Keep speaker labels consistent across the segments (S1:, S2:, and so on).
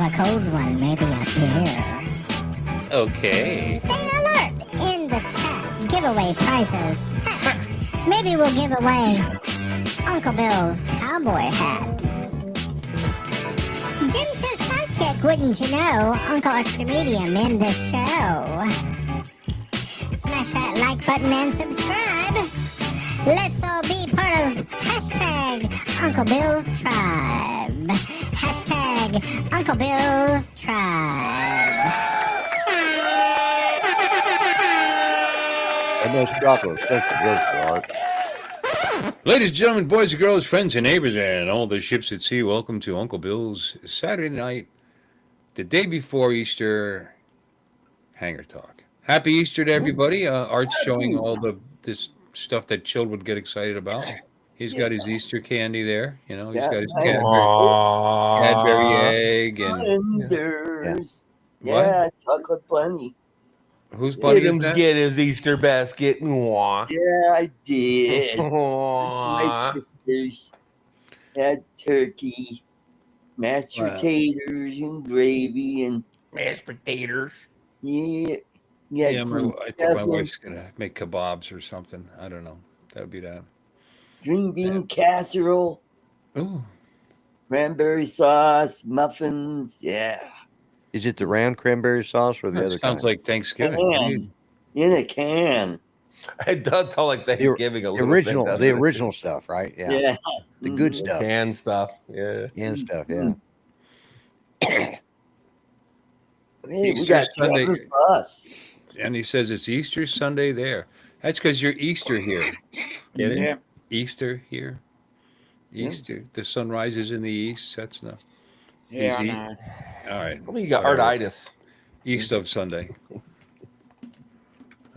S1: a cold one, maybe a beer.
S2: Okay.
S1: Stay alert in the chat. Giveaway prizes. Heck, maybe we'll give away Uncle Bill's cowboy hat. Jim says sidekick, wouldn't you know? Uncle Extra Medium in the show. Smash that like button and subscribe. Let's all be part of hashtag Uncle Bill's Tribe. Hashtag Uncle Bill's Tribe.
S3: And those chocolate art.
S2: Ladies and gentlemen, boys and girls, friends and neighbors, and all the ships at sea, welcome to Uncle Bill's Saturday night, the day before Easter Hangar Talk. Happy Easter to everybody. Art's showing all this stuff that children would get excited about. He's got his Easter candy there. You know, he's got his Cadbury egg and
S4: yeah, chocolate bunny.
S2: Whose bunny is
S5: Him
S2: that?
S5: get his Easter basket. Mwah.
S4: Yeah, I did.
S5: Aww.
S4: My sisters had turkey, mashed potatoes, and gravy, and
S5: Mashed potatoes.
S4: yeah,
S2: Yeah, I think my wife's gonna make kebabs or something. I don't know. That would be that.
S4: Green bean casserole,
S2: Ooh,
S4: cranberry sauce, muffins. Yeah,
S3: Is it the round cranberry sauce or the
S2: that
S3: other
S2: sounds
S3: kind?
S2: like Thanksgiving.
S4: can in a can.
S5: It does sound like Thanksgiving a
S3: The
S5: little
S3: original,
S5: bit.
S3: the original stuff, right? Yeah.
S4: Yeah,
S3: The good
S4: Mhm.
S3: stuff.
S5: Canned stuff. Yeah.
S3: And stuff, yeah.
S4: Hey, we
S2: Easter
S4: got
S2: Sunday.
S4: Trevor for us.
S2: And he says it's Easter Sunday there. That's because you're Easter here. Get it?
S6: Yeah.
S2: Easter here. Easter. The sun rises in the east. That's enough.
S6: Yeah, I
S2: Easy.
S6: know.
S2: All right.
S5: Well, you got
S2: All right.
S5: artitis.
S2: East of Sunday.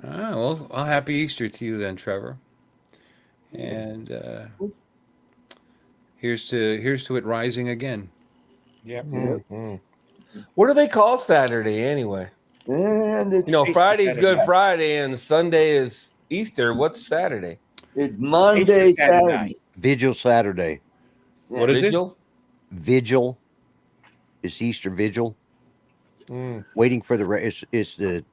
S2: Well, happy Easter to you then, Trevor. And here's to it rising again.
S6: Yep.
S5: Mhm. What do they call Saturday anyway?
S4: And it's
S6: Easter
S5: Friday's
S6: Saturday.
S5: Good Friday and Sunday is Easter. What's Saturday?
S4: it's Monday,
S6: Easter
S4: Saturday.
S6: Saturday.
S3: Vigil Saturday.
S2: What is it?
S5: Vigil?
S3: Vigil. It's Easter Vigil.
S5: Mm.
S3: Waiting for it's the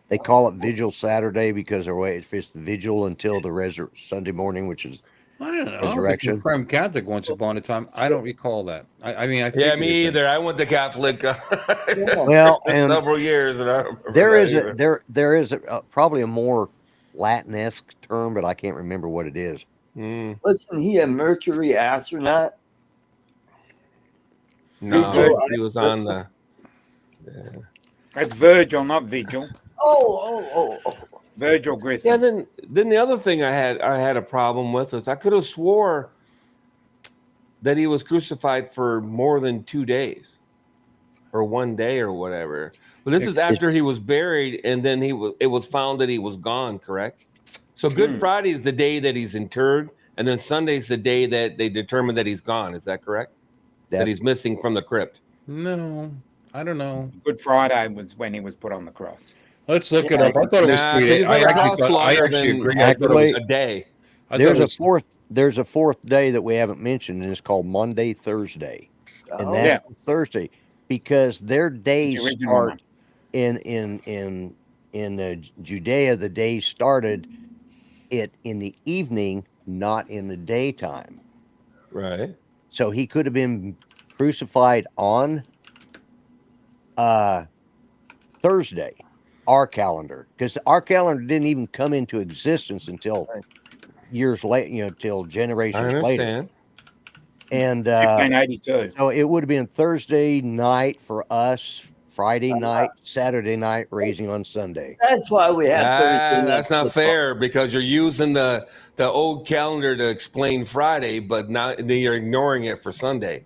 S3: they call it Vigil Saturday because they're waiting it's the vigil until the Sunday morning, which is
S2: I don't know. I was a
S3: Resurrection.
S2: confirmed Catholic once upon a time. I don't recall that. I mean, I
S5: Yeah,
S2: figured
S5: me
S2: that.
S5: either. I went to Catholic
S3: well,
S5: for
S3: and
S5: several years, and I don't remember
S3: there
S5: that
S3: is
S5: either.
S3: there is probably a more Latin-esque term, but I can't remember what it is.
S5: Mm.
S4: Wasn't he a Mercury astronaut?
S5: No,
S4: Vigil,
S5: he was on the. Yeah.
S6: That's Virgil, not Vigil.
S4: Oh.
S6: Virgil
S5: Yeah,
S6: Grissom.
S5: then the other thing I had a problem with is I could have swore that he was crucified for more than 2 days or 1 day or whatever. But this is after he was buried, and then it was found that he was gone, correct? So Good Friday is the day that he's interred, and then Sunday's the day that they determine that he's gone. Is that correct? That he's missing from the crypt.
S2: No, I don't know.
S6: Good Friday was when he was put on the cross.
S2: Let's look it up. I thought it was 3 days. I actually agree. I thought it was
S5: a day.
S3: There's a fourth day that we haven't mentioned, and it's called Monday, Thursday, and that's Thursday because their days start in Judea. The days started in the evening, not in the daytime.
S5: Right.
S3: So he could have been crucified on Thursday, our calendar, because our calendar didn't even come into existence until years later, till generations later. And
S6: 1582.
S3: so it would have been Thursday night for us, Friday night, Saturday night, raising on Sunday.
S4: That's why we have Thursday night.
S5: That's not fair because you're using the old calendar to explain Friday, but now you're ignoring it for Sunday.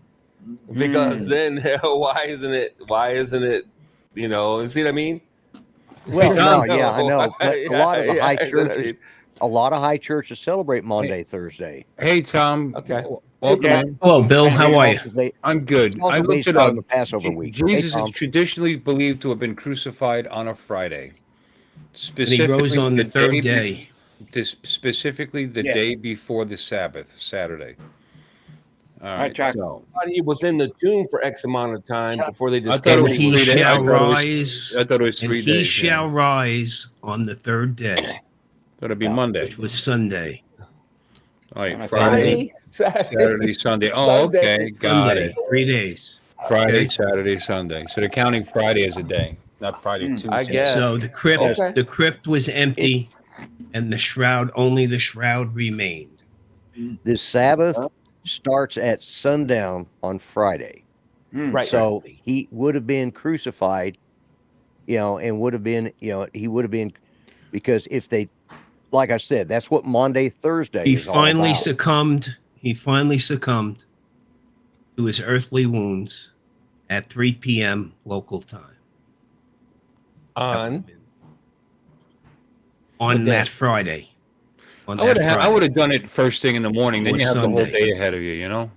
S5: Because then why isn't it? You see what I mean?
S3: Well, no, yeah, I know. But a lot of the high churches, a lot of high churches celebrate Monday, Thursday.
S2: Hey, Tom.
S5: Okay.
S2: Welcome in.
S7: Hello, Bill. How are you?
S2: I'm good.
S3: It's also
S2: I looked
S3: based
S2: it
S3: on
S2: up.
S3: the Passover week.
S2: Jesus
S3: Hey,
S2: is
S3: Tom.
S2: traditionally believed to have been crucified on a Friday.
S7: And he rose on the third day.
S2: Specifically the day before the Sabbath, Saturday. All right.
S6: tried.
S2: So
S5: He was in the tomb for X amount of time before they
S2: I thought it
S5: discovered
S2: was
S7: And he
S2: 3 days. I
S7: shall
S2: thought it was-
S7: rise.
S2: I thought it was
S7: And
S2: 3
S7: he
S2: days.
S7: shall
S2: Yeah.
S7: rise on the third day,
S2: Thought it'd be Monday.
S7: which was Sunday.
S2: All right,
S6: On a
S2: Friday, Saturday, Sunday. Oh,
S5: Sunday.
S2: okay, got
S7: Sunday,
S2: it.
S7: 3 days.
S2: Friday,
S7: Okay.
S2: Saturday, Sunday. So they're counting Friday as a day, not Friday, Tuesday.
S5: I guess.
S7: So
S5: Okay.
S7: the crypt was empty, and only the shroud remained.
S3: The Sabbath starts at sundown on Friday.
S5: Right.
S3: So he would have been crucified, and would have been, he would have been, because if they, like I said, that's what Maundy Thursday
S7: He
S3: is all
S7: finally
S3: about.
S7: succumbed. He finally succumbed to his earthly wounds at 3 p.m. local time.
S5: On
S7: That Friday. On
S2: I would
S7: that
S2: have
S7: Friday.
S2: done it first thing in the morning. Then
S7: Or
S2: you have the whole
S7: Sunday.
S2: day ahead of you. You know.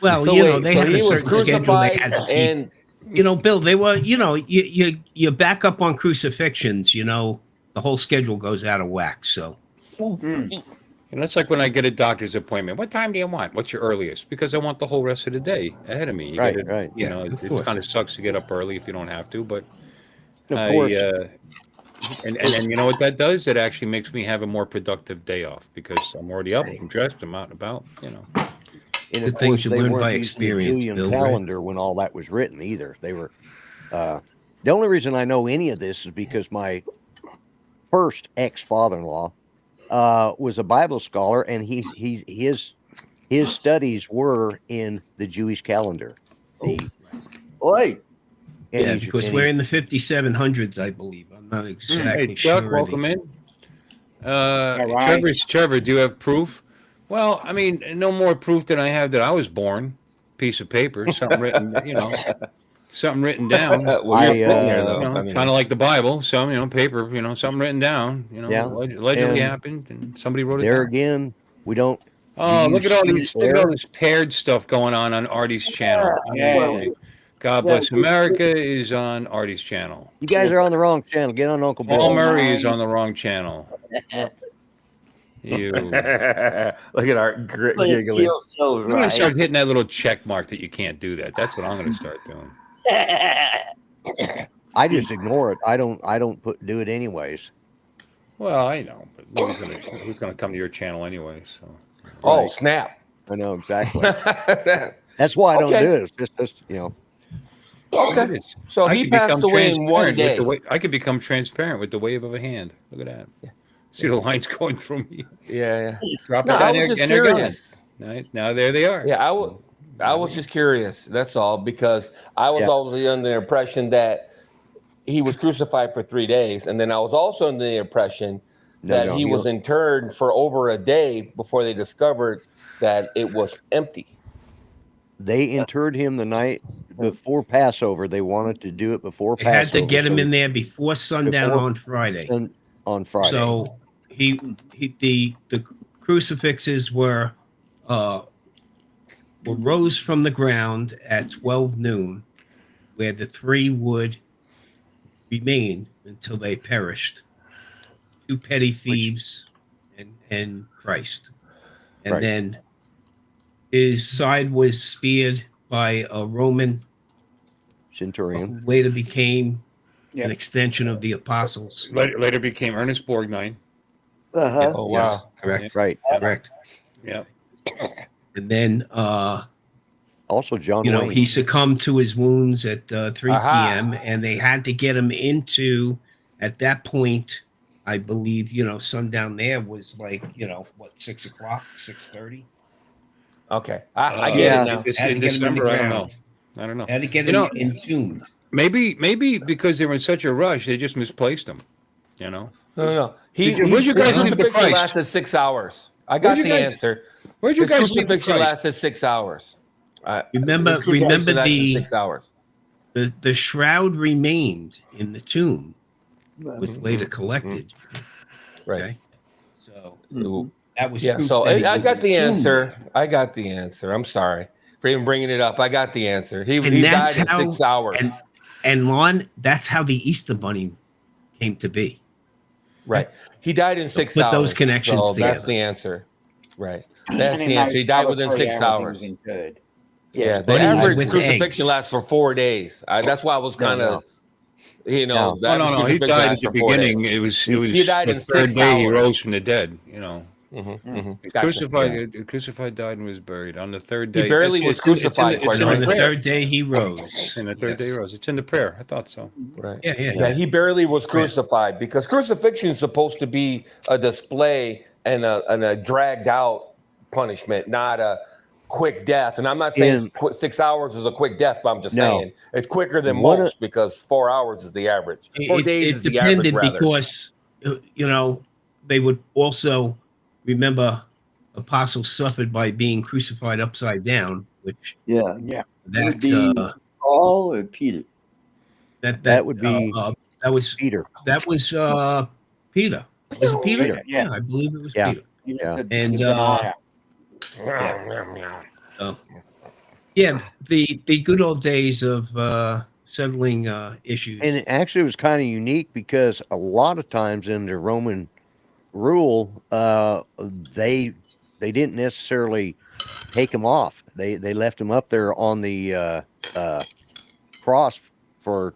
S7: Well,
S5: So
S7: you know,
S5: wait,
S7: they
S5: so
S7: had
S5: he
S7: a
S5: was
S7: certain schedule they had to
S5: crucified
S7: keep.
S5: and
S7: Bill, they were, you back up on crucifixions, the whole schedule goes out of whack. So
S2: It's like when I get a doctor's appointment. What time do you want? What's your earliest? Because I want the whole rest of the day ahead of me. You
S3: Right,
S2: gotta-
S3: right.
S2: You
S7: Yeah,
S2: know,
S7: of
S2: it
S7: course.
S2: kind of sucks to get up early if you don't have to, but
S3: Of course.
S2: and you know what that does? It actually makes me have a more productive day off because I'm already up, I'm dressed, I'm out and about.
S3: And
S7: The
S3: of
S7: things
S3: course,
S7: you
S3: they
S7: learn
S3: weren't
S7: by
S3: using the
S7: experience,
S3: Julian
S7: Bill, right?
S3: calendar when all that was written either. They were. The only reason I know any of this is because my first ex-father-in-law was a Bible scholar, and his studies were in the Jewish calendar.
S4: Oi.
S7: because we're in the 5700s, I believe. I'm not exactly
S2: Hey, Chuck,
S7: sure.
S2: welcome in.
S6: right.
S2: Trevor, do you have proof? Well, I mean, no more proof than I have that I was born. Piece of paper, something written, something written down.
S5: well, you're sitting there though.
S2: Kind of like the Bible, some, paper, something written down,
S3: Yeah.
S2: allegedly
S3: And
S2: happened, and somebody wrote it
S3: there
S2: down.
S3: again, we don't.
S2: Oh,
S3: do
S2: look
S3: you
S2: at all
S3: see
S2: these!
S3: it
S2: Look at all
S3: there?
S2: this paired stuff going on Artie's channel.
S6: Yeah.
S2: God bless America is on Artie's channel.
S3: You guys are on the wrong channel. Get on Uncle
S2: Paul
S3: Bill.
S2: Murray is on the wrong channel. You.
S5: Look at Art
S4: But it
S5: giggling.
S4: feels so
S2: I'm gonna
S4: right.
S2: start hitting that little check mark that you can't do that. That's what I'm gonna start doing.
S3: I just ignore it. I don't do it anyways.
S2: Well, I know, but who's gonna come to your channel anyway? So.
S5: Oh, snap.
S3: I know exactly. That's why I don't
S5: Okay.
S3: do it. It's just
S5: Okay. So
S2: I
S5: he
S2: could
S5: passed
S2: become
S5: away in one
S2: transparent with
S5: day.
S2: the way- I could become transparent with the wave of a hand. Look at that. See the lines going through me.
S5: Yeah.
S2: Drop
S5: No,
S2: it down
S5: I
S2: there,
S5: was just
S2: and they're gone.
S5: curious.
S2: Right, now there they are.
S5: Yeah, I was just curious. That's all, because I was
S3: Yeah.
S5: always under the impression that he was crucified for 3 days, and then I was also under the impression that he was interred for over a day before they discovered that it was empty.
S3: They interred him the night before Passover. They wanted to do it before
S7: They
S3: Passover.
S7: had to get him
S3: so
S7: in there before sundown
S3: before-
S7: on Friday.
S3: on Friday.
S7: So the crucifixes were rose from the ground at 12 noon, where the three would remain until they perished. Two petty thieves and Christ. And
S3: Right.
S7: then his side was speared by a Roman
S3: Centurion.
S7: who later became
S6: Yeah.
S7: an extension of the apostles.
S2: Later became Ernest Borgnine.
S4: Uh-huh.
S5: Oh, wow.
S7: Yes, correct.
S3: Right.
S7: Correct.
S2: Yeah.
S7: And then
S3: Also John Wayne.
S7: he succumbed to his wounds at 3
S5: Aha.
S7: p.m. and they had to get him into, at that point, I believe, sundown there was like, 6 o'clock, 6:30.
S5: Okay. I get
S3: Yeah.
S5: it now.
S7: Had
S2: In
S7: to get him in the
S2: December, I don't know.
S7: ground.
S2: I don't know.
S7: Had to get
S2: You
S7: him
S2: know-
S7: entombed.
S2: Maybe because they were in such a rush, they just misplaced him.
S5: No.
S2: Where'd you guys
S5: his
S2: leave the
S5: crucifixion
S2: Christ?
S5: lasted 6 hours. I got
S2: Where'd you
S5: the
S2: guys-
S5: answer.
S2: Where'd you
S5: His
S2: guys leave the
S5: crucifixion
S2: Christ?
S5: lasted 6 hours.
S7: Remember
S5: His crucifixion lasted
S7: the
S5: 6 hours.
S7: the shroud remained in the tomb, was later collected.
S5: Right.
S7: Okay, so
S5: Mhm.
S7: that was
S5: Yeah,
S7: proof
S5: so
S7: that he
S5: I
S7: was
S5: got the
S7: entombed.
S5: answer. I got the answer. I'm sorry for even bringing it up. I got the answer. He
S7: And
S5: died
S7: that's
S5: in
S7: how-
S5: 6 hours.
S7: And Lon, that's how the Easter Bunny came to be.
S5: Right. He died in 6
S7: put
S5: hours.
S7: those connections
S5: so that's
S7: together.
S5: the answer. Right.
S8: And
S5: That's
S8: in
S5: the answer. He
S8: those
S5: died
S8: other
S5: within
S8: 3
S5: 6
S8: hours, he
S5: hours.
S8: was interred.
S5: Yeah, the
S7: Buddy was
S5: average
S7: with
S5: crucifixion
S7: eggs.
S5: lasts for 4 days. That's why I was kind of, the
S2: Oh
S5: average
S2: no, he
S5: crucifixion
S2: died at
S5: lasts
S2: the
S5: for 4
S2: beginning.
S5: days.
S2: It was
S5: He died
S2: the
S5: in
S2: third
S5: 6
S2: day he
S5: hours.
S2: rose from the dead.
S5: Gotcha.
S2: Crucified died and was buried on the third
S5: He
S2: day.
S5: barely was crucified, quite
S2: It's in
S7: On
S2: the
S7: the
S5: frankly.
S2: prayer.
S7: third day he rose.
S2: And the third day he rose. It's in the prayer. I thought so.
S5: Right.
S7: Yeah.
S5: He barely was crucified because crucifixion is supposed to be a display and a dragged out punishment, not a quick death. And I'm not saying 6 hours is a quick death, but I'm just saying it's quicker than most because 4 hours is the average. 4 days
S7: It
S5: is the average,
S7: depended
S5: rather.
S7: because they would also remember apostles suffered by being crucified upside down, which
S4: Yeah.
S7: that
S4: would be Paul or Peter.
S3: That would be
S7: that was
S3: Peter.
S7: That was Peter. Was it Peter?
S3: Peter.
S7: Yeah, I believe it was
S3: Yeah.
S7: Peter.
S3: Yeah.
S7: And the good old days of settling issues.
S3: And it actually was kind of unique because a lot of times in the Roman rule, they didn't necessarily take him off. They left him up there on the cross for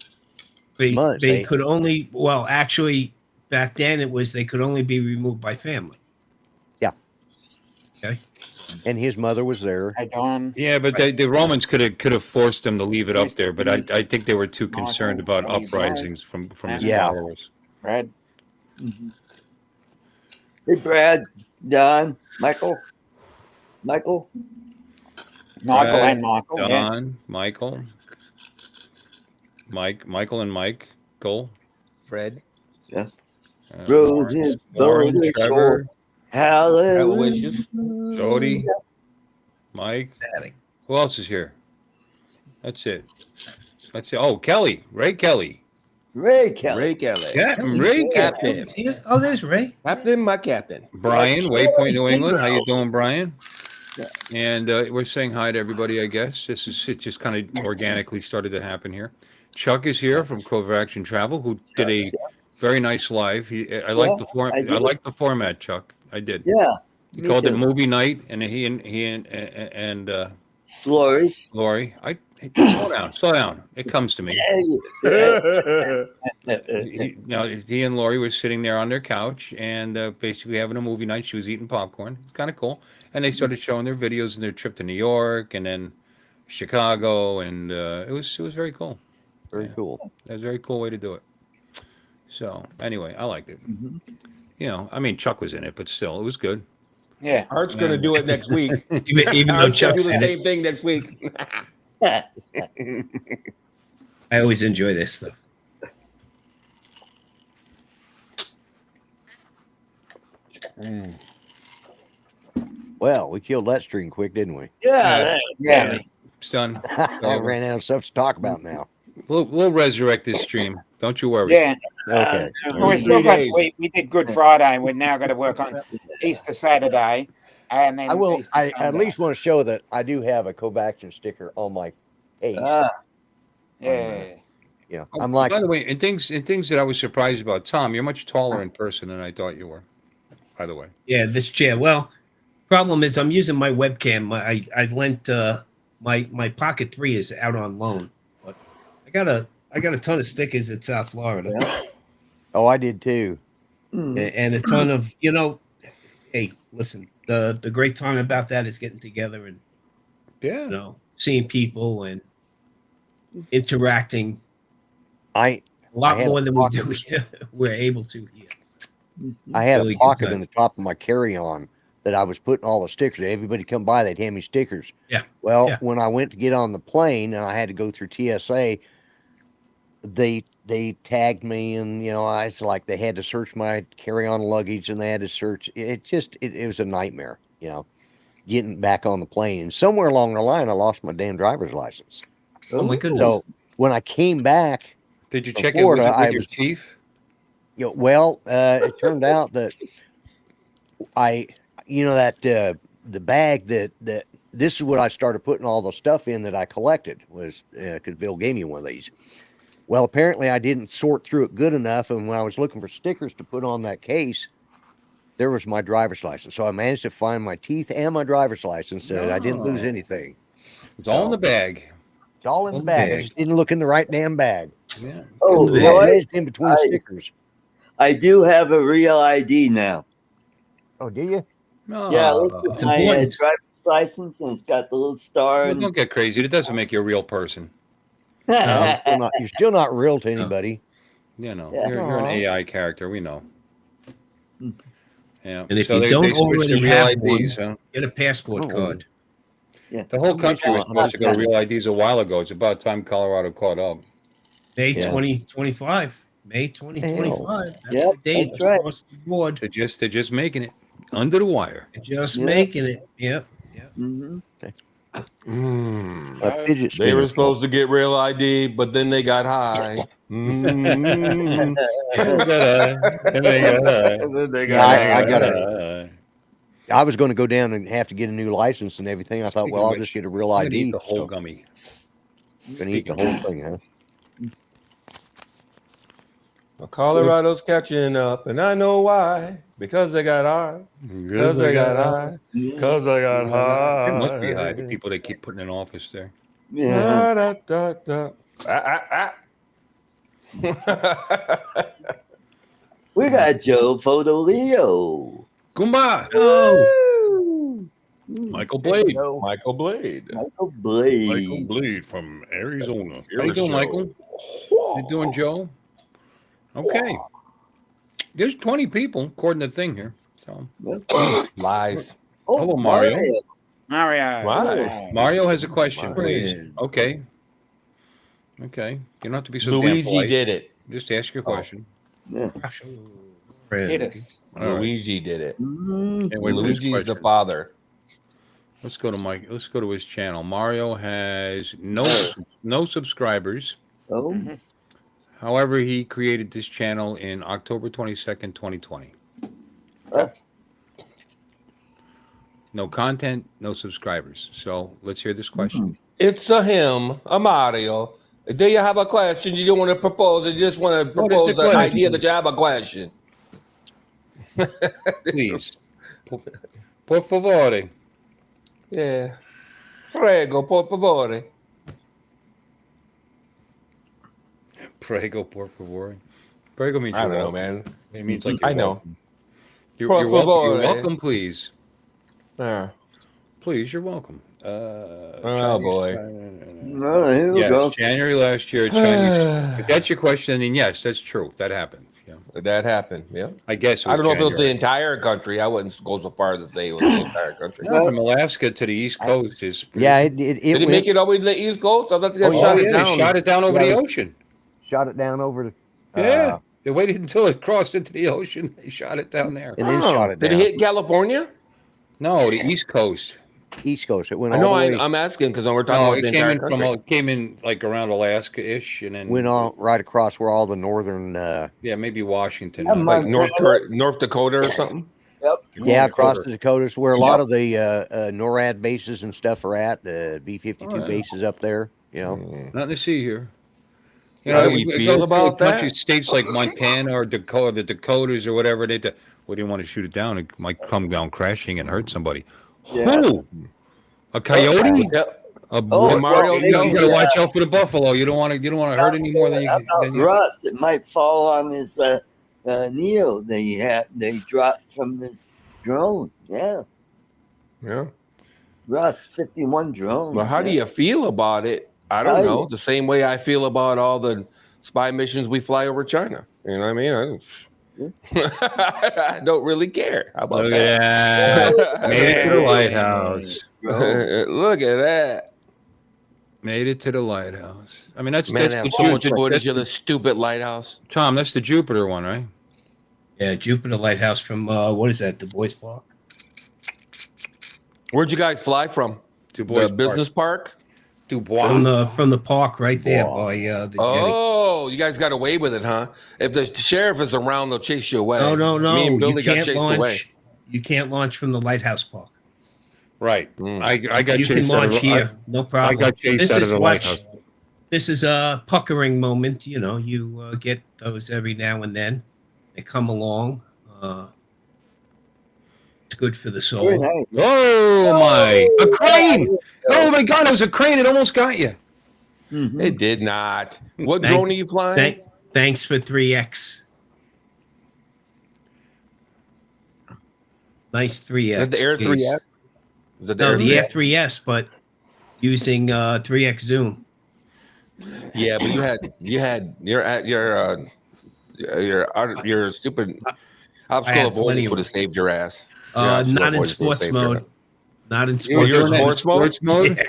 S3: months.
S7: They could only, actually back then it was they could only be removed by family.
S3: Yeah.
S7: Okay.
S3: And his mother was there.
S2: Yeah, but the Romans could have forced them to leave it up there, but I think they were too concerned about uprisings from his followers.
S8: Brad.
S4: Hey, Brad, Don, Michael.
S8: Michael and Michael.
S2: Don, Michael. Michael and Mike, Cole.
S5: Fred.
S4: Yeah.
S2: Warren, Trevor.
S4: Hallelujah.
S2: Jody. Mike. Who else is here? That's it. Oh, Kelly. Ray Kelly. Captain Ray
S5: Captain.
S7: Oh, there's Ray.
S5: Captain, my captain.
S2: Brian, Waypoint New England. How you doing, Brian? And we're saying hi to everybody, I guess. It just kind of organically started to happen here. Chuck is here from Clover Action Travel, who did a very nice live. I like the format, Chuck. I did.
S4: Yeah.
S2: He called it movie night, and he and
S4: Lori.
S2: Slow down. It comes to me. He and Lori were sitting there on their couch and basically having a movie night. She was eating popcorn. Kind of cool. And they started showing their videos and their trip to New York and then Chicago, and it was very cool.
S3: Very cool.
S2: That was a very cool way to do it. So anyway, I liked it. I mean, Chuck was in it, but still, it was good.
S8: Yeah.
S5: Art's going to do it next week.
S7: Even though
S5: Art's going to
S7: Chuck's
S5: do the
S7: in
S5: same
S7: it.
S5: thing next week.
S7: I always enjoy this stuff.
S3: Well, we killed that stream quick, didn't we?
S4: Yeah.
S2: It's done.
S3: I ran out of stuff to talk about now.
S2: We'll resurrect this stream. Don't you worry.
S8: Yeah.
S3: Okay.
S8: We did Good Friday, and we're now going to work on Easter Saturday. And then
S3: I at least want to show that I do have a Covaction sticker on my case.
S8: Yeah.
S3: I'm like.
S2: By the way, and things that I was surprised about, Tom, you're much taller in person than I thought you were. By the way.
S7: Yeah, this chair. Well, problem is I'm using my webcam. I lent my Pocket 3 is out on loan, but I got a ton of stickers at South Florida.
S3: Oh, I did too.
S7: And a ton of hey, listen, the great time about that is getting together and seeing people and interacting. A lot more than we do here. We're able to here.
S3: I had a pocket in the top of my carry-on that I was putting all the stickers. Everybody come by, they'd hand me stickers.
S7: Yeah.
S3: Well, when I went to get on the plane and I had to go through TSA, they tagged me, and I was like, they had to search my carry-on luggage, and they had to search. It was a nightmare, getting back on the plane. And somewhere along the line, I lost my damn driver's license.
S7: Oh my goodness!
S3: So when I came back,
S2: did you check
S3: Florida,
S2: it with your chief?
S3: It turned out that the bag that this is what I started putting all the stuff in that I collected was because Bill gave me one of these. Well, apparently I didn't sort through it good enough, and when I was looking for stickers to put on that case, there was my driver's license. So I managed to find my teeth and my driver's license. So I didn't lose
S2: Oh.
S3: anything.
S2: It's all in the bag.
S3: It's all in the
S7: All
S3: bag. I
S7: bag.
S3: just didn't look in the right damn bag.
S2: Yeah.
S4: Oh,
S7: Good
S3: Got
S4: Roy,
S3: wedged in between stickers.
S4: I do have a real ID now.
S3: Oh, do you?
S4: Yeah,
S2: Oh,
S4: look
S7: It's
S4: at my
S7: important.
S4: driver's license, and it's got the little star.
S2: well,
S4: And
S2: don't get crazy. It doesn't make you a real person.
S3: You're still not real to anybody.
S2: You know,
S4: Yeah.
S2: you're an
S3: Aw.
S2: AI character. We know.
S4: Hmm.
S2: Yeah.
S7: And if
S2: so
S7: you
S2: they
S7: don't
S2: switched to
S7: already
S2: real
S7: have
S2: IDs.
S7: one,
S2: Huh?
S7: get a passport
S3: Oh.
S7: card.
S2: The whole country was
S3: Yeah.
S2: supposed to go to real IDs a while ago. It's about time Colorado caught up.
S7: May
S3: Yeah.
S7: 2025. May 2025. That's
S4: Yep,
S7: the date
S4: that's right.
S7: across the board.
S2: They're just making it under the wire.
S7: They're just
S4: Yeah.
S7: making it. Yep. Yep.
S4: Mhm.
S3: A fidget
S5: They were
S3: spinner.
S5: supposed to get real ID, but then they got high. Mm.
S2: And they got
S5: And then they
S3: Yeah,
S5: got
S3: I got
S5: high.
S3: I was going to go down and have to get a new license and everything. I thought,
S2: Speaking
S3: well,
S2: of
S3: I'll
S2: which,
S3: just get a real
S2: I'm gonna eat
S3: ID.
S2: the whole
S3: So,
S2: gummy.
S3: gonna eat the whole thing, huh?
S5: Well, Colorado's catching up, and I know why. Because they got high. Because they got high. Because they got high.
S2: They must be high. The people they keep putting in office there.
S4: Yeah.
S5: Da, da, da, da.
S4: We got Joe Fodolio.
S2: Kumba.
S7: Oh,
S2: Michael Blade.
S5: Michael Blade.
S4: Michael Blade.
S2: Michael Blade from Arizona. How you
S5: Arizona.
S2: doing, Michael? You doing, Joe? Okay. There's 20 people according to the thing here. So
S5: Lies.
S4: Oh,
S2: hello, Mario.
S8: Mario.
S5: Why?
S2: Mario has a question,
S5: Mario.
S2: please. Okay. Okay. You don't have to be so damn
S5: Luigi
S2: polite.
S5: did it.
S2: Just ask your question.
S4: Yeah.
S8: Hit us.
S2: All right.
S5: Luigi did it.
S4: Mhm.
S2: Can't wait for his
S5: Luigi's the
S2: question.
S5: father.
S2: Let's go to Mike. Let's go to his channel. Mario has no subscribers.
S4: Oh,
S2: However, he created this channel in October 22nd, 2020.
S4: Oh.
S2: No content, no subscribers. So let's hear this question.
S5: It's a him, a Mario. Do you have a question? You don't want to propose it. You just want to
S2: What is
S5: propose
S2: the
S5: the
S2: question?
S5: idea that you have a question.
S2: Please. Por favore.
S5: Yeah. Prego, por favore.
S2: Prego, por favore. Prego means
S5: I
S2: you're
S5: don't know,
S2: welcome.
S5: man.
S2: It means like you're
S5: I know.
S2: welcome. You're
S5: Por
S2: welcome. You're
S5: favore.
S2: welcome, please.
S5: Yeah.
S2: Please, you're welcome.
S5: Oh, boy.
S4: no, here we
S2: Yes,
S4: go.
S2: January last year, Chinese. If that's your question, then yes, that's true. That happened. Yeah,
S5: That happened. Yeah.
S2: I guess.
S5: I don't know if it was the
S2: January.
S5: entire country. I wouldn't go so far as to say it was the entire country.
S2: No, from Alaska to the East Coast is.
S3: Yeah, it
S5: Did it
S3: went,
S5: make it all the way to the East Coast? I thought they
S3: Oh,
S5: shot
S2: Oh,
S5: it
S2: yeah,
S5: down.
S2: they shot it down over
S3: Yeah,
S2: the
S3: they-
S2: ocean.
S3: shot it down over the
S2: Yeah, they waited until it crossed into the ocean. They shot it down there.
S3: and then shot it
S5: Did
S3: down.
S5: it hit California?
S2: No, the East Coast.
S3: East Coast. It went
S5: I
S3: all
S5: know.
S3: the way.
S5: I'm asking because we're talking
S2: No,
S5: about the
S2: it came
S5: entire
S2: in
S5: country.
S2: from came in like around Alaska-ish, and then
S3: Went on right across where all the northern.
S2: yeah, maybe Washington.
S4: Yeah,
S5: like
S4: Montana.
S5: North Dakota or something.
S3: Yeah, across the Dakotas, where a
S4: Yep.
S3: lot of the NORAD bases and stuff are at. The B-52
S2: Oh, yeah.
S3: bases up there. You know.
S2: Nothing to see here. You
S5: How
S2: know,
S5: do you
S2: it
S5: feel
S2: goes
S5: about
S2: through countries,
S5: that?
S2: states like Montana or Dakota, the Dakotas or whatever. They didn't want to shoot it down. It might come down crashing and hurt somebody.
S4: Yeah.
S2: Who? A coyote?
S5: Yep.
S2: A
S4: Oh,
S5: Mario,
S2: you
S5: no,
S2: gotta
S4: yeah.
S2: watch out for the buffalo. You don't want to hurt any more than
S4: How
S2: you.
S4: about
S2: Than you
S4: Russ? It might fall on his Neo they dropped from his drone. Yeah,
S5: Yeah.
S4: Russ 51 drones.
S5: Well, how do you feel about it? I don't know. The same way I feel about all the spy missions we fly over China. You know what I mean? I don't really care. How about
S2: Look
S5: that?
S2: at that. Made it to the lighthouse.
S5: Look at that.
S2: Made it to the lighthouse. I mean, that's
S5: Man,
S2: that's
S5: I
S2: the
S5: have so much
S2: Jupiter.
S5: footage of the stupid lighthouse.
S2: Tom, that's the Jupiter one, right?
S7: Yeah, Jupiter Lighthouse from what is that? Du Bois Park.
S5: Where'd you guys fly from?
S2: Du Bois
S5: The business park?
S2: Dubois.
S7: From the park right there by the jetty.
S5: Oh, you guys got away with it, huh? If the sheriff is around, they'll chase you away.
S7: No.
S5: Me and
S7: You
S5: Billy got
S7: can't
S5: chased away.
S7: launch. You can't launch from the lighthouse park.
S2: Right.
S5: Mm.
S2: I got
S7: You
S2: chased
S7: can
S2: out of
S7: launch
S2: the-
S7: here, no problem.
S2: I got chased out of the lighthouse.
S7: This is a puckering moment. You know, you get those every now and then. They come along. good for the
S4: Very
S7: soul.
S4: nice.
S2: Oh my! A crane! Oh my God! It was a crane. It almost got you.
S4: Mhm.
S5: It did not. What
S7: Thank-
S5: drone are you flying?
S7: Thanks for 3X. Nice 3X.
S5: Is that the Air
S7: geez.
S5: 3S? Is that the
S7: No,
S5: Air
S7: the
S5: 3S?
S7: Air 3S, but using 3X zoom.
S5: Yeah, but you had your stupid obstacle
S7: had plenty
S5: avoidance
S7: of
S5: would have
S7: them.
S5: saved your ass. Your obstacle
S7: Not in
S5: avoidance would have
S7: sports
S5: saved your
S7: mode.
S5: ass.
S7: Not in
S5: Oh,
S7: sports
S5: you're in
S7: mode.
S5: sports mode?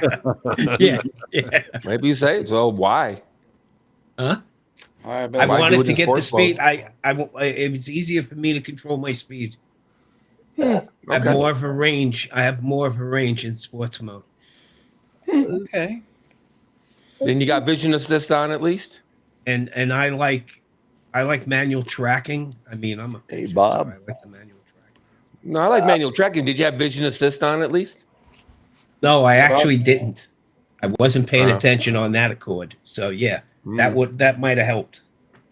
S7: Yeah. Yeah.
S5: Maybe you say so. Why?
S7: Huh?
S8: I
S7: I
S8: bet.
S5: Why do
S7: wanted
S5: it
S7: to
S5: in
S7: get the
S5: sports mode?
S7: speed. It was easier for me to control my speed. I have
S5: Okay.
S7: more of a range. I have more of a range in sports mode.
S2: Okay.
S5: Then you got vision assist on at least.
S7: And I like manual tracking. I mean, I'm a
S3: Hey,
S7: pitcher,
S3: Bob.
S7: so I like the manual tracking.
S5: No, I like manual tracking. Did you have vision assist on at least?
S7: No, I actually didn't. I wasn't paying
S5: Oh.
S7: attention on that accord. So yeah,
S5: Hmm.
S7: that might have helped.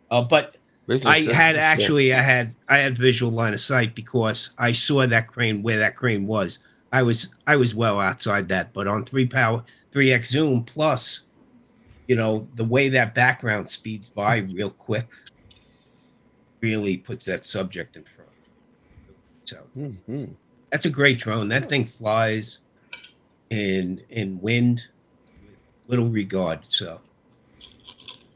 S7: But
S5: Vision
S7: I
S5: assist
S7: had
S5: is
S7: actually I had visual line of sight because I saw that crane where that crane was. I was well outside that, but on 3X zoom plus, the way that background speeds by real quick really puts that subject in front. So
S5: Mhm.
S7: that's a great drone. That thing flies in wind with little regard. So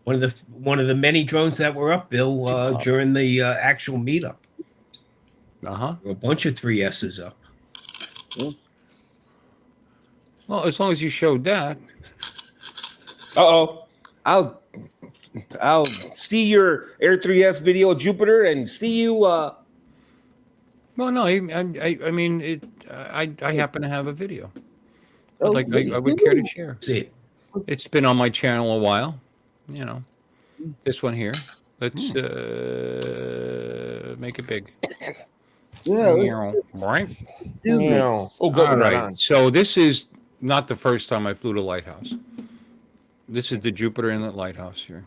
S7: one of the many drones that were up, Bill, during the actual meetup.
S2: Uh-huh.
S7: There were a bunch of 3S's up.
S2: Well, as long as you showed that.
S5: Uh-oh. I'll see your Air 3S video of Jupiter and see you
S2: Well, no, I mean, I happen to have a video. I would care to share.
S7: See it.
S2: It's been on my channel a while. This one here. Let's make it big.
S4: Yeah,
S2: Right.
S4: do that.
S5: know. Oh, good.
S2: All
S5: Right
S2: right.
S5: on.
S2: So this is not the first time I flew to Lighthouse. This is the Jupiter Inlet Lighthouse here.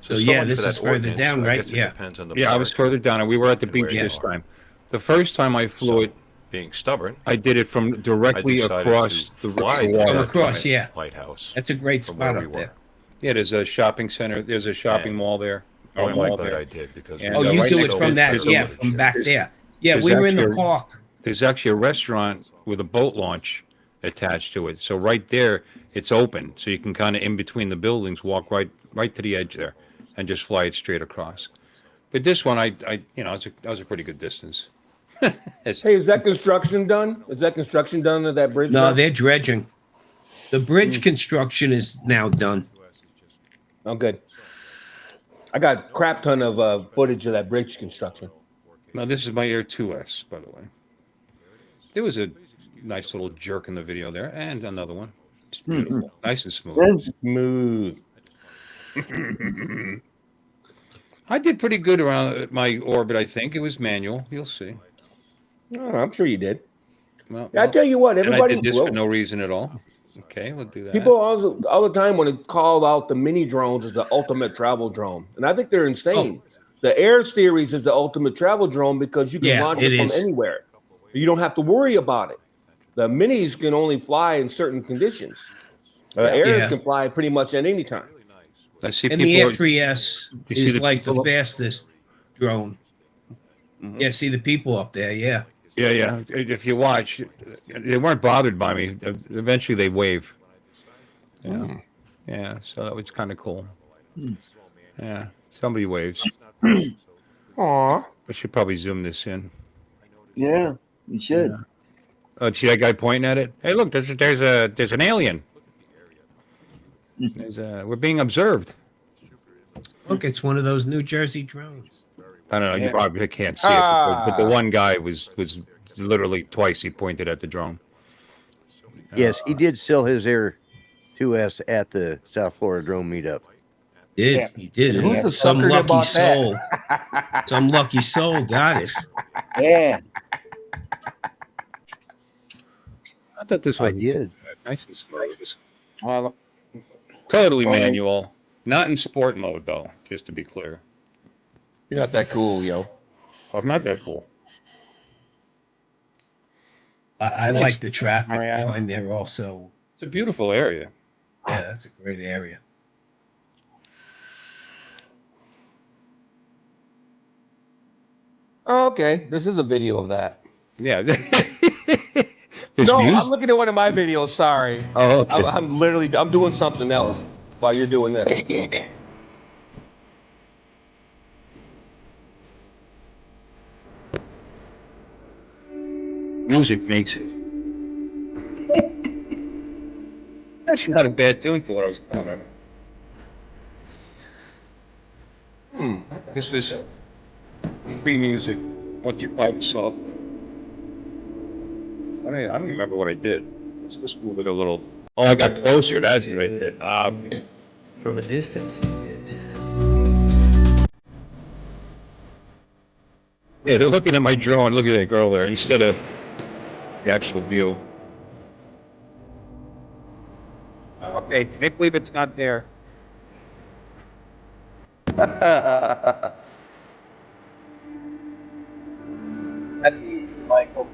S7: So yeah, this is further down, right? Yeah.
S2: Yeah, I was further down, and we were at the beach this time. The first time I flew it,
S6: Being stubborn,
S2: I did it from directly
S6: decided
S2: across
S6: to
S2: the
S6: fly
S2: water.
S7: From across, yeah.
S6: lighthouse.
S7: That's a great
S6: from
S7: spot
S6: where we
S7: up
S6: were.
S7: there.
S2: Yeah, there's a shopping center. There's a shopping
S6: And-
S2: mall there.
S6: Boy, am I
S2: mall
S6: glad
S2: there.
S6: I did because
S2: And,
S7: Oh,
S2: Yeah,
S7: you
S2: right
S7: do
S2: next
S7: it
S2: to
S7: from
S2: it,
S7: that,
S2: there's
S7: yeah,
S2: a-
S7: from back there. Yeah,
S2: there's
S7: we were in the
S2: actually a-
S7: park.
S2: There's actually a restaurant with a boat launch attached to it. So right there, it's open, so you can kind of in between the buildings walk right to the edge there, and just fly it straight across. But this one, that was a pretty good distance.
S5: Hey, is that construction done? Is that construction done of that bridge?
S7: No,
S5: now?
S7: they're dredging. The bridge construction is now done.
S5: Oh, good. I got crap ton of footage of that bridge construction.
S2: Now this is my Air 2S, by the way. There was a nice little jerk in the video there, and another one. It's beautiful, nice and smooth.
S5: Smooth.
S2: I did pretty good around my orbit. I think it was manual. You'll see.
S5: Oh, I'm sure you did.
S2: Well,
S5: I tell you what,
S2: and I
S5: everybody
S2: did this for no reason at all. Okay, we'll do that.
S5: people all the time want to call out the mini drones as the ultimate travel drone, and I think they're insane. The Air series is the ultimate travel drone because you can launch it from anywhere. You don't have to worry about it. The minis can only fly in certain conditions. Airs can fly pretty much at any time.
S2: I see
S7: And the
S2: people.
S7: Air 3S
S2: You see
S7: is
S2: the
S7: like the
S2: people-
S7: fastest drone. Yeah, see the people up there. Yeah.
S2: Yeah. If you watch, they weren't bothered by me. Eventually, they wave. Yeah. Yeah. So that was kind of cool. Yeah. Somebody waves.
S5: Aw.
S2: I should probably zoom this in.
S4: Yeah, you should.
S2: Yeah. Oh, see that guy pointing at it? Hey, look, there's an alien. We're being observed.
S7: Look, it's one of those New Jersey drones.
S2: I don't know. You probably can't see it, but the one guy was literally twice he pointed at the drone.
S3: Yes, he did sell his Air 2S at the South Florida Drone Meetup.
S7: He did.
S5: Who's
S7: And
S5: the
S7: some
S5: sucker that
S7: lucky
S5: bought that?
S7: soul. Some lucky soul got it.
S8: Yeah.
S2: I thought this
S3: I
S2: was
S3: did.
S2: nice and smooth.
S8: Well,
S2: Totally manual. Not in sport mode, though, just to be clear.
S5: You're not that cool, yo.
S2: I'm not that cool.
S7: I
S2: Nice.
S7: like the traffic
S2: Murray Island.
S7: behind there also.
S2: It's a beautiful area.
S7: Yeah, that's a great area.
S5: Oh, okay, this is a video of that.
S2: Yeah.
S5: No, I'm looking at one of my videos. Sorry.
S2: Oh, okay.
S5: I'm literally doing something else while you're doing this.
S2: Music makes it. That's not a bad tune for what I was talking about. This was free music. What you probably saw. I don't remember what I did. Let's just move it a little. Oh, I got closer. That's what I did.
S9: From a distance, you did.
S2: Yeah, they're looking at my drone. Look at that girl there instead of the actual view. Okay, make believe it's not there.
S5: That means Michael.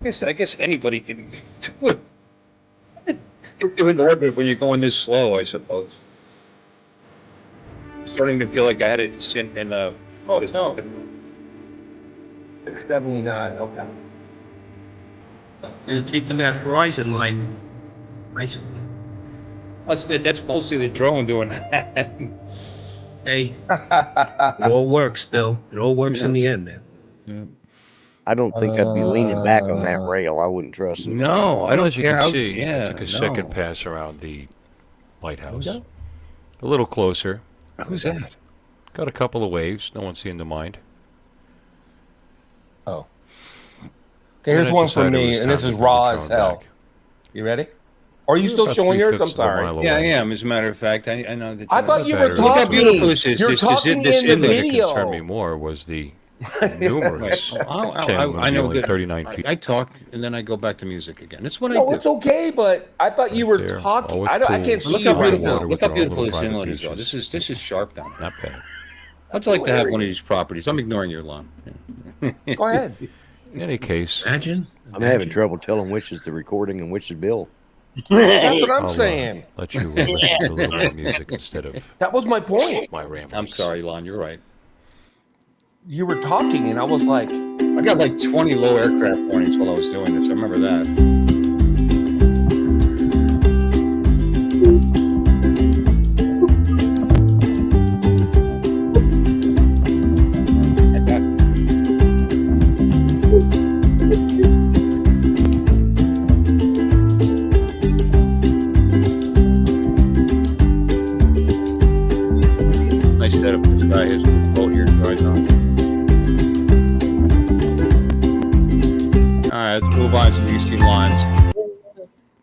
S2: I guess anybody can do it. You're doing orbit when you're going this slow, I suppose. Starting to feel like I had it in oh, no.
S5: It's definitely not. Okay.
S7: You're taking that Horizon line. Nice.
S2: That's mostly the drone doing that.
S7: Hey, it all works, Bill. It all works in the end, man.
S2: Yeah.
S3: I don't think I'd be leaning back on that rail. I wouldn't trust it.
S2: No, I don't
S6: As you
S2: care.
S6: can see,
S2: Yeah,
S6: I took a
S2: no.
S6: second pass around the lighthouse.
S5: Okay.
S6: A little closer.
S2: Who's that?
S6: Got a couple of waves. No one seemed to mind.
S5: Oh. Okay, here's
S6: And I
S5: one for
S6: decided it
S5: me,
S6: was
S5: and this
S6: time
S5: is
S6: to bring the
S5: raw as
S6: drone
S5: hell.
S6: back.
S5: You ready? Are you still
S6: About
S5: showing yours? I'm
S6: 3/5 of a
S5: sorry.
S6: mile
S2: Yeah, I
S6: away.
S2: am. As a matter of fact, I know that.
S5: I thought you were
S6: Look
S2: Look how
S5: talking.
S2: beautiful this is.
S5: You're
S2: This
S5: talking
S2: this
S5: in the
S6: The thing that
S5: video.
S6: concerned me more was the numerous
S2: I know that
S6: 39 feet.
S2: I talk and then I go back to music again. That's what I
S5: No,
S2: do.
S5: it's okay, but I thought you were
S6: Right there.
S5: talking.
S6: Oh,
S5: I
S6: it's
S5: can't
S6: cool.
S5: see
S2: Look
S5: you
S2: how
S5: right
S2: beautiful!
S5: now.
S6: water
S2: Look
S6: with
S2: how
S6: your own
S2: beautiful
S6: little
S2: this
S6: private
S2: inlet is. Though.
S6: beaches.
S2: This is sharp down there.
S6: Not bad.
S2: I'd like to have one of these properties. I'm ignoring your lawn.
S5: Go ahead.
S6: In any case,
S7: Imagine.
S3: I'm having trouble telling which is the recording and which is Bill.
S5: That's what I'm
S6: I'll
S5: saying.
S6: let you listen to a little more music instead of
S5: That was my point.
S6: my ramblings.
S2: I'm sorry, Lon. You're right.
S5: You were talking, and I was like,
S2: I got like 20 low aircraft warnings while I was doing this. I remember that. Nice setup. This guy has a boat here drives on. All right, let's move on to these two lines.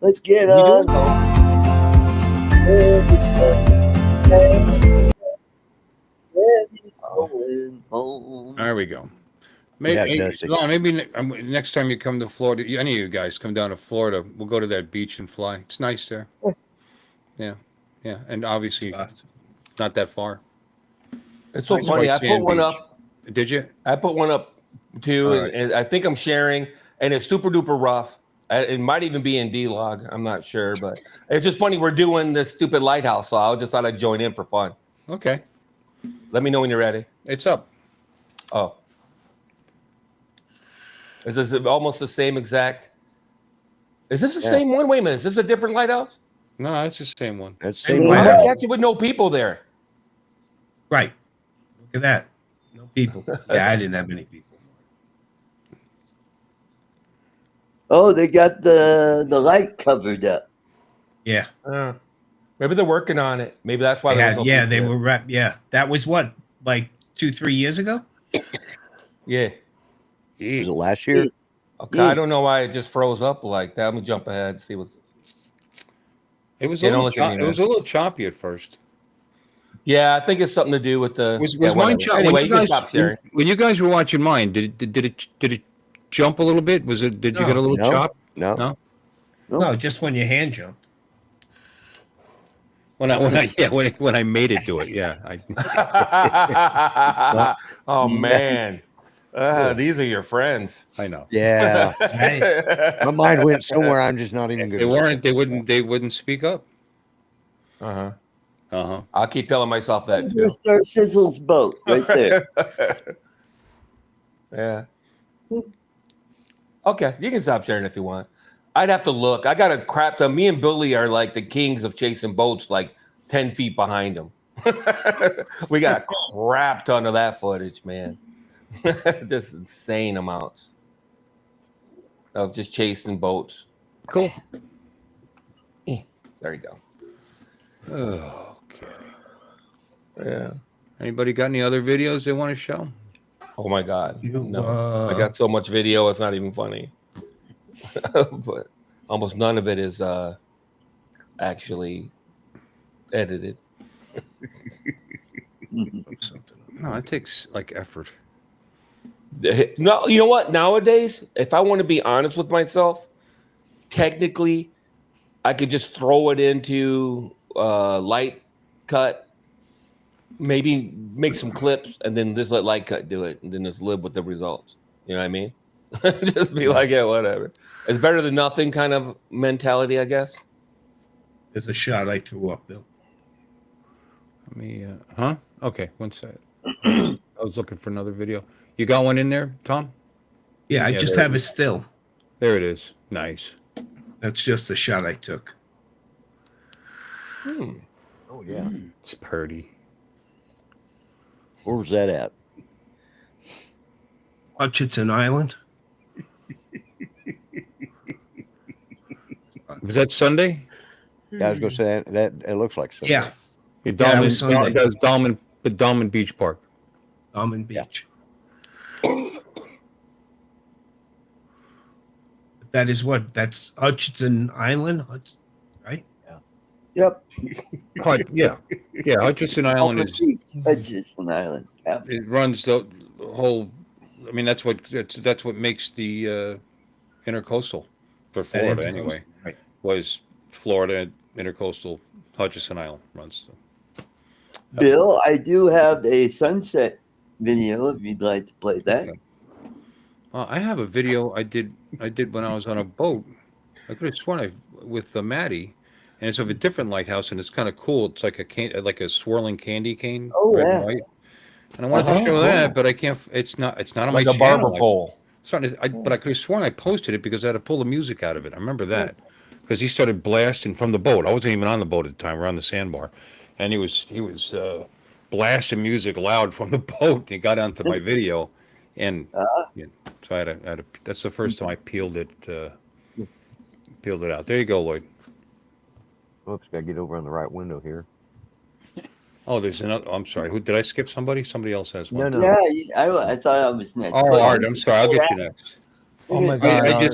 S4: Let's get on.
S2: There we go.
S3: Yeah,
S2: Maybe,
S3: Dusty.
S2: Lon, maybe next time you come to Florida, any of you guys come down to Florida, we'll go to that beach and fly. It's nice there. Yeah, yeah, and obviously not that far.
S5: it's so
S2: Nice
S5: funny.
S2: white
S5: I put
S2: sand
S5: one
S2: beach.
S5: up.
S2: Did you?
S5: I put one up too,
S2: All right.
S5: and I think I'm sharing, and it's super duper rough. It might even be in D log. I'm not sure, but it's just funny. We're doing this stupid lighthouse, so I just thought I'd join in for fun.
S2: Okay,
S5: Let me know when you're ready.
S2: it's up.
S5: Oh, is this almost the same exact? Is this the same one? Wait a minute. Is this a different lighthouse?
S2: No, that's the same one.
S3: That's
S7: Hey,
S3: same
S7: why
S5: How
S3: way.
S5: did I catch it with no people there?
S7: Right. Look at that. No people. Yeah, I didn't have many people.
S4: Oh, they got the light covered up.
S7: Yeah.
S5: Maybe they're working on it. Maybe that's why.
S7: They
S5: there
S7: had,
S5: was no
S7: yeah,
S5: people
S7: they
S5: there.
S7: were yeah. That was what, like 2-3 years ago?
S5: Yeah.
S3: Was it last year?
S5: Okay. I don't know why it just froze up like that. Let me jump ahead and see what's.
S2: It was
S5: Yeah,
S2: a
S5: don't
S2: little
S5: look at me,
S2: it was a little choppy at first.
S5: Yeah, I think it's something to do with the.
S2: Was
S5: yeah,
S2: mine
S5: whatever.
S2: choppy?
S5: Anyway, you can stop sharing.
S2: When you guys were watching mine, did it jump a little bit? Was it? Did you get a little
S3: No.
S2: chop?
S3: No.
S2: No.
S7: No, just when your hand jumped.
S2: When I made it do it. Yeah.
S5: Oh man, these are your friends.
S2: I know.
S3: Yeah. My mind went somewhere. I'm just not even
S2: If
S3: good.
S2: they weren't, they wouldn't speak up.
S5: I'll keep telling myself that too.
S4: Just start Sizzle's boat right there.
S5: Yeah. Okay, you can stop sharing if you want. I'd have to look. I got a crap ton. Me and Billy are like the kings of chasing boats, like 10 feet behind him. We got a crap ton of that footage, man. Just insane amounts of just chasing boats.
S2: Cool.
S5: There you go.
S2: Okay.
S5: Yeah.
S2: Anybody got any other videos they want to show?
S5: Oh my God. No. I got so much video, it's not even funny. But almost none of it is actually edited.
S2: No, it takes like effort.
S5: No, you know what? Nowadays, if I want to be honest with myself, technically, I could just throw it into Light Cut, maybe make some clips, and then just let Light Cut do it, and then just live with the results. You know what I mean? Just be like, yeah, whatever. It's better than nothing kind of mentality, I guess.
S7: There's a shot I threw up, Bill.
S2: Let me, Okay, one second. I was looking for another video. You got one in there, Tom?
S7: Yeah, I just have it still.
S2: There it is. Nice.
S7: That's just a shot I took.
S3: Oh yeah.
S2: It's pretty.
S3: Where was that at?
S7: Hutchinson Island.
S2: Was that Sunday?
S3: Yeah, I was gonna say that it looks like Sunday.
S7: Yeah.
S2: Dalman,
S7: it was Sunday.
S2: that was Dalman Beach Park.
S7: Dalman Beach. That is what? That's Hutchinson Island, right?
S4: Yep.
S2: Yeah. Hutchinson Island is.
S4: Hutchinson Island. Yeah.
S2: It runs the whole. I mean, that's what makes the intercoastal for Florida anyway.
S7: Right.
S2: Was Florida intercoastal Hutchinson Island runs.
S4: Bill, I do have a sunset video if you'd like to play that.
S2: Okay. I have a video I did when I was on a boat. I could have sworn with Maddie, and it's of a different lighthouse, and it's kind of cool. It's like a swirling candy cane, red and white. And I wanted to show that, but I can't. It's not on
S5: Like
S2: my
S5: a
S2: channel.
S5: barber pole.
S2: But I could have sworn I posted it because I had to pull the music out of it. I remember that because he started blasting from the boat. I wasn't even on the boat at the time. We were on the sandbar, and he was blasting music loud from the boat. He got onto my video, and so I had to. That's the first time I peeled it out. There you go, Lloyd.
S3: Oops, gotta get over on the right window here.
S2: Oh, there's another. I'm sorry. Who did I skip? Somebody? Somebody else has one.
S3: No.
S4: Yeah, I thought I was next.
S2: Oh, Art. I'm sorry. I'll get you next.
S5: Oh my God.
S2: I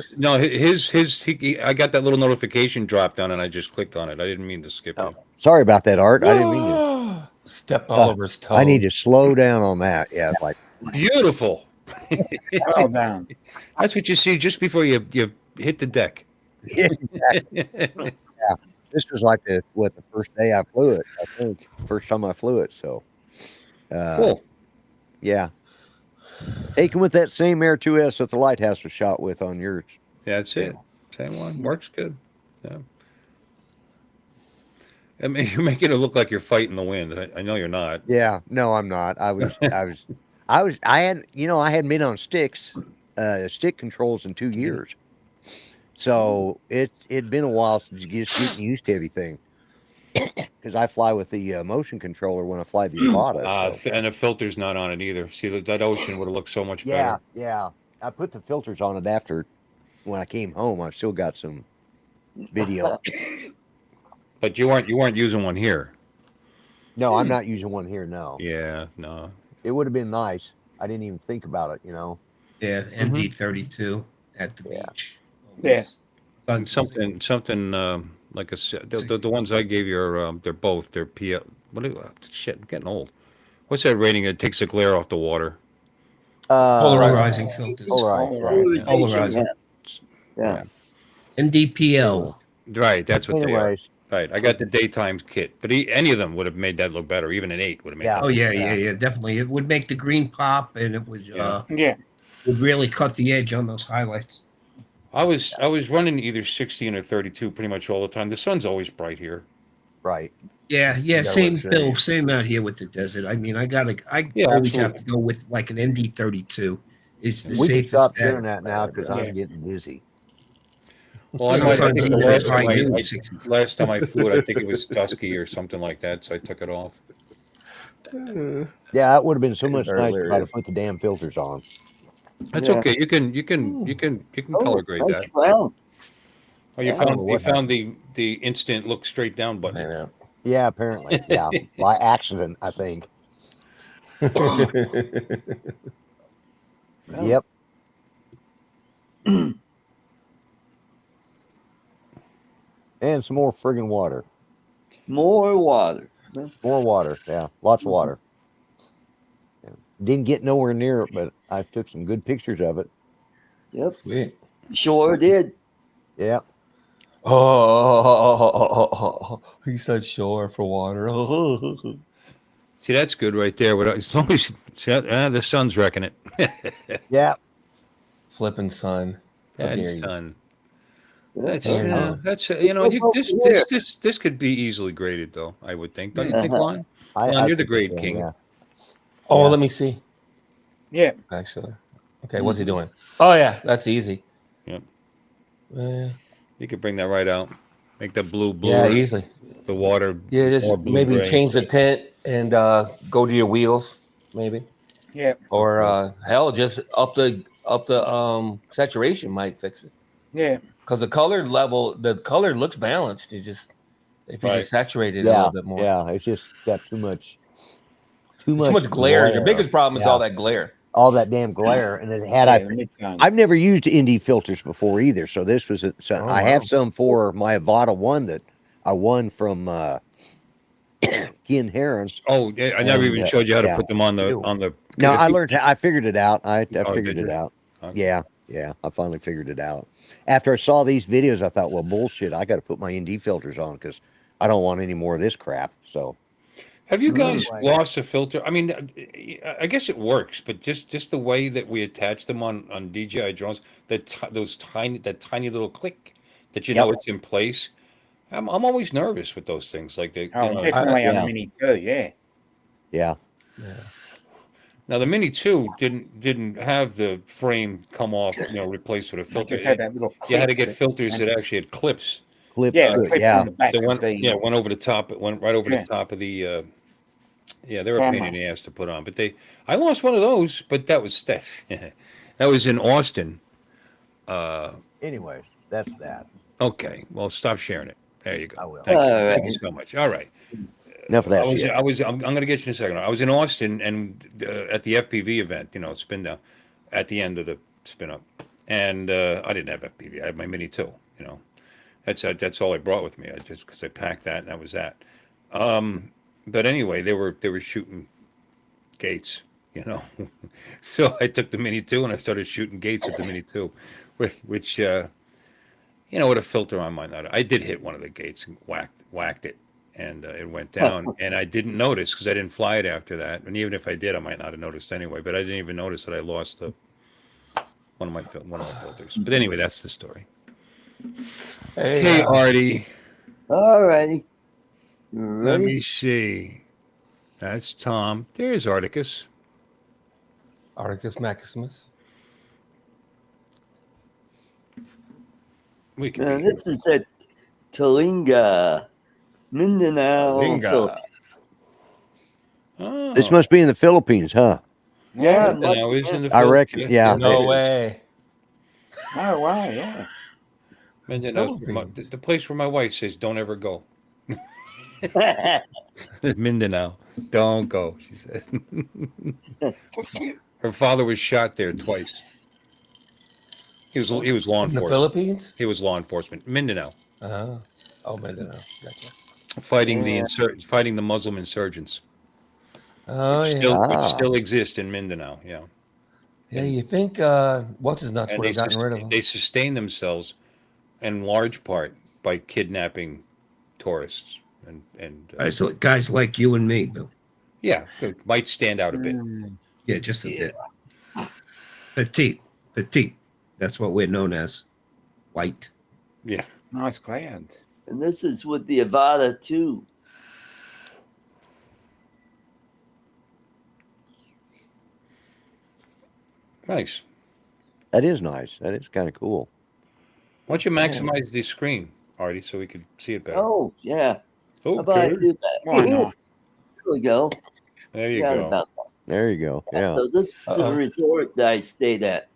S2: got that little notification drop down and I just clicked on it. I didn't mean to skip it.
S3: Sorry about that, Art. I didn't mean to.
S5: Step all over his toe.
S3: I need to slow down on that. Yeah, it's like
S2: Beautiful.
S8: Well done.
S2: That's what you see just before you hit the deck.
S3: yeah. This was like the first day I flew it. I think first time I flew it. So
S2: Cool.
S3: Yeah. Taken with that same Air 2S that the Lighthouse was shot with on yours.
S2: Yeah, that's it. Same one. Works good. Yeah. I mean, you're making it look like you're fighting the wind. I know you're not.
S3: Yeah, no, I'm not. I hadn't been on stick controls in 2 years. So it'd been a while since just getting used to everything. Because I fly with the motion controller when I fly the Nevada.
S2: And the filter's not on it either. See, that ocean would have looked so much better.
S3: Yeah. I put the filters on it after when I came home. I still got some video.
S2: But you weren't using one here.
S3: No, I'm not using one here. No.
S2: Yeah, no.
S3: It would have been nice. I didn't even think about it.
S7: Yeah, MD32 at the beach.
S8: Yeah.
S2: Something like the ones I gave you are they're PL. Shit, I'm getting old. What's that rating? It takes the glare off the water.
S7: Polarizing filters.
S4: Polarizing.
S7: Polarizing.
S4: Yeah.
S7: NDPL.
S2: Right, that's what they are.
S3: Anyways,
S2: Right. I got the daytime kit, but any of them would have made that look better. Even an 8 would have made
S3: Yeah.
S2: that
S7: Oh
S2: look
S7: yeah, definitely. It would make the green pop, and it would
S8: Yeah.
S7: would really cut the edge on those highlights.
S2: I was running either 16 or 32 pretty much all the time. The sun's always bright here.
S3: Right.
S7: Yeah,
S3: gotta
S7: same
S3: look
S7: Bill,
S3: shady.
S7: same out here with the desert. I mean, I
S2: Yeah,
S7: always have
S2: absolutely.
S7: to go with like an ND32. It's the
S3: We can
S7: safest
S3: stop
S7: bet.
S3: doing that now because
S8: Yeah.
S3: I'm getting dizzy.
S2: Well, I
S7: Sometimes
S2: think the
S7: even at
S2: last
S7: high
S2: time
S7: noon, 60.
S2: last time I flew it, I think it was dusky or something like that, so I took it off.
S3: Yeah, it would have been so much
S5: These are
S3: nicer if I'd have
S5: hilarious.
S3: put the damn filters on.
S2: That's
S4: Yeah.
S2: okay. You can color grade
S4: nice
S2: that.
S4: brown.
S2: Oh, you
S4: Yeah.
S2: found
S3: What
S2: the instant look straight down
S5: I
S2: button.
S5: know.
S3: Yeah, apparently. Yeah. By accident, I think. Yep. And some more friggin' water.
S4: More water.
S3: More water. Yeah. Lots of water. Yeah. Didn't get nowhere near it, but I took some good pictures of it.
S4: Yep.
S5: Sweet.
S4: Sure did.
S3: Yeah.
S5: Oh, he said sure for water.
S2: See, that's good right there. As long as the sun's wrecking it.
S3: Yeah.
S5: Flipping sun. How dare
S2: That's
S5: you.
S2: sun.
S4: That's
S2: That's
S4: It's like over here.
S2: this could be easily graded though. I would think. Don't you think,
S4: Uh-huh.
S2: Lon? Lon, you're the grade king.
S3: Yeah.
S5: Oh,
S3: Yeah.
S5: let me see.
S8: Yeah.
S5: Actually. Okay, what's he doing? Oh yeah, that's easy.
S2: Yep.
S5: Uh,
S2: You could bring that right out. Make that blue.
S5: yeah, easily.
S2: The water.
S5: Yeah, just
S2: more blue
S5: maybe
S2: gray.
S5: change the tint and go to your wheels, maybe.
S8: Yeah.
S5: Or hell, just up the saturation might fix it.
S8: Yeah.
S5: Because the color looks balanced. It's just if you
S2: Right.
S5: just saturate it a
S3: Yeah.
S5: little bit more.
S3: Yeah. It's just got too much
S5: Too much glare. Your biggest problem is
S3: Yeah.
S5: all that glare.
S3: all that damn glare. And it had
S8: Yeah, the midtones.
S3: I've never used ND filters before either, so this was
S5: Oh,
S3: I
S5: wow.
S3: have some for my Avada one that I won from Ken Heron.
S2: Oh, yeah, I never
S3: And,
S2: even showed you how to
S3: yeah.
S2: put them on the
S3: No, I learned. I figured it out. I
S2: Oh,
S3: figured
S2: did
S3: it
S2: you?
S3: out.
S2: Okay.
S3: Yeah. I finally figured it out. After I saw these videos, I thought, well, bullshit. I got to put my ND filters on because I don't want any more of this crap. So
S2: Have you guys
S3: Right.
S2: lost a filter? I mean, I guess it works, but just the way that we attach them on DJI drones, that tiny little click that you know it's in place. I'm always nervous with those things. Like they,
S8: Oh, definitely on the
S3: yeah.
S8: Mini too. Yeah.
S3: yeah,
S2: Now the Mini 2 didn't have the frame come off, replaced with a
S8: It
S2: filter.
S8: just had that little.
S2: You had to
S8: clip
S2: get filters that actually had clips.
S3: clip.
S8: Yeah, the
S3: good,
S8: clips
S3: yeah.
S8: on the back
S2: That
S8: of
S2: went,
S8: the.
S2: went over the top. It went right over
S8: Yeah.
S2: the top of the. They were a pain
S8: Camera.
S2: in the ass to put on. But I lost one of those, but that was that was in Austin.
S3: Anyways, that's that.
S2: Okay, well, stop sharing it. There you go.
S3: I will.
S2: Thank you.
S4: All
S2: Thank you
S4: right.
S2: so much. All right.
S3: Enough of that shit.
S2: I'm going to get you in a second. I was in Austin and at the FPV event, spin down, at the end of the spin up, and I didn't have FPV. I had my Mini 2. That's all I brought with me. Because I packed that and that was that. But anyway, they were shooting gates. So I took the Mini 2 and I started shooting gates with the Mini 2, which with a filter on my nut. I did hit one of the gates and whacked it. And it went down, and I didn't notice because I didn't fly it after that. And even if I did, I might not have noticed anyway. But I didn't even notice that I lost one of my filters. But anyway, that's the story. Hey, Artie,
S4: All righty.
S2: let
S4: Ready?
S2: me see. That's Tom. There's Articus.
S5: Articus Maximus.
S2: We can. Be
S4: This is at Talinga, Mindanao,
S5: Talinga.
S4: Philippines.
S2: Oh,
S3: This must be in the Philippines, huh?
S4: Yeah, it
S2: Mindanao
S4: must
S2: is
S4: have
S2: in
S4: been.
S2: the
S3: I
S2: Phil-
S3: reckon, yeah.
S5: No
S2: it is.
S5: way.
S8: Oh wow, yeah.
S2: Mindanao,
S5: Philippines.
S2: the place where my wife says, "Don't ever go." Mindanao, don't go. She says. Her father was shot there twice. He was law
S5: In the
S2: enforcement.
S5: Philippines?
S2: He was law enforcement. Mindanao,
S5: Uh-huh. Oh, Mindanao. Gotcha.
S2: fighting the Muslim insurgents,
S5: Oh,
S2: which
S5: yeah.
S2: still exist in Mindanao. Yeah,
S5: Yeah, you think what's his nuts
S2: and
S5: would have gotten rid of him?
S2: they sustain themselves in large part by kidnapping tourists and
S7: Guys like you and me, Bill.
S2: yeah, it might stand out a bit.
S7: Yeah, just a bit. Petite. That's what we're known as. White.
S2: Yeah.
S8: Nice clouds.
S4: And this is with the Avada too.
S2: Nice.
S3: That is nice. That is kind of cool.
S2: Why don't you maximize the screen, Artie, so we could see it better?
S4: Oh yeah.
S2: Okay.
S4: How about I do that?
S8: Why not?
S4: There we go.
S2: There you
S4: Forgot
S2: go.
S4: about that.
S3: There you go. Yeah.
S4: So this is the resort that I stayed at.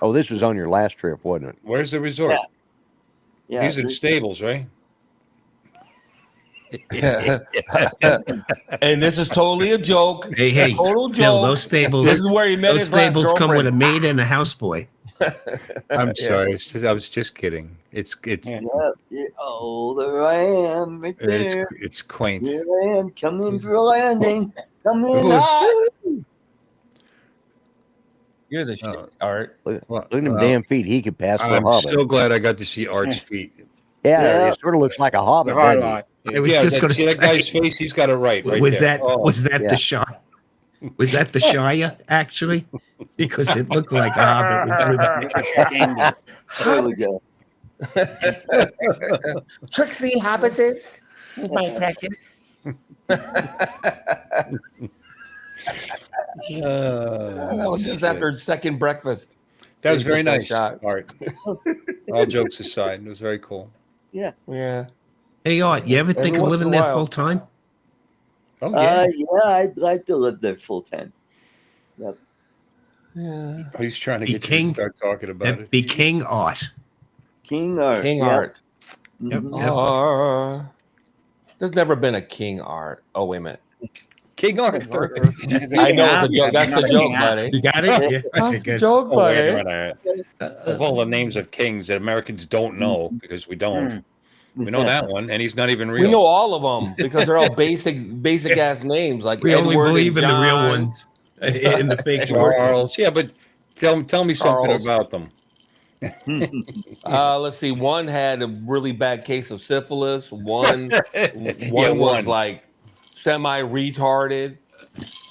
S3: Oh, this was on your last trip, wasn't it?
S2: Where's the resort?
S4: Yeah.
S2: These are
S4: this-
S2: stables, right?
S5: And this is totally a joke.
S7: Hey,
S5: Total joke.
S7: Bill, those stables.
S5: This is where he met
S7: Those
S5: his last
S7: stables come with a
S5: girlfriend.
S7: maid and a houseboy.
S2: I'm sorry. It's just, I was just kidding. It's
S8: Yeah.
S4: Yeah. Oh, there I am, right there.
S2: it's quaint.
S4: Here I am, coming for a landing. Come in
S2: Ooh.
S4: hot.
S5: You're the shit,
S2: Oh.
S5: Art.
S3: Look at them damn feet. He could pass for a
S2: I'm
S3: hobbit.
S2: so glad I got to see Art's feet.
S3: Yeah,
S4: Yeah.
S3: it sort of looks like a hobbit.
S8: The
S3: doesn't it?
S8: highlight.
S7: I was just gonna
S2: see that
S7: say-
S2: guy's face. He's got it right
S7: was
S2: there.
S7: that
S2: Oh,
S7: was that
S3: yeah.
S7: the shot? Was that the Shire actually? Because it looked like a hobbit with everybody.
S4: There we go.
S5: Trixie Hobbitses, my precious. That was just after second breakfast.
S2: that was
S5: He
S2: very
S5: took that
S2: nice,
S5: shot.
S2: Art. All jokes aside, it was very cool.
S4: Yeah.
S5: Yeah.
S7: Hey, Art, you ever think
S5: Every
S7: of
S5: once
S7: living
S5: in a
S7: there
S5: while.
S7: full time?
S2: Oh yeah,
S4: Yeah, I'd like to live there full time. Yep.
S5: Yeah.
S2: he's trying to
S7: Be
S2: get you
S7: king.
S2: to start talking about
S7: That'd
S2: it.
S7: be King Art.
S4: King Art.
S5: King
S4: Yep.
S5: Art.
S7: Yep.
S4: Mhm.
S5: There's never been a King Art. Oh, wait a minute.
S2: King Arthur.
S5: I know it's a joke. That's the joke, buddy.
S7: You got it? Yeah.
S5: That's the
S7: Good.
S5: joke,
S2: Oh, wait a
S5: buddy.
S2: minute. Of all the names of kings that Americans don't know, because we don't, we know that one, and he's not even real.
S5: We know all of them because they're all basic ass names like
S7: We only
S5: Edward and
S7: believe in the real
S5: John.
S7: ones. In the fake ones.
S2: Charles. Yeah, but tell me something
S5: Charles.
S2: about them.
S5: Let's see. One had a really bad case of syphilis. One
S2: Yeah,
S5: was like semi-retarded.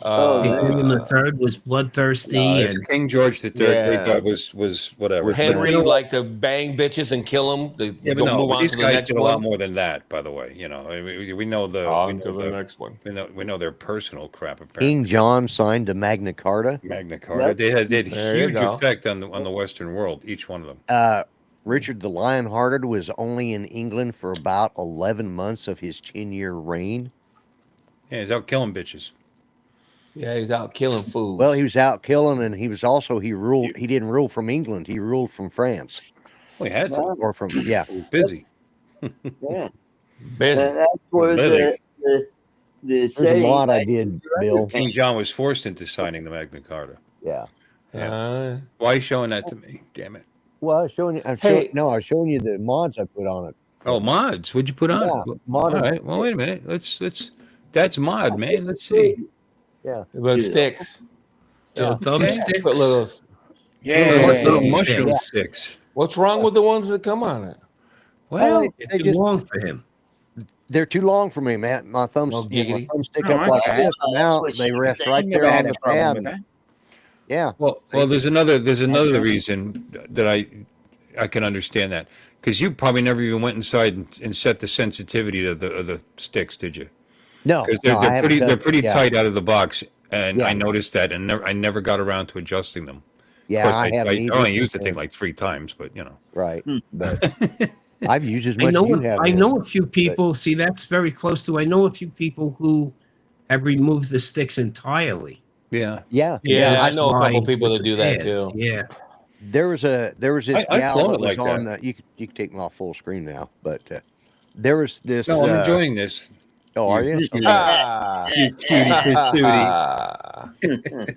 S7: William the Third was bloodthirsty,
S2: It's
S7: and
S2: King George III.
S5: Yeah.
S2: They thought was whatever.
S5: Henry
S2: But-
S5: liked to bang bitches and kill them.
S2: Yeah, but
S5: Go
S2: no,
S5: move
S2: but
S5: on
S2: these
S5: to the
S2: guys
S5: next
S2: did a lot
S5: one.
S2: more than that. By the way, you know, I mean, we know the
S5: On to the next one.
S2: we know their personal crap. Apparently,
S3: King John signed the Magna Carta.
S2: Magna Carta.
S4: Yep.
S2: They had
S5: There you
S2: huge
S5: go.
S2: effect on the Western world. Each one of them.
S3: Richard the Lionhearted was only in England for about 11 months of his 10-year reign.
S2: Yeah, he's out killing bitches.
S5: Yeah, he's out killing fools.
S3: Well, he was out killing, and he was also he didn't rule from England. He ruled from France
S2: Well, he had to.
S3: or from yeah.
S2: He was busy.
S4: Yeah.
S5: Busy.
S4: And that's where
S2: Living.
S4: the
S3: There's a
S4: saying.
S3: lot I did, Bill.
S2: King John was forced into signing the Magna Carta.
S3: Yeah.
S2: Why are you showing that to me? Damn it.
S3: Well, I was showing you.
S5: Hey.
S3: I was showing you the mods I put on it.
S2: Oh, mods. What'd you put on
S3: Yeah,
S2: it?
S3: mod-
S2: All right. Well, wait a minute. Let's. That's mod, man. Let's see.
S3: Yeah.
S5: But sticks.
S7: little thumbsticks.
S5: Put little.
S8: Yeah.
S2: Little
S7: Yeah.
S2: mushroom
S3: Yeah.
S2: sticks.
S5: What's wrong with the ones that come on it?
S2: Well,
S7: It's
S3: they
S7: too
S3: just
S7: long for him.
S3: they're too long for me, man. My thumbs,
S5: Oh,
S3: my
S5: giggity.
S3: thumbs stick
S8: Oh,
S3: up like
S8: okay.
S3: this.
S4: Oh,
S3: Now
S4: that's what
S3: they
S4: she
S3: rest
S4: said.
S3: right
S8: Never
S3: there on
S8: had
S3: the
S8: a problem
S3: pad.
S8: with that.
S3: Yeah.
S2: well. There's another reason that I can understand that, because you probably never even went inside and set the sensitivity of the sticks, did you?
S3: No,
S2: Because
S3: no, I
S2: they're
S3: haven't
S2: pretty
S3: done- yeah.
S2: tight out of the box, and
S3: Yeah.
S2: I noticed that, and I never got around to adjusting them.
S3: Yeah,
S2: Of course,
S3: I haven't
S2: I
S3: either.
S2: only used the thing like 3 times, but you know.
S3: Right, but I've used as
S7: I
S3: much
S7: know.
S3: as you have.
S7: I
S3: man.
S7: know a few people. See, that's very close to. I know a few people who have removed the sticks entirely.
S2: Yeah.
S3: Yeah,
S5: Yeah, I know a couple
S7: Flying
S5: people
S7: with
S5: that
S7: the
S5: do that
S7: pads.
S5: too.
S7: Yeah.
S3: there was this
S2: I've
S3: gal
S2: flown
S3: that
S2: it
S3: was
S2: like
S3: on.
S2: that.
S3: You could take me off full screen now, but there was this.
S2: No, I'm enjoying this.
S3: Oh, are you? Okay.
S5: Ah.
S2: You cutie patootie.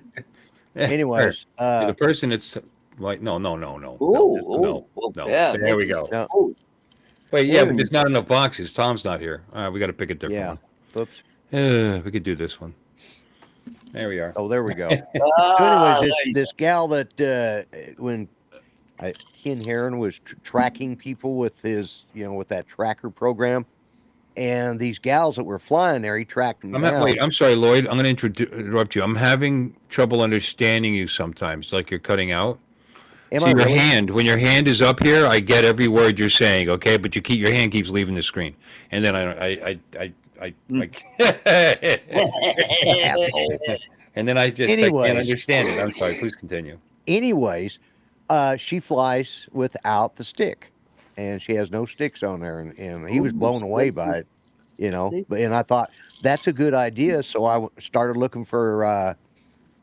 S3: Anyways,
S2: The person that's like, no.
S4: Oh,
S2: no.
S4: yeah.
S2: There we go.
S3: no,
S4: Oh,
S2: Wait, yeah, but there's not enough boxes. Tom's not here. All right, we got to pick a different
S3: yeah.
S2: one.
S3: Oops.
S2: We could do this one. There we are.
S3: Oh, there we go.
S4: ah,
S3: So, anyways, this gal that when Ken Heron was tracking people with his, with that tracker program. And these gals that were flying there, he tracked them down.
S2: Wait, I'm sorry, Lloyd. I'm going to interrupt you. I'm having trouble understanding you sometimes, like you're cutting out.
S3: Am
S2: So
S3: I
S2: your
S3: really?
S2: hand, when your hand is up here, I get every word you're saying, okay? But your hand keeps leaving the screen, and then
S3: Asshole.
S2: and then I can't understand it. I'm sorry. Please continue.
S3: Anyways, she flies without the stick, and she has no sticks on there, and he was blown away by it, and I thought that's a good idea, so I started looking for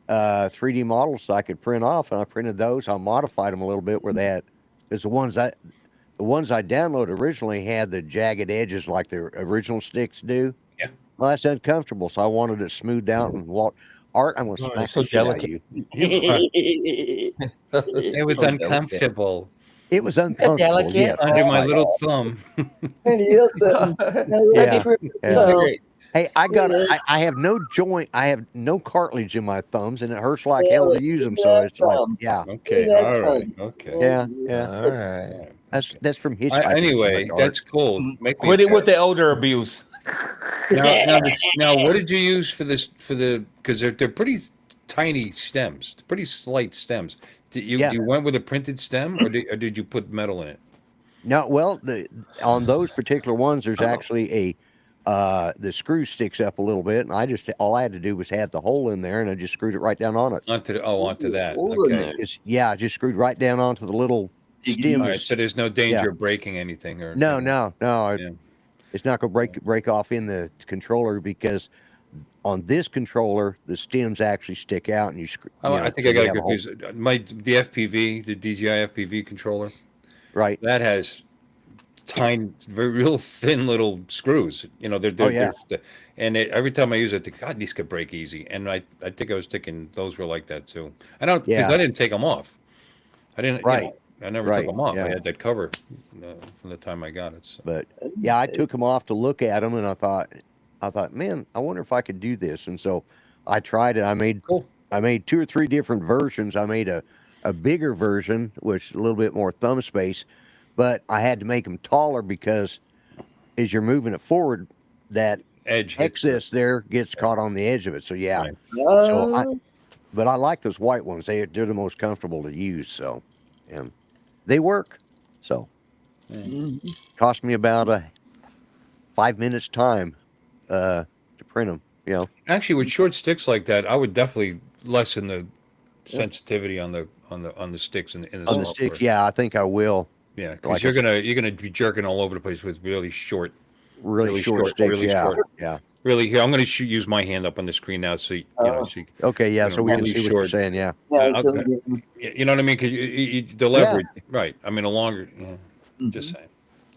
S3: 3D models so I could print off, and I printed those. I modified them a little bit where they had, because the ones I downloaded originally had the jagged edges like the original sticks do.
S2: Yeah.
S3: Well, that's uncomfortable, so I wanted it smoothed out and walk. Art, I'm gonna smack
S5: so
S3: the shit out of you.
S2: It was uncomfortable.
S3: It was uncomfortable. Yes,
S2: under my little thumb.
S3: Yeah. Hey, I have no joint. I have no cartilage in my thumbs, and it hurts like hell to use them. So it's like, yeah.
S2: Okay. All right. Okay.
S3: Yeah.
S5: All right.
S3: That's from Hitchhiker's
S2: Anyway,
S3: Guide,
S2: that's cool.
S5: Quit it with the elder abuse.
S2: Now, what did you use for this? Because they're pretty tiny stems, pretty slight stems. You went with a printed stem, or did you put metal in it?
S3: No, well, on those particular ones, there's actually the screw sticks up a little bit, and all I had to do was have the hole in there, and I just screwed it right down on it.
S2: Onto that. Okay.
S3: I just screwed right down onto the little stems.
S2: All right, so there's no danger of breaking anything, or
S3: no. It's not going to break off in the controller, because on this controller the stems actually stick out, and you screw.
S2: I think I got confused. The FPV, the DJI FPV controller,
S3: right?
S2: That has tiny, real thin little screws. And every time I use it, I think, God, these could break easy. And I think I was thinking those were like that too. I didn't take them off. I didn't.
S3: Right.
S2: I never took them off. I had that cover from the time I got it. So.
S3: But yeah, I took them off to look at them, and I thought, man, I wonder if I could do this. And so I tried it. I made 2 or 3 different versions. I made a bigger version, which is a little bit more thumb space, but I had to make them taller because as you're moving it forward, that
S2: edge
S3: excess there gets caught on the edge of it. So yeah.
S4: Right.
S3: But I like those white ones. They're the most comfortable to use. So, and they work. So, cost me about 5 minutes time to print them.
S2: Actually, with short sticks like that, I would definitely lessen the sensitivity on the sticks in the
S3: on the
S2: software.
S3: sticks. Yeah, I think I will.
S2: Yeah, because you're gonna be jerking all over the place with really short
S3: sticks. Yeah.
S2: Really, here I'm gonna use my hand up on the screen now, so
S3: okay, yeah. So we can see what you're saying. Yeah.
S2: You know what I mean? Because the leverage, right? I mean, the longer. Just saying.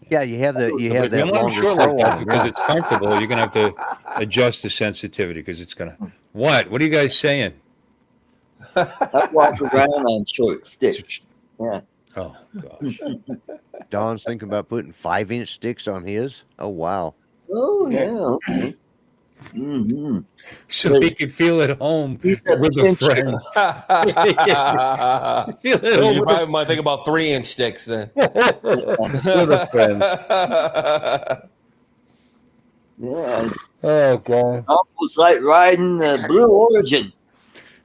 S3: Yeah, you have that
S2: longer short like that because it's comfortable. You're gonna have to adjust the sensitivity because it's gonna. What are you guys saying?
S4: I walk around on short sticks. Yeah.
S2: Oh gosh.
S3: Don's thinking about putting 5-inch sticks on his. Oh wow.
S4: Oh yeah. Okay. Mm-hmm.
S2: So he can feel at home with a friend.
S5: You probably might think about 3-inch sticks then.
S2: With a friend.
S4: Yeah.
S2: Oh god.
S4: Almost like riding the Blue Origin.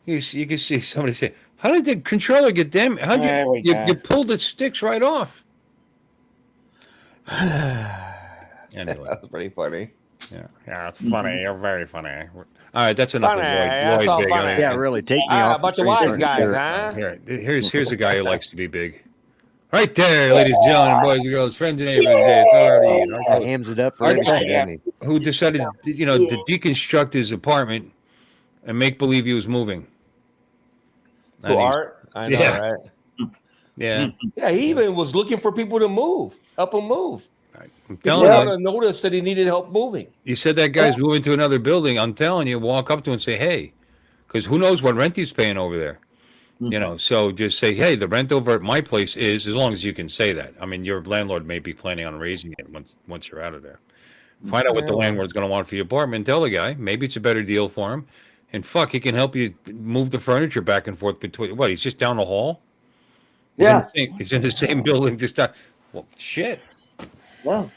S2: You can see somebody say, "How did the controller get damaged? How did you pulled the sticks right off?" Anyway,
S5: that's pretty funny.
S2: Yeah, it's funny. You're very funny. All right, that's enough.
S5: Funny. That's so funny.
S3: Yeah, really. Take me off.
S5: A bunch of wise guys, huh?
S2: Here's a guy who likes to be big. Right there, ladies and gentlemen, boys and girls, friends and neighbors. It's already
S3: hams it up for everybody.
S2: Who decided, to deconstruct his apartment and make believe he was moving.
S5: Art? I know, right?
S2: Yeah.
S5: Yeah, he even was looking for people to help him move.
S2: I'm telling you.
S5: Noticed that he needed help moving.
S2: You said that guy's moving to another building. I'm telling you, walk up to him and say, hey, because who knows what rent he's paying over there. So just say, hey, the rent over at my place is, as long as you can say that. I mean, your landlord may be planning on raising it once you're out of there. Find out what the landlord's going to want for your apartment. Tell the guy, maybe it's a better deal for him. And he can help you move the furniture back and forth between, he's just down the hall? He's in the same building. Just well, shit.
S4: Yeah.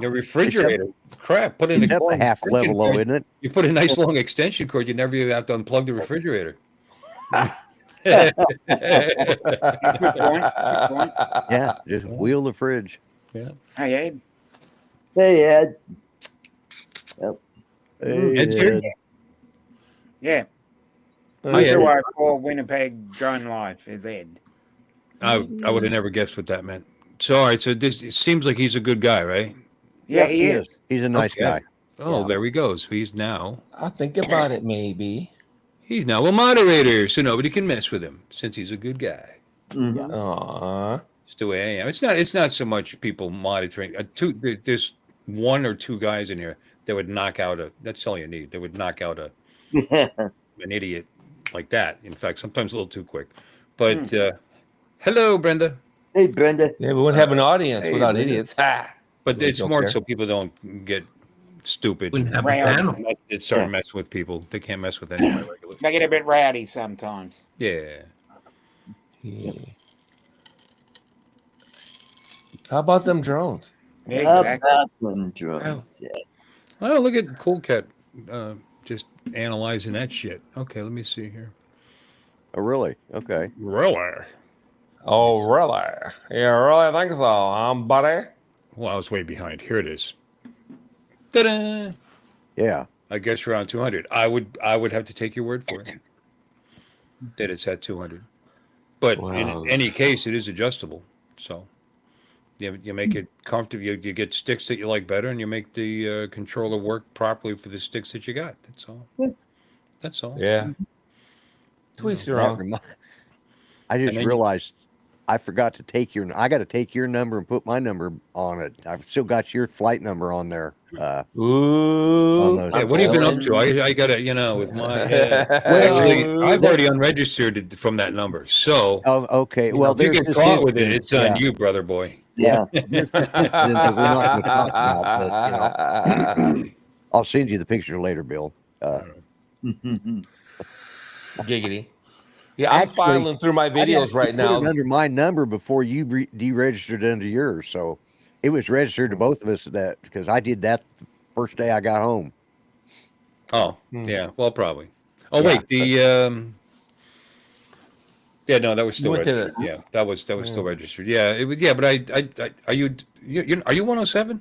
S2: Your refrigerator, crap. Put in
S3: It's up a
S2: long
S3: half
S2: extension
S3: level, though,
S2: cord.
S3: isn't it?
S2: You put a nice long extension cord. You never even have to unplug the refrigerator.
S8: Good point. Good point.
S3: Yeah, just wheel the fridge.
S2: Yeah.
S8: Hey, Ed.
S4: Hey, Ed.
S3: Hey,
S2: Ed's here.
S3: Ed.
S8: Yeah.
S2: Hi, Ed.
S8: 204 Winnipeg Drone Life is Ed.
S2: I would have never guessed what that meant. So, all right. So this it seems like he's a good guy, right?
S8: Yeah, he is.
S3: He's a nice guy.
S2: Oh,
S3: Yeah.
S2: there he goes. He's now
S5: I think about it, maybe.
S2: a moderator, so nobody can mess with him since he's a good guy.
S4: Mhm.
S5: Aw.
S2: It's the way I am. It's not so much people monitoring. There's one or two guys in here that would knock out that's all you need. They would knock out an idiot like that. In fact, sometimes a little too quick. But hello, Brenda.
S4: Hey, Brenda.
S5: Yeah, we wouldn't have an audience
S3: Hey,
S5: without
S3: Brenda.
S5: idiots. Ha!
S2: But
S5: Really
S2: it's
S5: don't
S2: more
S5: care.
S2: so people don't get stupid.
S7: Wouldn't have a
S8: Rowdy.
S7: panel.
S2: It start messing with people. They can't mess with any of my regulars.
S8: They get a bit rowdy sometimes.
S2: Yeah.
S5: Yeah. How about them drones?
S4: How
S8: Exactly.
S4: about them drones? Yeah.
S2: Oh, look at Cool Cat just analyzing that shit. Okay, let me see here.
S3: Oh, really? Okay.
S2: Really?
S5: Oh, really? You really think so, buddy?
S2: Well, I was way behind. Here it is. Ta-da!
S3: Yeah.
S2: I guess you're on 200. I would have to take your word for it that it's at 200. But
S5: Wow.
S2: in any case, it is adjustable. So you make it comfortable. You get sticks that you like better, and you make the controller work properly for the sticks that you got. That's all. That's all.
S5: Yeah. Twist your
S3: That
S5: own.
S3: remi- I just
S2: And then you-
S3: realized I forgot to take I got to take your number and put my number on it. I've still got your flight number on there.
S5: Ooh.
S3: those-
S2: Yeah, what have you been up to? I got to, with my. Actually, I've already unregistered from that number. So
S3: Oh, okay.
S2: you know,
S3: Well,
S2: if you
S3: there's
S2: get
S3: this
S2: caught with it,
S3: incident-
S2: it's on
S3: yeah.
S2: you, brother boy.
S4: Yeah.
S3: There's this incident that we're not going to talk about, but I'll send you the picture later, Bill.
S5: Giggity. Yeah, I'm
S3: Actually,
S5: filing through my
S3: I
S5: videos
S3: actually
S5: right
S3: put
S5: now.
S3: it under my number before you deregistered under yours, so it was registered to both of us because I did that the first day I got home.
S2: Oh,
S5: Hmm.
S2: yeah. Well, probably. Oh,
S3: Yeah.
S2: wait. Yeah, no, that was still
S5: went to
S2: registered. Yeah, that was still registered. Yeah, it was. Yeah, but are you 107?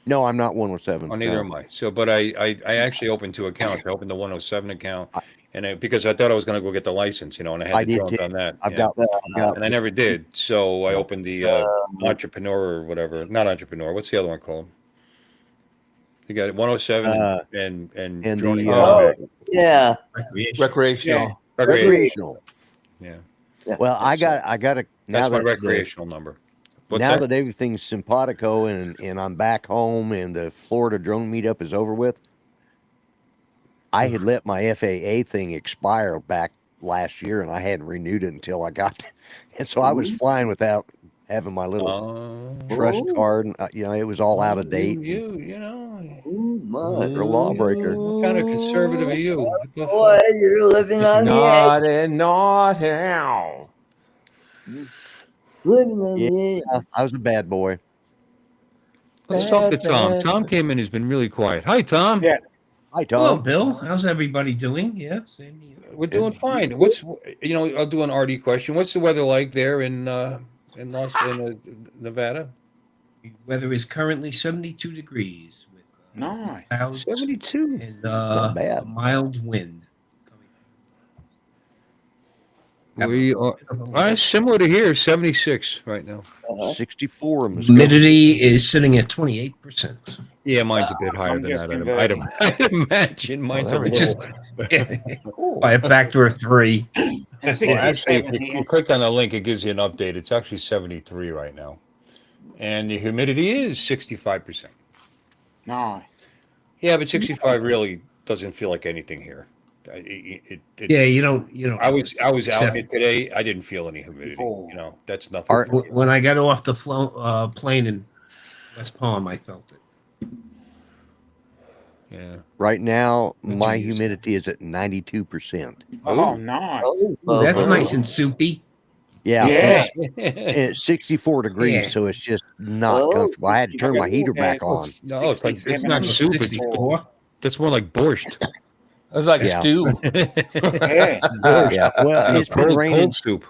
S3: No, I'm not 107.
S2: Oh, neither
S3: no.
S2: am I. So, but I actually opened 2 accounts. I opened the 107 account, and because I thought I was going to go get the license, and I
S3: I
S2: had the
S3: did
S2: drones
S3: too.
S2: on that.
S3: I've
S2: yeah.
S3: got
S2: And I never did. So I opened the entrepreneur or whatever. Not entrepreneur. What's the other one called? You got 107 and
S3: and
S2: droning
S3: the,
S2: out.
S4: Yeah.
S5: Recreational.
S3: recreational.
S2: Yeah,
S3: Well, I got a now
S2: that's my
S3: that
S2: recreational number. What's
S3: now
S2: that?
S3: that everything's simpatico and I'm back home and the Florida drone meetup is over with, I had let my FAA thing expire back last year and I hadn't renewed it until I got, and so I was flying without having my little trust card. And, it was all out of date.
S2: You know,
S4: Oh, my.
S3: You're a lawbreaker.
S2: what kind of conservative are you? What the
S4: Boy,
S2: fuck?
S4: you're living on the edge.
S5: Naughty, naughty.
S4: Living on
S3: Yeah.
S4: the edge.
S3: I was a bad boy.
S2: Let's talk to Tom. Tom came in. He's been really quiet. Hi, Tom.
S8: Yeah.
S3: Hi,
S7: Hello,
S3: Tom.
S7: Bill. How's everybody doing? Yeah, same to you.
S2: We're doing fine. I'll do an RD question. What's the weather like there in Nevada?
S7: The weather is currently 72 degrees with
S8: Nice.
S7: clouds
S2: 72.
S7: and
S3: not bad.
S7: a mild wind.
S2: We are similar to here, 76 right now.
S3: 64 in Muskogee.
S7: Humidity is sitting at 28%.
S2: Yeah, mine's a bit higher
S8: I'm
S2: than
S8: just
S2: that.
S8: converting.
S2: I'd imagine mine's a
S5: there we
S2: little.
S7: Just by a factor of 3.
S8: And
S2: Well,
S8: 67
S2: actually, if you
S8: here.
S2: click on the link, it gives you an update. It's actually 73 right now. And the humidity is 65%.
S8: Nice.
S2: Yeah, but 65 really doesn't feel like anything here.
S7: Yeah, you don't.
S2: I was out
S7: Except-
S2: here today. I didn't feel any humidity.
S8: Before.
S2: That's nothing.
S3: Are-
S7: When I got off the plane in West Palm, I felt it.
S2: Yeah.
S3: Right now,
S7: What
S3: my
S7: you used to.
S3: humidity is at 92%.
S8: Oh, nice.
S7: Ooh, that's nice and soupy.
S3: Yeah,
S8: Yeah.
S3: it's 64 degrees,
S7: Yeah.
S3: so it's just not
S4: Oh,
S3: comfortable. I had to turn my
S4: 64,
S3: heater
S4: yeah.
S3: back on.
S2: No, it's like it's
S8: 67
S2: not
S8: and
S2: soup.
S7: 64.
S2: That's more like borscht.
S5: It's like
S3: Yeah.
S5: stew.
S8: Yeah.
S2: Borscht.
S3: Yeah, well, it's been
S2: cold,
S3: raining.
S2: cold soup.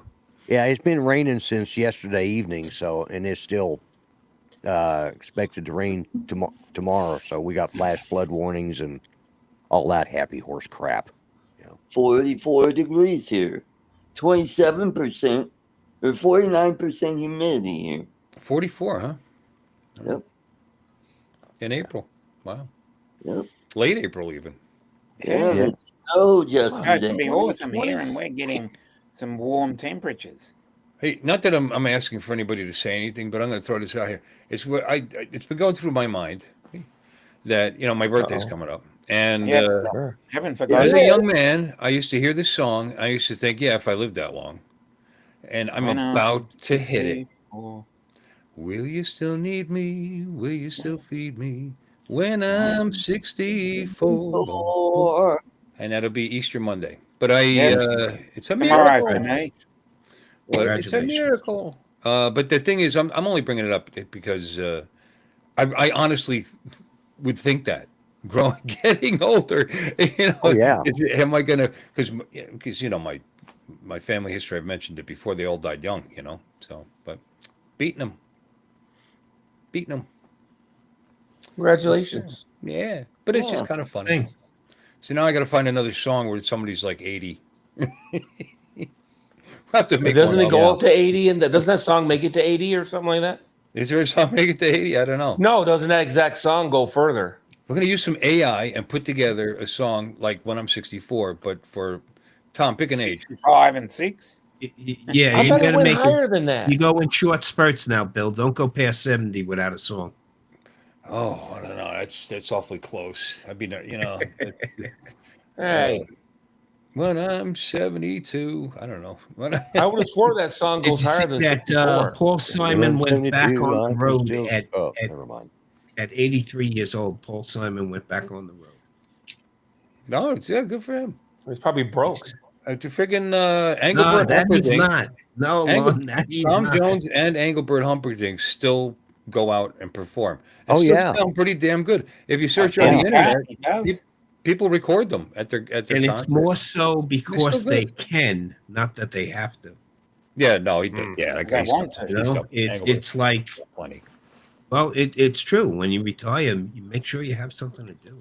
S3: Yeah, it's been raining since yesterday evening, so and it's still expected to rain tomorrow. So we got flash flood warnings and all that happy horse crap.
S4: 44 degrees here. 27% or 49% humidity here.
S2: 44, huh?
S4: Yep.
S2: In April. Wow.
S4: Yep.
S2: Late April, even.
S4: Yeah,
S3: Yeah.
S4: it's snow just
S8: It's supposed to
S4: today.
S8: be autumn here, and we're getting some warm temperatures.
S2: Hey, not that I'm asking for anybody to say anything, but I'm going to throw this out here. It's what it's been going through my mind that my birthday's coming up, and
S8: Yeah.
S5: Sure.
S8: Haven't
S2: as
S8: forgotten.
S2: a young man, I used to hear this song. I used to think, yeah, if I lived that long, and I'm
S8: When I'm
S2: about to hit it.
S8: 64.
S2: Will you still need me? Will you still feed me when I'm 64?
S4: Or
S2: And that'll be Easter Monday. But it's a
S8: Tomorrow
S2: miracle.
S8: for me.
S2: But it's a
S7: Congratulations.
S2: miracle. But the thing is, I'm only bringing it up because I honestly would think that getting older,
S3: Oh, yeah.
S2: am I gonna? Because my family history, I've mentioned it before. They all died young, So, but beating them.
S5: Congratulations.
S2: Yeah, but it's just kind of funny.
S7: Thing.
S2: So now I got to find another song where somebody's like 80. We'll have to make
S5: Doesn't
S2: one
S5: it
S2: up.
S5: go up to 80? And doesn't that song make it to 80 or something like that?
S2: Is there a song make it to 80? I don't know.
S5: No, doesn't that exact song go further?
S2: We're going to use some AI and put together a song like When I'm 64, but for Tom, pick an age.
S8: 65 and 6.
S7: Yeah,
S5: I
S7: you
S5: thought it
S7: gotta
S5: went
S7: make
S5: higher
S7: it.
S5: than that.
S7: You go in short spurts now, Bill. Don't go past 70 without a song.
S2: Oh, I don't know. That's awfully close. I mean,
S5: Hey,
S2: when I'm 72, I don't know.
S5: I would have swore that song
S7: Did
S5: goes
S7: you see
S5: higher than
S7: that
S5: 64.
S7: Paul Simon went back
S3: 72,
S7: on
S3: I
S7: the
S3: can
S7: road
S3: still-
S7: at
S3: never mind.
S7: 83 years old? Paul Simon went back on the road.
S2: No, it's good for him.
S5: He's probably broke.
S2: To friggin'
S7: No,
S2: Engelbert
S7: that he's
S2: Humperdinck.
S7: not. No, Lon, that he's
S2: Tom
S7: not.
S2: Jones and Engelbert Humperdinck still go out and perform. And
S3: Oh,
S2: still
S3: yeah.
S2: sound pretty damn good. If you search
S8: Yeah,
S2: on the internet,
S8: he does.
S2: people record them at their
S7: And
S2: concerts.
S7: it's more so because
S2: still
S7: they
S2: good.
S7: can, not that they have to.
S2: Yeah, no, he did. Yeah,
S8: They want to.
S7: You know, it's like,
S2: plenty.
S7: well, it's true. When you retire, you make sure you have something to do.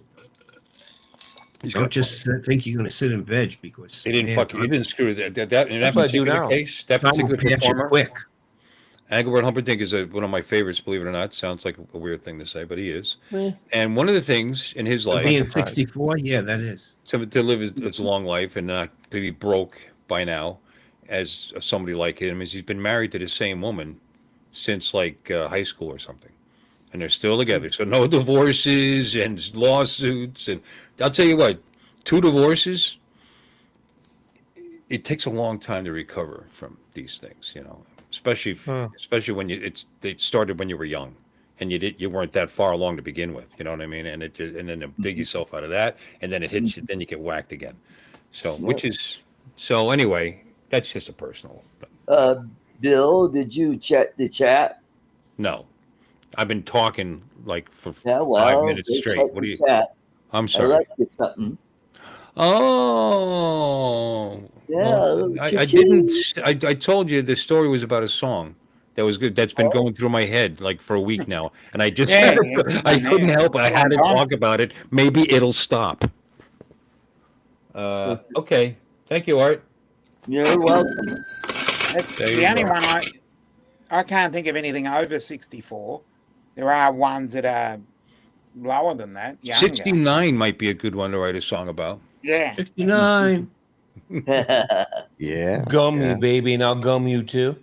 S7: Don't just think you're going to sit and veg because
S2: He didn't
S7: man,
S2: he didn't screw that. In that
S5: That's what I do
S2: particular
S5: now.
S2: case, that
S7: time will
S2: particular
S7: pass you
S2: performer,
S7: quick.
S2: Engelbert Humperdinck is one of my favorites. Believe it or not, sounds like a weird thing to say, but he is.
S5: Eh.
S2: And one of the things in his life,
S7: Being 64, yeah, that is.
S2: to live his long life and not to be broke by now, as somebody like him, is he's been married to the same woman since like high school or something, and they're still together. So no divorces and lawsuits. And I'll tell you what, 2 divorces. It takes a long time to recover from these things, especially when it started when you were young, and you weren't that far along to begin with. You know what I mean? And and then to dig yourself out of that, and then it hits you, then you get whacked again. So anyway, that's just a personal.
S4: Bill, did you check the chat?
S2: No, I've been talking like for
S4: Yeah,
S2: 5 minutes
S4: go
S2: straight.
S4: check
S2: What do
S4: the
S2: you?
S4: chat.
S2: I'm
S4: I
S2: sorry.
S4: like you something.
S2: Oh,
S4: Yeah,
S2: well, I
S4: cha-ching.
S2: didn't. I told you the story was about a song that was good. That's been going through my head like for a week now, and I just
S8: Yeah,
S2: I couldn't help it. I had to
S8: Long time.
S2: talk about it. Maybe it'll stop. Okay. Thank you, Art.
S4: You're welcome.
S2: There you
S8: The only
S2: go.
S8: one I can't think of anything over 64. There are ones that are lower than that. Younger.
S2: 69 might be a good one to write a song about.
S8: Yeah.
S7: 69.
S3: Yeah.
S5: Gum
S3: yeah.
S5: you, baby, and I'll gum you too.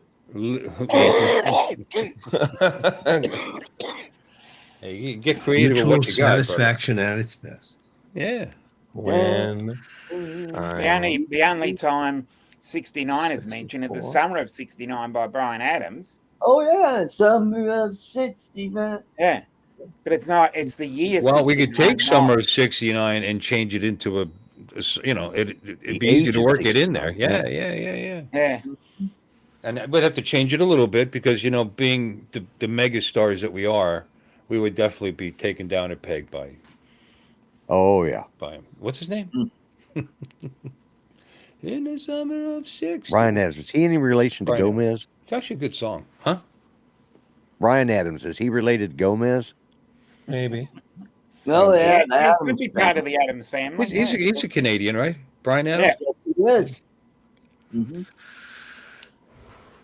S2: Hey, you get creative with
S7: Mutual
S2: what you got. brother.
S7: satisfaction at its best.
S2: Yeah.
S5: When
S8: The only time 69 is mentioned is the summer of 69 by Brian Adams.
S4: Oh yeah, summer of '69.
S8: Yeah. But it's not, it's the year.
S2: Well, we could take
S8: 69,
S2: summer
S8: not-
S2: of '69 and change it into it'd
S3: The
S2: be easy
S3: age
S2: to
S3: of
S2: work it in there.
S3: 69,
S2: Yeah.
S8: Yeah.
S2: and we'd have to change it a little bit because being the mega stars that we are, we would definitely be taken down a peg by
S3: yeah.
S2: him. What's his name? In the summer of '60.
S3: Ryan Adams. Is he any relation to
S2: Brian
S3: Gomez?
S2: It's actually a good song, huh?
S3: Ryan Adams. Is he related to Gomez?
S5: Maybe.
S4: Oh, yeah.
S8: Yeah,
S4: the
S8: he could
S4: Addams
S8: be
S4: family.
S8: part of the Adams family.
S2: He's a Canadian, right? Brian Adams.
S8: Yeah.
S4: Yes, he is. Mm-hmm.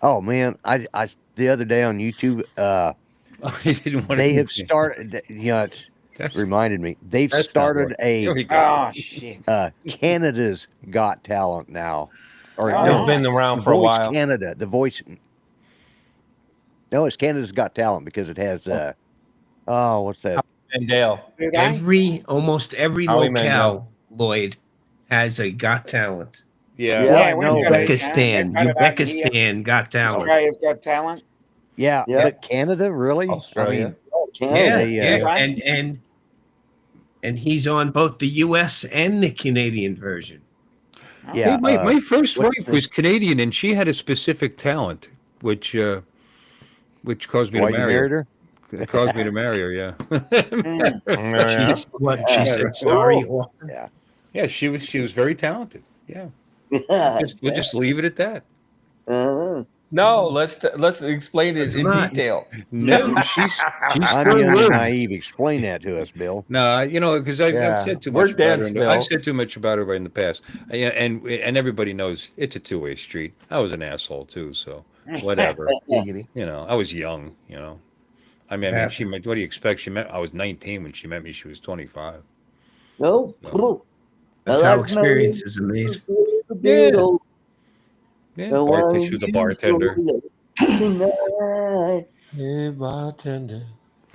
S3: Oh man, I the other day on YouTube,
S2: Oh, he didn't want
S3: they
S2: to.
S3: have started. It
S2: That's,
S3: reminded me. They've
S2: that's not
S3: started
S2: right.
S3: a
S2: There we go.
S8: Oh shit.
S3: Canada's Got Talent now, or
S8: Oh,
S5: It's
S3: no,
S5: been
S8: nice.
S5: around
S3: The
S5: for a
S3: Voice
S5: while.
S3: Canada. The Voice. No, it's Canada's Got Talent because it has. What's that?
S5: And Dale.
S8: Do they?
S7: Almost every
S5: Howie
S7: locale,
S5: Mandel.
S7: Lloyd, has a Got Talent.
S2: Yeah.
S4: Yeah.
S3: Well,
S8: we've
S3: no,
S8: got
S3: they-
S8: it,
S7: Uzbekistan,
S8: they've got it out here.
S7: Uzbekistan Got Talent.
S8: Australia's got talent.
S3: Yeah,
S4: Yeah.
S3: but Canada really?
S5: Australia.
S3: I mean,
S4: Oh,
S7: Yeah,
S4: Canada.
S3: they,
S7: yeah,
S8: Right.
S7: and he's on both the U.S. and the Canadian version.
S3: yeah.
S2: Hey, my first
S3: what's
S2: wife
S3: the-
S2: was Canadian, and she had a specific talent, which caused me
S3: Why
S2: to
S3: you
S2: marry
S3: married
S2: her.
S3: her?
S2: It caused me to marry her. Yeah.
S8: Mm.
S5: Yeah.
S7: She's what she said. Sorry, author.
S2: Yeah. She was very talented. Yeah.
S4: Yeah.
S2: We'll just leave it at that.
S4: Uh-huh.
S5: No, let's explain it
S7: It's
S5: in
S7: not.
S5: detail.
S2: No, she's
S3: I'm
S2: still
S3: young and
S2: lives.
S3: naive. Explain that to us, Bill.
S2: No, because I've
S5: Yeah.
S2: said too
S5: We're
S2: much about her.
S5: dense,
S2: I've
S5: Bill.
S2: said too much about her in the past. Yeah, and everybody knows it's a two-way street. I was an asshole too, so whatever.
S5: Giggity.
S2: I was young. I mean,
S7: Yeah.
S2: she met. What do you expect? I was 19 when she met me. She was 25.
S4: No.
S2: No.
S7: That's
S4: I
S7: how
S4: like
S7: experiences are made.
S4: Yeah.
S2: Yeah, she was a bartender.
S4: Tonight.
S5: Hey, bartender.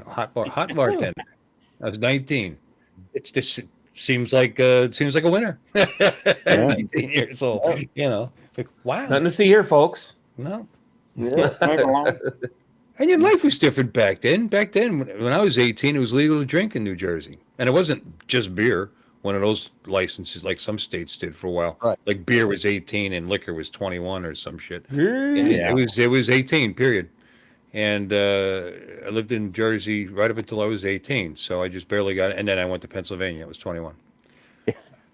S2: Hot bartender. I was 19. It's just seems like a winner. 19 years old. Like wow.
S5: Nothing to see here, folks.
S2: No.
S4: Yeah.
S8: Move along.
S2: And your life was different back then. Back then, when I was 18, it was legal to drink in New Jersey, and it wasn't just beer. One of those licenses, like some states did for a while.
S3: Right.
S2: Like beer was 18 and liquor was 21 or some shit.
S3: Yeah.
S2: It was 18. Period. And I lived in Jersey right up until I was 18, so I just barely got it. And then I went to Pennsylvania. I was 21.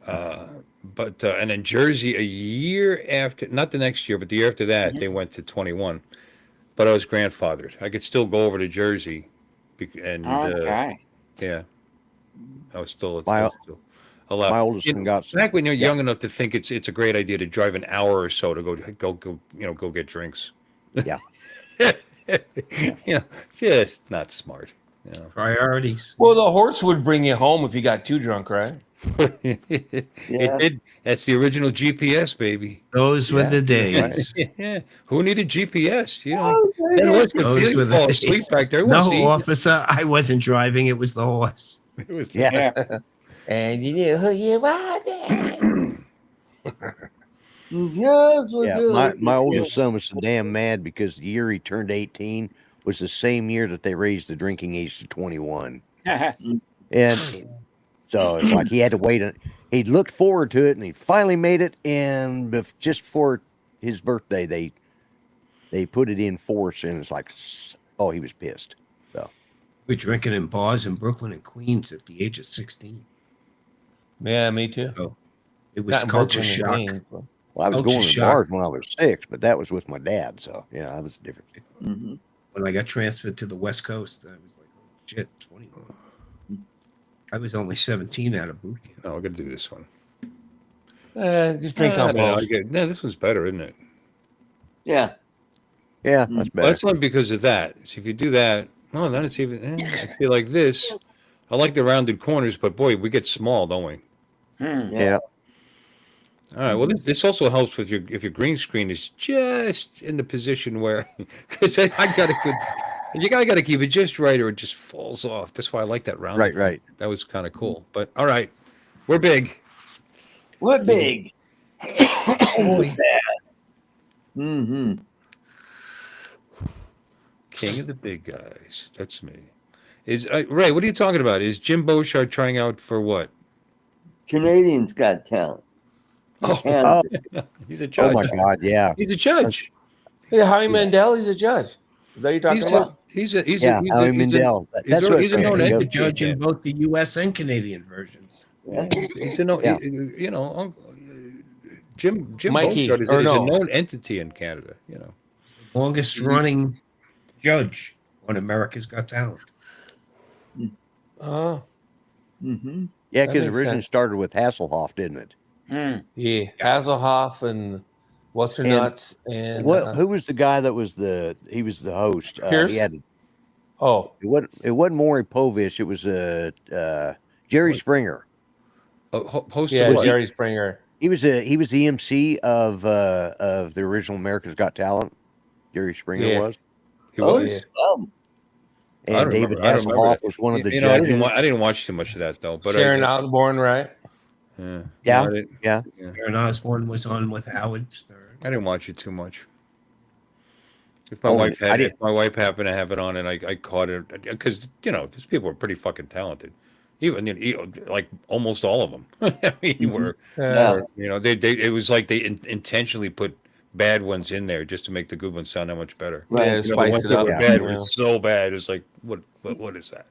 S2: And then Jersey a year after, not the next year, but the year after that, they went to 21. But I was grandfathered. I could still go over to Jersey, and
S8: Okay.
S2: yeah, I was still
S3: My-
S2: allowed.
S3: My oldest one got
S2: Back when you're young enough to think it's a great idea to drive an hour or so to go get drinks.
S3: Yeah.
S2: Just not smart.
S7: Priorities.
S5: Well, the horse would bring you home if you got too drunk, right?
S2: It
S4: Yeah.
S2: did. That's the original GPS, baby.
S7: Those were
S3: Yeah,
S7: the days.
S2: Yeah. Who needed GPS?
S4: Oh, so
S2: That
S4: yeah.
S2: horse could
S7: Those
S2: feel
S7: were
S2: you
S7: the
S2: fall
S7: days.
S2: asleep back there. It
S7: No,
S2: wasn't easy.
S7: officer, I wasn't driving. It was the horse.
S2: It was
S3: Yeah.
S8: Yeah.
S5: And you knew who you were then.
S4: Yes, we
S3: Yeah,
S4: do.
S3: my oldest son was so damn mad because the year he turned 18 was the same year that they raised the drinking age to 21. And so it's like he had to wait. He looked forward to it, and he finally made it. And just before his birthday, they put it in force, and it's like, oh, he was pissed.
S7: We're drinking in bars in Brooklyn and Queens at the age of 16.
S5: Yeah, me too.
S7: It was
S5: Not in
S7: culture
S5: Brooklyn and
S7: shock.
S5: Queens, but-
S3: Well, I was
S7: Culture
S3: going to
S7: shock.
S3: bars when I was 6, but that was with my dad. So yeah, that was different.
S4: Mhm.
S7: When I got transferred to the West Coast, I was like, oh, shit, 21. I was only 17 out of boot camp.
S2: No, we're gonna do this one.
S5: Just drink on
S2: No,
S5: post.
S2: no, this one's better, isn't it?
S4: Yeah.
S3: Yeah,
S4: Mm.
S3: that's
S2: Well,
S3: better.
S2: that's only because of that. So if you do that, no, then it's even. I feel like this. I like the rounded corners, but boy, we get small, don't we?
S3: Yeah.
S2: All right. Well, this also helps with if your green screen is just in the position where, because I got a good. You got to keep it just right, or it just falls off. That's why I like that rounded.
S3: Right.
S2: That was kind of cool. But all right, we're big.
S4: We're big. Oh, mm-hmm.
S2: King of the big guys. That's me. Ray? What are you talking about? Is Jim Beauchard trying out for what?
S4: Canadians got talent.
S2: Oh,
S4: Canada.
S2: he's a judge.
S3: Oh my God, yeah.
S2: He's a judge.
S5: Yeah, Howie Mandel, he's a judge. Is that what you're talking about?
S2: He's a
S3: Howie Mandel. That's what
S2: he's a known
S7: He's the
S2: entity.
S7: judge in both the U.S. and Canadian versions.
S2: Yeah, he's a known.
S3: Yeah.
S2: You know, Jim
S5: Mikey,
S2: Bogart is
S5: or
S2: a
S5: no.
S2: known entity in Canada. You know,
S7: Longest running judge on America's Got Talent.
S5: Oh,
S4: Mm-hmm.
S3: Yeah,
S5: That
S3: because it
S5: makes
S3: originally
S5: sense.
S3: started with Hasselhoff, didn't it?
S8: Mm.
S5: yeah. Hasselhoff and What's Her
S3: And
S5: Nuts and
S3: Who was the guy that was the host?
S5: Pierce?
S3: He had
S5: Oh,
S3: it wasn't Maury Povich. It was Jerry Springer.
S2: host
S5: yeah,
S2: of what?
S5: Jerry Springer.
S3: He was the MC of the original America's Got Talent. Jerry Springer
S5: Yeah.
S3: was,
S2: He
S4: Oh,
S2: was.
S5: Yeah.
S2: I
S3: and
S2: don't
S3: David
S2: remember. I don't remember
S3: Hasselhoff
S2: that.
S3: was one of the
S2: You
S3: judges.
S2: know, I didn't watch too much of that though. But
S5: Sharon Osbourne, right?
S2: yeah,
S3: Yeah,
S2: no, I didn't,
S3: yeah.
S7: Aaron Osborne was on with Howard Stern.
S2: I didn't watch it too much. If my
S3: Oh,
S2: wife
S3: I
S2: had,
S3: didn't-
S2: if my wife happened to have it on, and I caught it because you know these people are pretty fucking talented. Even like almost all of them. I mean, were
S4: Yeah.
S2: you know they it was like they intentionally put bad ones in there just to make the good ones sound that much better.
S4: Right.
S5: Yeah,
S2: You know, the
S5: spice
S2: ones
S5: it
S2: that
S5: up.
S2: were bad
S5: Yeah.
S2: were so bad. It's like what is that?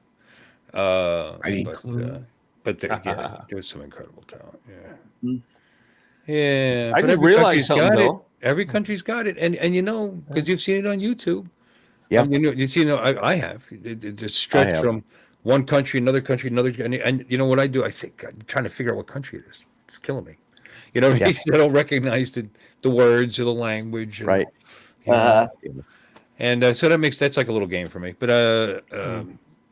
S7: Heidi
S2: But
S7: Klum.
S2: there's some incredible talent. Yeah.
S4: Mm.
S2: Yeah,
S5: I
S2: but
S5: just
S2: every
S5: realized
S2: country's
S5: something,
S2: got it.
S5: Bill.
S2: Every country's got it, and you know because you've seen it on YouTube.
S3: Yeah.
S2: You see, I have. It stretched
S3: have.
S2: from one country, another, and you know what I do? I think I'm trying to figure out what country it is. It's killing me. You know,
S3: Yeah.
S2: I don't recognize the words or the language. And,
S3: Right.
S2: you know,
S4: Uh-huh.
S2: and so that's like a little game for me. But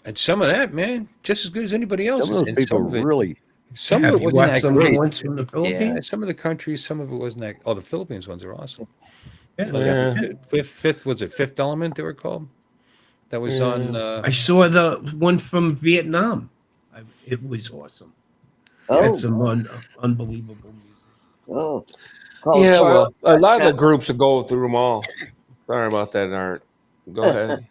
S2: and some of that, man, just as good as anybody else's.
S3: Some of those
S2: And
S3: people
S2: some of it,
S3: really.
S2: some
S7: Have
S2: of it
S7: you
S2: wasn't
S7: watched
S2: that
S7: some of the
S2: great.
S7: ones from the
S2: Yeah,
S7: Philippines?
S2: some of the countries, some of it wasn't that. Oh, the Philippines ones are awesome.
S5: Yeah.
S2: Fifth Element they were called. That was on.
S7: I saw the one from Vietnam. It was awesome.
S4: Oh.
S7: Had some unbelievable music.
S4: Oh.
S5: Yeah,
S4: Charlie
S5: well, a lot of the
S4: Got
S5: groups will go through them all. Sorry about that, Art. Go ahead.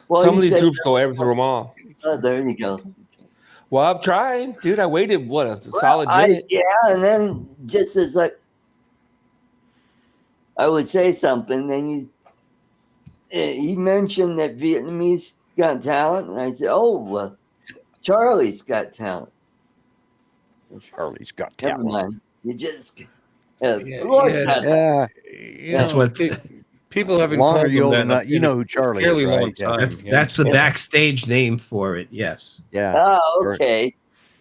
S4: Well,
S5: Some of
S4: you
S5: these
S4: said-
S5: groups go through them all.
S4: Oh, there you go.
S5: Well, I'm trying, dude. I waited a solid minute.
S4: Yeah, and then just as like I would say something, then you mentioned that Vietnamese got talent, and I said, "Oh, Charlie's got talent."
S3: Charlie's Got
S4: Never
S3: Talent.
S4: mind. You just
S2: Yeah,
S4: Lord
S2: yeah.
S4: got
S3: Yeah.
S2: You
S7: That's
S2: know,
S7: what-
S2: people haven't
S3: Long
S2: called
S3: are you
S2: them
S3: old
S2: that
S3: enough? You
S2: in a
S3: know who Charlie
S2: fairly
S3: is,
S2: long
S3: right? Yeah.
S2: time.
S7: That's the
S4: Yeah.
S7: backstage name for it. Yes.
S3: Yeah.
S4: Oh, okay.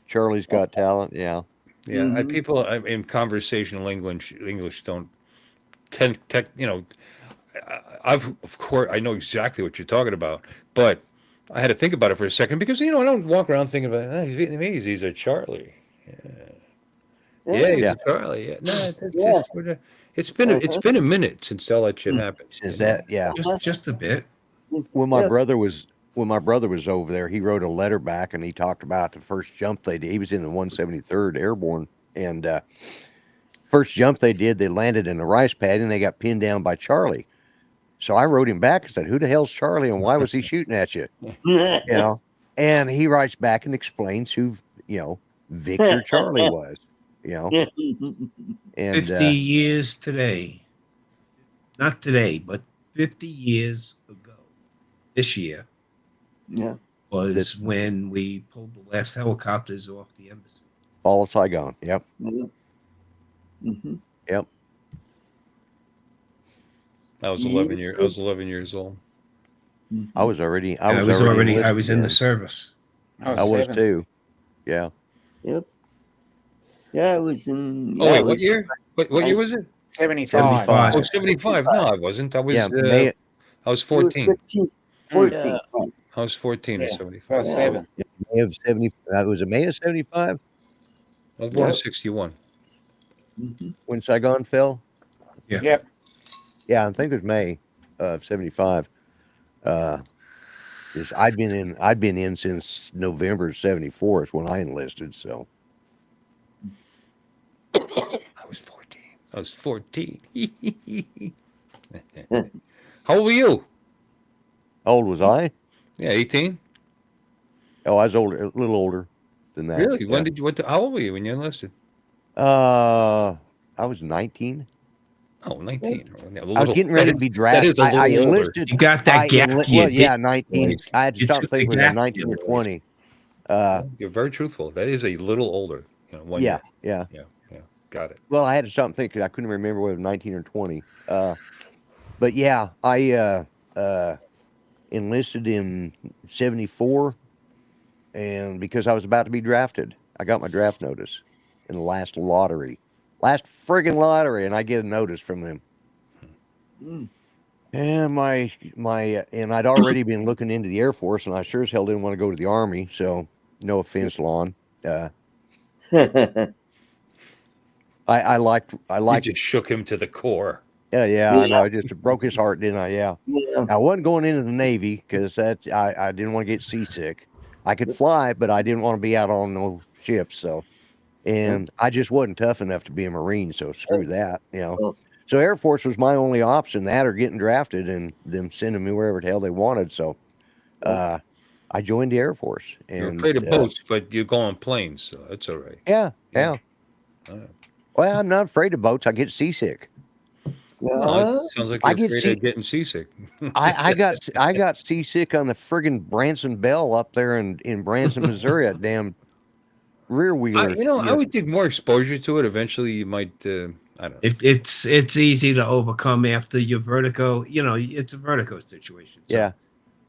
S3: Charlie's Got Talent. Yeah.
S2: Yeah,
S4: Mhm.
S2: people in conversational English don't tend, you know. Of course, I know exactly what you're talking about, but I had to think about it for a second because you know I don't walk around thinking about he's Vietnamese, he's a Charlie. Yeah, he's
S3: Yeah.
S2: a Charlie. Yeah, no, that's
S4: Yeah.
S2: it's been a minute since all that shit happened.
S3: Since
S2: you know?
S3: that, yeah.
S7: Just a bit.
S3: When my
S4: Yeah.
S3: brother was over there, he wrote a letter back and he talked about the first jump they did. He was in the 173rd Airborne, and first jump they did, they landed in a rice paddy and they got pinned down by Charlie. So I wrote him back and said, "Who the hell's Charlie and why was he shooting at you?" You know, and he writes back and explains who Victor Charlie was. You know, and
S7: 50 years today. Not today, but 50 years ago. This year
S4: Yeah.
S7: was when we pulled the last helicopters off the embassy.
S3: Fall of Saigon. Yep.
S4: Yeah. Mm-hmm.
S3: Yep.
S2: I was 11 years old.
S3: I was already.
S7: I was
S3: enlisted
S7: in the
S3: then.
S7: service.
S8: I was
S3: I was
S8: 7.
S3: too. Yeah.
S4: Yep. Yeah, I was in.
S2: Oh
S4: yeah,
S2: wait,
S4: I
S2: what
S4: was-
S2: year? What year was it?
S8: 75.
S3: 75.
S2: Oh, 75. No, I wasn't. I was
S3: Yeah.
S2: I was
S4: you were
S2: 14.
S4: 15, 14. right.
S2: I was 14 in
S8: Yeah.
S2: 75.
S8: I was 7.
S3: May of 70. Was it May of 75
S2: I was born in
S4: Yep.
S2: 61.
S4: Mhm.
S3: when Saigon fell?
S8: Yep.
S3: Yeah, I think it was May of 75. I'd been in since November 74 is when I enlisted. So
S2: I was 14. I was 14. How old were you?
S3: how old was I?
S2: Yeah, 18.
S3: Oh, I was older, a little older than that.
S2: Really?
S3: Yeah.
S2: When did you? How old were you when you enlisted?
S3: I was 19.
S2: Oh, 19. Yeah, a
S3: I was
S2: little-
S3: getting ready to
S2: that
S3: be
S2: is-
S3: drafted.
S2: That is a little
S3: I
S2: older.
S3: enlisted.
S7: You got that gap year.
S3: Well, yeah,
S7: didn't
S3: 19. I had to
S7: You
S3: stop
S7: took the
S3: thinking was
S7: gap
S3: 19 or
S7: year.
S3: 20.
S2: You're very truthful. That is a little older. 1
S3: Yeah,
S2: year.
S3: yeah.
S2: Yeah. Got it.
S3: Well, I had to stop and think 'cause I couldn't remember whether 19 or 20. But yeah, I enlisted in 74, and because I was about to be drafted, I got my draft notice in the last friggin' lottery, and I get a notice from them.
S4: Mm.
S3: And and I'd already been looking into the Air Force, and I sure as hell didn't want to go to the Army. So, no offense, Lon. I liked.
S2: You just shook him to the core.
S3: Yeah, I know. I just broke his heart, didn't I? Yeah.
S4: Yeah.
S3: I wasn't going into the Navy because I didn't want to get seasick. I could fly, but I didn't want to be out on no ships. So, and I just wasn't tough enough to be a Marine. So screw that,
S4: Oh.
S3: So Air Force was my only option. That or getting drafted and them sending me wherever the hell they wanted. So, I joined the Air Force. And
S2: You're afraid of boats, but you go on planes, so that's all right.
S3: Yeah.
S2: Yeah.
S3: Well, I'm not afraid of boats. I get seasick.
S2: Well, it sounds like
S3: I
S2: you're
S3: get
S2: afraid of getting seasick.
S3: I got seasick on the friggin' Branson Bell up there in Branson, Missouri. At damn rear wheelers.
S2: I would think more exposure to it. Eventually, you might. I don't know.
S7: It's easy to overcome after your vertigo. It's a vertigo situation. So
S3: Yeah.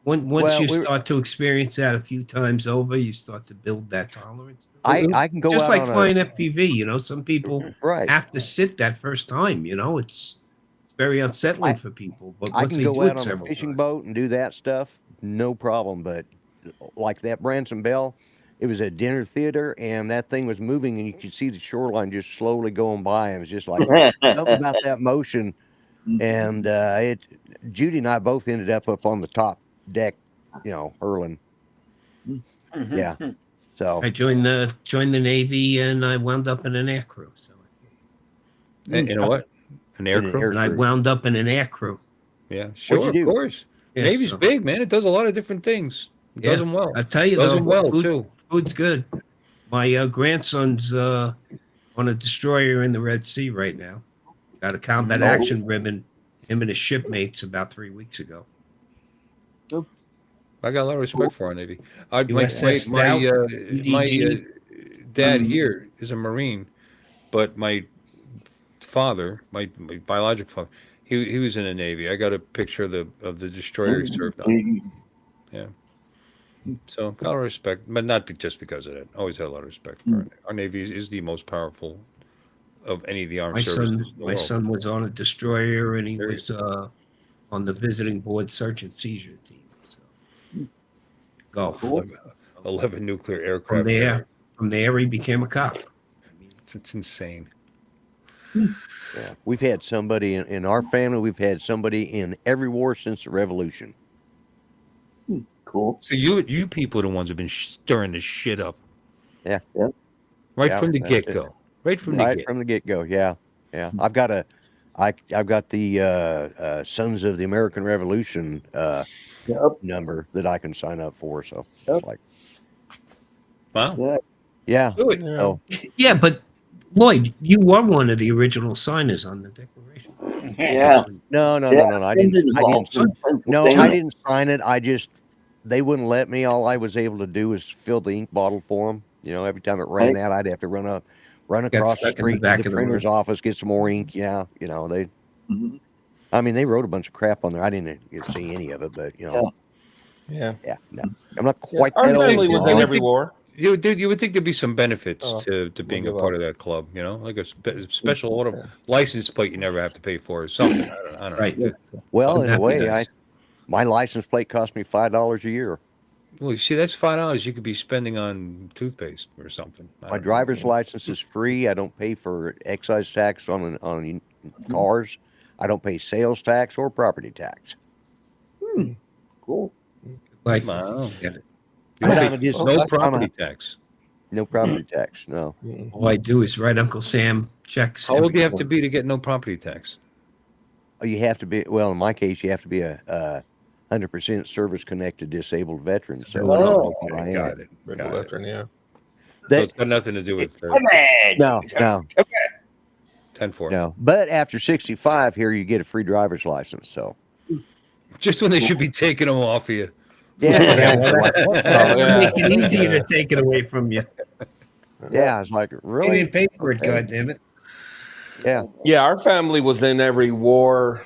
S7: Once you start to experience that a few times over, you start to build that tolerance.
S3: I can go
S7: just
S3: out
S7: like
S3: on
S7: flying FPV. Some people
S3: right.
S7: have to sit that first time. It's very unsettling for people. But
S3: I
S7: once
S3: can
S7: they
S3: go
S7: do
S3: out
S7: it
S3: on a
S7: several
S3: fishing
S7: times,
S3: boat and do that stuff, no problem. But like that Branson Bell, it was a dinner theater, and that thing was moving, and you could see the shoreline just slowly going by, and it was just like something about that motion. And Judy and I both ended up on the top deck, hurling. Yeah. So
S7: I joined the Navy, and I wound up in an air crew. So
S2: You know what? An air crew.
S7: and I wound up in an air crew.
S2: Yeah, sure, of course.
S7: Yeah,
S2: Navy's
S7: so-
S2: big, man. It does a lot of different things. It does them well.
S7: I tell you,
S2: Does
S7: though,
S2: them well too.
S7: Food's good. My grandson's on a destroyer in the Red Sea right now. Got a combat action ribbon. Him and his shipmates about 3 weeks ago.
S2: I got a lot of respect for our Navy. My
S7: USS Stout, EDG.
S2: dad here is a Marine, but my father, my biological father, he was in the Navy. I got a picture of the destroyer he served on. Yeah. So got a lot of respect, but not just because of that. Always had a lot of respect for our Navy. Is the most powerful of any of the armed services.
S7: My son was on a destroyer, and he was on the visiting board search and seizure team. So, Gulf.
S2: 11 nuclear aircraft.
S7: From there, he became a cop.
S2: It's insane.
S3: yeah, we've had somebody in our family. We've had somebody in every war since the Revolution.
S4: Cool.
S2: So you people are the ones who've been stirring this shit up.
S3: Yeah.
S2: Right
S3: Yeah,
S2: from the
S3: that's it.
S2: get go. Right from the
S3: get go. Yeah. I've got the Sons of the American Revolution number that I can sign up for. So it's like,
S2: wow.
S3: Yeah.
S2: Do it.
S3: Oh,
S7: Yeah, but Lloyd, you were one of the original signers on the Declaration.
S4: Yeah.
S3: No. I didn't sign it. They wouldn't let me. All I was able to do was fill the ink bottle for them. Every time it ran out, I'd have to run across the street to the printer's office, get some more ink. Yeah. They. I mean, they wrote a bunch of crap on there. I didn't get to see any of it, but
S5: Yeah.
S3: yeah. No, I'm not quite.
S5: Our
S3: that old,
S5: family was in every war.
S2: You would think there'd be some benefits to being a
S5: give
S2: part of that club, like a special order license plate you never have to pay for or something. I don't know.
S7: Right.
S3: Well, in a
S7: That'd be
S3: way,
S7: nice.
S3: my license plate cost me $5 a year.
S2: Well, you see, that's $5 you could be spending on toothpaste or something.
S3: My driver's license is free. I don't pay for excise tax on cars. I don't pay sales tax or property tax.
S4: Cool.
S7: Like,
S2: Wow.
S7: get it.
S3: But I'm just
S2: No property tax.
S3: No property tax. No.
S7: All I do is write Uncle Sam checks.
S2: How old
S7: every
S2: do you have to
S7: month.
S2: be to get no property tax?
S3: Oh, you have to be. Well, in my case, you have to be a 100% service-connected disabled veteran. So that's what I am.
S2: Got it.
S5: Regular veteran, yeah.
S2: So it's got nothing to do with.
S3: No.
S2: 10-4.
S3: No, but after 65, here you get a free driver's license. So
S2: Just when they should be taking them off of you.
S3: yeah,
S7: Yeah,
S3: it's like, what the
S5: Oh,
S3: heck?
S5: yeah.
S7: Make it easier to take it away from you.
S3: Yeah, it's like
S7: They
S3: really.
S7: didn't pay for it,
S3: Okay.
S7: goddammit.
S3: Yeah,
S5: Yeah, our family was in every war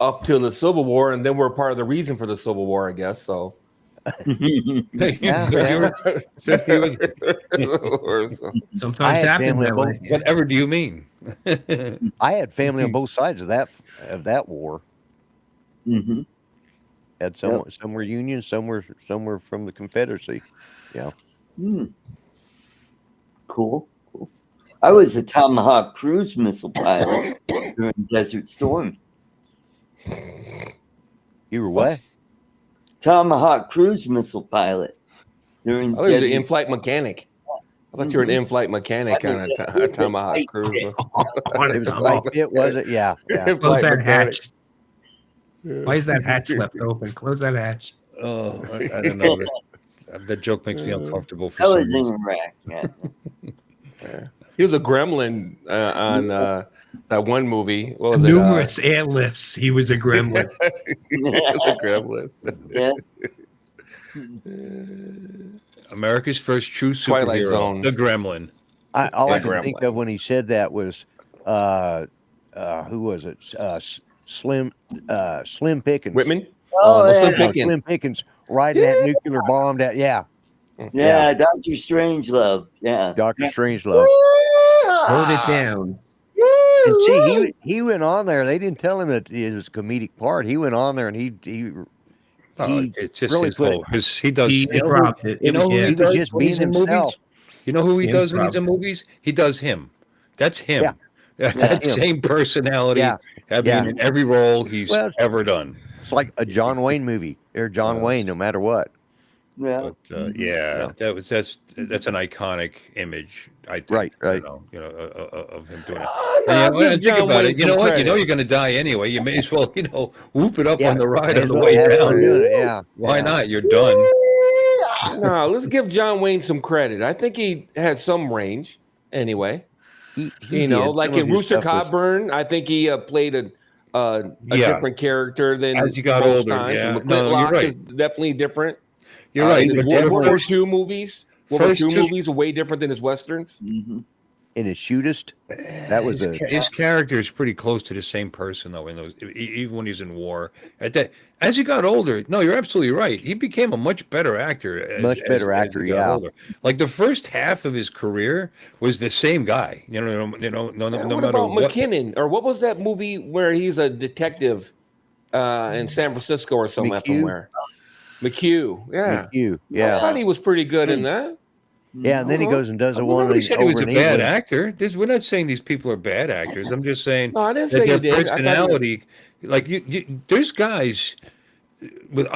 S5: up to the Civil War, and then we're part of the reason for the Civil War, I guess. So,
S3: yeah.
S7: Sometimes
S3: I had
S7: happens
S3: family
S7: that
S3: on
S7: way.
S3: both.
S2: Whatever do you mean?
S3: I had family on both sides of that war.
S4: Mhm.
S3: Had some were Union, some were from the Confederacy. Yeah.
S4: Hmm. Cool. I was a Tomahawk cruise missile pilot during Desert Storm.
S3: You were what?
S4: Tomahawk cruise missile pilot during
S5: I was an
S4: Desert
S5: in-flight mechanic. I thought you were an in-flight mechanic on a Tomahawk cruise.
S3: It was a cockpit, was it? Yeah. Yeah.
S7: Close
S5: In-flight
S7: that
S5: mechanic.
S7: hatch. Why is that hatch left open? Close that hatch.
S2: Oh, I don't know. That joke makes me uncomfortable for
S4: That
S2: some
S4: was in
S2: reason.
S4: Iraq. Yeah.
S5: Yeah. He was a gremlin on that one movie. What was it?
S7: Numerous airlifts. He was a gremlin.
S5: He was a gremlin.
S4: Yeah.
S2: America's first true
S5: Twilight
S2: superhero,
S5: Zone.
S2: the Gremlin.
S3: All
S5: Yeah,
S3: I can think
S5: Gremlin.
S3: of when he said that was who was it? Slim Pickens.
S5: Whitman?
S4: Oh,
S5: Slim
S4: yeah.
S5: Pickens.
S3: Slim Pickens riding that nuclear bomb. That yeah.
S4: Yeah, Dr. Strangelove. Yeah.
S3: Dr. Strangelove.
S7: Hold it down.
S3: And see, he went on there. They didn't tell him that it was a comedic part. He went on there and he
S2: It's just
S3: really
S2: his
S3: put
S2: whole. He does.
S7: He
S2: You know,
S7: dropped it.
S2: you know who
S7: Yeah.
S2: he
S3: He was
S2: does
S3: just
S2: when he's
S3: being
S2: in
S3: himself.
S2: movies? You know who he
S7: The
S2: does when he's
S7: improv.
S2: in movies? He does him. That's him.
S3: Yeah.
S2: That
S3: That's him.
S2: same personality.
S3: Yeah.
S2: I mean,
S3: Yeah.
S2: in every role he's
S3: Well,
S2: ever done.
S3: It's like a John Wayne movie. They're John Wayne, no matter what.
S4: Yeah.
S2: But yeah, that's an iconic image. I think.
S3: Right.
S2: Of him doing it.
S5: I'll give
S2: Think
S5: John
S2: about
S5: Wayne
S2: it. You know
S5: some
S2: what? You know
S5: credit.
S2: you're going to die anyway. You may as well, whoop it up
S3: Yeah.
S2: on the ride on the
S3: Well,
S2: way
S3: have fun
S2: down.
S3: doing it, yeah.
S2: Why
S3: Yeah.
S2: not? You're done.
S5: No, let's give John Wayne some credit. I think he had some range anyway.
S3: He
S5: You know,
S3: did.
S5: like
S3: Some of
S5: in
S3: his
S5: Rooster
S3: stuff was-
S5: Cogburn, I think he played a
S2: Yeah.
S5: different character than
S2: As you got
S5: most
S2: older,
S5: times.
S2: yeah.
S5: And
S2: No, you're
S5: McClintock
S2: right.
S5: is definitely different.
S2: You're right.
S5: His
S2: But
S5: World War
S2: first-
S5: II movies. World War
S2: first
S5: II
S2: two-
S5: movies are way different than his westerns.
S4: Mhm.
S3: in his shootist. That was
S2: his character is pretty close to the same person though. In those, even when he's in war, as he got older, no, you're absolutely right. He became a much better actor. As he got
S3: yeah.
S2: older. Like the first half of his career was the same guy. No
S5: What
S2: matter
S5: about
S2: what.
S5: McKinnon? Or what was that movie where he's a detective in San Francisco or somewhere?
S3: McHugh?
S5: McHugh, yeah.
S3: McHugh,
S5: I
S3: yeah,
S5: thought he was pretty good in that.
S3: yeah. And then he goes and does the one
S2: Nobody
S3: that
S2: said he was
S3: over
S2: a
S3: in
S2: bad
S3: England.
S2: actor. We're not saying these people are bad actors. I'm just saying
S5: No, I didn't
S2: that
S5: say
S2: their
S5: you did. I thought you-
S2: personality, like there's guys with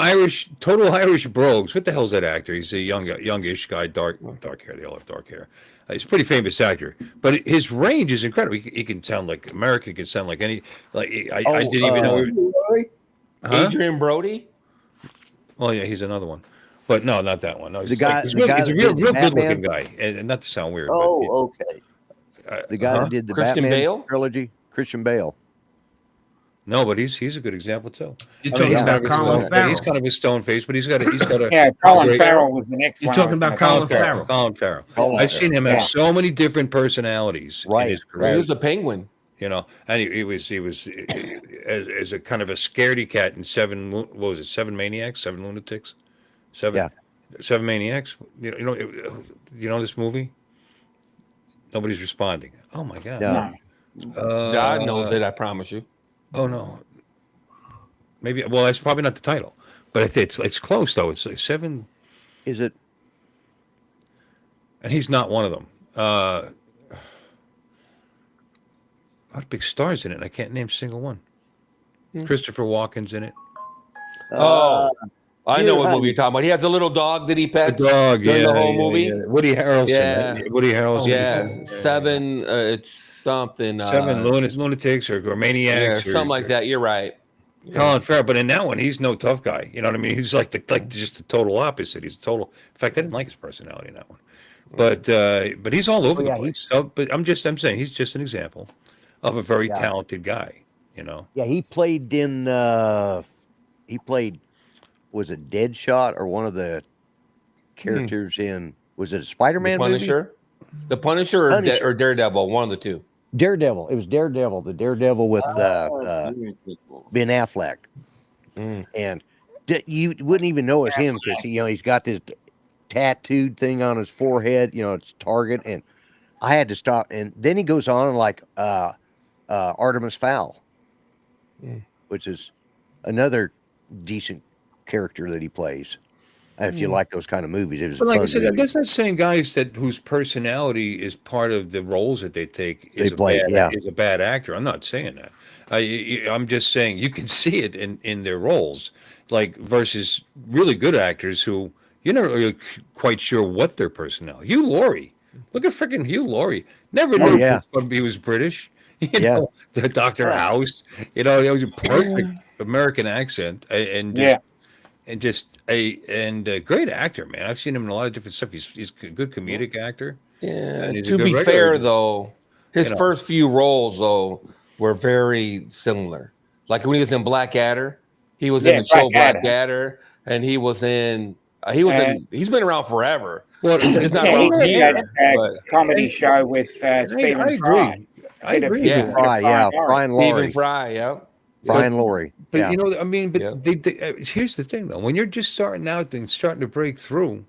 S2: total Irish brogues. What the hell's that actor? He's a youngish guy, dark hair. They all have dark hair. He's a pretty famous actor, but his range is incredible. He can sound like American. He can sound like any. Like I didn't even know. Huh?
S5: Adrian Brody.
S2: Oh yeah, he's another one. But no, not that one. No,
S3: The guy-
S2: he's
S3: the guy
S2: a
S3: that
S2: real
S3: did
S2: good
S3: Batman?
S2: looking guy, and not to sound weird.
S4: Oh, okay.
S2: But,
S3: The guy that did the
S5: Christian
S3: Batman
S5: Bale?
S3: trilogy, Christian Bale.
S2: No, but he's a good example too.
S7: You're
S2: I mean,
S7: talking
S2: he's
S7: about
S2: kind of a
S7: Colin
S2: stone-
S7: Farrell.
S2: He's kind of a stone face, but he's got a
S8: Yeah, Colin
S2: great-
S8: Farrell was the next
S7: You're
S8: one.
S7: talking about Colin Farrell.
S2: Colin Farrell.
S3: Colin
S2: I've seen him have
S8: Yeah.
S2: so many different personalities in
S3: Right,
S2: his
S5: He
S2: career.
S5: was the Penguin.
S2: And he was as a kind of a scaredy cat in Seven Maniacs, Seven Lunatics, Seven Maniacs. You know this movie? Nobody's responding. Oh my god.
S3: No.
S5: God knows it. I promise you.
S2: Oh no. Maybe. Well, that's probably not the title, but it's close though. It's like seven,
S3: Is it?
S2: and he's not one of them. A lot of big stars in it, and I can't name a single one. Christopher Walken's in it.
S5: Oh, I know what
S4: Dear
S5: movie you're talking about. He has a little dog that he
S2: The
S5: pets.
S2: dog,
S5: during
S2: yeah,
S5: the whole
S2: yeah,
S5: movie.
S2: yeah. Woody Harrelson.
S5: Yeah.
S2: Right? Woody Harrelson.
S5: Yeah, Seven. It's something.
S2: Seven lunatics or
S5: Yeah,
S2: maniacs, or
S5: something like that. You're right.
S2: Colin Farrell, but in that one, he's no tough guy. You know what I mean? He's like just the total opposite. He's total. In fact, I didn't like his personality in that one. But he's all over
S3: yeah,
S2: the place. So, but I'm saying he's just an example of a very
S3: Yeah.
S2: talented guy. You know.
S3: Yeah, he played was it Deadshot or one of the characters in, was it a
S5: The
S3: Spider-Man movie?
S5: Punisher, the Punisher,
S3: Punisher.
S5: or Daredevil, one of the two.
S3: Daredevil. It was Daredevil, the Daredevil with Ben Affleck. And you wouldn't even know it's him because he's got this tattooed thing on his forehead, it's Target. And I had to stop. And then he goes on like Artemis Fowl, which is another decent character that he plays. If you like those kind of movies, it was.
S2: But
S3: a
S2: like I
S3: fun
S2: said,
S3: movie.
S2: that's not saying guys whose personality is part of the roles that they take is a bad actor. I'm not saying that. I'm just saying you can see it in their roles, like versus really good actors who you're not really quite sure what their personality. Hugh Laurie, look at freaking Hugh Laurie. Never knew he was British. You know, the Dr. House. It was a perfect American accent and just a great actor, man. I've seen him in a lot of different stuff. He's a good comedic actor.
S5: Yeah.
S2: And he's
S5: To be fair, though, his first few roles though were very similar. Like when he was in Blackadder, he was in the show Blackadder, and he was in. He's been around forever.
S2: Well,
S5: he's not around here.
S8: Comedy show with Stephen Fry.
S2: I agree.
S3: Stephen Fry, Brian Laurie.
S5: Stephen Fry, yeah.
S3: Brian Laurie.
S2: But I mean, here's the thing, though. When you're just starting out and starting to break through,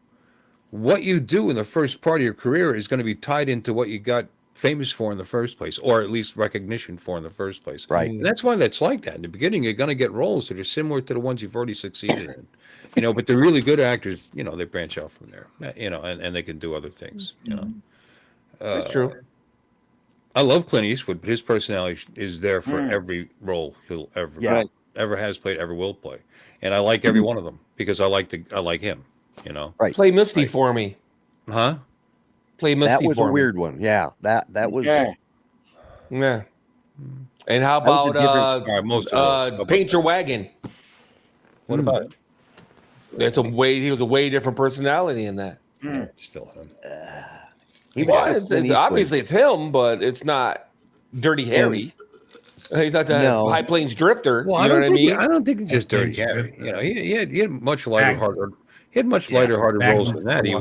S2: what you do in the first part of your career is going to be tied into what you got famous for in the first place, or at least recognition for in the first place.
S3: Right.
S2: And that's why that's like that. In the beginning, you're going to get roles that are similar to the ones you've already succeeded in. But the really good actors, they branch out from there, and they can do other things,
S5: That's true.
S2: I love Clint Eastwood, but his personality is there for every role he'll ever has played, ever will play, and I like every one of them because I like him.
S3: Right.
S5: Play Misty for me,
S2: huh?
S5: Play Misty.
S3: That was
S5: for
S3: a weird one. Yeah, that was.
S5: Yeah. And how about Paint Your Wagon?
S2: What about it?
S5: He was a way different personality in that.
S2: It's still him.
S5: Obviously it's him, but it's not Dirty Harry. He's not the High Plains Drifter.
S2: Well,
S5: you know what I mean?
S2: I don't think it's just Dirty Harry. He had much lighter-hearted. He had much lighter-hearted roles than that. He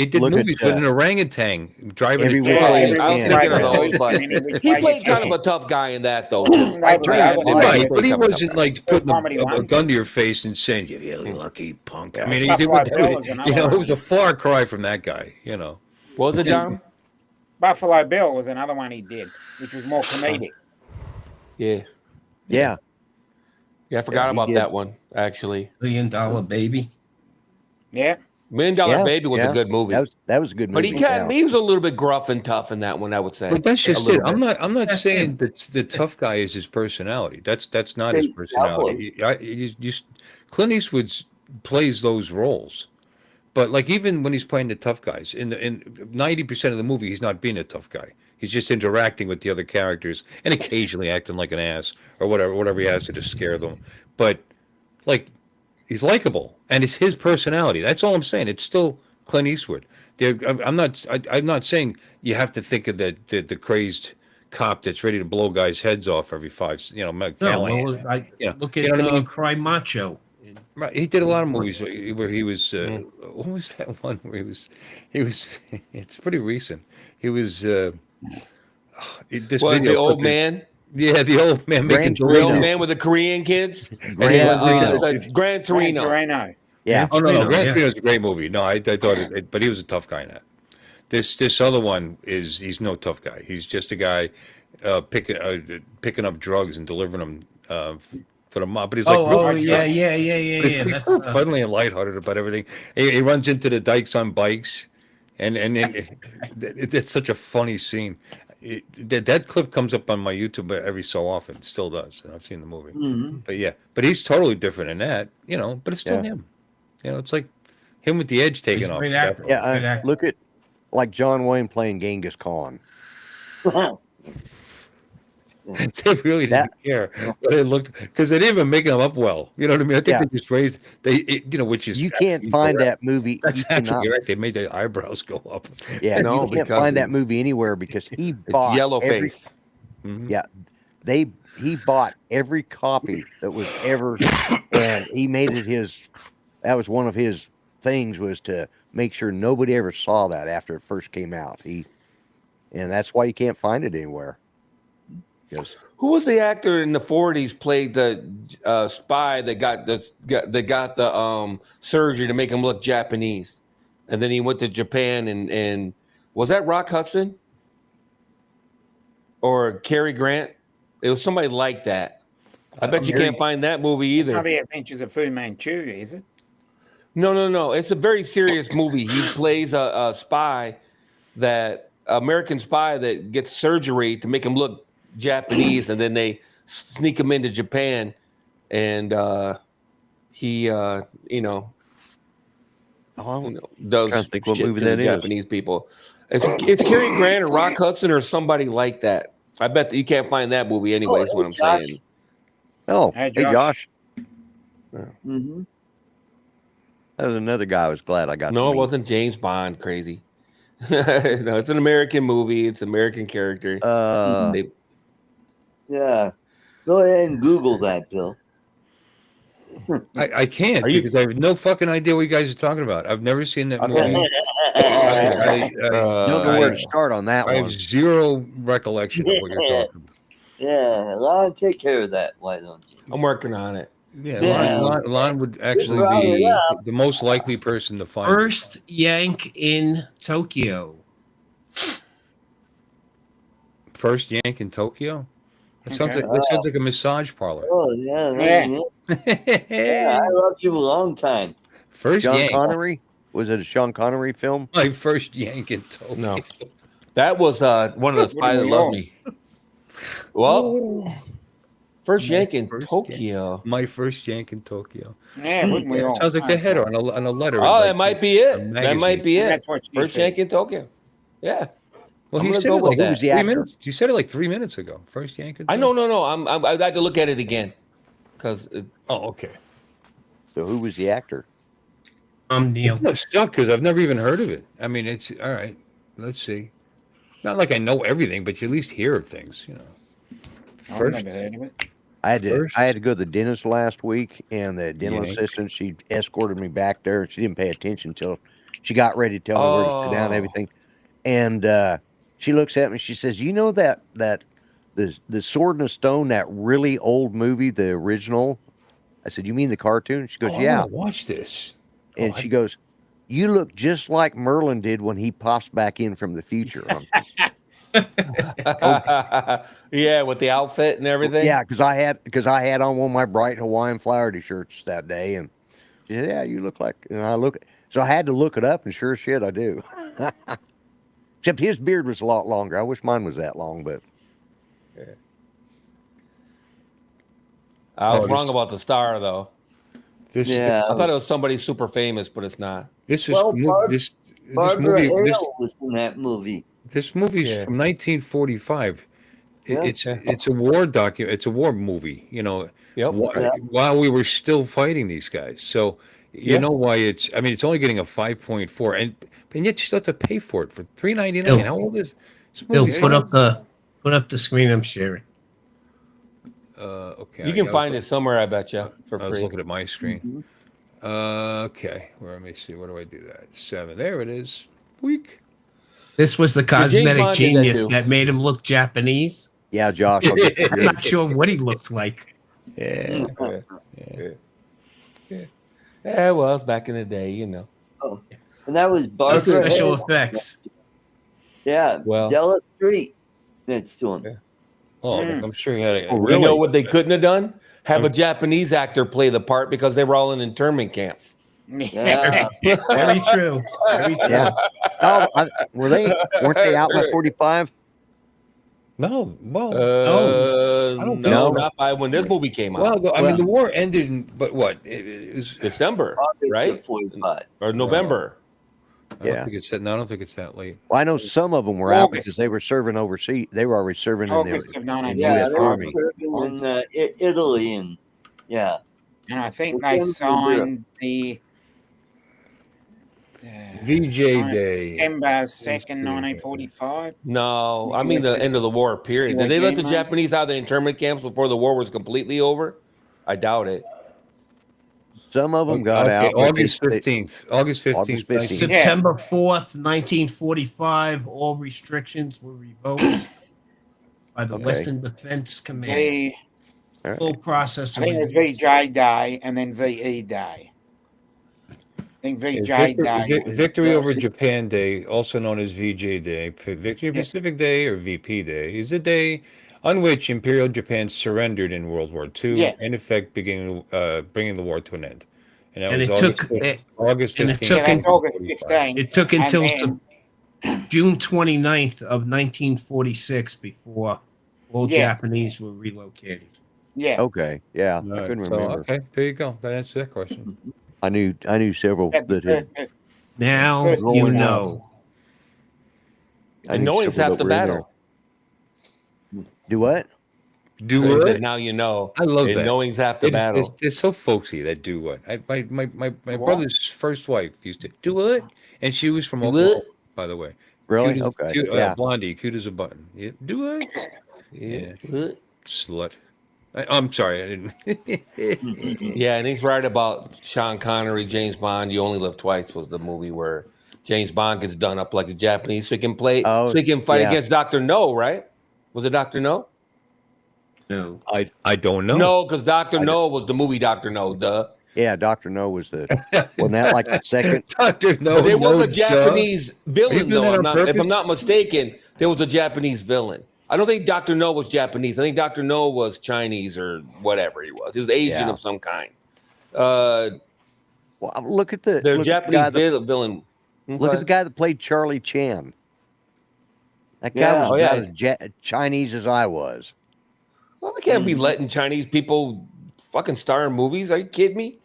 S2: did movies with an orangutan driving a train.
S5: I was thinking of those, but he played kind of a tough guy in that, though.
S2: Right, but he wasn't like putting a gun to your face and saying, "You really lucky punk." I mean, it was a far cry from that guy.
S5: What was it, John?
S8: Buffalo Bill was another one he did, which was more comedic.
S3: Yeah.
S5: I forgot about that one, actually.
S7: $1 Million Baby.
S8: Yeah.
S5: $1 Million Baby was a good movie.
S3: That was a good movie.
S5: But he was a little bit gruff and tough in that one, I would say.
S2: But that's just it. I'm not saying that the tough guy is his personality. That's not his personality. Clint Eastwood plays those roles. But like even when he's playing the tough guys, in 90% of the movie, he's not being a tough guy. He's just interacting with the other characters and occasionally acting like an ass or whatever he has to scare them. But like he's likable and it's his personality. That's all I'm saying. It's still Clint Eastwood. I'm not saying you have to think of the crazed cop that's ready to blow guys' heads off every five.
S7: Look at Cry Macho.
S2: Right, he did a lot of movies where he was. What was that one where he was? It's pretty recent. He was. The
S5: old man?
S2: Yeah, the old man making
S5: the old man with the Korean kids. Gran Torino.
S3: Yeah.
S2: Oh no, Gran Torino is a great movie. No, I thought it, but he was a tough guy in that. This other one he's no tough guy. He's just a guy picking up drugs and delivering them. For the mob, but he's like, He's so friendly and lighthearted about everything. He runs into the dykes on bikes, and it's such a funny scene. That clip comes up on my YouTube every so often. It still does, and I've seen the movie. Mm-hmm. But he's totally different in that, But it's still him. It's like him with the edge taken off.
S3: Look at like John Wayne playing Genghis Khan.
S2: They really didn't care what it looked, because they didn't even make them up well. You know what I mean? I think they just raised which is
S3: you can't find that movie.
S2: That's
S3: you cannot,
S2: actually right. They made their eyebrows go up.
S3: Yeah,
S5: No,
S3: you can't
S5: because
S3: find that movie anywhere because he
S5: It's
S3: bought
S5: yellow
S3: every.
S5: face.
S3: Yeah, he bought every copy that was ever, and he made it his. That was one of his things, was to make sure nobody ever saw that after it first came out. And that's why you can't find it anywhere. Because
S5: Who was the actor in the 40s played the spy that got the surgery to make him look Japanese, and then he went to Japan and was that Rock Hudson or Cary Grant? It was somebody like that. I bet you can't find that movie
S8: It's
S5: either.
S8: not The Adventures of Fu Manchu, is it?
S5: No. It's a very serious movie. He plays a spy, American spy that gets surgery to make him look Japanese, and then they sneak him into Japan, and he does
S3: trying to think what
S5: shit
S3: movie
S5: to the
S3: that is.
S5: Japanese people. It's Cary Grant or Rock Hudson or somebody like that. I bet that you can't find that movie anyway. Is what I'm
S4: Josh.
S5: saying.
S3: Oh,
S8: Hey,
S3: hey Josh,
S4: Mm-hmm.
S3: that was another guy I was glad I got.
S5: No,
S3: to
S5: it
S3: meet.
S5: wasn't James Bond. Crazy. No, it's an American movie. It's an American character.
S4: Yeah. Go ahead and Google that, Bill.
S2: I can't because I have no fucking idea what you guys are talking about. I've never seen that
S5: Okay.
S2: movie.
S3: Don't know where to start on that
S2: I
S3: one.
S2: have zero recollection of what you're talking about.
S4: Yeah, Lon, take care of that. Why don't you?
S5: I'm working on it.
S2: Yeah,
S4: Yeah.
S2: Lon would actually
S4: Round it
S2: be
S4: up.
S2: the most likely person to find
S7: First Yank in Tokyo.
S2: First Yank in Tokyo. That sounds
S8: Okay.
S2: like a massage parlor.
S4: Oh, yeah. I loved you a long time.
S2: First
S3: Sean
S2: Yank.
S3: Connery? Was it a Sean Connery film?
S2: My first Yank in Tokyo.
S5: No, that was one of the spies that loved me. Well, first Yank in Tokyo.
S2: My first Yank in Tokyo.
S8: Yeah, wouldn't we all?
S2: Sounds like the header on a letter.
S5: Oh,
S2: like
S5: that might be it. That might be it.
S8: That's what you
S5: First
S8: said.
S5: Yank in Tokyo. Yeah.
S2: Well,
S5: I'm
S2: he
S5: gonna
S2: said
S5: go
S2: it
S5: with
S2: like
S5: that.
S3: Who was the
S2: 3
S3: actor?
S2: minutes. He said it like 3 minutes ago. First Yank in
S5: I
S2: Tokyo.
S5: know. I had to look at it again because
S2: Oh, okay.
S3: So who was the actor?
S7: Neil.
S2: I'm stuck because I've never even heard of it. I mean, it's all right. Let's see. Not like I know everything, but you at least hear of things, you know.
S8: I've
S2: First,
S8: never heard of it.
S3: I had
S2: First
S3: to go to the dentist last week, and the dental
S2: Yank.
S3: assistant, she escorted me back there, and she didn't pay attention until she got ready to tell me where to sit down and
S5: Oh.
S3: everything. And she looks at me, she says, "You know that the Sword and the Stone, that really old movie, the original?" I said, "You mean the cartoon?" She goes,
S2: I
S3: "Yeah."
S2: wanna watch this.
S3: And she goes, "You look just like Merlin did when he pops back in from the future."
S5: yeah, with the outfit and everything.
S3: Yeah, because I had on one of my bright Hawaiian flowery shirts that day, and she said, "Yeah, you look like." And so I had to look it up, and sure as shit, I do. Except his beard was a lot longer. I wish mine was that long, but
S5: I was wrong about the star though.
S2: This
S4: Yeah.
S5: I thought it was somebody super famous, but it's not.
S2: this is
S4: Well,
S2: this
S4: Barbara
S2: movie.
S4: Hale was in that movie.
S2: This movie's
S5: Yeah.
S2: from 1945.
S4: Yeah.
S2: It's a war document. It's a war movie. You know,
S5: Yep.
S2: while we were still fighting these guys. So you
S5: Yeah.
S2: know why it's. I mean, it's only getting a 5.4, and yet you still have to pay for it for $3.99.
S7: Bill.
S2: How old is this
S7: Bill,
S2: movie?
S7: put up the screen I'm sharing.
S2: Okay,
S5: You can find it somewhere, I bet you, for
S2: I was
S5: free.
S2: looking at my screen. Okay, let me see. Where do I do that? 7. There it is. Week.
S7: This was the
S5: James
S7: cosmetic
S5: Bond did that
S7: genius
S5: too.
S7: that made him look Japanese.
S3: yeah, Josh, I'll get
S7: I'm not sure what he looks like.
S2: Yeah.
S5: Yeah, well, it's back in the day, you know.
S4: And that was Barbara
S7: special
S4: Hale.
S7: effects.
S4: Yeah,
S5: Well-
S4: Della Street next to him.
S5: Yeah.
S2: Oh, I'm sure he had a.
S3: Oh,
S5: You
S3: really?
S5: know what they couldn't have done? Have a Japanese actor play the part because they were all in internment camps.
S4: Yeah.
S7: Very true. Very true.
S3: Yeah. Oh, weren't they out by 45?
S2: No, well,
S5: I
S2: don't think
S5: no,
S2: so.
S5: not by when this movie came out.
S2: well, I mean, the war ended in, but what? It was
S5: December,
S4: August
S5: right?
S4: of 45.
S5: Or November.
S2: I don't think it's that. No, I don't think it's that late.
S3: Well, I know some of them were out because
S8: August.
S3: they were serving overseas. They were already serving
S8: August
S3: in
S8: of
S3: the
S4: Yeah,
S3: U.S.
S4: they were
S8: 1945.
S3: Army.
S4: serving in Italy and yeah.
S8: And I think
S4: They
S8: they
S4: sent them to Europe.
S8: signed the
S2: VJ Day.
S8: September
S2: Let's
S8: 2nd,
S2: see.
S8: 1945.
S5: No, I mean the end of the war period. Did they let the Japanese out of the internment camps before the war was completely over? I doubt it.
S3: Some of them got out. but
S2: August 15th. August 15th.
S3: August 15th.
S7: September 4th, 1945, all restrictions were revoked by the
S3: Okay.
S7: Western Defense Command.
S8: The,
S3: All right.
S7: Full process.
S8: I think it was VJ Day and then VE Day. I think VJ Day. was-
S2: Victory over Japan Day, also known as VJ Day, Victory Pacific Day, or VP Day, is the day on which Imperial Japan surrendered in World War II,
S8: Yeah.
S2: in effect bringing the war to an end. And that
S7: And
S2: was
S7: it
S2: August,
S7: took-
S2: August
S7: and it
S2: 15th.
S7: took
S8: Yeah, that's August
S2: 1945.
S8: 15th.
S7: It took
S8: And
S7: until
S8: then-
S7: June 29th of 1946 before all
S8: Yeah.
S7: Japanese were relocated.
S8: Yeah.
S3: Okay. Yeah.
S2: All
S3: I
S2: right,
S3: couldn't
S2: so,
S3: remember.
S2: okay, there you go. That answers that question.
S3: I knew several
S8: At
S3: that
S8: the
S3: had.
S8: first-
S7: Now
S8: First
S7: you
S8: one
S7: know.
S3: I
S5: And
S3: knew
S5: knowing's
S3: several
S5: half
S3: that
S5: the
S3: were in
S5: battle.
S3: there. Do what?
S2: Do
S5: Is
S2: what?
S5: that now you know.
S2: I love
S5: And
S2: that.
S5: knowing's half the battle.
S2: They're so folksy that do what. My brother's first wife used to do what, and she was from
S5: Do
S2: Oklahoma,
S5: what?
S2: by the way.
S3: Really?
S2: Cute as-
S3: Okay.
S2: cute,
S3: Yeah.
S2: blondie, cute as a button. Yeah, do what? Yeah,
S5: What?
S2: slut. I'm sorry, I didn't.
S5: Yeah, and he's right about Sean Connery, James Bond. You Only Live Twice was the movie where James Bond gets done up like a Japanese, so he can play,
S3: Oh,
S5: so he can fight
S3: yeah.
S5: against Doctor No, right? Was it Doctor No?
S7: No.
S2: I don't know.
S5: No, because Doctor No was the movie Doctor No. Duh.
S3: Yeah. Dr. No was the. Wasn't that like the second?
S2: Doctor No.
S5: But there was
S2: no,
S5: a Japanese
S2: Are you
S5: villain,
S2: doing
S5: though.
S2: that on
S5: If
S2: purpose?
S5: I'm not mistaken, there was a Japanese villain. I don't think Doctor No was Japanese. I think Doctor No was Chinese or whatever he was. He was Asian
S3: Yeah.
S5: of some kind.
S3: Well, look at the.
S5: The
S3: look
S5: Japanese
S3: at the guy that,
S5: villain.
S3: Look at the guy that played Charlie Chan. That guy
S4: Yeah.
S3: was
S5: Oh,
S3: about
S5: yeah.
S3: as Chinese as I was.
S5: Well, they can't be letting Chinese people fucking star in movies. Are you kidding me?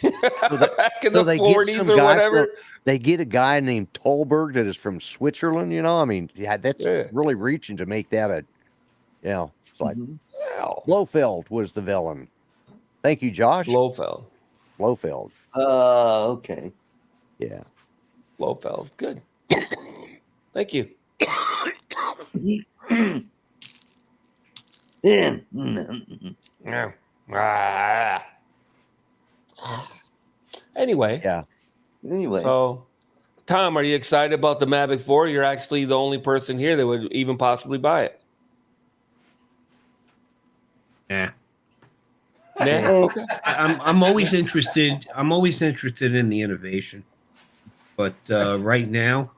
S5: Back in the
S3: they get
S5: 40s
S3: some
S5: or
S3: guy
S5: whatever.
S3: They get a guy named Tolberg that is from Switzerland. You know, I mean, yeah, that's
S5: Yeah.
S3: really reaching to make that a. You know, it's like
S5: Wow.
S3: Blofeld was the villain. Thank you, Josh.
S5: Blofeld.
S3: Blofeld.
S4: Okay.
S3: Yeah.
S5: Blofeld. Good. Thank you.
S4: Yeah.
S5: Yeah. Ah. Anyway,
S3: Yeah.
S4: Anyway.
S5: so Tom, are you excited about the Mavic 4? You're actually the only person here that would even possibly buy it.
S7: Nah.
S5: Nah? Okay.
S7: I'm always interested. I'm always interested in the innovation, but right now,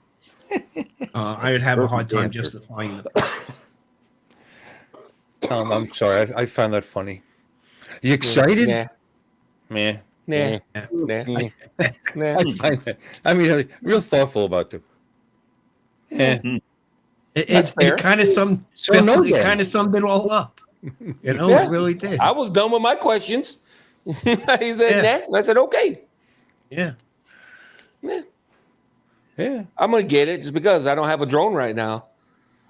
S7: I would have a hard time
S3: Perfect answer.
S7: justifying the price.
S2: Tom, I'm sorry. I found that funny. You excited?
S5: Nah.
S2: Man.
S5: Nah.
S7: Yeah.
S5: Nah.
S3: Yeah.
S5: Nah.
S2: I find that. I mean, real thoughtful about them. Yeah.
S5: That's fair.
S7: It kind of summed.
S2: So no
S7: It
S2: then.
S7: kind of summed it all up. You know,
S5: Yeah.
S7: it really did.
S5: I was done with my questions. He said,
S7: Yeah.
S5: nah. And I said, okay.
S7: Yeah.
S5: Nah.
S2: Yeah.
S5: I'm going to get it just because I don't have a drone right now.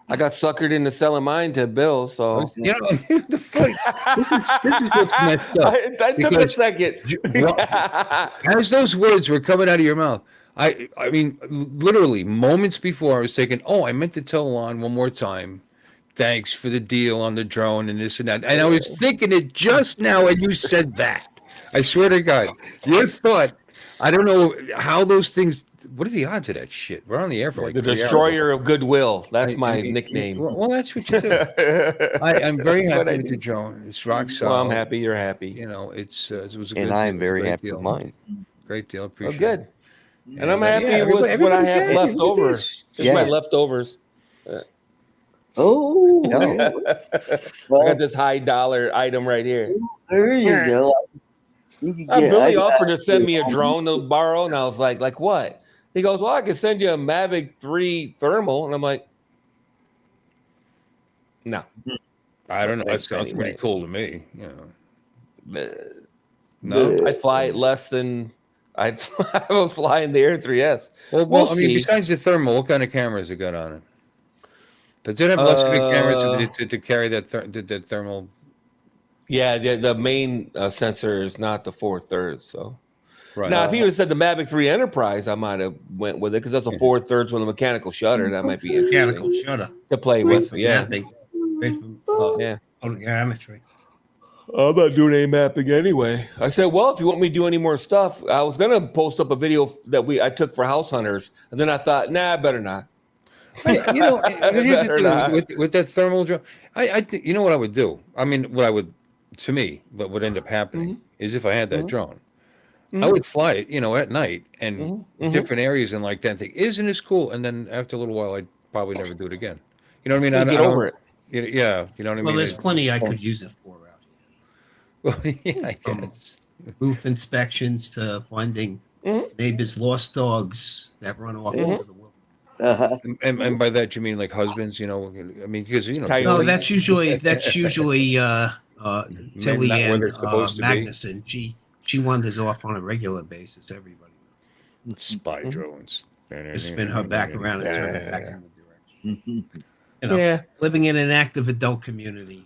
S5: I got suckered into selling mine to Bill. So
S2: You know, the funny, this is what's messed up.
S5: I took a
S2: Because
S5: second.
S2: as those words were coming out of your mouth, I mean, literally moments before, I was thinking, oh, I meant to tell Lon one more time, thanks for the deal on the drone and this and that. And I was thinking it just now, and you said that. I swear to God, your thought. I don't know how those things. What are the odds of that shit? We're on the air for like
S5: The
S2: 3 hours.
S5: destroyer of goodwill. That's
S2: I
S5: my
S2: mean,
S5: nickname.
S2: Well, that's what you do. I'm very
S5: That's what
S2: happy
S5: I
S2: with
S5: do.
S2: the drone. It's rock solid.
S5: Well, I'm happy you're happy.
S2: You know, it was a
S3: And
S2: good
S3: I
S2: deal.
S3: am
S2: It was a
S3: very
S2: great
S3: happy
S2: deal.
S3: with mine.
S2: Great deal.
S5: Oh,
S2: Appreciate
S5: good.
S2: it.
S5: And I'm
S2: Yeah,
S5: happy
S2: yeah,
S5: with what I
S2: everybody's
S5: have
S2: happy.
S5: left
S2: Look at
S5: over.
S2: this.
S5: This is my
S3: Yeah.
S5: leftovers.
S4: Oh,
S3: No.
S5: I
S4: well,
S5: got this high dollar item right here.
S4: there you go. You can get,
S5: Billy
S4: I-
S5: offered to send me a drone to borrow, and I was like what? He goes, well, I can send you a Mavic 3 thermal. And I'm like, no.
S2: I don't know. That
S5: Thanks
S2: sounds
S5: anyway.
S2: pretty cool to me. You know. No.
S5: I fly at less than I will fly in the Air 3S.
S2: Well,
S5: We'll
S2: I mean,
S5: see.
S2: besides the thermal, what kind of cameras it got on it? Does it have less good cameras to carry that thermal?
S5: Yeah, the main sensor is not the 4/3. So
S2: Right.
S5: now, if he would have said the Mavic 3 Enterprise, I might have went with it because that's a 4/3 with a mechanical shutter. That might be
S7: Mechanical
S5: interesting
S7: shutter.
S5: to play
S7: Great
S5: with.
S7: for
S5: Yeah,
S7: mapping. Great for
S5: yeah.
S7: geometry.
S5: I'm not doing any mapping anyway. I said, well, if you want me to do any more stuff, I was gonna post up a video that I took for house hunters, and then I thought, nah, I better not.
S2: Here's the
S5: Better
S2: thing
S5: not.
S2: with that thermal drone. I think you know what I would do. I mean, what I would, to me, what would end up happening is if I had that drone, I would fly it, at night and different areas and like that. And think, isn't this cool? And then after a little while, I'd probably never do it again. You know what I mean?
S5: Get over it.
S2: Yeah, you know what I mean.
S7: Well, there's plenty I could use it for out
S2: Well, yeah, I
S7: From
S2: guess.
S7: here. Roof inspections to finding neighbors' lost dogs that run off into the wilderness.
S4: Uh-huh.
S2: And by that you mean like husbands? I mean because
S7: No,
S5: Coyotes.
S7: that's usually Tilly
S2: not where
S7: and
S2: they're supposed to be.
S7: Magnuson. She wanders off on a regular basis. Everybody
S2: Spy drones.
S7: just spin her back around and turn her back in the direction.
S4: Mhm.
S5: Yeah.
S7: Living in an active adult community.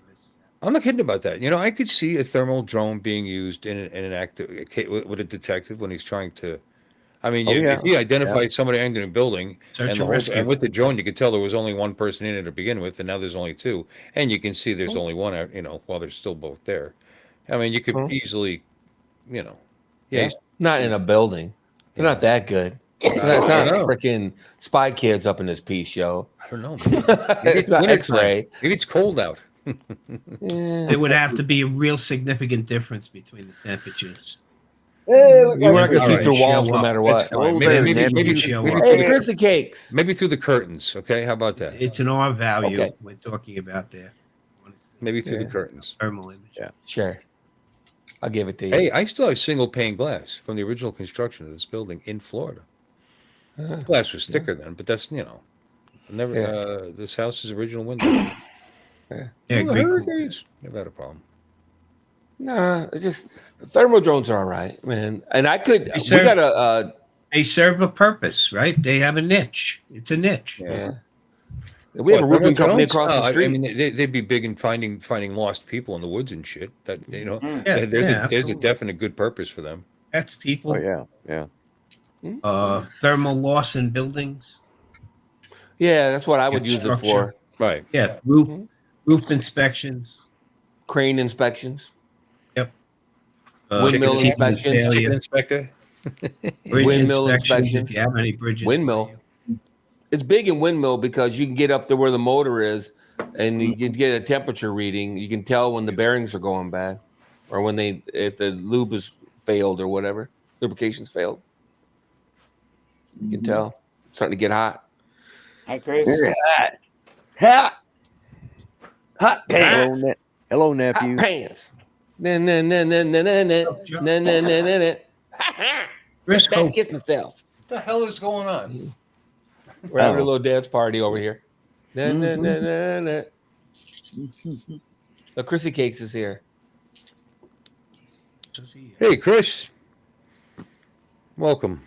S2: I'm not kidding about that. I could see a thermal drone being used in an active with a detective when he's trying to. I mean, if he identified somebody entering a building
S7: Search and rescue.
S2: and with the drone, you could tell there was only one person in it to begin with, and now there's only two, and you can see there's only one out. While they're still both there. I mean, you could easily, yeah.
S5: Not in a building. They're not that good. It's not freaking Spy Kids up in this piece, yo.
S2: I don't know. Maybe
S5: It's not
S2: wintertime.
S5: X-ray.
S2: Maybe it's cold out.
S7: There would have to be a real significant difference between the temperatures.
S4: Hey,
S5: You weren't gonna see
S7: Alright,
S5: through walls
S7: show
S5: no
S7: up.
S5: matter
S2: That's
S5: what.
S2: fine.
S4: very
S2: Maybe
S7: show
S2: through
S7: up.
S5: Hey,
S2: the-
S5: Chrissy Cakes.
S2: maybe through the curtains. Okay, how about that?
S7: It's an R value
S5: Okay.
S7: we're talking about there.
S2: Maybe through the
S5: Yeah.
S2: curtains.
S7: Thermal image.
S3: Yeah.
S5: Sure. I'll give it to you.
S2: Hey, I still have single pane glass from the original construction of this building in Florida. The glass was thicker then, but that's never. This house's original window.
S7: Yeah,
S2: Oh,
S7: great. Cool.
S2: hurricanes. Never had a problem.
S5: Nah, it's just the thermal drones are all right, man. And I could. We
S7: serve-
S5: got a.
S7: They serve a purpose, right? They have a niche. It's a niche.
S5: Yeah. We have a
S2: What,
S5: roofing company
S2: drones?
S5: across the street.
S2: I mean, they'd be big in finding lost people in the woods and shit. That
S7: Yeah,
S2: there's a
S7: absolutely.
S2: definite good purpose for them.
S7: That's people.
S3: Oh yeah.
S7: Thermal loss in buildings.
S5: Yeah, that's what I would use it for.
S7: Structure.
S2: Right.
S7: Yeah, roof inspections.
S5: Crane inspections,
S7: Uh,
S5: Windmill
S7: chicken
S5: inspections.
S7: failure,
S2: Chicken inspector.
S7: bridge
S5: windmill
S7: inspections,
S5: inspections.
S7: if you have any bridges.
S5: Windmill. It's big in windmill because you can get up to where the motor is, and you can get a temperature reading. You can tell when the bearings are going bad, or when if the lube has failed or whatever, lubrication's failed. You can tell it's starting to get hot.
S8: Hi, Chris.
S4: Very hot. Hot. Hot
S3: Hello,
S4: pants.
S3: hello,
S5: Hot
S3: nephew.
S5: pants. Na, na, na, na, na, na, na, na, na, na, na, na.
S7: Chris
S5: Back
S7: Hope.
S5: kiss myself.
S2: What the hell is going on?
S5: We're having a little dance party over here. Na, na, na, na, na. The Chrissy Cakes is here.
S2: Hey, Chris. Welcome.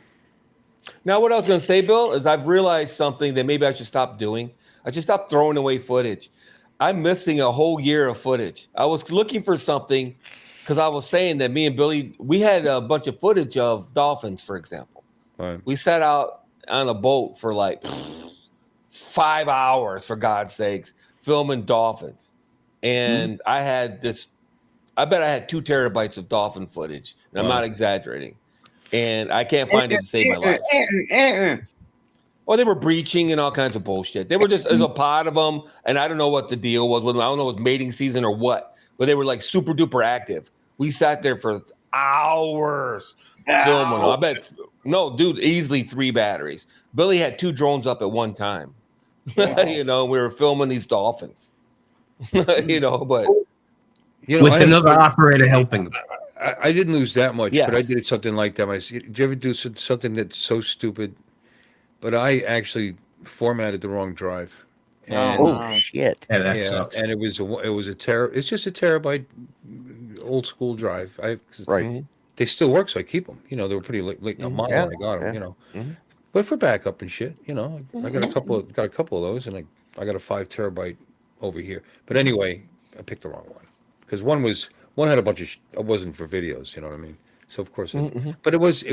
S5: Now, what I was going to say, Bill, is I've realized something that maybe I should stop doing. I should stop throwing away footage. I'm missing a whole year of footage. I was looking for something because I was saying that me and Billy, we had a bunch of footage of dolphins, for example.
S2: Right.
S5: We sat out on a boat for like 5 hours, for God's sakes, filming dolphins. And I bet I had 2 terabytes of dolphin footage. And I'm not exaggerating. And I can't find it to save my life. Well, they were breaching and all kinds of bullshit. They were just, there's a pod of them, and I don't know what the deal was with them. I don't know if it was mating season or what, but they were like super duper active. We sat there for hours filming them. I bet, no, dude, easily 3 batteries. Billy had 2 drones up at one time. We were filming these dolphins. But
S7: With another operator helping them.
S2: I didn't lose that much,
S5: Yes.
S2: but I did something like that. Did you ever do something that's so stupid? But I actually formatted the wrong drive. And,
S3: Oh shit!
S7: Yeah, that sucks.
S2: and it was a it's just a terabyte old school drive.
S3: Right.
S2: they still work, so I keep them. They were pretty late in the model
S3: Yeah,
S2: when I got them.
S3: yeah.
S2: But for backup and shit, I got a couple of those, and I got a 5 terabyte over here. But anyway, I picked the wrong one because one had a bunch of it wasn't for videos. You know what I mean? So of course, but it was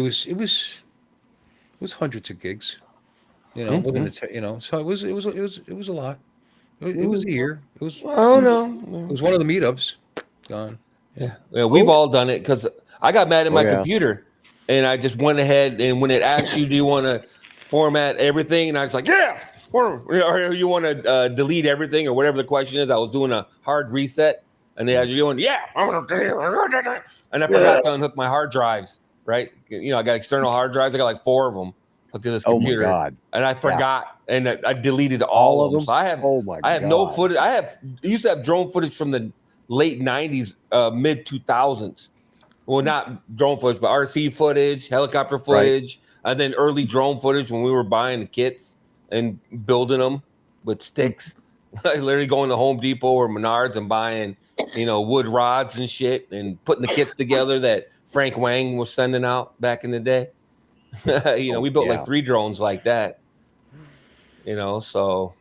S2: hundreds of gigs. It wasn't so it was a lot. It was a year.
S5: Oh no.
S2: It was one of the meetups. Gone.
S5: Yeah, we've all done it because I got mad at my
S3: yeah.
S5: computer, and I just went ahead and when it asked you, do you want to format everything, and I was like, yes, or you want to delete everything or whatever the question is. I was doing a hard reset, and they asked you doing, yeah, and I forgot to unhook my hard drives. Right, I got external hard drives. I got like 4 of them hooked to this computer.
S3: Oh my God.
S5: And I forgot, and I deleted all of them. So I have, I have no footage. I used to have drone footage from the late 90s, mid 2000s. Well, not drone footage, but RC footage, helicopter footage, and then early drone footage when we were buying the kits and building them with sticks. Literally going to Home Depot or Menards and buying, wood rods and shit and putting the kits together that Frank Wang was sending out back in the day. We built like 3 drones like that. So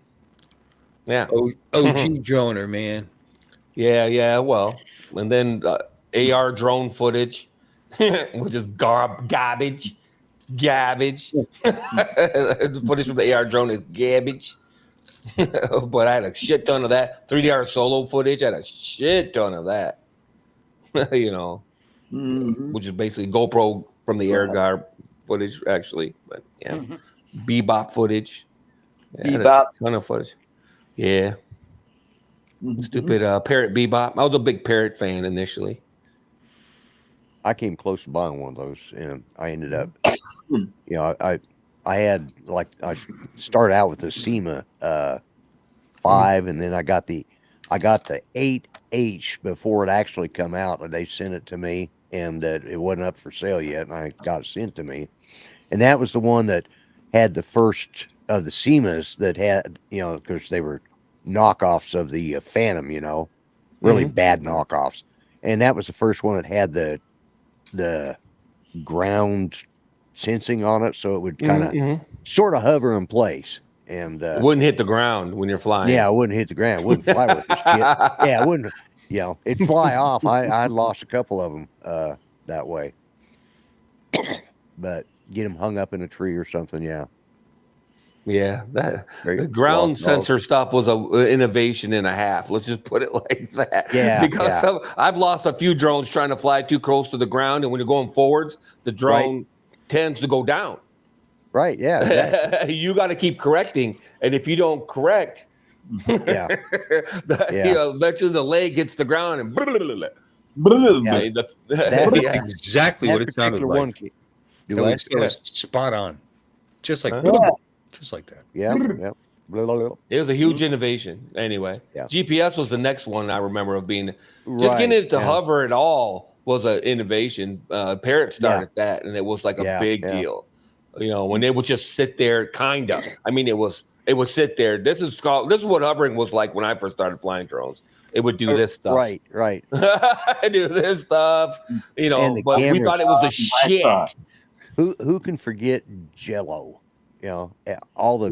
S5: yeah.
S2: OG droner, man.
S5: Yeah. Well, and then AR drone footage, which is garbage. The footage from the AR drone is garbage. But I had a shit ton of that. 3DR solo footage, I had a shit ton of that. Which is basically GoPro from the air guard footage, actually. But yeah, Bebop footage.
S4: Bebop.
S5: Ton of footage. Yeah. Stupid Parrot Bebop. I was a big Parrot fan initially.
S3: I came close to buying one of those, and I ended up, I had I started out with the SEMA 5, and then I got the 8H before it actually come out, and they sent it to me, and it wasn't up for sale yet, and I got it sent to me, and that was the one that had the first of the SEMAs that had, because they were knockoffs of the Phantom, really bad knockoffs, and that was the first one that had the ground sensing on it, so it would kind of sort of hover in place, and
S5: it wouldn't hit the ground when you're flying.
S3: Yeah, it wouldn't hit the ground. It wouldn't fly with this shit. Yeah, it wouldn't. It'd fly off. I lost a couple of them that way, but get them hung up in a tree or something. Yeah.
S5: Yeah, the ground sensor stuff was an innovation and a half. Let's just put it like that.
S3: Yeah,
S5: because I've lost a few drones trying to fly too close to the ground, and when you're going forwards, the drone tends to go down.
S3: Right. Yeah. Exactly.
S5: You got to keep correcting, and if you don't correct, eventually the leg hits the ground and.
S2: That's exactly what it sounded like. It was spot on, just like that.
S3: Yeah.
S5: It was a huge innovation. Anyway, GPS was the next one I remember of being just getting it to hover at all was an innovation. Parrot started that, and it was like a big deal. When they would just sit there, kind of. I mean, it would sit there. This is what hovering was like when I first started flying drones. It would do this stuff.
S3: Right.
S5: Do this stuff. But we thought it was the shit.
S3: Who can forget Jello? All the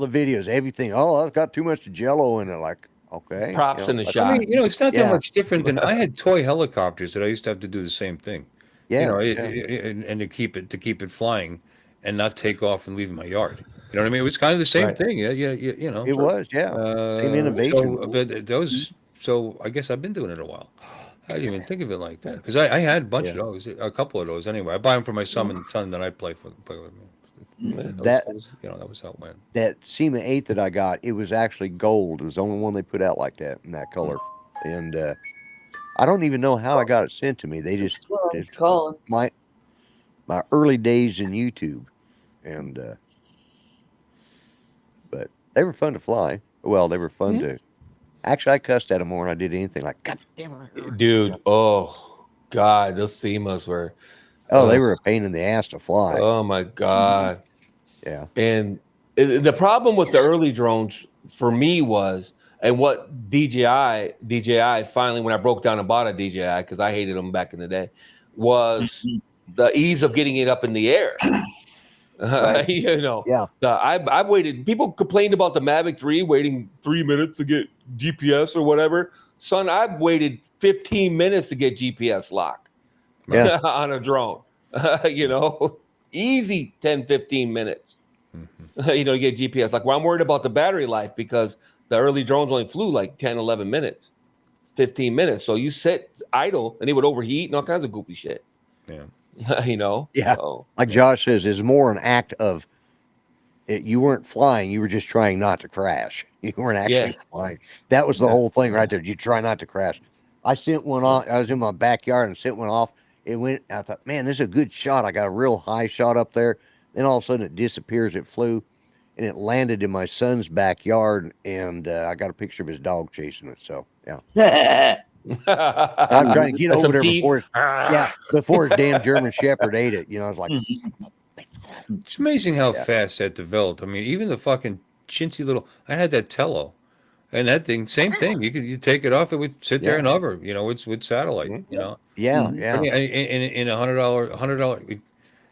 S3: videos, everything. Oh, I've got too much Jello in it. Like, okay.
S5: Props in the shot.
S2: I mean, it's not that much different than I had toy helicopters that I used to have to do the same thing.
S3: Yeah.
S2: And to keep it flying and not take off and leave my yard. You know what I mean? It was kind of the same thing. Yeah.
S3: It was, same innovation.
S2: So I guess I've been doing it a while. I didn't even think of it like that because I had a bunch of those, a couple of those anyway. I buy them for my son and that I play with me. That was how it went.
S3: That SEMA 8 that I got, it was actually gold. It was the only one they put out like that in that color, and I don't even know how I got it sent to me. They just my early days in YouTube, and but they were fun to fly. Well, they were fun to. Actually, I cussed at them more than I did anything. Like, God damn it,
S5: dude! Oh God, those SEMAs were.
S3: Oh, they were a pain in the ass to fly.
S5: Oh my God.
S3: Yeah.
S5: And the problem with the early drones for me was, and what DJI finally, when I broke down and bought a DJI, because I hated them back in the day, was the ease of getting it up in the air.
S4: Right.
S5: You know,
S3: Yeah.
S5: I waited. People complained about the Mavic 3 waiting 3 minutes to get GPS or whatever. Son, I've waited 15 minutes to get GPS lock
S3: Yeah.
S5: on a drone. You know, easy 10, 15 minutes. You know, to get GPS. Like, well, I'm worried about the battery life because the early drones only flew like 10, 11 minutes, 15 minutes. So you sit idle and it would overheat and all kinds of goofy shit.
S2: Yeah.
S5: You know?
S3: Yeah.
S5: So,
S3: Like Josh says, it's more an act of you weren't flying, you were just trying not to crash. You weren't actually flying. That was the whole thing right there. You try not to crash. I sent one on, I was in my backyard and sent one off. It went, I thought, man, this is a good shot. I got a real high shot up there. Then all of a sudden it disappears. It flew and it landed in my son's backyard. And I got a picture of his dog chasing it. So, yeah. I'm trying to get over there before his damn German Shepherd ate it. You know, I was like,
S2: It's amazing how fast that developed. I mean, even the fucking chintzy little. I had that Tello, and that thing, same thing. You take it off, it would sit there and hover. You know, it's with satellite. You know, in $100,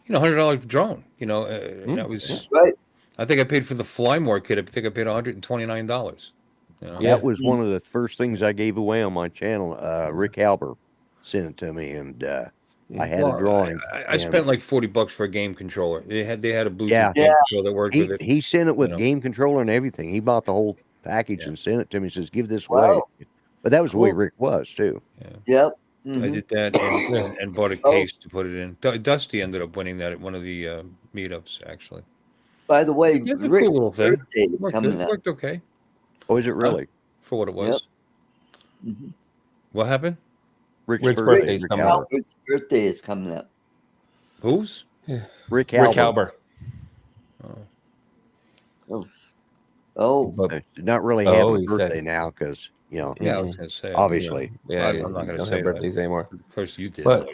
S2: $100 drone. You know, that was
S4: right.
S2: I think I paid for the Flymore kit. I think I paid $129. You know?
S3: That was one of the first things I gave away on my channel. Rick Halber sent it to me, and I had a drawing.
S2: I spent like $40 for a game controller. They had a Bluetooth game controller that worked with it.
S3: He sent it with game controller and everything. He bought the whole package and sent it to me. He says, "Give this away." But that was the way Rick was too.
S2: Yep. I did that and bought a case to put it in. Dusty ended up winning that at one of the meetups, actually.
S4: By the way, Rick's
S2: cool
S4: birthday is coming up.
S2: Worked okay.
S3: Oh, is it really?
S2: For what it was. What happened?
S3: Rick's birthday
S4: is coming up. Rick's birthday is coming up.
S2: Whose?
S3: Rick Halber. Not really having a birthday now because, you know.
S2: Yeah, I was going to say.
S3: Obviously.
S2: I'm not going to say
S5: birthdays anymore.
S2: First you did.
S5: But,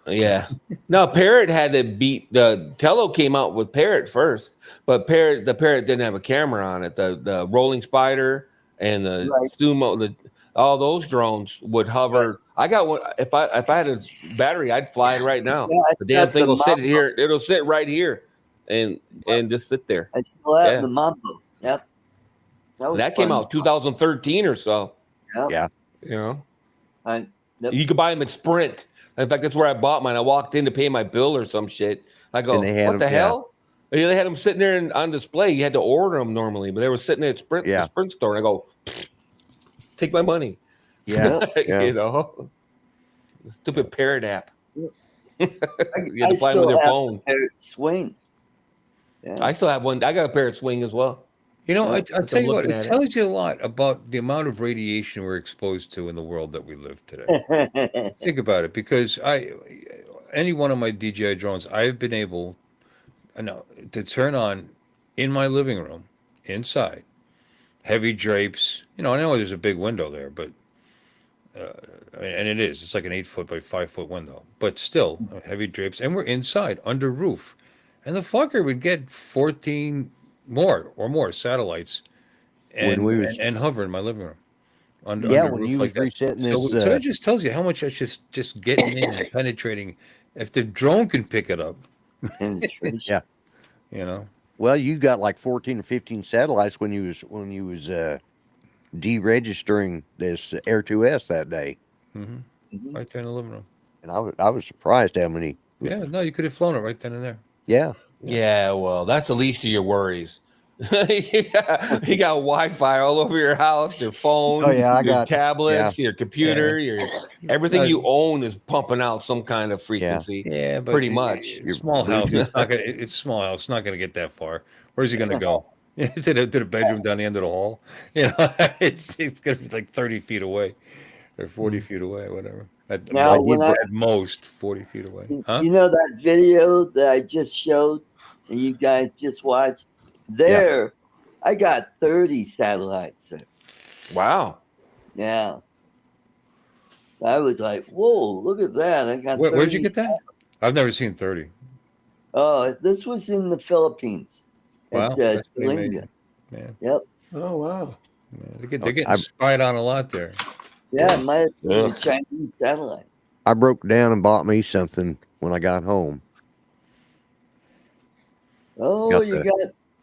S5: yeah. No, Parrot had to beat the Tello came out with Parrot first, but the Parrot didn't have a camera on it. The Rolling Spider and the Sumo, all those drones would hover. I got one. If I had a battery, I'd fly it right now. The damn thing will sit here. It'll sit right here, and just sit there.
S4: I still have the Mambo. Yep.
S5: That came out 2013 or so.
S3: Yeah.
S5: You know. You could buy them at Sprint. In fact, that's where I bought mine. I walked in to pay my bill or some shit. I go, what the hell? Yeah, they had them sitting there on display. You had to order them normally, but they were sitting there at the Sprint store. And I go, take my money.
S3: Yeah.
S5: You know, the stupid Parrot app. You had
S4: I
S5: to fly them with your phone.
S4: Parrot Swing. Yeah.
S5: I still have one. I got a Parrot Swing as well.
S2: You know, I'll tell you what, it tells you a lot about the amount of radiation we're exposed to in the world that we live today. Think about it, because any one of my DJI drones, I've been able to turn on in my living room, inside, heavy drapes. You know, I know there's a big window there, but, and it's like an 8-foot by 5-foot window, but still heavy drapes, and we're inside, under roof. And the fucker would get 14 more satellites and hover in my living room. Under
S3: when
S2: roof
S3: you
S2: like
S3: was resetting this.
S2: So that just tells you how much it's just getting in and penetrating. If the drone can pick it up,
S3: yeah,
S2: you know.
S3: Well, you got like 14 or 15 satellites when you was deregistering this Air 2S that day.
S2: Right there in the living room.
S3: And I was surprised how many.
S2: Yeah, no, you could have flown it right then and there.
S3: Yeah.
S5: Yeah, well, that's the least of your worries. You got Wi-Fi all over your house, your phone, your tablets, your computer, your everything you own is pumping out some kind of frequency.
S2: Yeah, but
S5: pretty much.
S2: Your small house, it's small house. It's not going to get that far. Where's he going to go? to the bedroom down the end of the hall. You know, it's going to be like 30 feet away or 40 feet away, whatever. At most 40 feet away. Huh?
S4: You know that video that I just showed and you guys just watched? There, I got 30 satellites there.
S5: Wow.
S4: Yeah. I was like, whoa, look at that. I got 30
S2: where'd you get that? I've never seen 30.
S4: Oh, this was in the Philippines.
S2: Wow.
S4: At Tulinga.
S2: Man.
S4: Yep.
S5: Oh, wow.
S2: Yeah, they're getting spied on a lot there.
S4: Yeah, my Chinese satellites.
S3: I broke down and bought me something when I got home.
S4: Oh,
S3: Got
S4: you
S3: the,
S4: got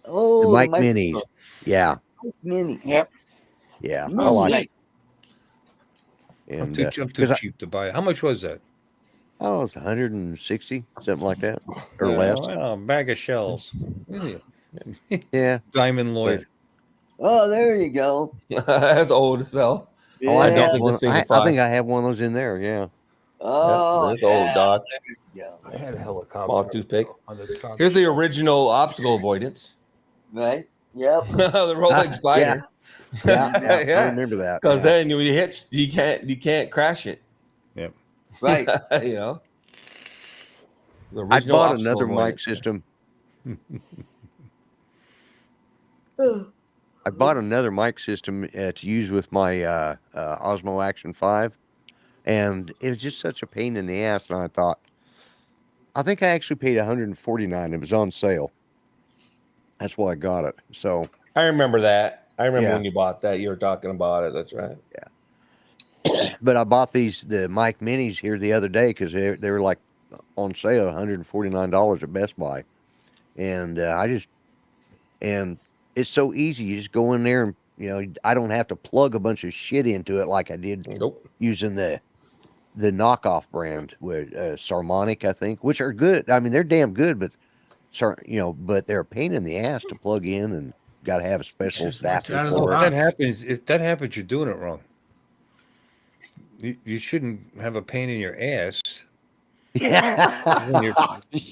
S3: the
S4: the
S3: Mike
S4: microphone.
S3: Minis. Yeah,
S4: Mini.
S8: Yep.
S3: yeah, I
S8: Oh,
S3: like
S4: Mini.
S3: it.
S2: I'm
S3: And
S2: too
S3: because
S2: cheap to buy it. How much was that?
S3: oh, it's 160, something like that, or
S2: Yeah,
S3: less.
S2: well, a bag of shells. Yeah.
S3: Yeah.
S2: Diamond Lloyd.
S4: Oh, there you go.
S5: That's old as hell.
S3: Oh, I
S5: I don't
S4: Yeah.
S3: got
S5: think
S3: one.
S5: this thing
S3: I
S5: flies.
S3: think I have one of those in there. Yeah.
S4: Oh,
S5: that's old, Doc.
S4: there you go.
S2: I had a helicopter.
S5: Small toothpick.
S2: On the top.
S5: Here's the original obstacle avoidance.
S4: Right? Yep.
S5: The Rolex Spider.
S3: Yeah, I
S5: Yeah.
S3: remember that.
S5: Because
S3: Yeah.
S5: then when you hit, you can't crash it.
S2: Yep.
S4: Right.
S5: You know. The
S3: I
S5: original
S3: bought
S5: obstacle
S3: another mic
S5: avoidance.
S3: system. I bought another mic system to use with my Osmo Action 5, and it was just such a pain in the ass. And I thought, I think I actually paid $149. It was on sale. That's why I got it. So
S5: I remember that. I remember
S3: Yeah.
S5: when you bought that. You were talking about it. That's right.
S3: but I bought the mic minis here the other day because they were like on sale, $149 at Best Buy, and and it's so easy. You just go in there and I don't have to plug a bunch of shit into it like I did
S5: Nope.
S3: using the knockoff brand with Sarmonic, I think, which are good. I mean, they're damn good, but but they're a pain in the ass to plug in and got to have a special
S7: just works
S3: adapter
S7: out of the
S3: for
S2: If
S3: it.
S7: box.
S2: that happens, you're doing it wrong. You shouldn't have a pain in your ass
S3: Yeah.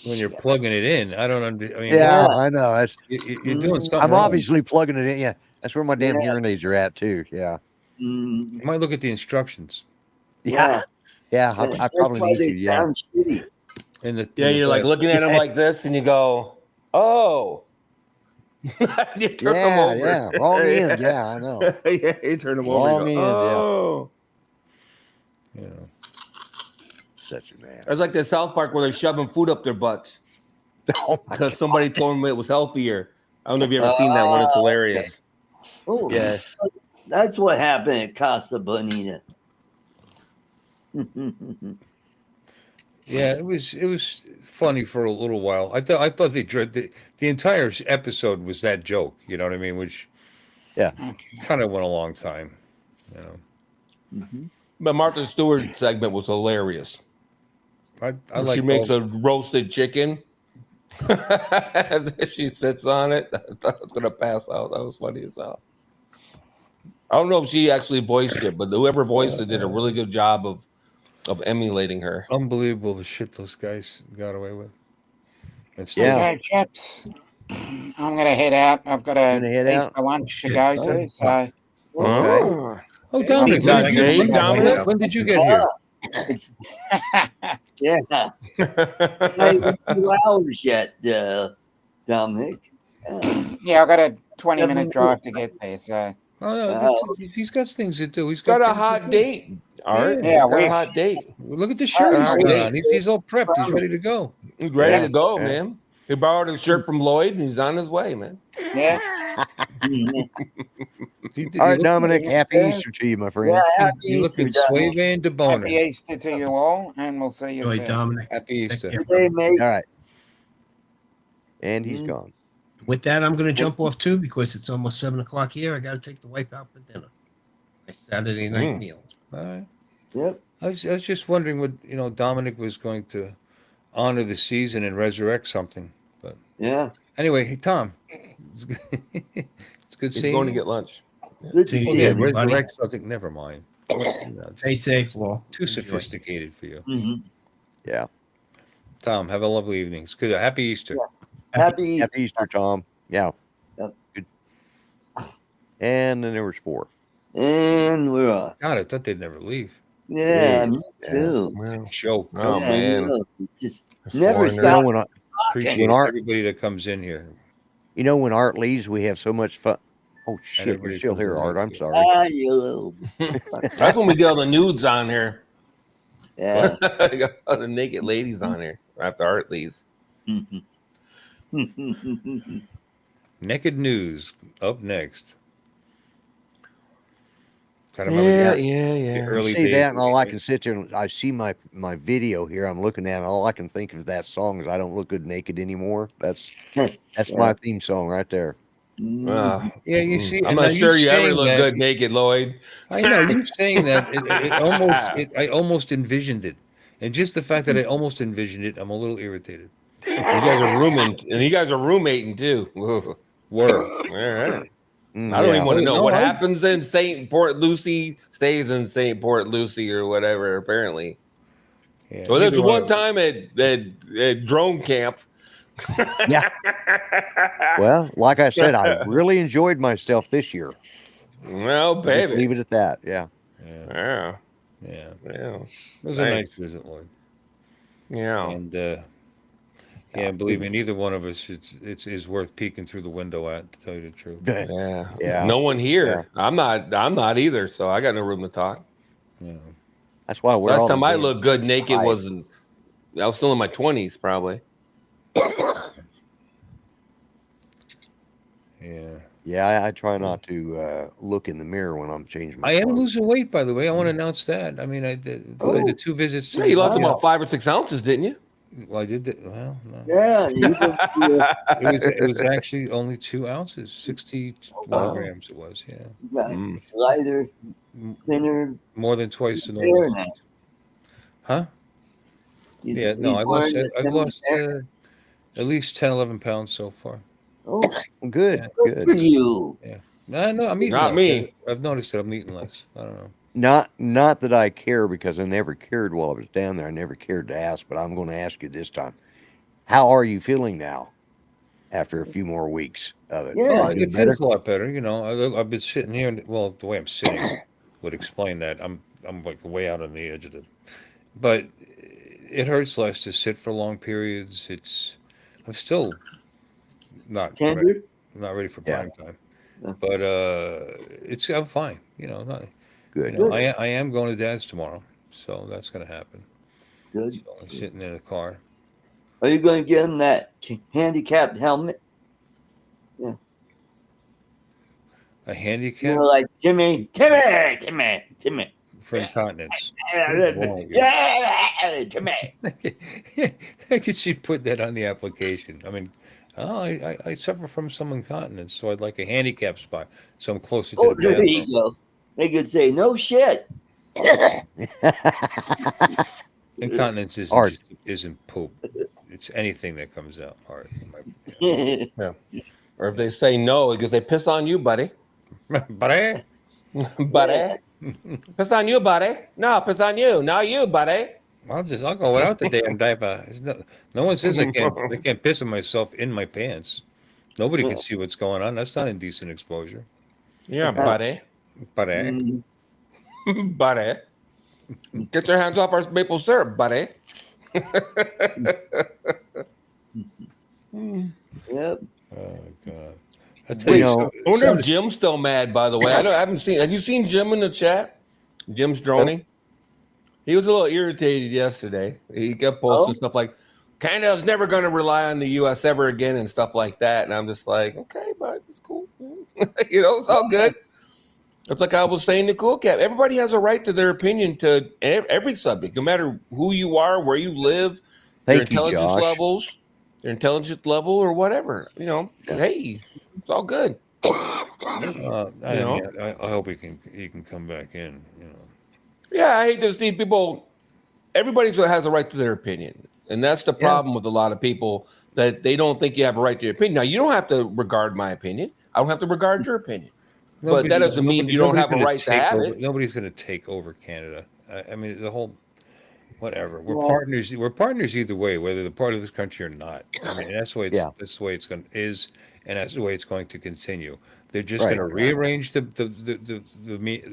S2: when you're plugging it in. I don't under. I mean,
S3: Yeah, I know.
S2: you're doing something
S3: I'm
S2: wrong.
S3: obviously plugging it in. Yeah, that's where my damn
S4: Yeah.
S3: hearing aids are at too. Yeah,
S4: Mm,
S2: You might look at the instructions
S3: yeah, yeah. I
S4: That's
S3: probably
S4: why
S3: need
S4: they
S3: to. Yeah,
S4: sound shitty.
S2: in the.
S5: Yeah,
S2: in the
S5: you're like
S2: back.
S5: looking at him like this, and you go, "Oh." You turn him
S3: yeah,
S5: over.
S3: yeah. Wrong end. Yeah, I know.
S5: Yeah, you turn him over.
S3: Wrong
S5: You go,
S3: end. Yeah,
S5: "Oh."
S2: You know.
S3: such an ass.
S5: It's like that South Park where they're shoving food up their butts
S3: Oh my
S5: because
S3: God.
S5: somebody told them it was healthier. I don't know if you ever seen that one. It's hilarious.
S4: Oh,
S5: Yeah.
S4: that's what happened at Casa Bonita.
S2: Yeah, it was funny for a little while. I thought the entire episode was that joke. You know what I mean? Which kind of went a long time. You know,
S5: But Martha Stewart's segment was hilarious.
S2: I
S5: Where she
S2: like
S5: makes a roasted chicken. And then she sits on it. I thought I was gonna pass out. That was funny as hell. I don't know if she actually voiced it, but whoever voiced it did a really good job of emulating her.
S2: unbelievable the shit those guys got away with. And still,
S3: Yeah.
S8: Okay, chaps. I'm gonna head out. I've got a
S3: Gonna head
S8: Easter
S3: out?
S8: lunch to
S7: Shit.
S8: go to. So
S3: Okay.
S5: Oh.
S2: oh, Dominic,
S7: Hey,
S2: when did
S7: Dominic,
S2: you,
S7: Dominic.
S2: when did you get here?
S4: It's yeah, not even 2 hours yet, Dominic.
S8: yeah, I've got a 20-minute
S4: 7
S8: drive to get there. So
S2: Oh no,
S4: Wow.
S2: he's got things to do. He's
S5: Got a
S2: things to
S5: hot
S2: do.
S5: date, Art.
S8: Yeah,
S5: Got a
S8: wish.
S5: hot date.
S2: Look at the shirt he's
S5: hot
S2: got
S5: date.
S2: on. He's all prepped. He's ready to go.
S5: He's ready
S3: Yeah,
S5: to go,
S3: yeah.
S5: man. He borrowed his shirt from Lloyd and he's on his way, man.
S8: yeah,
S4: Mhm.
S3: All right,
S2: You
S3: Dominic. Happy
S8: Yes.
S3: Easter to you, my friend.
S4: Yeah, happy
S2: you're
S4: Easter,
S2: looking
S4: Dominic.
S2: sway van de boner.
S8: happy Easter to you all, and we'll see you
S7: Enjoy,
S8: soon.
S7: Dominic.
S2: Happy
S7: Take
S2: Easter.
S7: care.
S4: Good day, mate.
S3: All right. And he's
S4: Mhm.
S3: gone.
S7: With that, I'm going to jump off too because it's almost 7 o'clock here. I got to take the wife out for dinner. My Saturday night meal.
S2: All right.
S4: Yep.
S2: I was just wondering what Dominic was going to honor the season and resurrect something. But
S4: Yeah.
S2: anyway, hey Tom, it's good
S5: He's
S2: seeing
S5: going to
S2: you.
S5: get lunch.
S4: Good to
S7: See
S2: Oh,
S4: see
S2: yeah,
S4: you.
S7: everybody.
S2: resurrect something. Never mind.
S7: Stay safe, Wall.
S2: Too sophisticated for you,
S4: Mhm.
S3: Yeah.
S2: Tom. Have a lovely evening. It's good. Happy Easter.
S4: Yeah. Happy Easter.
S3: Happy Easter, Tom. Yeah.
S4: Yep.
S3: Good. And then there was 4.
S4: And we're off.
S2: God, I thought they'd never leave.
S4: Yeah,
S3: Jeez.
S4: me too.
S5: Well,
S2: Joke.
S5: oh,
S4: Yeah,
S5: man.
S4: just
S5: The
S4: never
S5: foreigners.
S3: You know,
S4: stop.
S3: when
S2: Appreciate
S3: When Art-
S2: everybody that comes in here.
S3: when Art leaves, we have so much fun. Oh shit, you're
S2: everybody
S3: still
S2: comes
S3: here,
S2: in
S3: Art.
S2: here,
S3: I'm
S2: too.
S3: sorry.
S4: Ah, you little.
S5: That's when we get all the nudes on here.
S4: Yeah.
S5: Got all the naked ladies on here after Art leaves.
S2: Naked News up next. Kind of remember
S5: Yeah.
S2: the early
S3: See
S2: days.
S3: that, and all I can sit there and I see my video here. I'm looking at it, and all I can think of that song is "I Don't Look Good Naked Anymore." That's my theme song right there.
S4: Mhm.
S2: Yeah, you see,
S5: I'm
S2: and now
S5: not sure you ever
S2: saying
S5: look
S2: that,
S5: good naked, Lloyd.
S2: I know you saying that. I almost envisioned it, and just the fact that I almost envisioned it, I'm a little irritated.
S5: You guys are rooming, and you guys are roommating too. Whoa.
S2: Were
S5: All right.
S3: Mm,
S5: I don't
S3: yeah.
S5: even want to know
S2: No,
S5: what
S2: I-
S5: happens in St. Port Lucie stays in St. Port Lucie or whatever. Apparently,
S2: Yeah,
S5: well, there's
S2: neither one
S5: one
S2: of us.
S5: time at drone camp.
S3: Yeah. Well, like I said, I really enjoyed myself this year.
S5: Well,
S3: I'll just leave
S5: baby.
S3: it at that. Yeah.
S2: Yeah,
S5: Yeah.
S2: yeah.
S5: Yeah.
S2: It was a nice
S5: Nice.
S2: visit, Lloyd.
S5: Yeah.
S2: And yeah, believe me, neither one of us it's is worth peeking through the window at. To tell you the truth.
S5: Yeah.
S3: Yeah.
S5: No one
S3: Yeah.
S5: here. I'm not either, so I got no room to talk.
S2: Yeah.
S3: That's why we're
S5: Last
S3: all
S5: time I looked good naked was I was still in my 20s, probably.
S2: Yeah.
S3: Yeah, I try not to look in the mirror when I'm changing my
S2: I am
S3: clothes.
S2: losing weight, by the way. I want to announce that. I mean, the 2 visits to
S5: Yeah,
S2: the
S5: you lost
S2: gym.
S5: about 5 or 6 ounces, didn't you?
S2: Well, I did that. Well, no.
S4: Yeah, you went to
S2: It was actually only 2 ounces, 61
S5: Oh.
S2: grams. It was, yeah,
S4: got
S5: Mm.
S4: lighter,
S2: M-
S4: thinner
S2: more than twice the
S4: hair
S2: normal.
S4: now.
S2: Huh? Yeah, no,
S4: He's wearing the
S2: I've
S4: thinner
S2: lost
S4: hair.
S2: at least 10, 11 pounds so far.
S4: Oh,
S3: Good,
S2: Yeah.
S4: good for
S3: good.
S4: you.
S2: Yeah. No, I'm eating
S5: Not
S2: less.
S5: me.
S2: I've noticed that I'm eating less. I don't know.
S3: Not that I care because I never cared while I was down there. I never cared to ask, but I'm going to ask you this time. How are you feeling now after a few more weeks of it?
S4: Yeah.
S3: Any
S2: It
S3: better?
S2: feels a lot better. You know, I've been sitting here, and, well, the way I'm sitting would explain that. I'm like way out on the edge of the, but it hurts less to sit for long periods. I'm still not ready,
S4: Tender?
S2: not ready for
S3: Yeah.
S2: prime time,
S4: Yeah.
S2: but I'm fine. You know,
S3: Good.
S4: Good.
S2: I am going to Dad's tomorrow, so that's going to happen.
S4: Good.
S2: So I'm sitting in the car.
S4: Are you going to get him that handicapped helmet?
S2: A
S4: You
S2: handicap
S4: know, like Timmy.
S2: for incontinence. What's wrong with you?
S4: Yeah, Timmy.
S2: I could see put that on the application. I mean, I suffer from some incontinence, so I'd like a handicap spot, so I'm closer to
S4: Oh,
S2: the
S4: there
S2: bathroom.
S4: you go. They could say, no shit.
S2: Incontinence
S3: Art.
S2: isn't poop. It's anything that comes out. Art.
S5: Or if they say no, because they piss on you, buddy.
S2: Buddy.
S5: Buddy. Piss on you, buddy. No, piss on you. Not you, buddy.
S2: I'll go without the damn diaper. No one says I can't piss on myself in my pants. Nobody can see what's going on. That's not indecent exposure.
S5: Yeah, buddy.
S2: Buddy.
S4: Mm,
S5: Buddy. Get your hands off our maple syrup, buddy.
S4: yep.
S2: Oh God. I tell
S5: Wait,
S2: you,
S3: know,
S5: I wonder if Jim's still mad, by the way. I haven't seen. Have you seen Jim in the chat? Jim's droning. He was a little irritated yesterday. He kept posting stuff like, Canada's never going to rely on the U.S. ever again and stuff like that. And I'm just like, okay, but it's cool. It's all good. It's like I was saying to Cool Cap. Everybody has a right to their opinion to every subject, no matter who you are, where you live, your
S3: Thank you,
S5: intelligence
S3: Josh.
S5: levels, your intelligence level, or whatever. Hey, it's all good.
S2: I hope he can come back in.
S5: Yeah, I hate to see people. Everybody has a right to their opinion, and that's the problem with a lot of people, that they don't think you have a right to your opinion. Now, you don't have to regard my opinion. I don't have to regard your opinion. But that doesn't mean you don't have a right to have it.
S2: Nobody's going to take over Canada. I mean, the whole whatever. We're
S4: Yeah.
S2: partners. We're partners either way, whether they're part of this country or not. I mean, that's the way it's
S3: Yeah.
S2: that's the way it's going is, and that's the way it's going to continue. They're just
S3: Right.
S2: going to rearrange the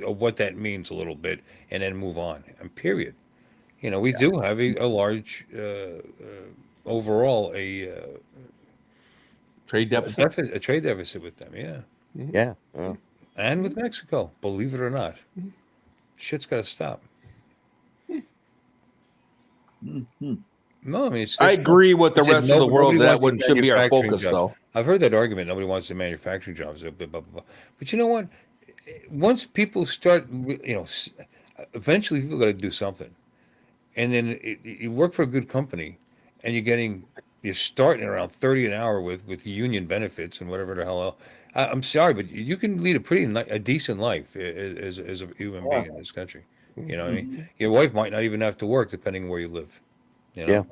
S2: what that means a little bit, and then move on. And period. We do have a large overall
S5: Trade deficit.
S2: a trade deficit with them. Yeah.
S3: Yeah.
S2: And with Mexico, believe it or not. Shit's got to stop.
S4: Mhm.
S2: No, I mean,
S5: I agree with the rest of the world that
S2: nobody
S5: should be our
S2: manufacturing
S5: focus,
S2: jobs.
S5: though.
S2: I've heard that argument. Nobody wants the manufacturing jobs. Blah, blah, blah, blah. But you know what? once people start, eventually people got to do something, and then you work for a good company, and you're starting around 30 an hour with union benefits and whatever the hell else. I'm sorry, but you can lead a decent life as a human being in this country. You know what I mean? Your wife might not even have to work depending where you live. You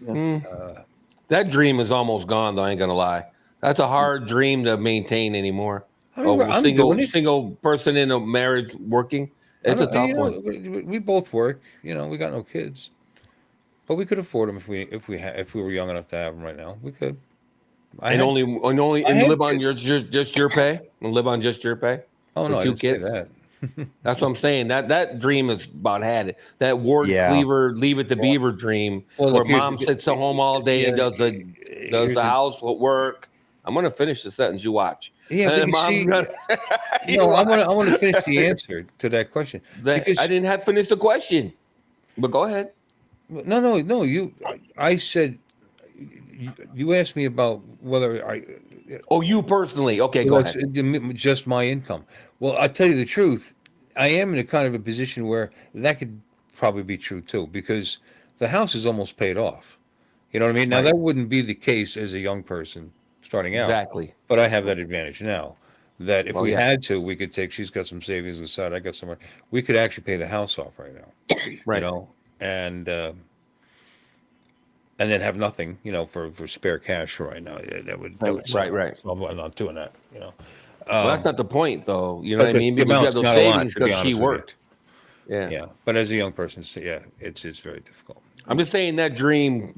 S2: know?
S5: That dream is almost gone, though. I ain't gonna lie. That's a hard dream to maintain anymore.
S2: I mean,
S5: A
S2: I'm doing it.
S5: single person in a marriage working. It's a tough one.
S2: We both work. We got no kids, but we could afford them if we were young enough to have them right now. We could.
S5: And live on just your pay. And live on just your pay.
S2: Oh no,
S5: with
S2: I
S5: two
S2: didn't say
S5: kids.
S2: that.
S5: That's what I'm saying. That dream is about had it. That Ward Cleaver, leave it to Beaver dream,
S2: Well,
S5: where
S2: look,
S5: mom sits at home all day and does the household work. I'm gonna finish the sentence. You watch.
S2: Yeah, but I want to finish the answer to that question.
S5: I didn't have to finish the question, but go ahead.
S2: No. I said you asked me about whether I.
S5: Oh, you personally? Okay, go ahead.
S2: Just my income. Well, I'll tell you the truth. I am in a kind of a position where that could probably be true too, because the house is almost paid off. You know what I mean? Now that wouldn't be the case as a young person starting out.
S5: Exactly.
S2: But I have that advantage now. That if we had to, we could take. She's got some savings aside. I got somewhere. We could actually pay the house off right now.
S5: Right.
S2: And then have nothing, for spare cash for right now. That would suck.
S5: Right.
S2: So I'm not doing that.
S5: Well, that's not the point, though. You know what I mean?
S2: The
S5: Because you have
S2: amount's
S5: those
S2: not a lot,
S5: savings
S2: to be
S5: because she
S2: honest with
S5: worked.
S2: you. Yeah. But as a young person, it's very difficult.
S5: I'm just saying that dream,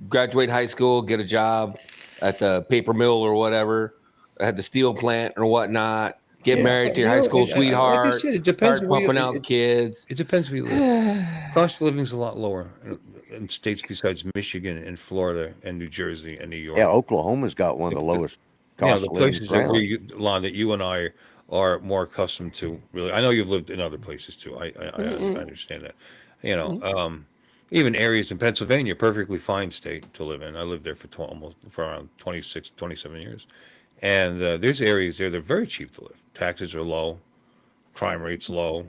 S5: graduate high school, get a job at the paper mill or whatever, at the steel plant or whatnot, get married to your high school sweetheart,
S2: like I said, it depends
S5: start pumping out kids.
S2: It depends where you live. Cost of living's a lot lower in states besides Michigan and Florida and New Jersey and New York.
S3: Yeah, Oklahoma's got one of the lowest cost
S2: the
S3: of living
S2: places
S3: around.
S2: Lon, that you and I are more accustomed to. Really, I know you've lived in other places too. I understand that. Even areas in Pennsylvania, perfectly fine state to live in. I lived there for around 26, 27 years. And there's areas there that are very cheap to live. Taxes are low, crime rate's low.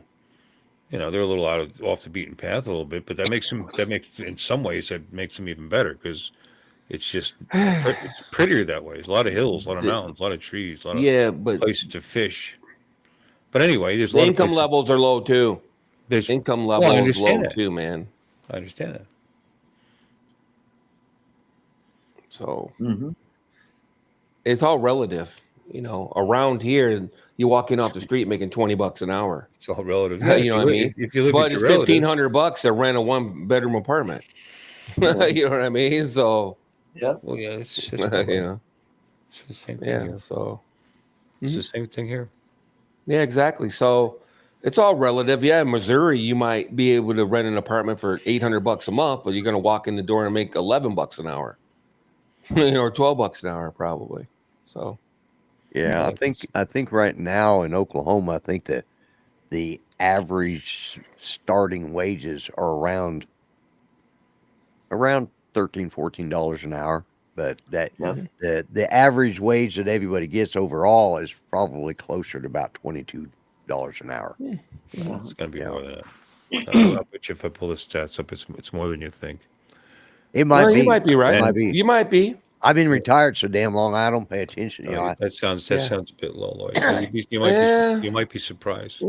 S2: They're a little off the beaten path a little bit, but that makes in some ways that makes them even better because it's just it's prettier that way. There's a lot of hills, a lot of mountains, a lot of trees, a lot of places to fish. But anyway, there's a lot of
S5: income levels are low too. There's income levels low too, man.
S2: I understand that.
S5: So it's all relative. Around here, you walking off the street making $20 an hour.
S2: It's all relative.
S5: You know what I mean?
S2: If you live
S5: but
S2: with
S5: it's
S2: your
S5: $1,500 to rent a 1-bedroom apartment. You know what I mean? So
S2: well, yeah, it's just,
S5: it's
S2: the same thing. Here.
S5: So
S2: it's the same thing here.
S5: Yeah, exactly. So it's all relative. Yeah, in Missouri, you might be able to rent an apartment for $800 a month, but you're going to walk in the door and make $11 an hour, or $12 an hour probably. So.
S3: Yeah, I think right now in Oklahoma, I think that the average starting wages are around $13, $14 an hour. But the average wage that everybody gets overall is probably closer to about $22 an hour.
S2: It's going to be more than that. If I pull the stats up, it's more than you think.
S3: It might be.
S5: You might be right.
S3: It might be.
S5: You might be.
S3: I've been retired so damn long, I don't pay attention.
S2: That sounds a bit low, Lloyd. You might be surprised.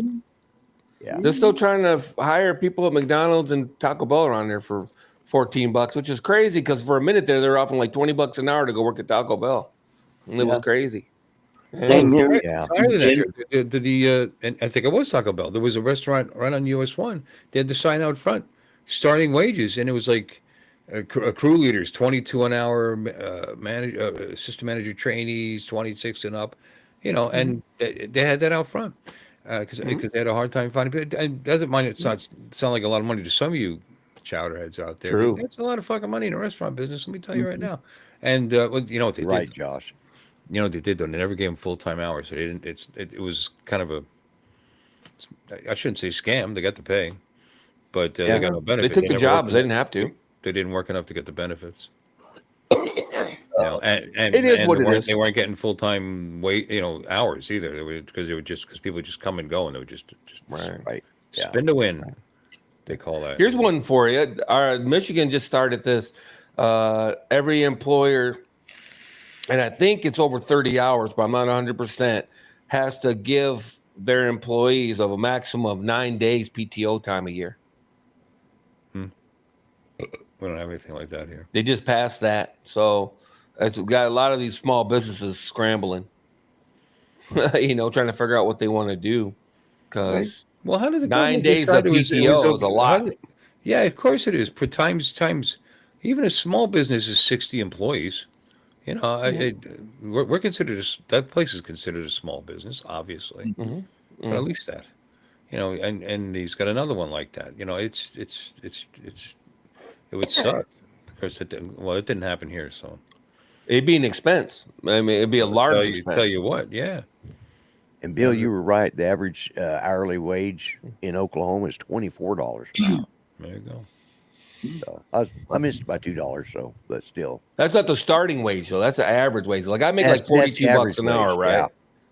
S3: Yeah,
S5: they're still trying to hire people at McDonald's and Taco Bell around there for $14, which is crazy because for a minute there, they're offering like $20 an hour to go work at Taco Bell, and it was crazy.
S4: Same here.
S3: Yeah.
S2: And I think it was Taco Bell. There was a restaurant right on US 1. They had the sign out front, starting wages, and it was like crew leaders, 22 an hour, assistant manager trainees, 26 and up, and they had that out front because they had a hard time finding people. And doesn't mind it sound like a lot of money to some of you chowderheads out there.
S5: True.
S2: That's a lot of fucking money in the restaurant business. Let me tell you right now. And what they did?
S3: Right, Josh.
S2: You know what they did though? They never gave them full-time hours. So they didn't. It was kind of I shouldn't say scam. They got to pay, but they got no benefit.
S5: They took the jobs. They didn't have to.
S2: They didn't work enough to get the benefits. You know, and
S5: It is what
S2: they
S5: it is.
S2: They weren't getting full time hours either. Because people would just come and go, and they would just
S3: Right. Yeah.
S2: spin to win. They call that.
S5: Here's one for you. Our Michigan just started this. Every employer, and I think it's over 30 hours, but I'm not 100%, has to give their employees of a maximum of 9 days PTO time a year.
S2: We don't have anything like that here.
S5: They just passed that. So it's got a lot of these small businesses scrambling, trying to figure out what they want to do. Because
S2: Well, how did the
S5: 9
S2: government
S5: days
S2: decide
S5: of PTO is a lot.
S2: Yeah, of course it is. Per times, even a small business is 60 employees. You know, we're considered that place is considered a small business, obviously, but at least that. You know, and he's got another one like that. You know, it would suck. Of course, it didn't happen here, so
S5: It'd be an expense. I mean, it'd be a large expense.
S2: Tell you what, yeah.
S3: And Bill, you were right. The average hourly wage in Oklahoma is $24 an hour.
S2: There you go.
S3: So I missed by $2, so but still.
S5: That's not the starting wage, though. That's the average wage. Like I make like 42 bucks an hour, right?
S3: Yeah.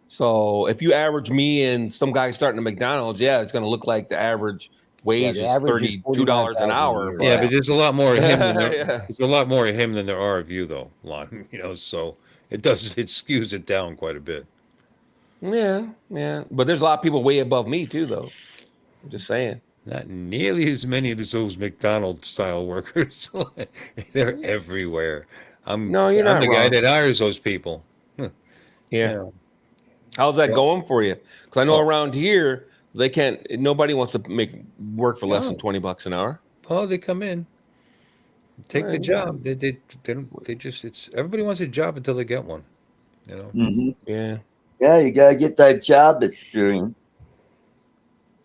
S5: So if you average me and some guy starting at McDonald's, yeah, it's going to look like the average wage is $32 an hour.
S3: But,
S2: yeah, but there's a lot more of him.
S5: Yeah.
S2: There's a lot more of him than there are of you, though, Lon. You know, so it skews it down quite a bit.
S5: Yeah. But there's a lot of people way above me too, though. I'm just saying.
S2: Not nearly as many as those McDonald's style workers. They're everywhere. I'm
S5: not
S2: the guy
S5: wrong.
S2: that hires those people.
S5: Yeah. How's that going for you? Because I know around here nobody wants to make work for less than 20 bucks an hour.
S2: Oh, they come in, take the job. They don't. They just. It's everybody wants a job until they get one. You know.
S4: Mm-hmm.
S5: Yeah.
S4: Yeah, you gotta get that job experience.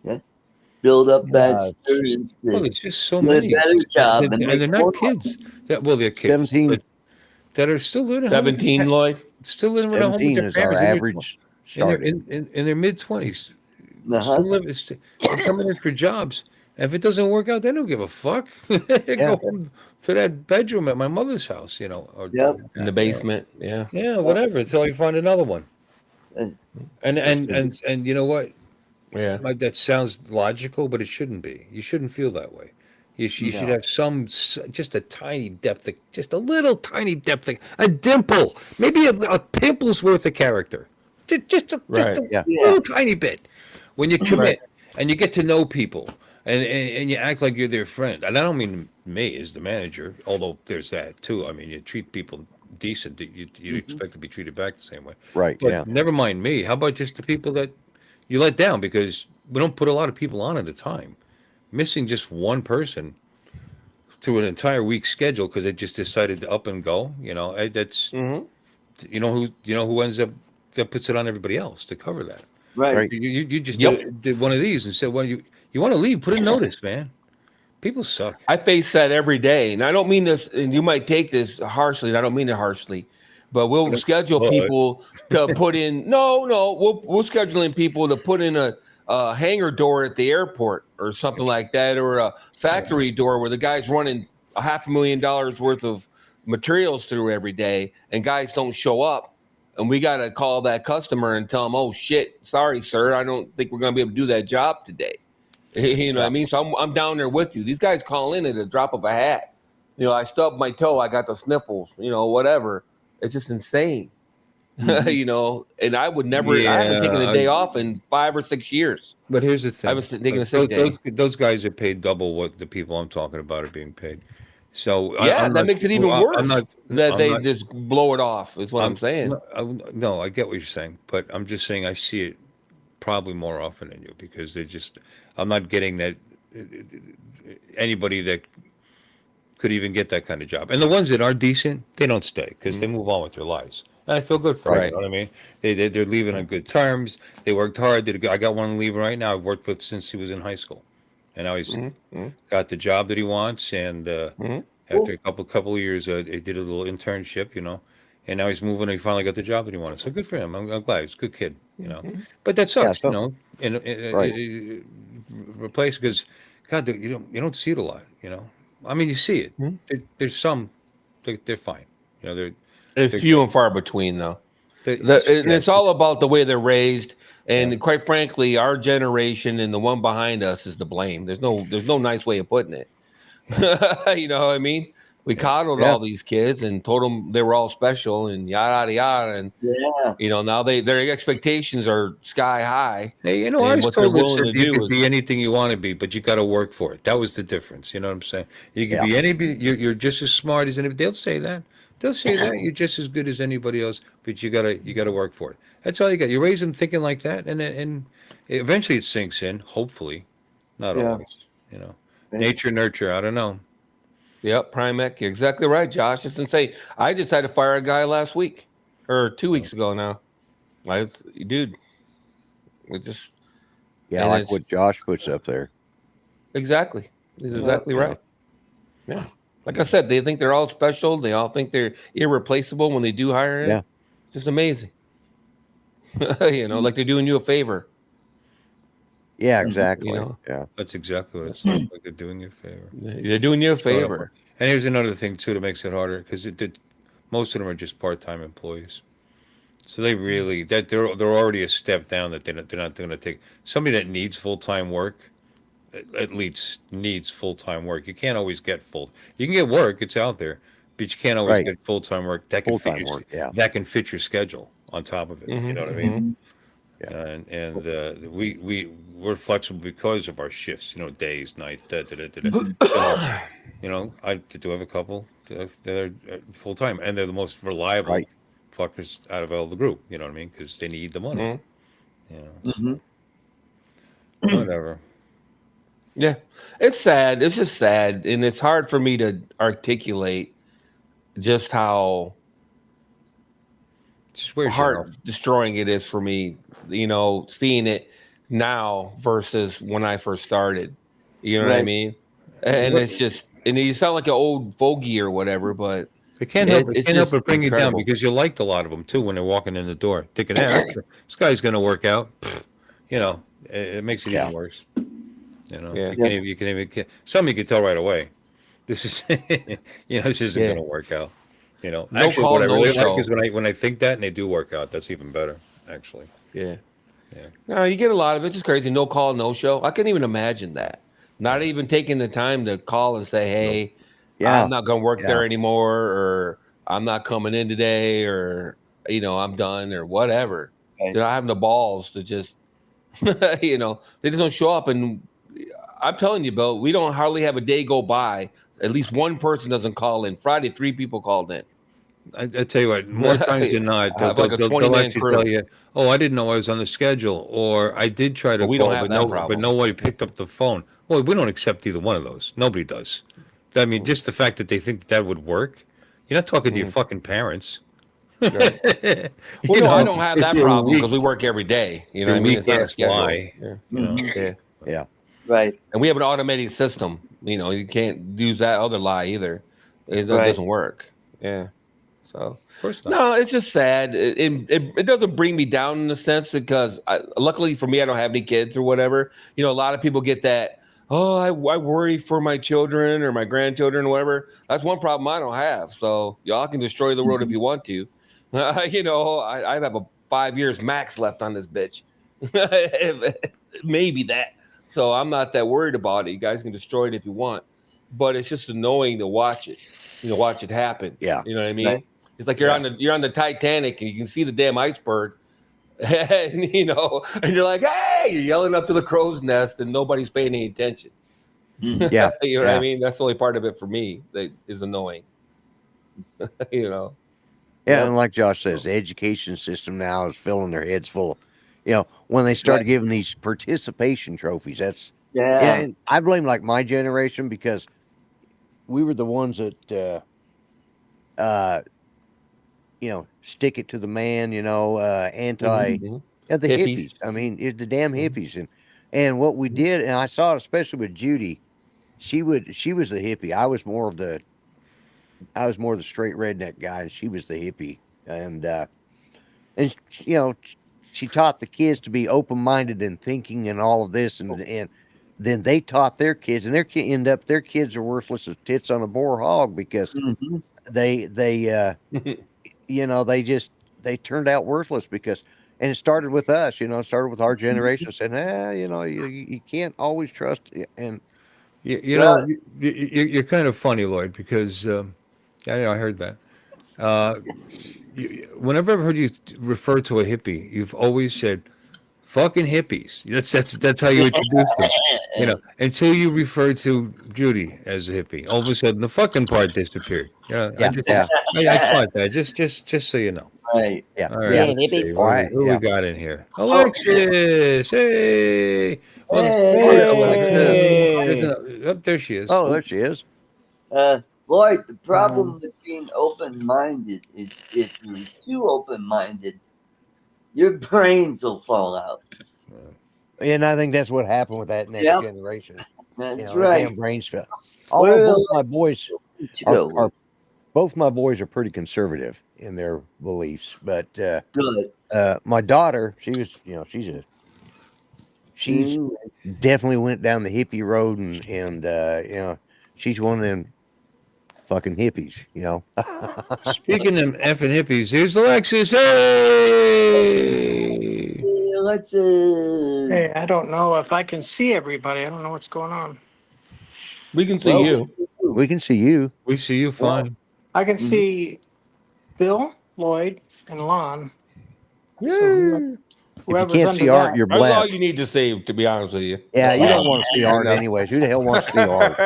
S4: Yeah, build up that experience.
S2: Well, it's just so
S4: get
S2: many.
S4: a better job,
S2: And they're not kids. They're kids.
S3: 17.
S2: But that are still living.
S5: 17, Lloyd.
S2: Still living at home with
S3: 17
S2: their
S3: is our
S2: parents.
S3: average start.
S2: In their mid-20s.
S4: Uh-huh.
S2: They're coming in for jobs. And if it doesn't work out, they don't give a fuck. They go home to that bedroom at my mother's house, you know. Or,
S5: in the basement. Yeah.
S2: Yeah, whatever. Until you find another one. And you know what?
S5: Yeah.
S2: Like, that sounds logical, but it shouldn't be. You shouldn't feel that way. You should have just a tiny depth, just a little tiny depth, a dimple, maybe a pimple's worth of character, just a little tiny bit. When you commit and you get to know people and you act like you're their friend, and I don't mean me as the manager, although there's that too. I mean, you treat people decent, you'd expect to be treated back the same way.
S3: Right.
S2: But never mind me. How about just the people that you let down? Because we don't put a lot of people on at a time. Missing just one person to an entire week's schedule because they just decided to up and go. You know, that's you know who ends up that puts it on everybody else to cover that.
S4: Right.
S2: You just did one of these and said, well, you want to leave, put a notice, man. People suck.
S5: I face that every day, and I don't mean this. And you might take this harshly, and I don't mean it harshly, but we'll schedule people to put in. We'll schedule in people to put in a hangar door at the airport or something like that, or a factory door where the guy's running $500,000 worth of materials through every day, and guys don't show up, and we got to call that customer and tell them, "Oh shit, sorry, sir, I don't think we're going to be able to do that job today." You know what I mean? So I'm down there with you. These guys call in at a drop of a hat. You know, I stubbed my toe, I got the sniffles. You know, whatever. It's just insane. You know, and I would never. I haven't taken a day off in 5 or 6 years.
S2: But here's the thing:
S5: I was taking a sick day.
S2: Those guys are paid double what the people I'm talking about are being paid. So
S5: that makes it even worse. They just blow it off. Is what I'm saying.
S2: No, I get what you're saying, but I'm just saying I see it probably more often than you because I'm not getting that anybody that could even get that kind of job. And the ones that are decent, they don't stay because they move on with their lives. And I feel good for them. You know what I mean? They're leaving on good terms. They worked hard. I got one leaving right now. I've worked with since he was in high school, and now he's got the job that he wants. And after a couple of years, he did a little internship, you know, and now he's moving. And he finally got the job that he wanted. So good for him. I'm glad. He's a good kid, you know. But that sucks, you know. And replace because God, you don't see it a lot, you know. I mean, you see it. There's some they're fine, you know.
S5: It's few and far between, though. And it's all about the way they're raised, and quite frankly, our generation and the one behind us is to blame. There's no nice way of putting it. You know what I mean? We coddled all these kids and told them they were all special and yada yada, and now their expectations are sky high.
S2: Hey, I was told that you could be anything you want to be, but you got to work for it. That was the difference. You know what I'm saying? You could be anybody. You're just as smart as anybody. They'll say that. They'll say that you're just as good as anybody else, but you gotta work for it. That's all you got. You raise them thinking like that, and eventually it sinks in. Hopefully, not always. Nature, nurture. I don't know.
S5: Yep, Primeck. You're exactly right, Josh. It's insane. I just had to fire a guy last week or 2 weeks ago now. Dude, we just
S3: like what Josh puts up there.
S5: Exactly. He's exactly right. Yeah. Like I said, they think they're all special. They all think they're irreplaceable when they do hire him. Yeah. It's just amazing. Like they're doing you a favor.
S3: Yeah, exactly.
S2: Yeah. That's exactly what it's like they're doing you a favor.
S5: They're doing you a favor.
S2: And here's another thing, too, that makes it harder, because most of them are just part-time employees. So they really, they're already a step down that they're not going to take. Somebody that needs full-time work, at least needs full-time work. You can't always get you can get work, it's out there, but you can't always get full-time work. That can fit your schedule on top of it. You know what I mean? And we're flexible because of our shifts, days, night, So, I do have a couple that are full-time, and they're the most reliable fuckers out of all the group, you know what I mean? Because they need the money. Whatever.
S5: Yeah, it's sad. It's just sad, and it's hard for me to articulate just how heart destroying it is for me. Seeing it now versus when I first started. You know what I mean? And it's just, and you sound like an old fogey or whatever, but
S2: it can't help but bring you down, because you liked a lot of them too when they're walking in the door, thinking, "Hey, this guy's going to work out." It makes it even worse. You can even some you can tell right away. This is this isn't going to work out. Actually, what I really like is when I think that and they do work out. That's even better, actually.
S5: Yeah. No, you get a lot of it. It's just crazy. No call, no show. I couldn't even imagine that. Not even taking the time to call and say, "Hey, I'm not going to work there anymore," or "I'm not coming in today," or "I'm done," or whatever. They're not having the balls to just, they just don't show up. And I'm telling you, Bill, we don't hardly have a day go by. At least one person doesn't call in. Friday, 3 people called in.
S2: I tell you what, more times than not, they'll actually tell you, "Oh, I didn't know I was on the schedule," or "I did try to call, but nobody picked up the phone." Well, we don't accept either one of those. Nobody does. I mean, just the fact that they think that would work. You're not talking to your fucking parents.
S5: Right. Well, no, I don't have that problem because we work every day. You know what I mean?
S2: It's not a schedule.
S5: Yeah. Right. And we have an automated system. You can't use that other lie either. It doesn't work. Yeah. So, no, it's just sad. It doesn't bring me down in a sense, because luckily for me, I don't have any kids or whatever. A lot of people get that, "Oh, I worry for my children or my grandchildren or whatever." That's one problem I don't have. So y'all can destroy the world if you want to. I have 5 years max left on this bitch. Maybe that. So I'm not that worried about it. You guys can destroy it if you want. But it's just annoying to watch it. Watch it happen.
S3: Yeah.
S5: You know what I mean? Right. It's like you're on the Titanic and you can see the damn iceberg, and and you're like, "Hey!" You're yelling up to the crow's nest, and nobody's paying any attention.
S3: Yeah,
S5: what I mean. That's the only part of it for me that is annoying.
S3: Yeah, and like Josh says, the education system now is filling their heads full. When they started giving these participation trophies, that's and I blame like my generation, because we were the ones that stick it to the man, anti
S5: Mm-hmm.
S3: the hippies. I mean, the damn hippies. And what we did, and I saw it especially with Judy, she was the hippie. I was more of the straight redneck guy, and she was the hippie. And she taught the kids to be open-minded and thinking and all of this, and then they taught their kids, and their kids are worthless as tits on a boar hog, because they they turned out worthless and it started with us, it started with our generation saying, you can't always trust. And
S2: You
S4: Right.
S2: know, you're kind of funny, Lloyd, because I heard that. Uh, whenever I've heard you refer to a hippie, you've always said "fucking hippies." That's how you introduce them. Until you referred to Judy as a hippie, all of a sudden the fucking part disappeared.
S3: yeah, yeah,
S2: I caught that. Just so you know.
S4: Right.
S3: yeah,
S2: All right,
S3: yeah.
S2: let's see.
S3: Oh,
S2: Who we
S3: yeah.
S2: got in here?
S4: Oh,
S2: Alexis, hey. Well,
S4: hey.
S3: Alexis.
S2: there she is.
S3: Oh, there she is.
S4: Lloyd, the problem with being open-minded is if you're too open-minded, your brains will fall out.
S3: And I think that's what happened with that next
S4: Yep.
S3: generation.
S4: That's
S3: The
S4: right.
S3: damn brains fell. Although
S4: Well,
S3: both my boys
S4: go.
S3: are both my boys are pretty conservative in their beliefs, but
S4: Good.
S3: my daughter, she's
S4: Mm.
S3: definitely went down the hippie road, and she's one of them fucking hippies.
S2: Speaking of effing hippies, here's Alexis. Hey.
S4: Hey, let's
S10: Hey, I don't know if I can see everybody. I don't know what's going on.
S5: We can see you.
S3: We can see you.
S2: We see you fine.
S10: I can see Bill, Lloyd, and Lon.
S5: Yeah.
S3: If you
S10: Whoever's
S3: can't
S10: under
S3: see Art,
S10: that.
S3: you're
S5: That's all
S3: blessed.
S5: you need to see, to be honest with you.
S3: Yeah, you
S4: Yeah.
S3: don't want to see Art anyways. Who the hell wants to see Art?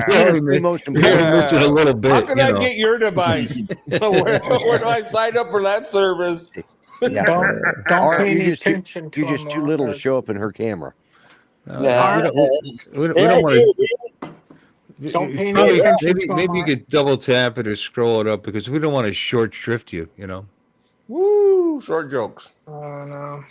S2: You're only
S3: Motion
S2: missing a little bit.
S5: How can I get your device? where do I sign up for that service?
S3: Yeah.
S10: Don't
S3: Art,
S10: pay any attention to
S3: you're
S10: them.
S3: just too little to show up in her camera.
S4: Yeah.
S2: We don't want to.
S10: Don't pay any
S2: Probably,
S10: attention to
S2: maybe you
S10: them.
S2: could double tap it or scroll it up because we don't want to short shrift you.
S5: Woo, short jokes.
S10: No.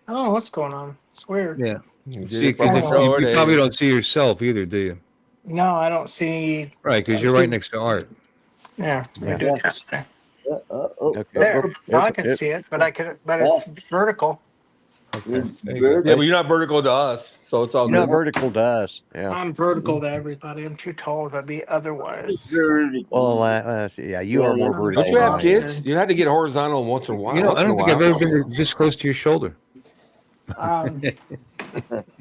S10: I don't know what's going on. It's weird.
S2: Yeah.
S5: You
S2: See,
S5: did it from the
S2: you
S5: short
S2: probably
S5: days.
S2: don't see yourself either, do you?
S10: No, I don't see.
S2: Right, because
S10: I
S2: you're
S10: see-
S2: right next to Art.
S10: Yeah,
S3: Yeah.
S10: I do it this way.
S3: Okay.
S10: There. Now I can
S3: Yep.
S10: see it, but it's vertical.
S4: It's
S2: There you go.
S5: Yeah, but you're not vertical to us, so it's all
S3: You're not
S5: good.
S3: vertical to us. Yeah.
S10: I'm vertical to everybody. I'm too tall to be otherwise.
S3: Well, yeah, you are more
S10: Yeah.
S3: vertical.
S5: Don't you have
S3: than I am.
S5: kids? You had to get horizontal once in a while.
S2: I don't think I've ever been this close to your shoulder.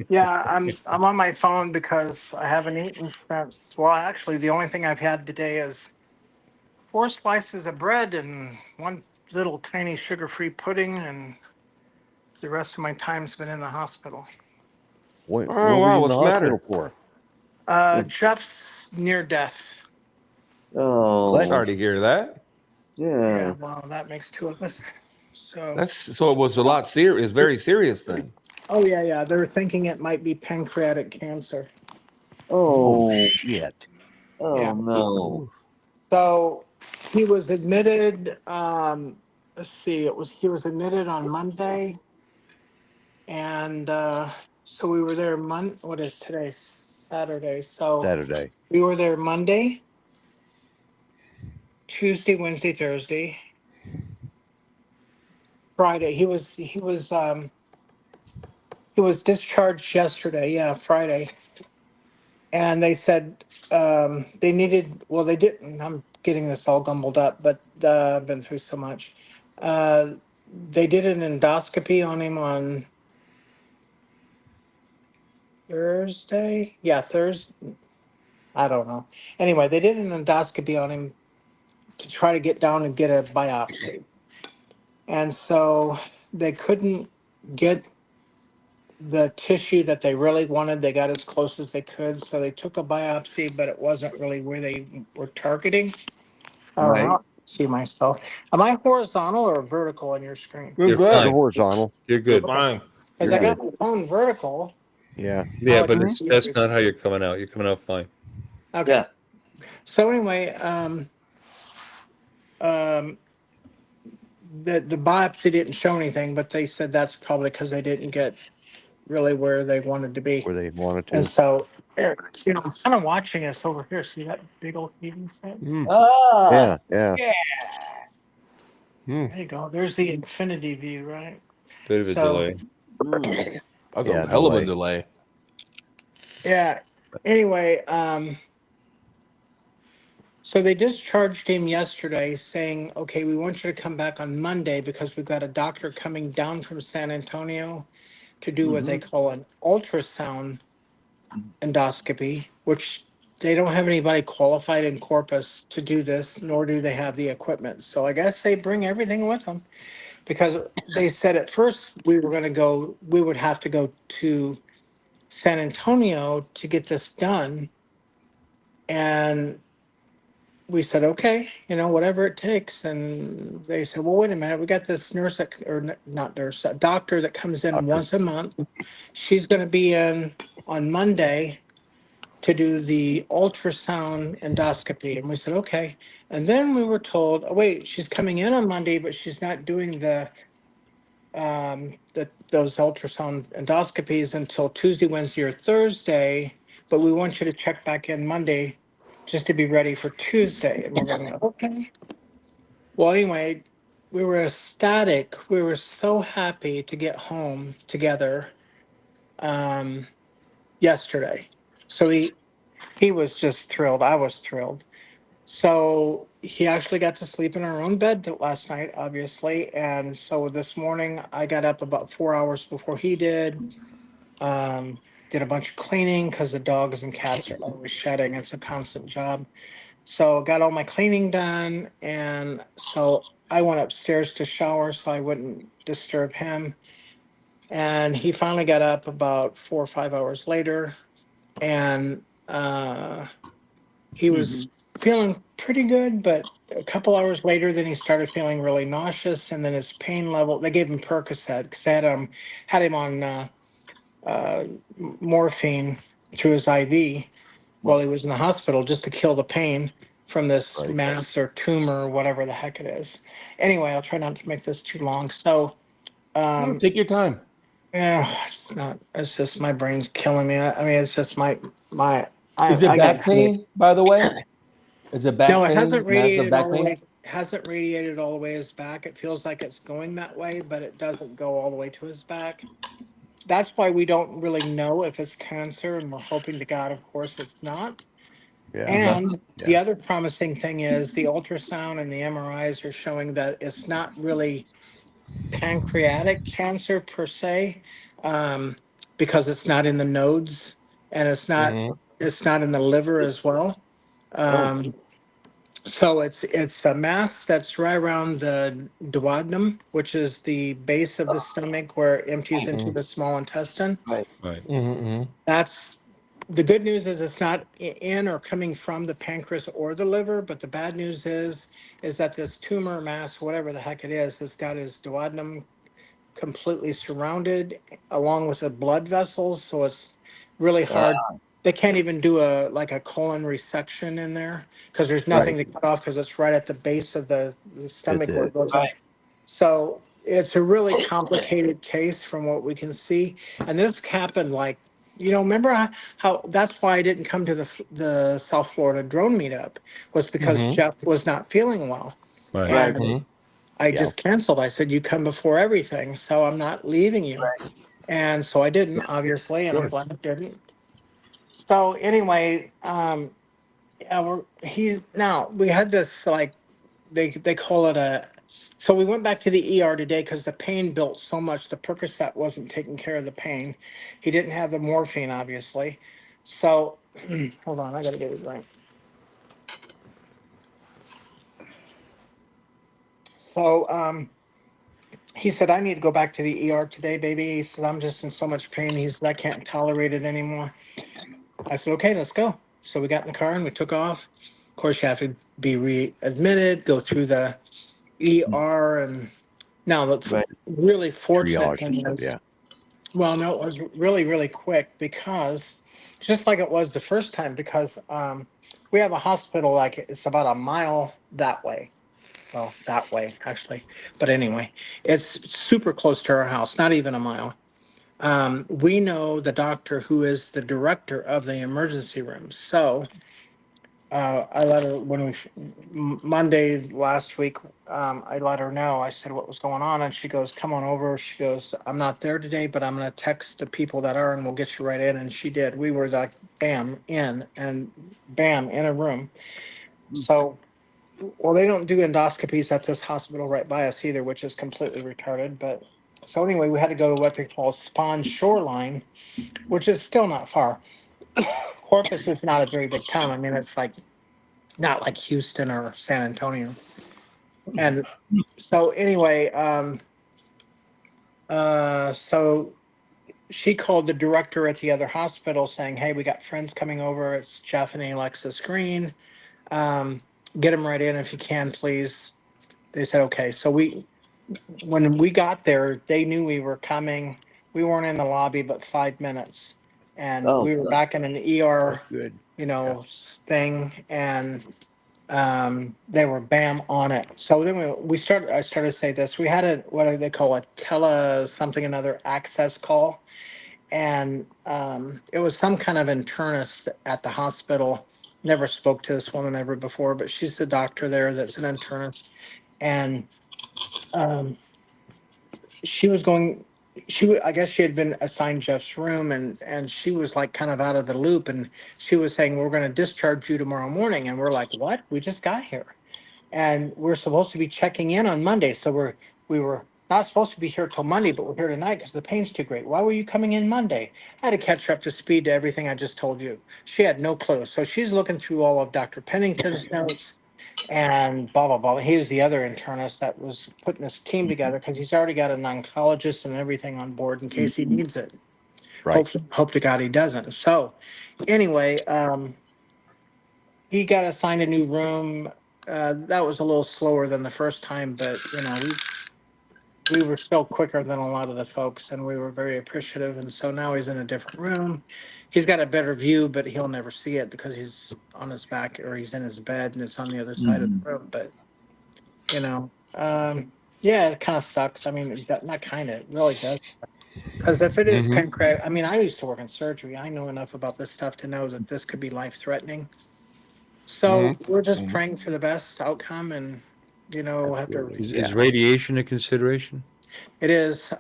S10: Yeah, I'm on my phone because I haven't eaten since. Well, actually, the only thing I've had today is 4 slices of bread and one little tiny sugar-free pudding, and the rest of my time's been in the hospital.
S3: What
S5: Oh,
S3: were
S5: wow,
S3: you in
S5: what's
S3: the
S5: the
S3: hospital
S5: matter?
S3: for?
S10: Jeff's near death.
S4: Oh.
S3: What?
S5: Sorry to hear that.
S10: Yeah,
S4: Yeah.
S10: well, that makes 2 of us. So.
S5: So it was a lot serious. It's very serious then.
S10: Oh yeah. They're thinking it might be pancreatic cancer.
S4: Oh.
S3: Shit.
S4: Oh
S10: Yeah.
S4: no.
S10: So he was admitted. Let's see. He was admitted on Monday, and so we were there. What is today? Saturday. So
S3: Saturday.
S10: we were there Monday, Tuesday, Wednesday, Thursday, Friday. He was discharged yesterday. Yeah, Friday. And they said they needed. Well, they didn't. I'm getting this all gumbled up, but I've been through so much. Uh, they did an endoscopy on him on Thursday. Yeah, Thursday. I don't know. Anyway, they did an endoscopy on him to try to get down and get a biopsy, and so they couldn't get the tissue that they really wanted. They got as close as they could, so they took a biopsy, but it wasn't really where they were targeting.
S4: Right.
S10: I see myself. Am I horizontal or vertical on your screen?
S5: You're
S2: You're
S5: good.
S3: You're
S2: fine.
S3: horizontal.
S2: You're good.
S5: Fine.
S10: Because
S3: You're
S10: I got
S3: good.
S10: my phone vertical.
S3: Yeah.
S2: Yeah,
S10: Oh,
S2: but
S10: it's-
S2: that's not how you're coming out. You're coming out fine.
S10: Okay.
S4: Yeah.
S10: So anyway, the biopsy didn't show anything, but they said that's probably because they didn't get really where they wanted to be.
S3: Where they wanted
S10: And
S3: to.
S10: so, I'm kind of watching us over here. See that big old TV set?
S4: Ah.
S3: Yeah. Yeah.
S10: There you go. There's the infinity view, right?
S2: Bit of a
S10: So-
S2: delay.
S4: Mm.
S5: That's
S3: Yeah,
S5: a hell of a
S3: delay.
S5: delay.
S10: Yeah. Anyway, So they discharged him yesterday saying, okay, we want you to come back on Monday because we've got a doctor coming down from San Antonio to do what they call an ultrasound endoscopy, which they don't have anybody qualified in Corpus to do this, nor do they have the equipment. So I guess they bring everything with them because they said at first we would have to go to San Antonio to get this done. And we said, okay, whatever it takes. And they said, well, wait a minute, we got this nurse not nurse, a doctor that comes in
S3: Doctor.
S10: once a month. She's going to be in on Monday to do the ultrasound endoscopy. And we said, okay. And then we were told, oh, wait, she's coming in on Monday, but she's not doing those ultrasound endoscopies until Tuesday, Wednesday, or Thursday. But we want you to check back in Monday just to be ready for Tuesday. And we're going, okay. Well, anyway, we were ecstatic. We were so happy to get home together um, yesterday. So he was just thrilled. I was thrilled. So he actually got to sleep in our own bed last night, obviously. And so this morning I got up about 4 hours before he did. Um, did a bunch of cleaning because the dogs and cats are always shedding. It's a constant job. So got all my cleaning done, and so I went upstairs to shower so I wouldn't disturb him. And he finally got up about 4 or 5 hours later, and he was feeling pretty good, but a couple hours later, then he started feeling really nauseous, and then his pain level. They gave him Percocet because they had him on uh, morphine through his IV while he was in the hospital just to kill the pain from this
S3: Right.
S10: mass or tumor or whatever the heck it is. Anyway, I'll try not to make this too long. So,
S5: No, take your time.
S10: yeah, it's not. It's just my brain's killing me. I mean, it's just my.
S5: Is it
S10: I got
S5: back pain, by the way? Is it
S10: no.
S5: back
S10: It
S5: pain?
S10: hasn't
S5: Massive
S10: radiated all
S5: back
S10: the
S5: pain?
S10: way. Hasn't radiated all the way his back. It feels like it's going that way, but it doesn't go all the way to his back. That's why we don't really know if it's cancer, and we're hoping to God, of course, it's not.
S3: Yeah.
S10: And the
S3: Yeah.
S10: other promising thing is the ultrasound and the MRIs are showing that it's not really pancreatic cancer per se, um, because it's not in the nodes and
S5: Mm-hmm.
S10: it's not in the liver as well.
S5: Oh.
S10: So it's a mass that's right around the duodenum, which is the base of the stomach where it empties into
S5: Mm-hmm.
S10: the small intestine.
S2: Right.
S5: Mm-hmm.
S10: That's the good news is it's not in or coming from the pancreas or the liver, but the bad news is that this tumor mass, whatever the heck it is, has got his duodenum completely surrounded along with the blood vessels, so it's really hard. They can't even do a colon resection in there because there's nothing
S3: Right.
S10: to cut off because it's right at the base of the
S3: That's
S10: stomach where
S3: it.
S10: it goes. So it's a really complicated case from what we can see. And this happened remember how that's why I didn't come to the South Florida drone meetup was because
S5: Mm-hmm.
S10: Jeff was not feeling well.
S2: Right.
S10: And
S5: Mm-hmm.
S10: I
S3: Yeah.
S10: just canceled. I said, you come before everything, so I'm not leaving you. And so I didn't, obviously, and I'm
S3: Good.
S10: glad I didn't. So anyway, yeah, we had this they call it a. So we went back to the ER today because the pain built so much. The Percocet wasn't taking care of the pain. He didn't have the morphine, obviously. So hold on, I gotta get it right. So he said, I need to go back to the ER today, baby. He said, I'm just in so much pain. He said, I can't tolerate it anymore. I said, okay, let's go. So we got in the car and we took off. Of course, you have to be readmitted, go through the ER. And now the really fortunate
S3: Triage and
S10: thing
S3: stuff.
S10: is,
S3: Yeah.
S10: well, no, it was really, really quick because just like it was the first time, because we have a hospital, like it's about a mile that way. Well, that way, actually. But anyway, it's super close to our house, not even a mile. We know the doctor who is the director of the emergency room. So I let her, Monday last week, I let her know. I said what was going on. And she goes, come on over. She goes, I'm not there today, but I'm going to text the people that are and we'll get you right in. And she did. We were like, bam, in and bam, in a room. So, well, they don't do endoscopies at this hospital right by us either, which is completely retarded. But so anyway, we had to go to what they call Spawn Shoreline, which is still not far. Corpus is not a very big town. I mean, it's like not like Houston or San Antonio. And so anyway, so she called the director at the other hospital saying, "Hey, we got friends coming over. It's Jeff and Alexis Green. Um, get them right in if you can, please." They said, "Okay." So when we got there, they knew we were coming. We weren't in the lobby but 5 minutes, and
S4: Oh,
S10: we were
S4: God.
S10: back in an
S3: That's
S10: ER,
S3: good.
S10: thing, and they were bam on it. So then we started. I started to say this. We had a what do they call a tele something another access call, and it was some kind of internist at the hospital. Never spoke to this woman ever before, but she's the doctor there. That's an internist, and um, she was going. I guess she had been assigned Jeff's room, and she was like kind of out of the loop, and she was saying, "We're going to discharge you tomorrow morning," and we're like, "What? We just got here." And we're supposed to be checking in on Monday. So we were not supposed to be here till Monday, but we're here tonight because the pain's too great. Why were you coming in Monday? I had to catch her up to speed to everything I just told you. She had no clue. So she's looking through all of Dr. Pennington's notes and blah blah blah. He was the other internist that was putting this team together because he's already got an oncologist and everything on board in case he needs it.
S3: Right.
S10: Hope to God he doesn't. So anyway, he got assigned a new room. That was a little slower than the first time, but we were still quicker than a lot of the folks, and we were very appreciative. And so now he's in a different room. He's got a better view, but he'll never see it because he's on his back or he's in his bed and it's on the other side of the room. But you know, yeah, it kind of sucks. I mean, not kind of, it really does. Because if it is pancreatic, I mean, I used to work in surgery. I know enough about this stuff to know that this could be life threatening. So we're just praying for the best outcome, and have to.
S3: Absolutely.
S2: Is radiation a consideration?
S10: It is.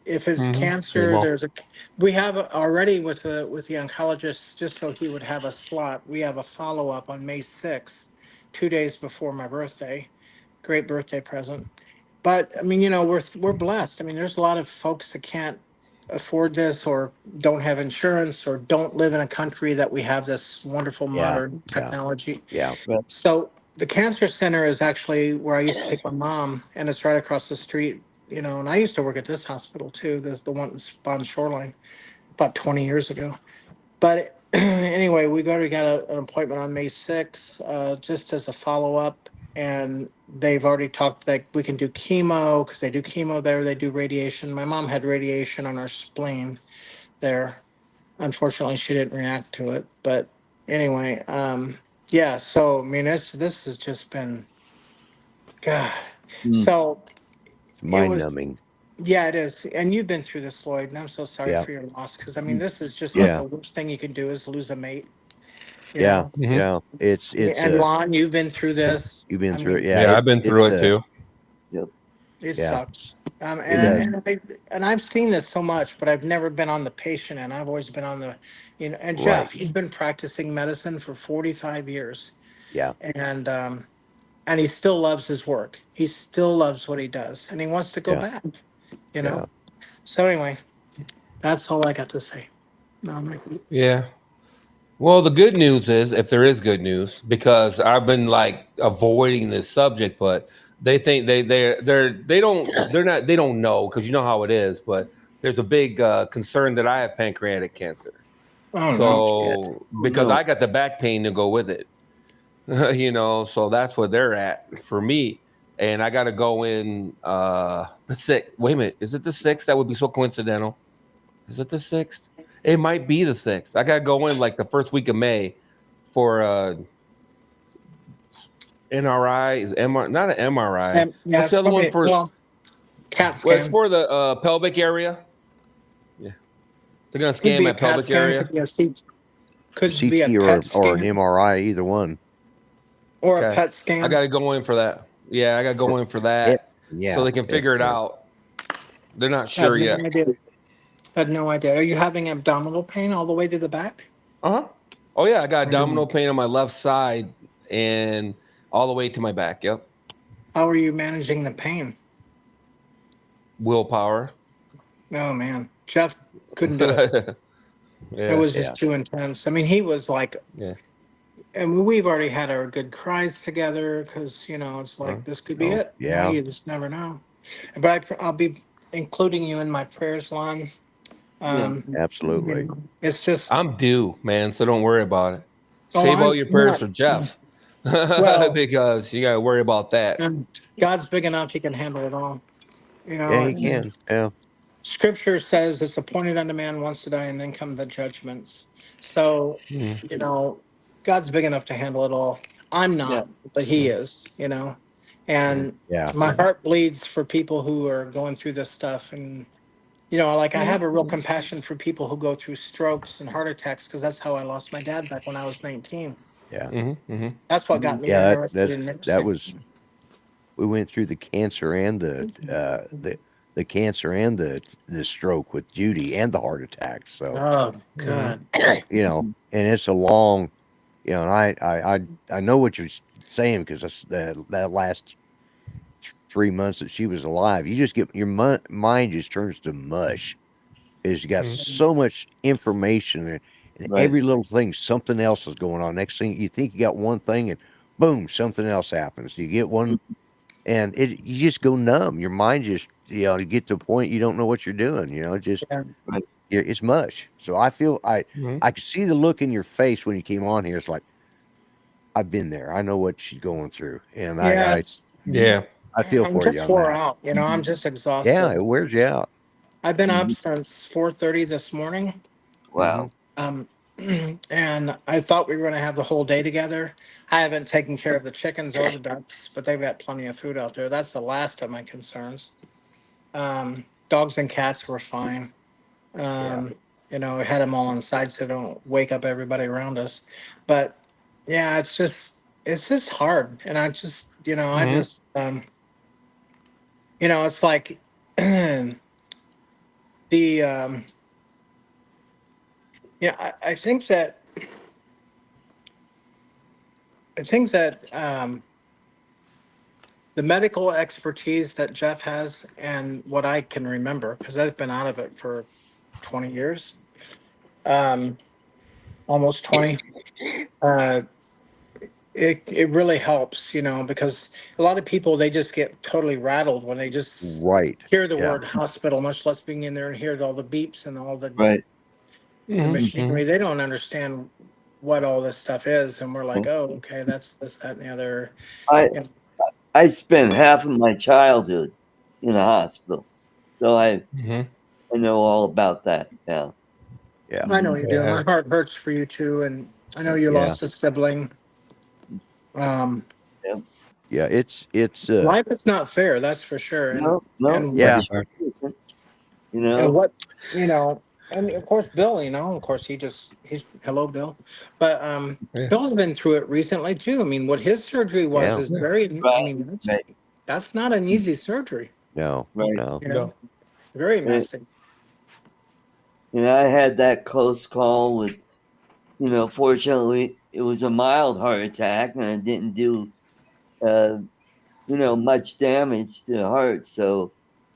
S10: If it's cancer,
S5: Chemo.
S10: we have already with the oncologist, just so he would have a slot. We have a follow up on May 6th, 2 days before my birthday. Great birthday present. But I mean, we're blessed. I mean, there's a lot of folks that can't afford this or don't have insurance or don't live in a country that we have this wonderful modern technology.
S3: Yeah.
S10: So the cancer center is actually where I used to take my mom, and it's right across the street. And I used to work at this hospital too. There's the one on Shoreline about 20 years ago. But anyway, we already got an appointment on May 6th, just as a follow up. And they've already talked like we can do chemo because they do chemo there. They do radiation. My mom had radiation on her spleen there. Unfortunately, she didn't react to it. But anyway, yeah. So I mean, this has just been God. So
S3: It's
S10: it
S3: mind
S10: was.
S3: numbing.
S10: Yeah, it is. And you've been through this, Floyd, and I'm so sorry
S3: Yeah.
S10: for your loss because I mean, this is just like
S3: Yeah.
S10: the worst thing you can do is lose a mate. You
S3: Yeah.
S10: know?
S3: Yeah. It's
S10: And Lon, you've been through this.
S3: you've been
S10: I
S3: through it.
S10: mean,
S3: Yeah.
S5: Yeah, I've been through it too.
S10: it
S3: Yeah.
S10: sucks. And
S3: It does.
S10: and I've seen this so much, but I've never been on the patient end. I've always been on the, And
S3: Right.
S10: Jeff, he's been practicing medicine for 45 years,
S3: Yeah.
S10: and he still loves his work. He still loves what he does, and he wants to go
S3: Yeah.
S10: back. You
S3: Yeah.
S10: know. So anyway, that's all I got to say.
S5: Yeah. Well, the good news is, if there is good news, because I've been like avoiding this subject, but they think they don't know because you know how it is. But there's a big concern that I have pancreatic cancer.
S10: Oh no.
S5: So because I got the back pain to go with it, so that's where they're at for me. And I got to go in the 6th. Wait a minute, is it the 6th? That would be so coincidental. Is it the 6th? It might be the 6th. I gotta go in like the first week of May for NRI. Is MR not an MRI?
S10: Yeah,
S5: What's the other one for?
S10: CAT
S5: Well,
S10: scan.
S5: it's for the pelvic area. Yeah, they're gonna
S10: Could
S5: scan
S10: be
S5: my
S10: a CAT
S5: pelvic
S10: scan.
S5: area.
S10: Could be a CT. Could be
S3: CT
S10: a PET
S3: or an
S10: scan
S3: MRI, either one.
S10: or a
S5: Okay.
S10: PET scan.
S5: I gotta go in for that. Yeah, I gotta go in for that
S3: Yeah.
S5: so they can figure it
S3: Yeah.
S5: out. They're not
S10: I had
S5: sure
S10: no
S5: yet.
S10: idea. I had no idea. Are you having abdominal pain all the way to the back?
S5: Oh yeah, I got abdominal pain on my left side, and all the way to my back. Yep.
S10: How are you managing the pain?
S5: Willpower.
S10: Oh man, Jeff couldn't do it. It
S5: Yeah.
S10: was just too intense. I mean, he was like,
S5: Yeah.
S10: and we've already had our good cries together because it's like this could be
S3: Oh,
S10: it.
S3: yeah.
S10: You just never know. But I'll be including you in my prayers, Lon.
S4: Yeah.
S3: Absolutely.
S10: It's just
S5: I'm due, man. So don't worry about it.
S10: oh,
S5: Save all
S10: I'm
S5: your prayers
S10: not
S5: for Jeff.
S10: well.
S5: Because you got to worry about that.
S10: God's big enough; He can handle it all.
S3: Yeah, he
S10: And
S3: can. Yeah.
S10: Scripture says it's appointed unto man once to die, and then come the judgments. So,
S5: Mhm.
S10: God's big enough to handle it all. I'm
S4: Yeah.
S10: not, but He is. And
S3: Yeah.
S10: my heart bleeds for people who are going through this stuff, and like I have a real compassion for people who go through strokes and heart attacks because that's how I lost my dad back when I was 19.
S3: Yeah.
S10: That's what got me
S3: Yeah.
S10: interested in
S3: That
S10: nursing.
S3: was, we went through the cancer and the cancer and the stroke with Judy and the heart attack. So,
S10: Oh God.
S3: and it's a long, and I know what you're saying because that last 3 months that she was alive, you just get your mind just turns to mush. Is you got so much information and
S4: Right.
S3: every little thing, something else is going on. Next thing you think you got one thing, and boom, something else happens. You get one, and you just go numb. Your mind just you get to a point you don't know what you're doing. Just
S10: Yeah.
S4: Right.
S3: it's mush. So I feel I could see the look in your face when you came on here. It's like I've been there. I know what she's going through, and
S10: Yeah,
S5: Yeah.
S3: I feel
S10: I'm
S3: for you
S10: just
S3: on
S10: wore
S3: that.
S10: out. I'm just
S3: Yeah,
S10: exhausted.
S3: it wears you out.
S10: I've been up
S4: Mhm.
S10: since 4:30 this morning.
S3: Hmm.
S4: Wow.
S10: Um, and I thought we were going to have the whole day together. I haven't taken care of the chickens or the ducks, but they've got plenty of food out there. That's the last of my concerns. Dogs and cats were fine.
S3: Yeah.
S10: We had them all inside so don't wake up everybody around us. But yeah, it's just hard. And I just, it's like the, I think that the medical expertise that Jeff has and what I can remember, because I've been out of it for 20 years, um, almost 20, uh, it really helps, because a lot of people, they just get totally rattled when they just
S3: Right.
S10: hear the
S3: Yeah.
S10: word hospital, much less being in there and hear all the beeps and all the
S4: Right.
S10: machinery. They don't understand what all this stuff is. And we're like,
S4: Mhm.
S10: oh, okay, that's this, that, and the other.
S4: I
S10: Yeah.
S4: I spent half of my childhood in a hospital, so I know all about that. Yeah.
S3: Yeah.
S10: I know you do.
S5: Yeah.
S10: My heart hurts for you too, and I know you
S3: Yeah.
S10: lost a sibling. Um,
S4: Yeah.
S3: Yeah. It's
S10: Life is not fair, that's for sure. And
S4: No, no,
S10: and
S3: yeah.
S10: what
S4: it isn't. You
S10: and
S4: know.
S10: what you know, and of course Bill, of course he's hello Bill, but
S5: Yeah.
S10: Bill's been through it recently too. I mean, what his surgery was
S3: Yeah.
S10: is very. I
S4: Right.
S10: mean,
S4: Right.
S10: that's not an easy surgery.
S3: No.
S4: Right.
S3: No.
S5: No.
S10: Very
S4: And,
S10: messy.
S4: I had that close call with. Fortunately, it was a mild heart attack, and it didn't do much damage to the heart. So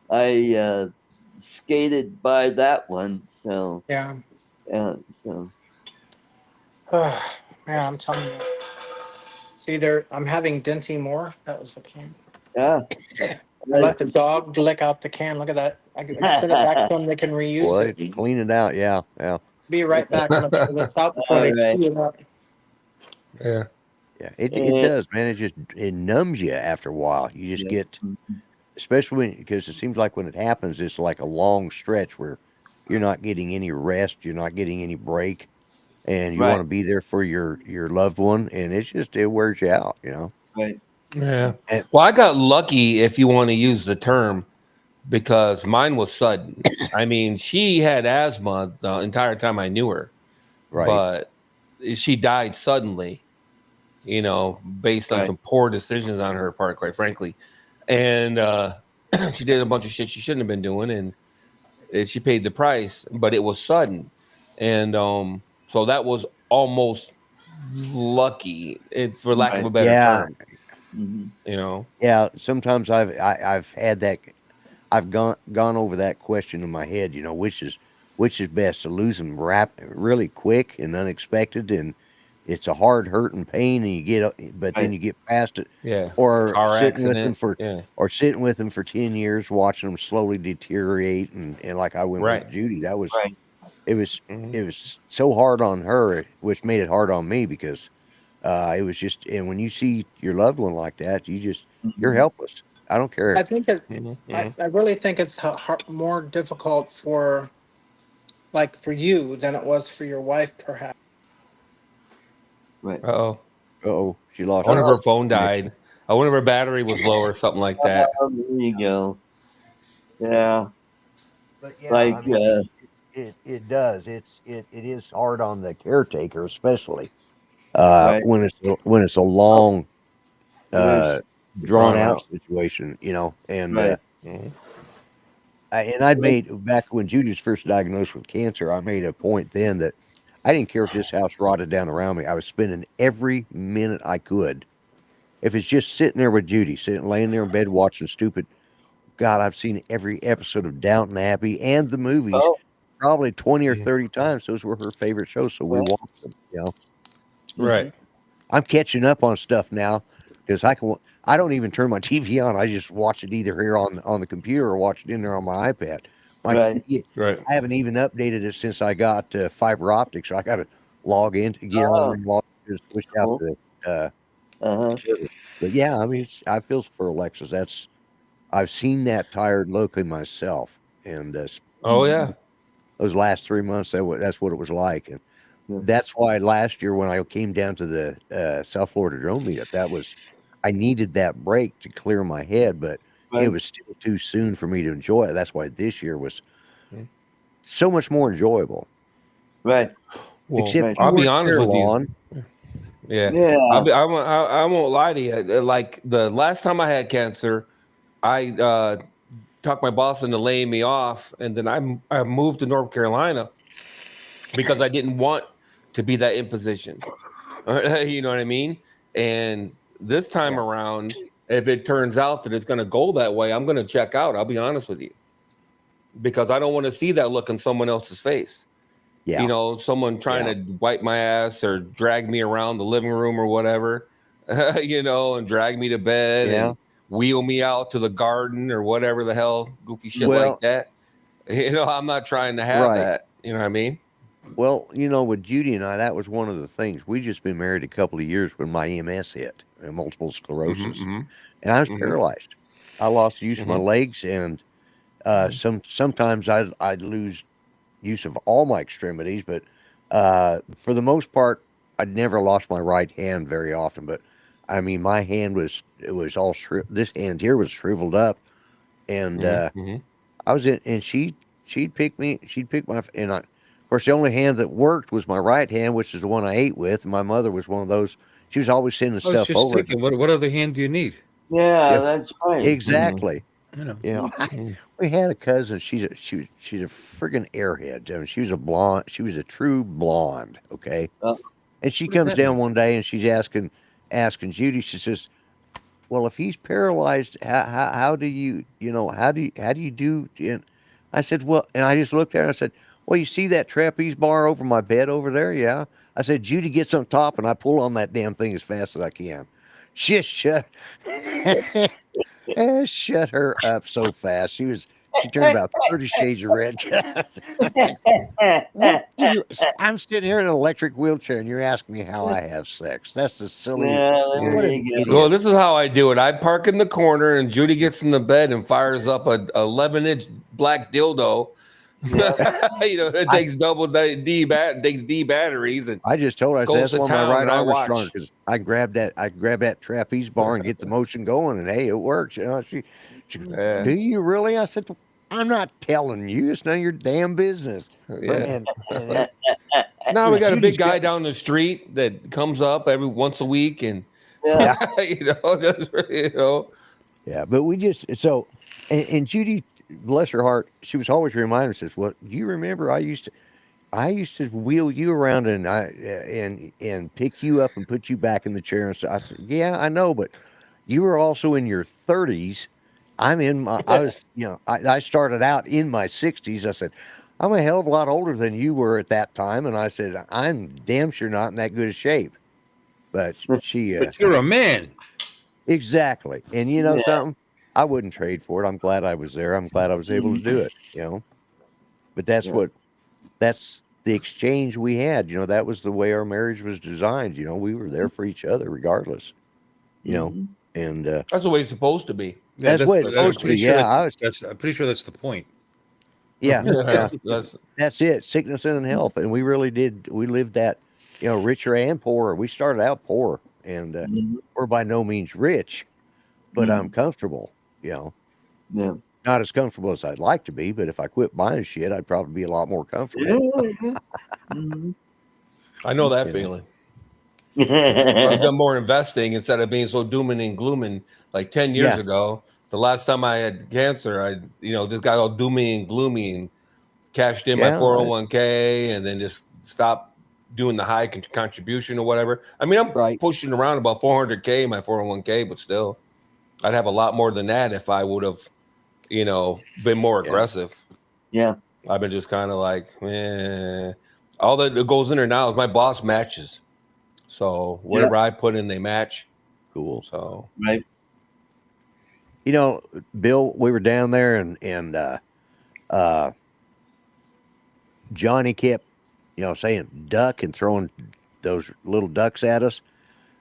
S4: I skated by that one. So
S10: Yeah.
S4: so
S10: Yeah, I'm telling you. It's either I'm having Dinty more. That was the can.
S4: yeah.
S10: I let the dog lick out the can. Look at that. I can send it back to them. They can reuse
S3: Well,
S10: it.
S3: it's clean it out. Yeah. Yeah.
S10: Be right back. I'm gonna throw this out before
S4: All
S10: they
S4: right.
S10: chew it up.
S5: Yeah.
S3: Yeah. It
S4: And,
S3: does, man. It numbs you after a while. You just
S4: yeah.
S3: get, especially because it seems like when it happens, it's like a long stretch where you're not getting any rest, you're not getting any break, and you want
S4: Right.
S3: to be there for your loved one, and it wears you out.
S4: Right.
S5: Yeah.
S3: And
S5: Well, I got lucky, if you want to use the term, because mine was sudden. I mean, she had asthma the entire time I knew her,
S3: right.
S5: but she died suddenly, based on
S4: Right.
S5: some poor decisions on her part, quite frankly. And she did a bunch of shit she shouldn't have been doing, and she paid the price, but it was sudden. And so that was almost lucky, for lack of a better
S3: Yeah.
S5: term. You know.
S3: Yeah. Sometimes I've had that. I've gone over that question in my head. You know, which is best, to lose them really quick and unexpected, and it's a hard hurt and pain, and you get, but then you get past it,
S5: Yeah.
S3: or
S5: Car
S3: sitting with them
S5: accident.
S3: sitting with them for 10 years, watching them slowly deteriorate, and like I went
S5: Right.
S3: with Judy, that was
S4: Right.
S3: it was
S5: Mhm.
S3: it was so hard on her, which made it hard on me, because it was just, and when you see your loved one like that, you're helpless. I don't care.
S10: I think that
S5: Mhm.
S10: I really think it's more difficult for you than it was for your wife, perhaps.
S4: Right.
S5: Uh-oh.
S3: Oh, she
S5: I
S3: lost
S5: wonder if
S3: her
S5: her phone
S3: connection.
S5: died. I wonder if her battery was low or something like that.
S4: There you go. Yeah.
S3: But yeah, I
S4: Like,
S3: mean, it does. It is hard on the caretaker, especially
S4: right.
S3: when it's a
S4: Oh,
S3: long,
S4: there's,
S3: drawn
S5: Drawn
S3: out
S5: out.
S3: situation, and
S4: right.
S5: Mhm.
S3: I'd made, back when Judy was first diagnosed with cancer, I made a point then that I didn't care if this house rotted down around me. I was spending every minute I could. If it's just sitting there with Judy, laying there in bed watching stupid. God, I've seen every episode of Downton Abbey and the movies
S4: Oh,
S3: probably 20 or
S5: Yeah.
S3: 30 times. Those were her favorite shows, so we
S4: yeah.
S3: watched them.
S5: Right.
S3: I'm catching up on stuff now, because I don't even turn my TV on. I just watch it either here on the computer, or watch it in there on my iPad. My
S4: Right.
S5: Right.
S3: I haven't even updated it since I got fiber optic, so I got to log in to get on
S4: Oh,
S3: and log in to switch out
S4: cool.
S3: the uh,
S4: Uh-huh.
S3: service. But yeah, I mean, I feel for Alexis. I've seen that tired look in myself, and
S5: Oh yeah.
S3: those last 3 months, that's what it was like. And
S4: Yeah.
S3: that's why last year when I came down to the South Florida Drone Meetup, I needed that break to clear my head, but it
S4: Right.
S3: was still too soon for me to enjoy it. That's why this year was
S5: Mhm.
S3: so much more enjoyable.
S4: Right.
S5: Well,
S3: Except
S4: Right.
S3: you
S5: I'll be
S3: weren't
S5: honest
S3: there,
S5: with you.
S3: Lon.
S5: Yeah.
S4: Yeah.
S5: I won't lie to you. Like the last time I had cancer, I talked my boss into laying me off, and then I moved to North Carolina because I didn't want to be that imposition. You know what I mean? And this time
S3: Yeah,
S5: around, if it turns out that it's going to go that way, I'm going to check out. I'll be honest with you, because I don't want to see that look on someone else's face.
S3: yeah,
S5: Someone trying
S3: yeah,
S5: to wipe my ass or drag me around the living room or whatever, and drag me to bed
S3: yeah.
S5: and wheel me out to the garden or whatever the hell, goofy shit like
S3: Well,
S5: that. I'm not trying to have
S3: right.
S5: that. You know what I mean?
S3: Well, with Judy and I, that was one of the things. We just been married a couple of years when my MS hit, multiple sclerosis,
S5: Mm-hmm,
S3: and I was
S5: mm-hmm,
S3: paralyzed. I lost the use of my
S5: mm-hmm,
S3: legs, and
S5: mm-hmm.
S3: sometimes I'd lose use of all my extremities, but for the most part, I'd never lost my right hand very often. But I mean, my hand was all this hand here was shriveled up, and
S5: Mm-hmm.
S3: I was in, and she'd pick and of course, the only hand that worked was my right hand, which is the one I ate with. And my mother was one of those. She was always sending
S2: I was
S3: stuff
S2: just
S3: over.
S2: thinking, what other hand do you need?
S4: Yeah,
S3: Yeah,
S4: that's right.
S3: exactly.
S2: You know.
S5: Mm-hmm.
S3: We had a cousin. She's a friggin' airhead. I mean, she was a blonde. She was a true blonde. Okay,
S4: Uh,
S3: and she
S5: What does
S3: comes
S5: that mean?
S3: down one day and she's asking Judy. She says, "Well, if he's paralyzed, how do you how do you do?" And I said, "Well," and I just looked at her and I said, "Well, you see that trapeze bar over my bed over there? Yeah." I said, "Judy gets on top and I pull on that damn thing as fast as I can." Shut. Shut her up so fast. She turned about 30 shades of red. What I'm sitting here in an electric wheelchair and you're asking me how I have sex. That's the silliest.
S4: yeah, there
S3: What an
S4: you go.
S5: Well,
S3: idiot.
S5: this is how I do it. I park in the corner, and Judy gets in the bed and fires up a 11-inch black dildo.
S4: Yeah.
S5: It
S3: I,
S5: takes takes D batteries and
S3: I just told her, I said
S5: goes
S3: that's
S5: to
S3: why my
S5: town,
S3: right
S5: and I
S3: arm was stronger,
S5: watch.
S3: because I grab that trapeze bar and get the motion going, and hey, it works. She goes,
S5: Yeah,
S3: do you really? I said, I'm not telling you. It's none of your damn business.
S5: yeah.
S3: And it
S5: Now we
S3: was
S5: got a big
S3: Judy's
S5: guy
S3: gut.
S5: down the street that comes up every once a week, and
S4: Yeah.
S3: Yeah. Yeah, but we just and Judy, bless her heart, she was always reminding us, says, "Well, do you remember I used to?" I used to wheel you around and pick you up and put you back in the chair. And so I said, yeah, I know, but you were also in your 30s. I was, I started out in my 60s. I said, I'm a hell of a lot older than you were at that time. And I said, I'm damn sure not in that good a shape. But she,
S2: But you're a man.
S3: exactly. And you know something? I wouldn't trade for it. I'm glad I was there. I'm glad I was able to do it, But that's the exchange we had. That was the way our marriage was designed. We were there for each other regardless, and
S5: That's the way it's supposed to be.
S2: Yeah,
S3: that's the way it's supposed to be. Yeah,
S2: I'm pretty sure that's the point.
S3: yeah, yeah.
S5: That's
S3: That's it. Sickness and health. And we really did. We lived that, richer and poorer. We started out poor and we're by no means rich, but I'm comfortable,
S4: Yeah.
S3: not as comfortable as I'd like to be, but if I quit buying shit, I'd probably be a lot more comfortable.
S5: I know that feeling. I've done more investing instead of being so dooming and glooming. Like 10 years ago, the last time I had cancer, I just got all doomy and gloomy and cashed in my 401k and then just stopped doing the high contribution or whatever. I mean, I'm pushing around about 400k in my 401k, but still, I'd have a lot more than that if I would have, been more aggressive.
S4: Yeah.
S5: I've been just kind of like, all that goes in there now is my boss matches. So whatever I put in, they match.
S3: Cool.
S5: So
S4: right.
S3: Bill, we were down there and Johnny kept, saying duck and throwing those little ducks at us.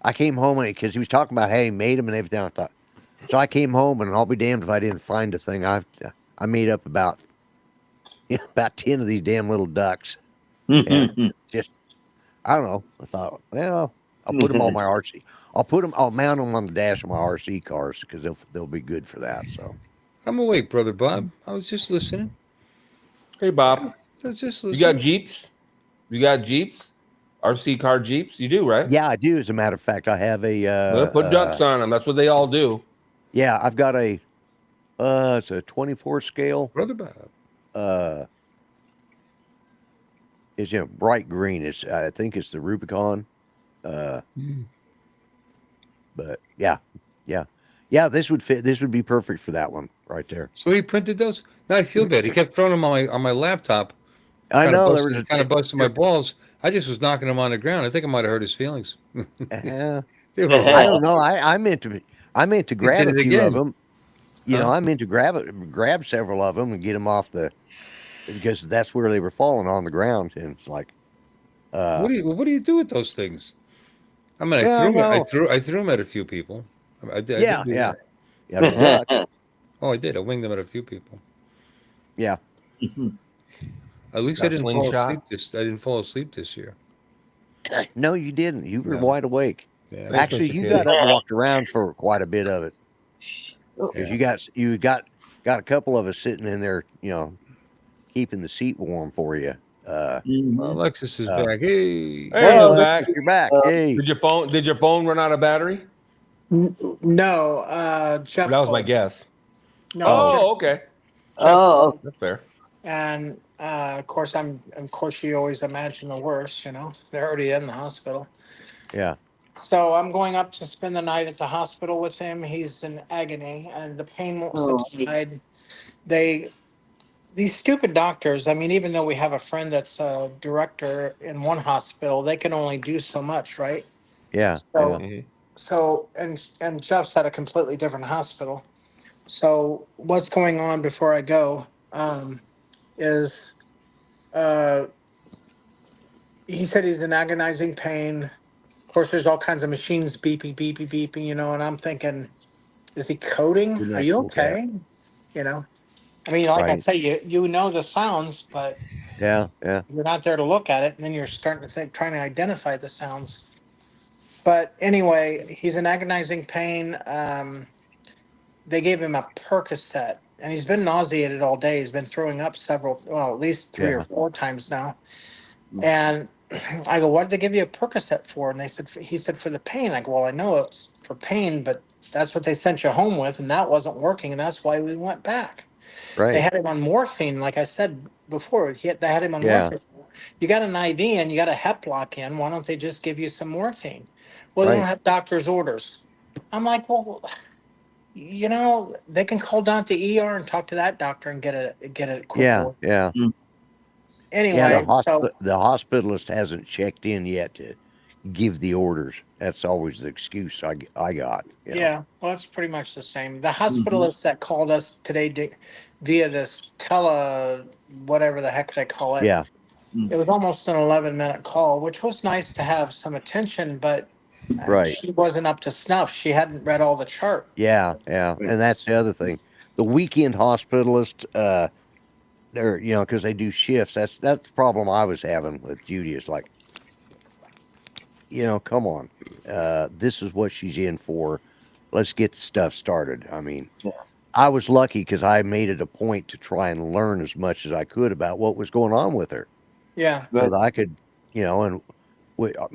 S3: I came home because he was talking about how he made them and everything. I thought, so I came home and I'll be damned if I didn't find a thing. I made up about 10 of these damn little ducks, and just I don't know. I thought, well, I'll put them on my RC. I'll mount them on the dash of my RC cars because they'll be good for that. So
S2: I'm awake, brother Bob. I was just listening.
S5: Hey, Bob.
S2: I was just listening.
S5: You got Jeeps? You got Jeeps? RC car Jeeps? You do, right?
S3: Yeah, I do. As a matter of fact, I have a.
S5: Well, put ducks on them. That's what they all do.
S3: Yeah, I've got a. It's a 24 scale.
S2: Brother Bob.
S3: It's bright green. I think it's the Rubicon. But yeah. This would fit. This would be perfect for that one right there.
S2: So he printed those. Now I feel bad. He kept throwing them on my laptop.
S3: I know
S2: there was kind of busting my balls. I just was knocking them on the ground. I think I might have hurt his feelings.
S3: I don't know. I meant to grab a few of them. I meant to grab several of them and get them off because that's where they were falling on the ground, and it's like,
S2: what do you do with those things? I mean, I threw them at a few people. I did do that.
S3: Yeah.
S2: Oh, I did. I winged them at a few people.
S3: Yeah.
S2: At least I didn't fall asleep this year.
S3: No, you didn't. You were wide awake.
S2: Yeah.
S3: Actually, you got up and walked around for quite a bit of it. Because you got a couple of us sitting in there, keeping the seat warm for you.
S2: Alexis is back. Hey,
S5: I'm back.
S3: You're back. Hey,
S5: Did your phone run out of battery?
S10: No, Jeff.
S5: That was my guess.
S10: No.
S5: Okay.
S4: Oh,
S5: that's fair.
S10: And of course, you always imagine the worst. They're already in the hospital.
S3: Yeah.
S10: So I'm going up to spend the night at the hospital with him. He's in agony, and the pain won't subside. These stupid doctors. I mean, even though we have a friend that's a director in one hospital, they can only do so much, right?
S3: Yeah.
S10: So and Jeff's at a completely different hospital. So what's going on before I go is he said he's in agonizing pain. Of course, there's all kinds of machines beeping, and I'm thinking, is he coding? Are you okay? I mean, like I say, you know the sounds, but
S3: yeah,
S10: you're not there to look at it, and then you're starting to trying to identify the sounds. But anyway, he's in agonizing pain. They gave him a Percocet, and he's been nauseated all day. He's been throwing up at least 3 or 4 times now. And I go, what did they give you a Percocet for? And he said, for the pain. I go, well, I know it's for pain, but that's what they sent you home with, and that wasn't working, and that's why we went back.
S3: Right.
S10: They had him on morphine, like I said before. They had him on morphine. you got an IV and you got a hep block in. Why don't they just give you some morphine? Well, they don't
S3: Right.
S10: have doctor's orders. I'm like, well, they can call down to the ER and talk to that doctor and get a quick
S3: Yeah,
S10: order.
S3: yeah. Yeah,
S10: Anyway, so
S3: the hospitalist hasn't checked in yet to give the orders. That's always the excuse I got, you know.
S10: yeah, well, it's pretty much the same. The
S4: Mhm.
S10: hospitalist that called us today via this whatever the heck they call it.
S3: Yeah,
S10: It was almost an 11-minute call, which was nice to have some attention, but
S3: right.
S10: she wasn't up to snuff. She hadn't read all the chart.
S3: Yeah, yeah.
S4: Right.
S3: And that's the other thing. The weekend hospitalist, they're, because they do shifts. That's the problem I was having with Judy. Is like, come on. This is what she's in for. Let's get stuff started. I mean,
S4: Yeah.
S3: I was lucky because I made it a point to try and learn as much as I could about what was going on with her,
S10: Yeah,
S3: so
S4: Right.
S3: that I could, and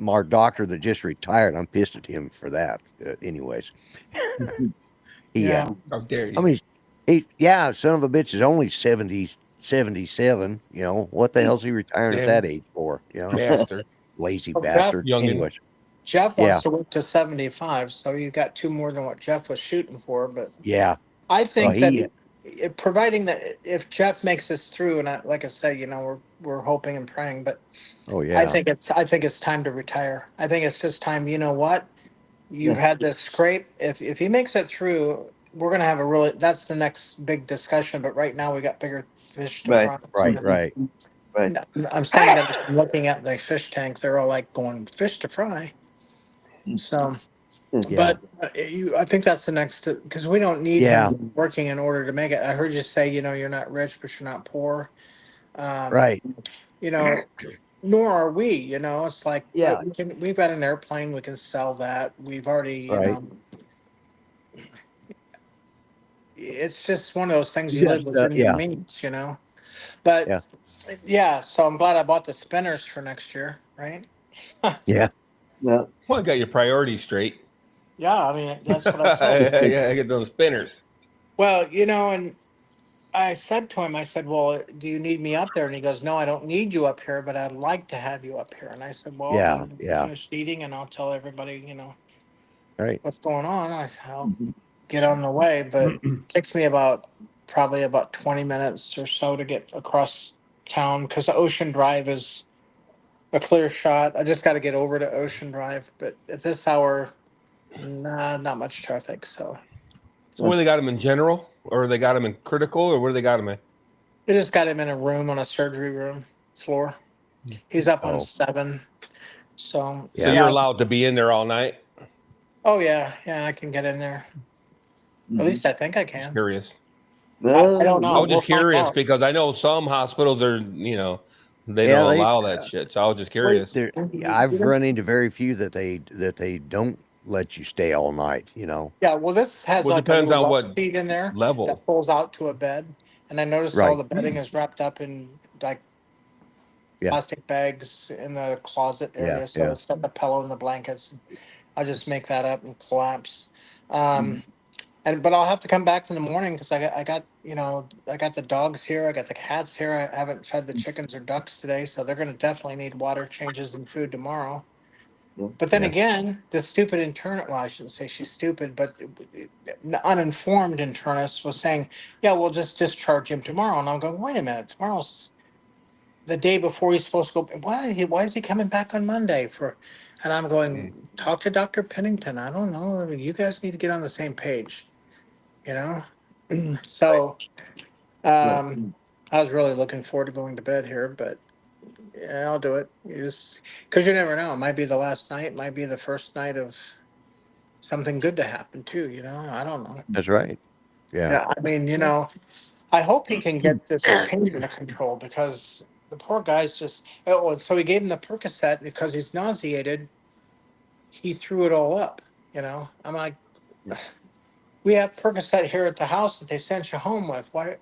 S3: our doctor that just retired, I'm pissed at him for that. Anyways, he,
S10: yeah,
S5: How dare
S3: I
S5: you?
S3: mean, yeah, son of a bitch is only 70, 77. What the hell's he retiring at
S5: Damn
S3: that age for?
S5: bastard.
S3: Lazy
S10: well, Jeff,
S3: bastard.
S5: Youngin.
S3: Anyways,
S10: Jeff
S3: yeah,
S10: wants to work to 75, so you got two more than what Jeff was shooting for. But
S3: yeah.
S10: I
S3: Well,
S10: think that providing that if Jeff makes this through, and like I said, we're hoping and praying, but
S3: oh yeah,
S10: I think it's time to retire. I think it's just time. You know what? You've
S4: Yeah.
S10: had this scrape. If he makes it through, we're gonna have a really. That's the next big discussion. But right now we got bigger fish to
S4: Right.
S10: fry.
S3: right, right.
S4: Right.
S10: No, I'm saying that I'm looking at the fish tanks. They're all like going fish to fry. So,
S3: Yeah,
S10: but I think that's the next because we don't need
S3: yeah,
S10: him working in order to make it. I heard you say, you're not rich, but you're not poor. Um,
S3: right.
S10: you know, nor are we. It's like, but
S3: Yeah,
S10: we've got an airplane. We can sell that. We've already,
S3: right.
S10: it's just one of those things
S3: You
S10: you
S3: got
S10: live
S3: stuff.
S10: within your
S3: Yeah,
S10: means. But
S3: yeah,
S10: yeah, so I'm glad I bought the spinners for next year, right?
S3: yeah,
S4: Yeah.
S5: Well, I got your priorities straight.
S10: Yeah, I mean that's what I said.
S5: I get those spinners.
S10: Well, and I said to him, I said, "Well, do you need me up there?" And he goes, "No, I don't need you up here, but I'd like to have you up here." And I said, "Well,
S3: yeah,
S10: I'm
S3: yeah.
S10: finished eating, and I'll tell everybody,
S3: Right.
S10: what's going on. I'll
S4: Mhm.
S10: get on the way." But it takes me probably about 20 minutes or so to get across town because the Ocean Drive is a clear shot. I just got to get over to Ocean Drive, but at this hour, nah, not much traffic. So
S5: So where they got him in general, or they got him in critical, or where they got him in?
S10: they just got him in a room on a surgery room floor. He's up on
S3: Oh,
S10: 7. So
S5: So
S3: yeah,
S5: you're
S10: yeah.
S5: allowed to be in there all night.
S10: Oh yeah, yeah, I can get in there. At
S4: Mhm.
S10: least I think I
S5: Just
S10: can.
S5: curious.
S10: I don't
S5: I
S10: know.
S5: was
S10: We'll
S5: just
S10: find
S5: curious
S10: out.
S5: because I know some hospitals are, they
S3: yeah.
S5: don't
S3: They
S5: allow that shit. So I was just
S10: Wait,
S5: curious.
S3: there. I've run into very few that they don't let you stay all night.
S10: yeah, well, this has
S5: Well, it
S10: like a
S5: depends
S10: little
S5: on
S10: love
S5: what
S10: seat in there that
S5: level.
S10: pulls out to a bed, and I noticed all
S3: Right.
S10: the bedding is wrapped up in like
S3: Yeah,
S10: plastic bags in the closet
S3: yeah,
S10: area, so
S3: yeah.
S10: it's got the pillow and the blankets. I'll just make that up and collapse. Um, but I'll have to come back in the morning because I got the dogs here, I got the cats here. I haven't fed the chickens or ducks today, so they're going to definitely need water changes and food tomorrow. But then
S3: Yeah.
S10: again, the stupid internist, well, I shouldn't say she's stupid, but the uninformed internist was saying, yeah, we'll just discharge him tomorrow. And I'm going, wait a minute, tomorrow's the day before he's supposed to go. Why is he coming back on Monday for? And I'm
S3: Mm.
S10: going, talk to Dr. Pennington. I don't know. I mean, you guys need to get on the same page, you know? So
S4: Right.
S10: I was really looking forward to going to bed here, but yeah, I'll do it. Because you never know. It might be the last night, might be the first night of something good to happen too. I don't know.
S3: That's right. Yeah,
S10: Yeah, I mean, I hope he can get this pain under control because the poor guy's just. Oh, and so he gave him the Percocet because he's nauseated. He threw it all up. I'm like, we have Percocet here at the house that they sent you home with. Why?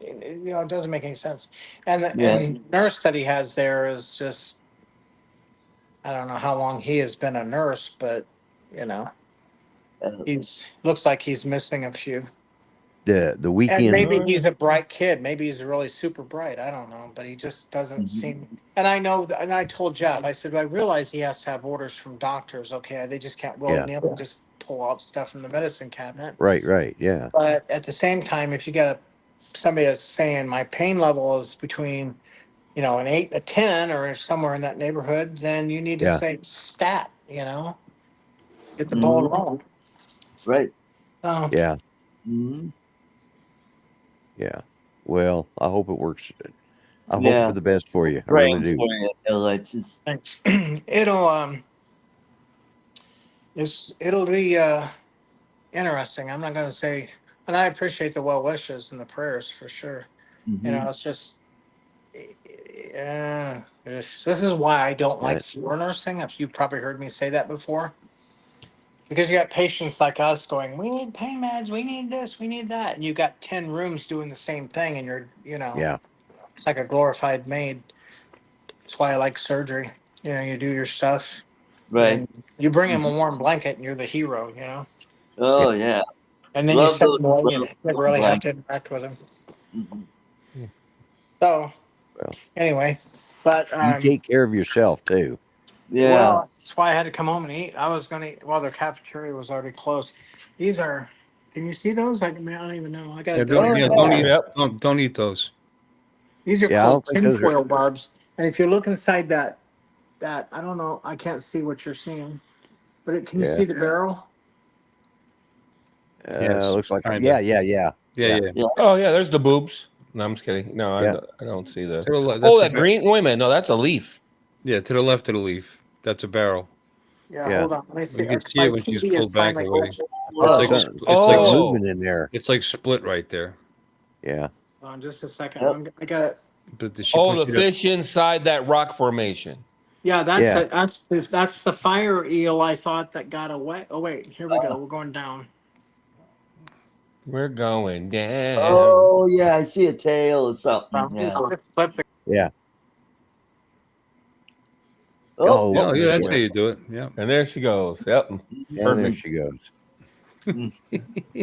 S10: It doesn't make any sense. And the
S4: Yeah.
S10: and nurse that he has there is just. I don't know how long he has been a nurse, but you know,
S4: Uh,
S10: he's looks like he's missing a few.
S3: the
S10: And
S3: weekend.
S10: maybe he's a bright kid. Maybe he's really super bright. I don't know, but he just doesn't seem. And I know, and I told Jeff, I said, I realize he has to have orders from doctors. Okay, they just can't willy
S3: Yeah.
S10: nilly just pull out stuff from the medicine cabinet.
S3: Right. Yeah.
S10: But at the same time, if you get somebody that's saying my pain level is between, an 8 and a 10 or somewhere in that neighborhood, then you need to
S3: Yeah.
S10: say stat. Get the ball rolling.
S4: Right.
S10: So
S3: Yeah.
S4: Mhm.
S3: Yeah. Well, I hope it works. I hope
S4: Yeah.
S3: for the best for you. I
S4: Praying
S3: really do.
S4: for you, Alexis.
S10: thanks. It'll be interesting. I'm not going to say, and I appreciate the well wishes and the prayers for sure.
S4: Mhm.
S10: It's just, this is why I don't
S3: Yeah.
S10: like floor nursing. If you've probably heard me say that before, because you got patients like us going, we need pain meds, we need this, we need that, and you got 10 rooms doing the same thing, and
S3: Yeah.
S10: it's like a glorified maid. That's why I like surgery. You do your stuff,
S4: Right.
S10: and you bring him a warm blanket, and you're the hero.
S4: Oh yeah.
S10: And then you
S4: Love
S10: set
S4: those
S10: them away, and
S4: little
S10: you never really have to
S4: blankets.
S10: interact with them.
S4: Mhm.
S10: So
S3: Well,
S10: anyway, but
S3: you take care of yourself too.
S4: Yeah.
S10: well, that's why I had to come home and eat. I was gonna eat. Well, the cafeteria was already closed. These are. Can you see those? I don't even know. I got
S2: Yeah,
S10: a different.
S2: don't
S4: yeah.
S2: eat.
S5: Yep.
S2: Don't eat those.
S10: These are
S3: Yeah. I
S10: called
S3: don't think those are.
S10: tinfoil barbs. And if you look inside that I don't know. I can't see what you're seeing, but can you
S3: Yeah.
S10: see the barrel?
S2: Yes,
S3: Looks like.
S2: kinda.
S3: Yeah.
S2: Yeah.
S5: Oh yeah, there's the boobs. No, I'm just kidding. No,
S3: Yeah.
S5: I don't see the.
S2: To the
S5: Oh,
S2: that's a
S5: that green. Wait a minute. No, that's a leaf.
S2: Yeah, to the left of the leaf. That's a barrel.
S10: Yeah.
S3: Yeah.
S10: Hold on. Let me see.
S2: You can see
S10: My
S2: it when she's
S10: TV is
S2: pulled back
S10: finally
S2: away.
S10: glitching.
S3: That's
S4: Whoa.
S3: something
S5: Oh.
S3: moving in there.
S2: It's like split right there.
S3: Yeah.
S10: Hold on, just a second.
S4: Yep.
S10: I got it.
S2: But she
S5: Oh,
S2: pushed
S5: the
S2: it up.
S5: fish inside that rock formation.
S10: Yeah,
S3: Yeah.
S10: that's the fire eel. I thought that got away. Oh wait, here we go. We're going down.
S5: We're going down.
S4: Oh yeah, I see a tail or something. Yeah.
S10: Flip the
S3: Yeah.
S4: Oh.
S2: Yeah,
S3: Yeah.
S2: that's how you do it. Yeah.
S5: And there she goes. Yep.
S3: Yeah. There
S5: Perfect.
S3: she goes.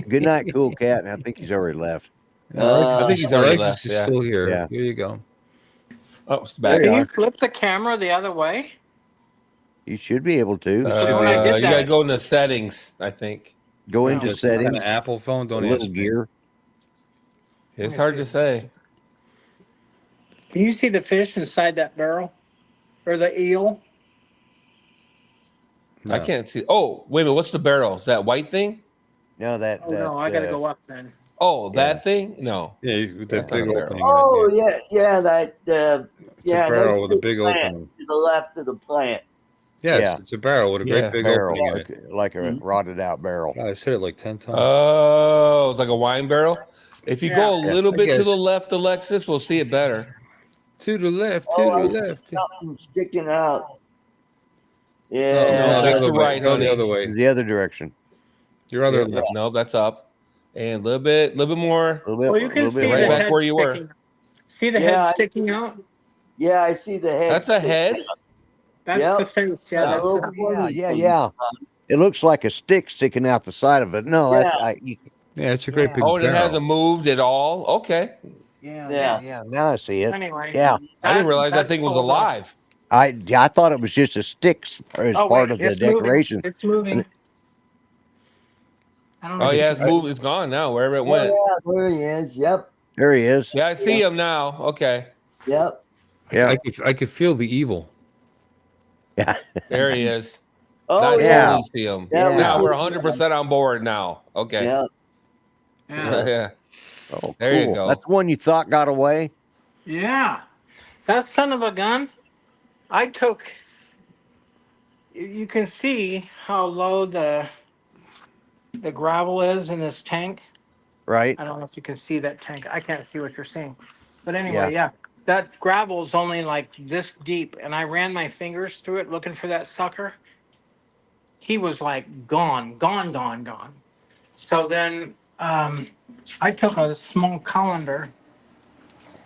S3: Good night, cool cat. I think he's already left.
S5: I think he's already
S2: Alexis
S5: left.
S2: is
S5: Yeah.
S2: still here.
S3: Yeah.
S2: Here you go.
S5: Oh, it's
S3: There
S5: back.
S3: you
S10: Can
S3: are.
S10: you flip the camera the other way?
S3: You should be able to.
S10: When I did
S5: You gotta
S10: that-
S5: go into settings. I think
S3: Go
S10: No.
S3: into
S2: That's some kind
S3: settings.
S2: of Apple phone.
S3: A
S2: Don't
S3: little
S2: ask me.
S3: gear.
S5: it's
S10: me
S5: hard
S10: see.
S5: to say.
S10: Can you see the fish inside that barrel, or the eel?
S2: No.
S5: I can't see. Oh, wait a minute. What's the barrel? Is that white thing?
S3: No, that.
S10: Oh no, I got to go up then.
S5: Oh,
S3: Yeah.
S5: that thing? No.
S2: Yeah, with
S5: That's
S2: that big
S5: not a barrel.
S2: opening.
S4: Oh
S2: in it,
S4: yeah. That.
S2: It's a barrel
S4: That's
S2: with a
S4: the
S2: big
S4: plant
S2: opening.
S4: to the left of the plant.
S2: Yeah,
S3: Yeah.
S2: it's a barrel with a great
S5: Yeah.
S2: big
S3: Barrel,
S2: opening in it.
S3: like a
S4: Mhm.
S3: rotted out barrel.
S2: God, I said it like 10 times.
S5: Oh, it's like a wine barrel. If you go a
S3: Yeah.
S5: little
S2: I
S5: bit to
S2: guess.
S5: the left, Alexis, we'll see it better.
S2: To the left.
S4: Oh,
S2: To
S4: I
S2: the
S4: see
S2: left.
S4: something sticking out.
S2: No,
S4: Yeah.
S5: that's
S2: the
S5: the
S2: other way.
S5: right,
S2: Go
S5: honey.
S2: the other way.
S3: The other direction.
S2: Your other
S5: Yeah,
S2: left.
S5: no, that's up. And a little bit more.
S3: A little bit.
S10: Well, you
S3: a
S10: can
S3: little
S10: see
S3: bit
S5: Right
S10: the
S3: more.
S5: back
S10: head
S5: where you were.
S10: sticking. See the
S4: Yeah,
S10: head
S4: I
S10: sticking
S4: see.
S10: out.
S4: Yeah, I see the head.
S5: That's a
S4: sticking
S5: head.
S4: out.
S10: That's
S4: Yep.
S10: the face. Yeah,
S4: Got a
S10: that's
S4: little
S10: the.
S4: pointy thing.
S3: Yeah. It looks like a stick sticking out the side of it. No,
S4: Yeah.
S3: that's
S2: Yeah, it's a great
S3: Yeah.
S2: big
S5: Oh, and it
S2: barrel.
S5: hasn't moved at all. Okay.
S4: Yeah.
S3: Now I see it.
S10: Anyway.
S3: Yeah.
S5: I didn't realize that
S10: that's
S5: thing was
S10: called,
S5: alive.
S3: I thought it was just a stick as
S10: Oh
S3: part
S10: wait,
S3: of the
S10: it's moving.
S3: decoration.
S10: It's moving. I don't know.
S5: Oh
S10: if you
S5: yeah, it's
S10: can-
S5: moved. It's gone now. Wherever it
S4: Oh
S5: went.
S4: yeah, there he is. Yep.
S3: There he is.
S5: Yeah, I see him now. Okay,
S4: Yep.
S3: Yeah.
S2: I could feel the evil.
S3: Yeah.
S5: there he is.
S4: Oh
S5: Now I
S4: yeah.
S5: totally see him.
S4: Yeah,
S3: we
S5: Now
S3: see
S5: we're
S4: him.
S5: 100% on board now. Okay.
S4: Yeah.
S10: Yeah.
S5: Yeah.
S3: Oh,
S5: There you
S3: cool.
S5: go.
S3: That's the one you thought got away.
S10: Yeah. That son of a gun. I took. You can see how low the gravel is in this tank.
S3: Right.
S10: I don't know if you can see that tank. I can't see what you're seeing. But
S3: Yeah.
S10: anyway, yeah. That gravel is only like this deep, and I ran my fingers through it looking for that sucker. He was like gone. So then I took a small colander.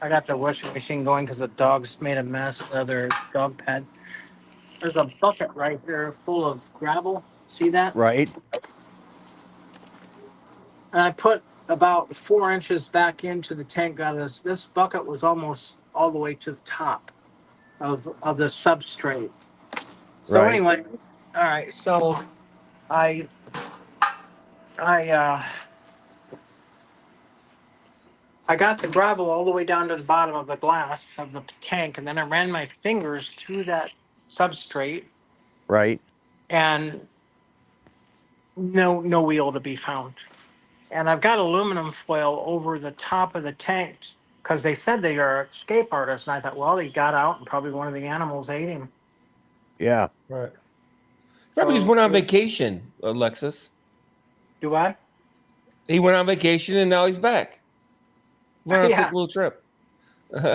S10: I got the washing machine going because the dogs made a mess of the other dog pad. There's a bucket right here full of gravel. See that?
S3: Right.
S10: And I put about 4 inches back into the tank. Got this bucket was almost all the way to the top of the substrate. So
S3: Right.
S10: anyway, all right. So I I uh, I got the gravel all the way down to the bottom of the glass of the tank, and then I ran my fingers through that substrate,
S3: Right.
S10: and no wheel to be found. And I've got aluminum foil over the top of the tank because they said they are escape artists, and I thought, well, he got out, and probably one of the animals ate him.
S3: Yeah.
S5: Right. Probably just
S10: So
S5: went on vacation, Alexis.
S10: do I?
S5: He went on vacation and now he's back. Went on a quick
S10: Yeah.
S5: little trip.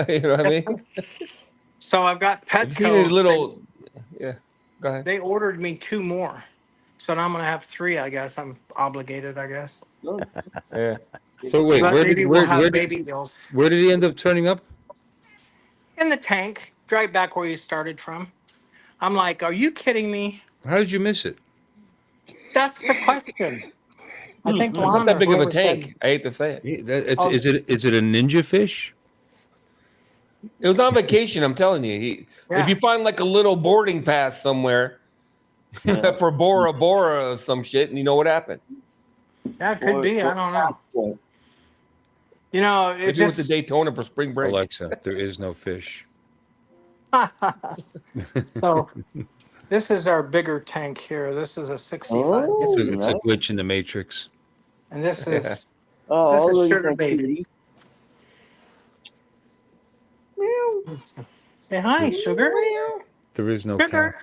S5: You know what I mean?
S10: So I've got
S5: I've seen a
S10: Petco.
S5: little. Yeah. Go ahead.
S10: They ordered me 2 more, so now I'm gonna have 3. I guess I'm obligated. I guess.
S5: Yeah.
S2: So wait,
S10: But maybe we'll have baby meals
S2: where did he end up turning up?
S10: in the tank, right back where you started from. I'm like, are you kidding me?
S2: How did you miss it?
S10: That's the question. I think
S5: It's not
S10: Lon
S5: that
S10: or
S5: big of a
S10: whoever
S5: tank.
S10: said,
S5: I hate to say it.
S2: It's,
S10: Oh.
S2: is it a ninja fish?
S5: It was on vacation. I'm telling you.
S10: Yeah.
S5: If you find like a little boarding pass somewhere
S4: Yeah.
S5: for Bora Bora or some shit, and you know what happened.
S10: Yeah, it could be. I don't know.
S4: Passport.
S10: You know, it
S5: Maybe with the
S10: just.
S5: Daytona for spring break.
S2: Alexa, there is no fish.
S10: So this is our bigger tank here. This is a 65,
S4: Oh,
S2: It's a
S4: nice.
S2: glitch in the matrix.
S10: and this
S5: Yeah.
S10: is
S4: Oh,
S10: This is
S4: look at
S10: sugar
S4: that
S10: baby.
S4: kitty.
S10: Say hi, sugar.
S2: There is no cat.
S10: Sugar.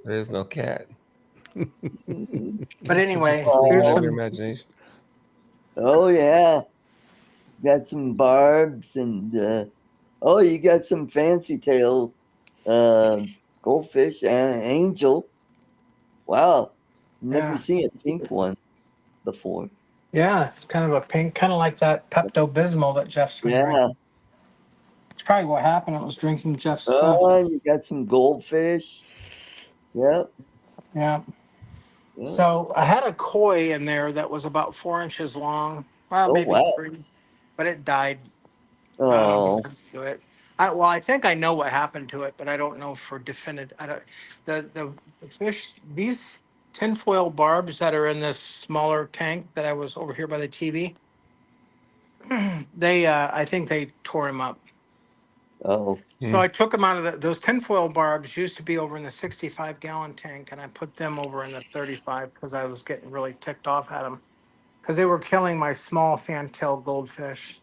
S5: There is no cat.
S10: But anyway,
S5: Just
S10: here's
S5: your
S10: some.
S5: imagination.
S4: Oh yeah, got some barbs and oh, you got some fancy tail goldfish and angel. Wow, never
S10: Yeah.
S4: seen a pink one before.
S10: Yeah, it's kind of a pink, kind of like that Pepto Bismol that Jeff's been
S4: Yeah.
S10: drinking. It's probably what happened. I was drinking Jeff's stuff.
S4: Oh, you got some goldfish. Yep.
S10: Yeah.
S4: Yep.
S10: So I had a koi in there that was about 4 inches long. Well,
S4: Oh,
S10: maybe
S4: wow.
S10: 3, but it died. I don't know
S4: Oh,
S10: what happened to it. I think I know what happened to it, but I don't know for definite. I don't. The fish, these tinfoil barbs that are in this smaller tank that I was over here by the TV. They, I think they tore him up.
S4: oh,
S10: So I took them out of those tinfoil barbs used to be over in the 65-gallon tank, and I put them over in the 35 because I was getting really ticked off at them because they were killing my small fantail goldfish.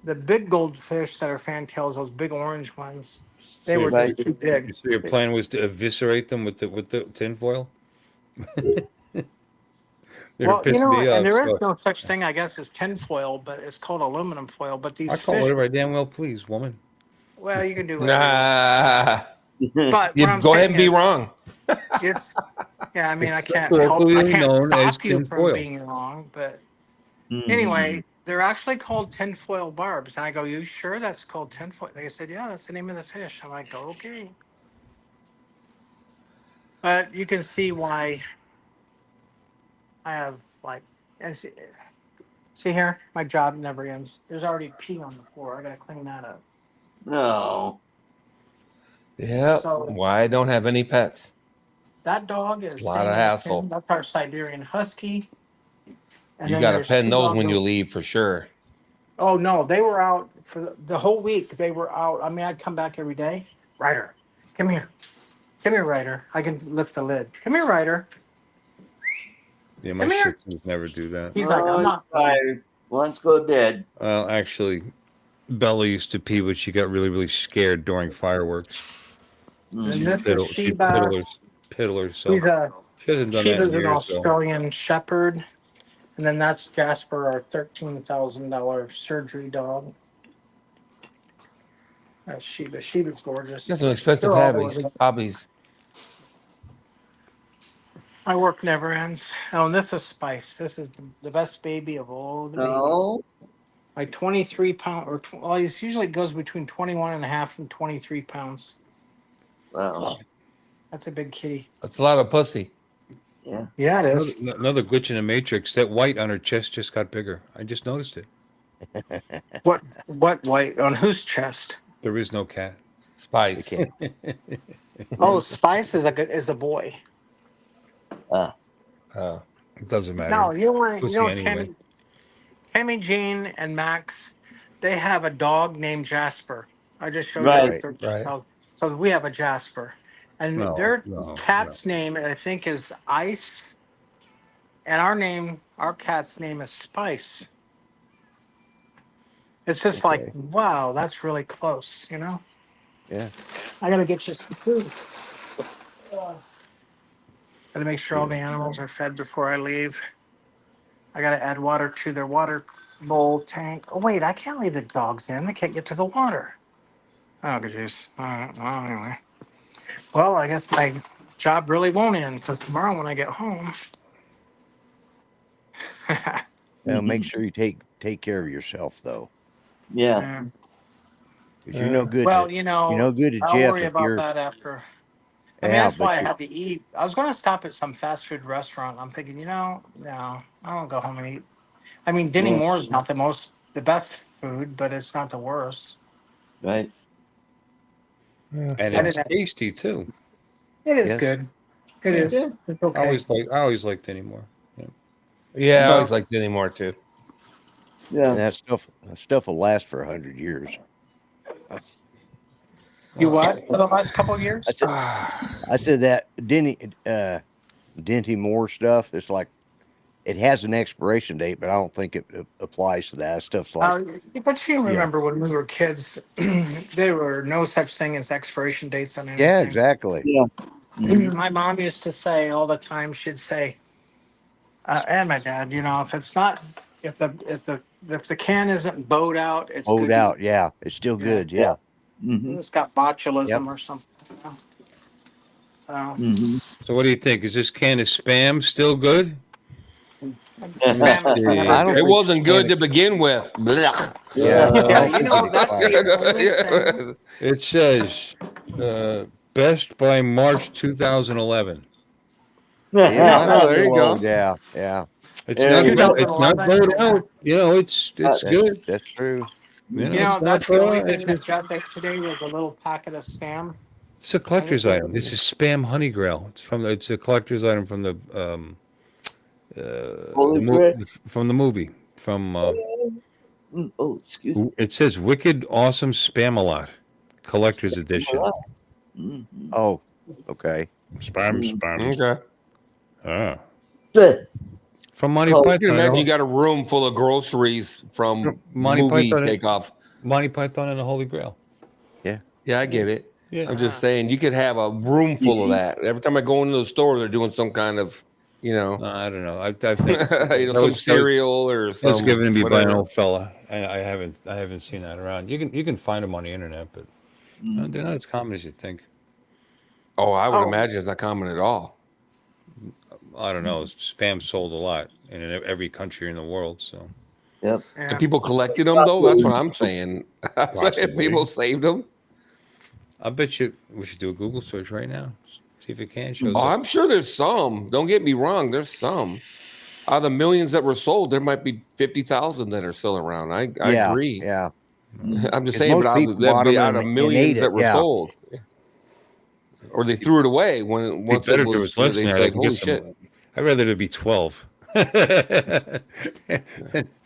S10: The big goldfish that are fantails, those big orange ones, they
S2: So
S10: were
S2: your-
S10: just too big.
S2: So your plan was to eviscerate them with the tinfoil? They're
S10: Well,
S2: pissing me
S10: and
S2: off.
S10: there is
S2: So
S10: no such thing, I guess, as tinfoil, but it's called aluminum foil. But these
S2: I call
S10: fish,
S2: whatever I damn well please, woman.
S10: well, you can do whatever. you want.
S5: Nah.
S10: But
S5: You
S10: what I'm
S5: go ahead
S10: saying
S5: and be
S10: is,
S5: wrong.
S10: it's yeah. I mean, I
S2: It's
S10: can't help. I
S2: colloquially
S10: can't
S2: known as
S10: stop you from
S2: tinfoil.
S10: being wrong, but
S4: Mhm.
S10: anyway, they're actually called tinfoil barbs. And I go, you sure that's called tinfoil? They said, yeah, that's the name of the fish. I'm like, okay. But you can see why I have like, and see here, my job never ends. There's already pee on the floor. I gotta clean that up.
S4: No.
S5: Yeah.
S10: So
S5: Why I don't have any pets?
S10: that dog is
S5: A lot of
S10: staying with him.
S5: hassle.
S10: That's our Siberian Husky. And
S5: You
S10: then
S5: got to
S10: there's
S5: pen
S10: 2
S5: those when you
S10: doggos.
S5: leave for sure.
S10: Oh no, they were out for the whole week. They were out. I mean, I'd come back every day. Ryder, come here. Come here, Ryder. I can lift the lid. Come here, Ryder.
S2: Yeah, my
S10: Come
S2: shit
S10: here.
S2: would never do that.
S10: He's like, I'm
S4: Oh,
S10: not.
S4: tired. Wants to go to bed.
S2: Well, actually, Bella used to pee, but she got really, really scared during fireworks.
S10: And
S4: Mm.
S10: this is
S2: She
S10: Sheba.
S2: piddled herself.
S10: He's a
S2: She hasn't done that
S10: Sheba's
S2: in
S10: an
S2: years, though.
S10: Australian Shepherd, and then that's Jasper, our $13,000 surgery dog. That's Sheba. Sheba's gorgeous.
S5: That's some expensive
S10: They're all
S5: hobbies.
S10: gorgeous.
S5: Hobbies.
S10: My work never ends. Oh, and this is Spice. This is the best baby of all the babies.
S4: No.
S10: My 23 pound, or well, it usually goes between 21 and a half and 23 pounds.
S4: Wow.
S10: That's a big kitty.
S5: That's a lot of pussy.
S10: Yeah, it is.
S2: Another glitch in the matrix. That white on her chest just got bigger. I just noticed it.
S10: What white on whose chest?
S2: There is no cat.
S5: Spice.
S10: Oh, Spice is a boy.
S2: It doesn't matter.
S10: No,
S2: Pussy anyway.
S10: Tammy Jean and Max, they have a dog named Jasper. I just showed you
S4: Right.
S10: a picture.
S5: Right.
S10: So we have a Jasper, and their
S2: No.
S10: cat's name I think is Ice, and our cat's name is Spice. It's just like, wow, that's really close, you know.
S3: Yeah.
S10: I gotta get you some food. Gotta make sure all the animals are fed before I leave. I gotta add water to their water bowl tank. Oh wait, I can't leave the dogs in. They can't get to the water. Oh, jeez. Well, anyway. Well, I guess my job really won't end because tomorrow when I get home.
S3: Now make sure you take care of yourself though.
S4: Yeah.
S3: Because you're no good.
S10: Well,
S3: you're no good at
S10: I'll
S3: Jeff
S10: worry
S3: if
S10: about
S3: you're.
S10: that after. I mean,
S3: Yeah,
S10: that's why I
S3: but
S10: had to eat. I was going to stop at some fast food restaurant. I'm thinking, no, I don't go home and eat. I mean, Denny
S4: Yeah.
S10: Moore's not the best food, but it's not the worst.
S4: Right.
S2: And
S10: I
S2: it's
S10: didn't-
S2: tasty too.
S10: It is
S3: Yes.
S10: good. It is.
S4: Yeah.
S10: It's
S2: I
S10: okay.
S2: always liked anymore.
S5: Yeah, I always liked Denny Moore too.
S4: Yeah.
S3: and that stuff will last for 100 years.
S10: You what? For the last couple of years?
S3: I said that Denty Moore stuff. It's like it has an expiration date, but I don't think it applies to that. Stuff's like
S10: But you remember when we were kids, there were no such thing as expiration dates on anything.
S3: yeah, exactly.
S4: Yeah.
S10: My mom used to say all the time. She'd say, and my dad, if it's not, if the can isn't bowed out, it's
S3: Hold
S10: good.
S3: out, yeah, it's still good. Yeah,
S4: Mm-hmm.
S10: It's got botulism
S3: Yep.
S10: or something. So
S4: Mm-hmm.
S2: So what do you think? Is this can of Spam still good?
S10: Spam is
S2: Yeah.
S10: never
S3: I don't
S10: good.
S5: It wasn't good to begin with. Blech.
S3: yeah. I
S10: Yeah,
S3: don't think it
S10: that's
S3: expired.
S10: the only thing.
S2: It says best by March 2011.
S3: Yeah, mine's
S5: Oh, there you
S3: still
S5: go.
S3: old. Yeah, yeah.
S2: It's
S4: Yeah,
S2: not.
S4: you
S2: It's not
S10: 2011.
S2: voted out. It's good.
S3: That's true.
S2: It's
S10: That's
S2: not
S10: the only
S2: voted
S10: thing
S2: out.
S10: that got there today was a little packet of Spam.
S2: It's a collector's item. This is Spam Honey Grail. It's a collector's item from the
S4: Holy
S2: mo-
S4: Grail?
S2: from the movie. From
S4: Oh, excuse me.
S2: it says Wicked Awesome Spam-A-Lot collector's edition.
S4: Mm-hmm.
S3: Oh, okay.
S2: Spam.
S5: Okay.
S2: Ah.
S4: But
S2: From Monty
S4: Oh,
S5: You can
S2: Python.
S5: imagine you got a room full of groceries from
S2: Monty
S5: movie
S2: Python.
S5: takeoff.
S2: Monty Python and the Holy Grail.
S5: Yeah, I get it.
S2: Yeah.
S5: I'm just saying you could have a room full of that. Every time I go into the store, they're doing some kind of,
S2: I don't know. I think
S5: some cereal or
S2: that was
S5: some.
S2: given to me by an
S5: whatever.
S2: old fella. I haven't seen that around. You can find them on the internet, but they're not as common as you think.
S5: Oh, I would imagine it's not common at all.
S2: I don't know. Spam sold a lot in every country in the world. So
S4: yep.
S5: And people collected them though. That's what I'm saying. People saved them.
S2: I bet you we should do a Google search right now. See if it can show.
S5: Oh, I'm sure there's some. Don't get me wrong. There's some. Out of the millions that were sold, there might be 50,000 that are still around. I
S3: Yeah,
S5: agree.
S3: yeah.
S5: I'm just
S3: 'Cause
S5: saying,
S3: most
S5: but
S3: people bought
S5: out
S3: them
S5: of
S3: and
S5: millions
S3: ate
S5: that
S3: it,
S5: were
S3: yeah.
S5: sold, or they threw it away once
S2: better
S5: it
S2: if there
S5: was.
S2: was less
S5: They
S2: than that. I
S5: said,
S2: could
S5: "Holy
S2: get some-
S5: shit!"
S2: I'd rather there be 12.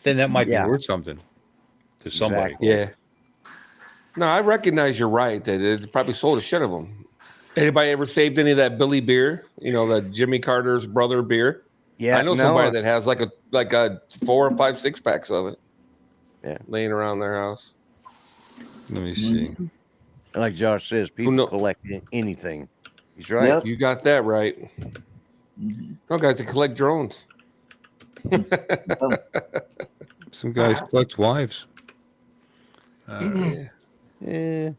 S2: Then that might
S3: Yeah.
S2: be worth something to somebody.
S3: Exactly.
S5: Yeah. No, I recognize you're right that it probably sold a shit of them. Anybody ever saved any of that Billy beer? The Jimmy Carter's brother beer.
S3: Yeah,
S5: I know
S3: no,
S5: somebody that has like a 4 or 5 6-packs of it.
S3: Yeah.
S5: Laying around their house.
S2: Let me see.
S3: like Josh says, people
S5: knows?
S3: collect anything. He's right.
S4: Yep.
S5: You got that right. No, guys that collect drones.
S2: Some guys collect wives.
S3: Yeah.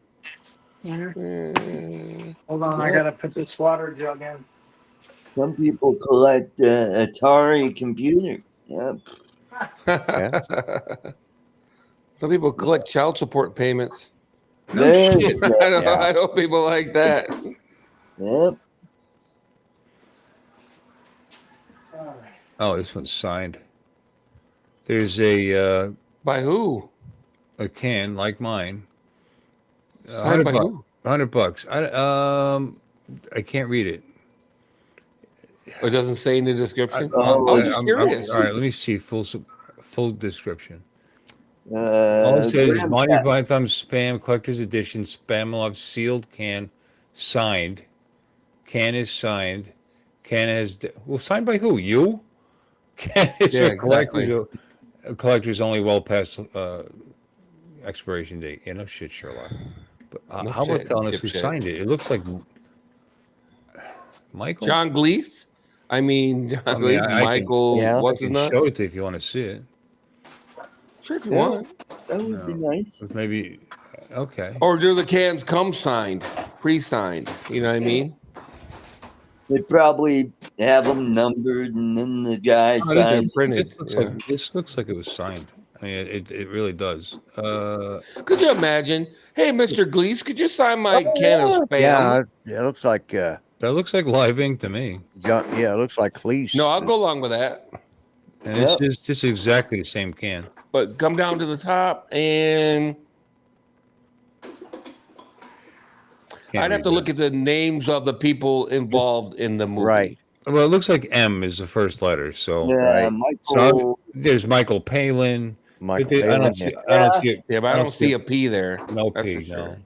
S10: Hold on, I gotta put this water jug in.
S4: Some people collect Atari computers. Yep.
S5: Some people collect child support payments.
S4: There
S2: shit.
S4: you go.
S5: I know people like that.
S4: Yep.
S2: Oh, this one's signed. There's a
S5: By who?
S2: can like mine.
S5: Signed by
S2: $100.
S5: who?
S2: $100. I can't read it.
S5: It doesn't say in the description.
S4: Oh,
S5: I was just curious.
S2: All right, let me see full description. All it says is
S4: Graham
S2: Monty
S4: Chapman.
S2: Python Spam Collector's Edition Spam Love sealed can, signed. Can is signed. Can has signed by who? You? Can is
S5: Yeah,
S2: for collectors.
S5: exactly.
S2: Collectors only well past expiration date. Yeah, no shit, Sherlock. But
S5: No
S2: how about
S5: shit,
S2: telling us who
S5: dipshit.
S2: signed it? It looks like Michael.
S5: John Gleese. I mean, John
S2: I mean,
S5: Gleese.
S2: I can-
S5: Michael.
S3: Yeah.
S5: What's
S2: I
S5: his
S2: can
S5: nuts?
S2: show it to you if you want to see it.
S5: Sure, if you
S4: Yeah.
S5: want.
S4: That would be nice.
S2: Maybe okay.
S5: Or do the cans come signed, pre-signed? You know what I mean?
S4: They probably have them numbered, and then the guy
S5: I think they're
S4: signs.
S5: printed.
S2: This looks like it was signed. I mean, it really does.
S5: Could you imagine? Hey, Mr. Gleese, could you sign my can of spam?
S3: Yeah, it looks like
S2: That looks like live ink to me.
S3: John, yeah, it looks like Cleese.
S5: No, I'll go along with that.
S2: And it's just exactly the same can.
S5: But come down to the top, and I'd have to look at the names of the people involved in the movie.
S3: Right.
S2: Well, it looks like M is the first letter. So,
S4: Yeah,
S3: Right.
S4: Michael.
S2: there's Michael Palin.
S3: Michael
S2: But I
S3: Palin,
S2: don't see.
S3: yeah.
S2: I don't see it.
S5: Yeah, but I don't see a P there.
S2: No
S5: That's
S2: P.
S5: for sure.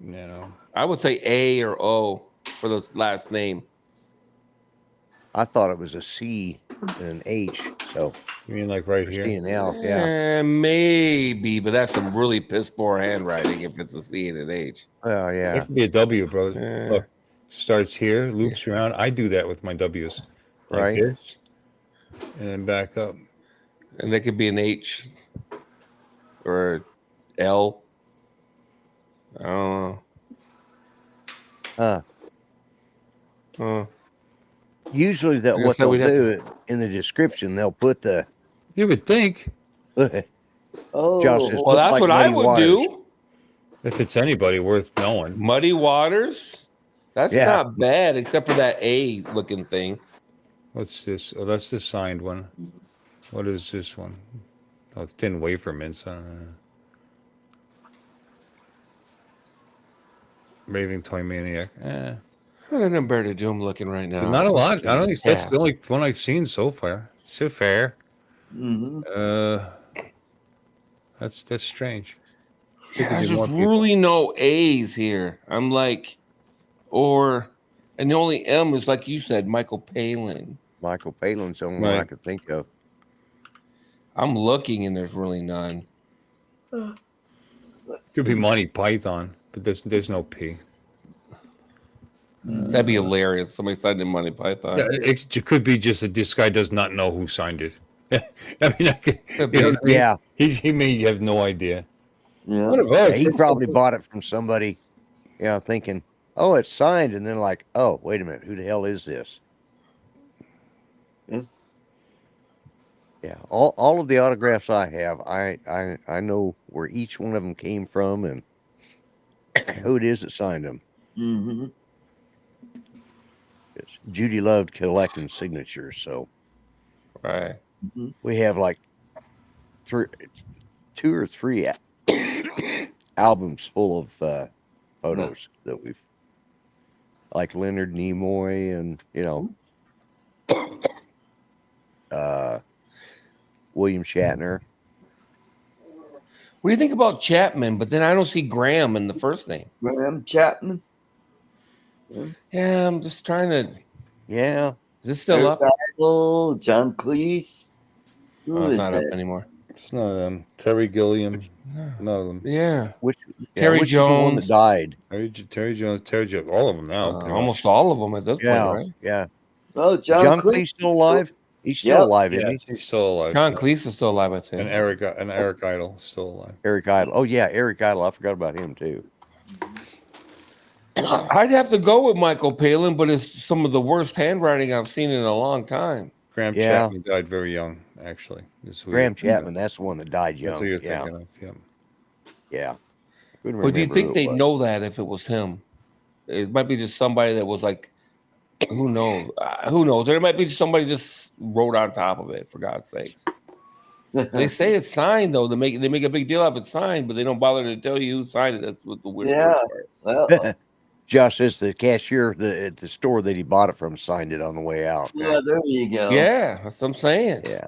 S2: No. You know.
S5: I would say A or O for the last name.
S3: I thought it was a C and an H. So
S2: You mean like right here?
S3: C and L. Yeah.
S5: Maybe, but that's some really piss poor handwriting if it's a C and an H.
S3: Oh
S2: That
S3: yeah.
S2: could be a W, bro.
S5: Yeah.
S2: Look, starts here, loops around. I do that with my W's, like
S3: Right.
S2: this, and then back up.
S5: And that could be an H or L. I don't
S3: Huh.
S5: know.
S3: Usually that
S5: Like I
S3: what
S5: said,
S3: they'll
S5: we'd have
S3: do in the description, they'll put the
S2: You would think
S4: Oh,
S3: Josh says,
S5: Well,
S3: looks
S5: that's
S3: like
S5: what I
S3: Muddy
S5: would
S3: Waters.
S5: do.
S2: if it's anybody worth knowing.
S5: Muddy Waters. That's
S3: Yeah.
S5: not bad, except for that A looking thing.
S2: What's this? Oh, that's the signed one. What is this one? Oh, it's thin wafer mints. Raving Toy Maniac.
S5: I don't better to do. I'm looking right now.
S2: Not a lot. I don't think that's
S5: Yeah.
S2: the only one I've seen so far. So fair.
S4: hmm
S2: That's strange.
S5: Yeah,
S2: Could be
S5: there's
S2: more
S5: just
S2: people.
S5: really no A's here. I'm like, and the only M is like you said, Michael Palin.
S3: Michael Palin's the only one I
S2: Right.
S3: could think of.
S5: I'm looking and there's really none.
S2: Could be Monty Python, but there's no P.
S5: That'd be hilarious. Somebody signed in Monty Python.
S2: Yeah, it could be just that this guy does not know who signed it. I mean,
S5: Could
S2: you know
S5: be.
S2: what I mean?
S3: Yeah.
S2: He may have no idea.
S4: Yeah.
S2: What
S3: Yeah,
S2: about
S3: he probably bought it from somebody, thinking, oh, it's signed, and then like, oh, wait a minute, who the hell is this?
S4: Yeah.
S3: Yeah, all of the autographs I have, I know where each one of them came from and who it is that signed them.
S4: hmm
S3: Judy loved collecting signatures, so
S5: Right.
S3: we have like 2 or 3 albums full of photos that we've, like Leonard Nimoy and William Shatner.
S5: What do you think about Chapman? But then I don't see Graham in the first name.
S4: Graham Chapman.
S5: Yeah, I'm just trying to.
S3: Yeah,
S5: Is this still up?
S4: Oh, John Cleese. Who
S5: Oh, it's
S4: is
S5: not up
S4: that?
S5: anymore.
S2: It's not them. Terry Gilliam. None of them.
S5: Yeah.
S3: Terry
S5: Terry
S3: is the one that
S5: Jones.
S3: died.
S2: Terry Jones. All of them now. pretty much.
S5: Almost all of them at this
S3: Yeah,
S5: point, right?
S3: yeah.
S4: Oh,
S3: John Cleese still alive? He's still
S4: Yep.
S3: alive,
S2: Yeah,
S3: isn't he?
S2: he's still alive.
S5: John Cleese is still alive, I
S2: and
S5: think.
S2: Eric Idle still alive.
S3: Eric Idle. Oh yeah, Eric Idle. I forgot about him too.
S5: I'd have to go with Michael Palin, but it's some of the worst handwriting I've seen in a long time.
S2: Graham
S3: Yeah.
S2: Chapman died very young, actually. That's who
S3: Graham
S2: you're-
S3: Chapman. That's the one that died
S2: That's
S3: young.
S2: who you're
S3: Yeah,
S2: thinking of. Yeah.
S3: yeah. Couldn't
S5: But do you
S3: remember
S5: think
S3: who it
S5: they'd
S3: was.
S5: know that if it was him? It might be just somebody that was like Who knows? Who knows? There might be somebody just wrote on top of it. For God's sakes, they say it's signed though. They make a big deal out of it signed, but they don't bother to tell you who signed it. That's what the weird
S4: Yeah.
S5: part.
S4: Well,
S3: Josh says the cashier at the store that he bought it from signed it on the way out.
S4: yeah, there you go.
S5: Yeah, that's what I'm saying.
S3: Yeah,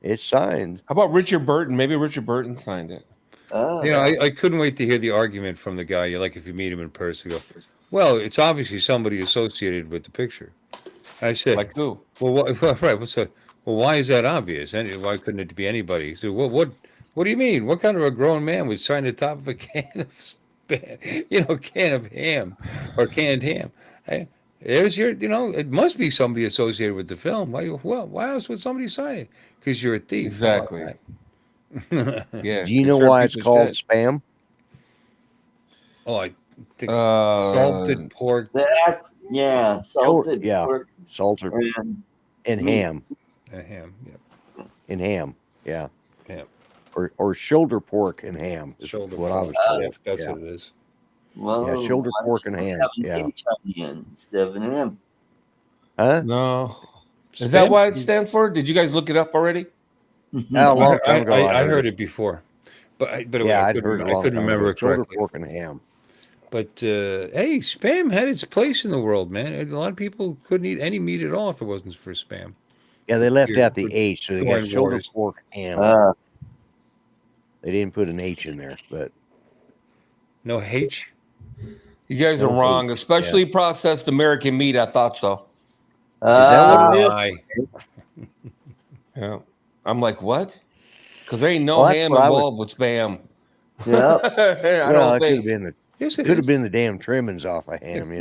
S3: it's signed.
S5: How about Richard Burton? Maybe Richard Burton signed it.
S4: Oh.
S2: You know, I couldn't wait to hear the argument from the guy. You like if you meet him in person, go, well, it's obviously somebody associated with the picture. I said,
S5: Like who?
S2: well, what, right? What's that? Well, why is that obvious? And why couldn't it be anybody? So, what do you mean? What kind of a grown man would sign the top of a can of, can of ham or canned ham? Hey, there's your, it must be somebody associated with the film. Why else would somebody sign it? Because you're a thief.
S5: Exactly.
S2: All right.
S5: Yeah.
S3: Do you know why it's called spam?
S2: Oh, I think salted pork
S4: Yeah, salted pork.
S3: Salted and ham.
S2: Ham, yeah.
S3: And ham, yeah.
S2: Yeah.
S3: Or shoulder pork and ham.
S2: Shoulder
S3: what
S2: pork.
S3: I was told.
S2: Yeah, that's what it is.
S4: Well,
S3: yeah, shoulder pork and ham. Yeah.
S4: H on the end instead of an M.
S3: Huh?
S5: No. Is that why it stands for? Did you guys look it up already?
S2: I heard it before, but I couldn't remember it
S3: shoulder
S2: correctly.
S3: pork and ham.
S2: But hey, spam had its place in the world, man. A lot of people couldn't eat any meat at all if it wasn't for spam.
S3: Yeah, they left out the H, so they got shoulder pork ham. They didn't put an H in there, but
S2: no H.
S5: You guys are wrong. Especially processed American meat. I thought so.
S3: Is that what it is?
S5: Yeah. I'm like, what? Because there ain't no ham involved with spam.
S4: Yeah.
S5: I don't think.
S3: Could have been the damn trimmings off a ham,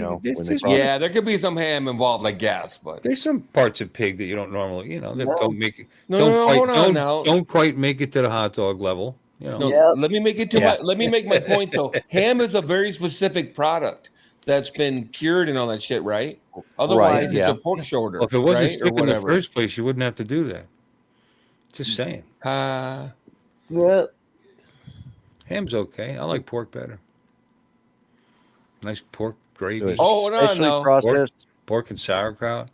S5: Yeah, there could be some ham involved, I guess, but
S2: there's some parts of pig that you don't normally, that don't make it.
S5: Don't
S2: quite make it to the hot dog level.
S5: Let me make it to let me make my point though. Ham is a very specific product that's been cured and all that shit, right? Otherwise, it's a pork shoulder.
S2: Well, if it wasn't
S5: right?
S2: stick in the first place, you wouldn't have to do that. Just saying.
S4: Yeah.
S2: Ham's okay. I like pork better. Nice pork gravy.
S5: Oh, hold on, no.
S2: Pork and sauerkraut.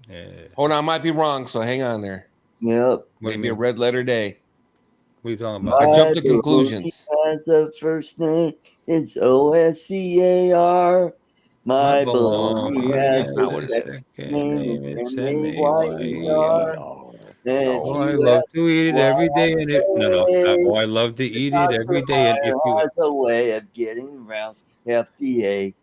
S2: Yeah.
S5: Hold on, I might be wrong, so hang on there.
S4: Yep.
S5: Maybe a red letter day.
S2: What are you talking about?
S5: I jumped to conclusions.
S4: As a first name, it's OSCAR. My baloney has a sex name, it's MAYER.
S2: I love to eat it every day. I love to eat it every day. And if you
S4: has a way of getting around FDA.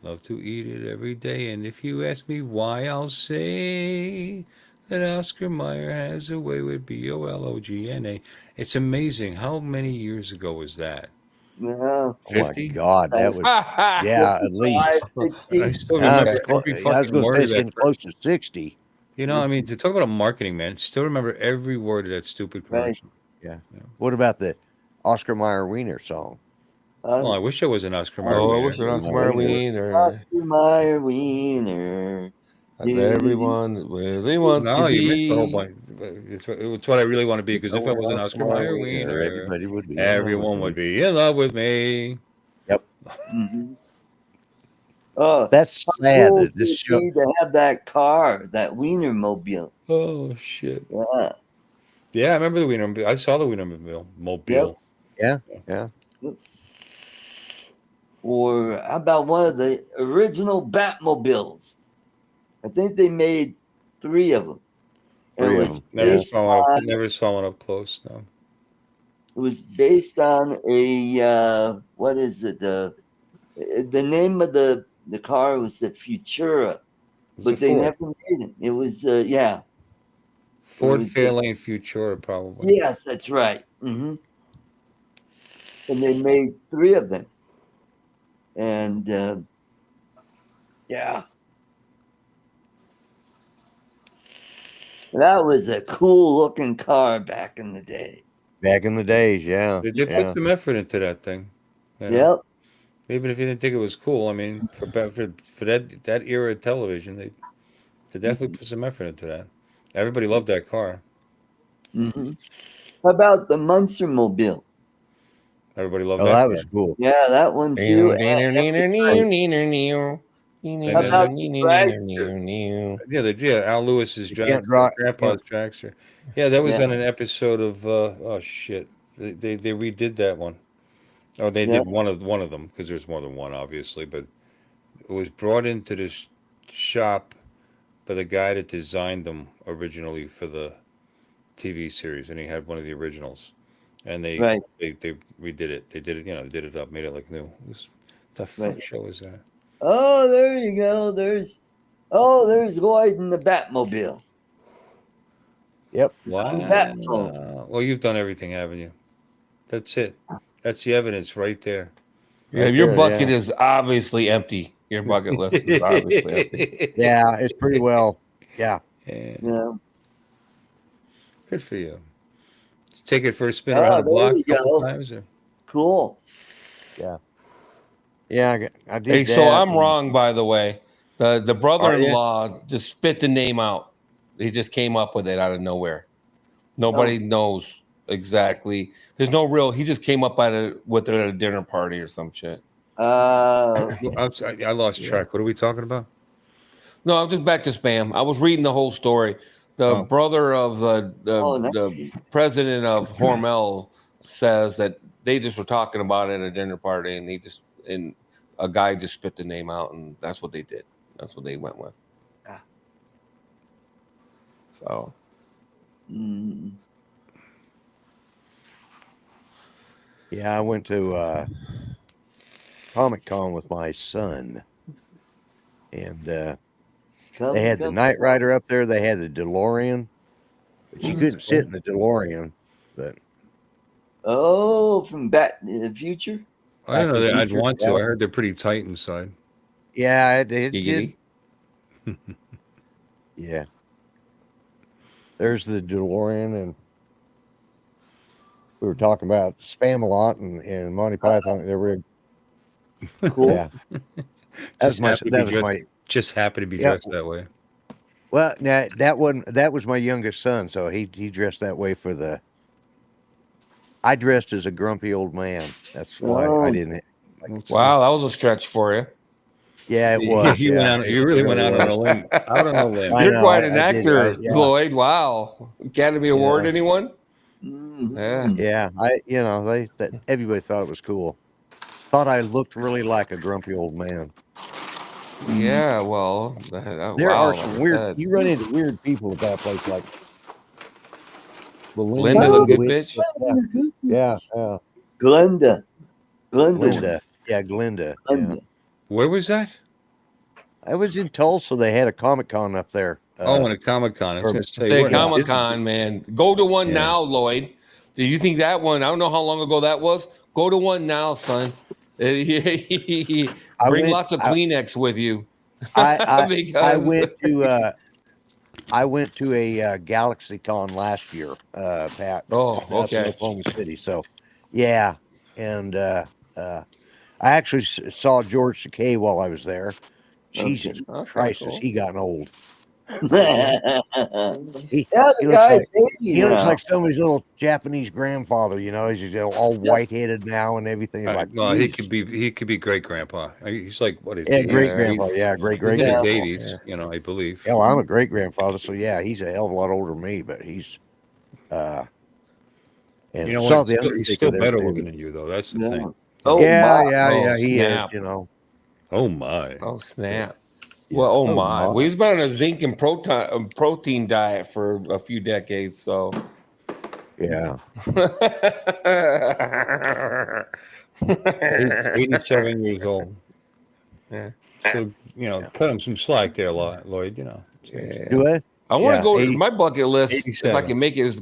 S2: Love to eat it every day. And if you ask me why, I'll say that Oscar Mayer has a way with BOLOGNA. It's amazing. How many years ago was that?
S4: Yeah.
S2: 50?
S3: Oh my God, that was at least.
S4: 60.
S2: I still remember every
S3: I was
S2: fucking
S3: going
S2: word
S3: to
S2: of
S3: say
S2: that.
S3: getting close to 60.
S2: I mean, to talk about marketing, man, still remember every word of that stupid commercial.
S3: Yeah. What about the Oscar Mayer Wiener song?
S2: Well, I wish it was an Oscar Mayer.
S5: Oh, I wish it was Oscar Mayer Wiener.
S4: Oscar Mayer Wiener.
S5: Everyone really wants to
S2: you
S5: be.
S2: missed the whole point. It's what I really want to be, because if I was an Oscar Mayer Wiener,
S3: everybody would be.
S2: Everyone would be in love with me.
S3: Yep.
S4: Mm-hmm. Oh,
S3: that's sad.
S4: Cool
S3: That this show
S4: to have that car, that Wiener mobile.
S2: Oh shit.
S4: Yeah.
S2: Yeah, I remember the Wiener. I saw the Wiener mobile.
S3: Yeah.
S4: Or how about one of the original Batmobiles? I think they made 3 of them.
S2: Never saw one up close. No.
S4: It was based on a what is it? The name of the car was the Futura, but they never made it. It was
S2: Ford Fairlane Futura, probably.
S4: Yes, that's right. Mm-hmm. And they made 3 of them, and that was a cool looking car back in the day.
S3: Back in the days, yeah.
S2: They did put some effort into that thing.
S4: Yep.
S2: Even if you didn't think it was cool, I mean, for that era of television, they definitely put some effort into that. Everybody loved that car.
S4: Mm-hmm. How about the Munster Mobile?
S2: Everybody loved
S3: Oh,
S2: that.
S3: that was cool.
S4: Yeah, that one too.
S5: How
S4: about the dragster?
S2: Yeah, Al Lewis's
S3: You can't draw.
S2: grandpa's dragster. Yeah, that was
S4: Yeah.
S2: on an episode of oh shit. They redid that one. Oh, they
S4: Yeah.
S2: did one of them because there's more than one, obviously. But it was brought into this shop by the guy that designed them originally for the TV series, and he had one of the originals, and they
S4: Right.
S2: they redid it. They did it, they did it up, made it like new. The fuck
S4: Right.
S2: show is that?
S4: Oh, there you go. There's Lloyd in the Batmobile.
S3: Yep.
S4: He's on the Bat phone.
S2: Well, you've done everything, haven't you? That's it. That's the evidence right there.
S5: Yeah, your bucket is obviously empty. Your bucket list is obviously empty.
S3: Yeah, it's pretty well. Yeah.
S4: Yeah.
S2: Good for you. Let's take it for a spin around the block a couple times.
S4: Cool.
S3: Yeah. Yeah, I did.
S5: Hey,
S3: that.
S5: so I'm wrong, by the way. The brother-in-law just spit the name out. He just came up with it out of nowhere. Nobody knows exactly. There's no real. He just came up with it at a dinner party or some shit.
S2: I'm sorry, I lost track. What are we talking about?
S5: No, I'm just back to spam. I was reading the whole story. The brother of the president of Hormel says that they just were talking about it at a dinner party, and a guy just spit the name out, and that's what they did. That's what they went with. So.
S3: Yeah, I went to Comic-Con with my son, and they had the Knight Rider up there. They had the DeLorean, but you couldn't sit in the DeLorean. But
S4: from Back to the Future.
S2: I don't know that I'd want to. I heard they're pretty tight inside.
S3: Yeah, it did. Yeah. There's the DeLorean, and we were talking about Spam a lot and Monty Python. They were
S4: cool.
S3: Yeah. Just happened
S2: to be dressed that way.
S3: Well, now that was my youngest son, so he dressed that way for the. I dressed as a grumpy old man. That's why I didn't.
S5: Wow, that was a stretch for you.
S3: Yeah, it was.
S2: You really went out on a limb. Out on a limb.
S5: You're quite an actor, Lloyd. Wow, Academy Award, anyone? Yeah.
S3: Yeah, everybody thought it was cool. Thought I looked really like a grumpy old man.
S5: Yeah, well,
S3: there are some weird. You run into weird people at that place, like
S5: Linda, the good bitch.
S3: Yeah.
S4: Glenda.
S3: Yeah, Glenda.
S4: Yeah.
S2: Where was that?
S3: I was in Tulsa. They had a Comic-Con up there.
S2: In a Comic-Con.
S5: Say Comic-Con, man. Go to one now, Lloyd. Do you think that one? I don't know how long ago that was. Go to one now, son. Bring lots of Kleenex with you.
S3: I went to a GalaxyCon last year, Pat.
S5: Oh, okay.
S3: In Oklahoma City. So, yeah, and I actually saw George Takei while I was there. Jesus Christ, has he gotten old? He looks like somebody's little Japanese grandfather. He's all white-headed now and everything.
S2: Well, he could be great grandpa. He's like what?
S3: Great grandpa. Yeah, great.
S2: In his 80s, I believe.
S3: Hell, I'm a great grandfather, so yeah, he's a hell of a lot older than me, but he's. And
S2: he's still better looking than you, though. That's the thing.
S4: Oh
S3: yeah, he
S5: snap.
S3: is.
S2: Oh my.
S5: Oh snap. Well, my. Well, he's been on a zinc and protein diet for a few decades, so.
S3: Yeah.
S2: 87 years old.
S5: Yeah.
S2: So, cut him some slack there, Lloyd,
S5: Yeah.
S3: Do I?
S5: I want to go to my bucket list,
S2: 87.
S5: if I can make it, is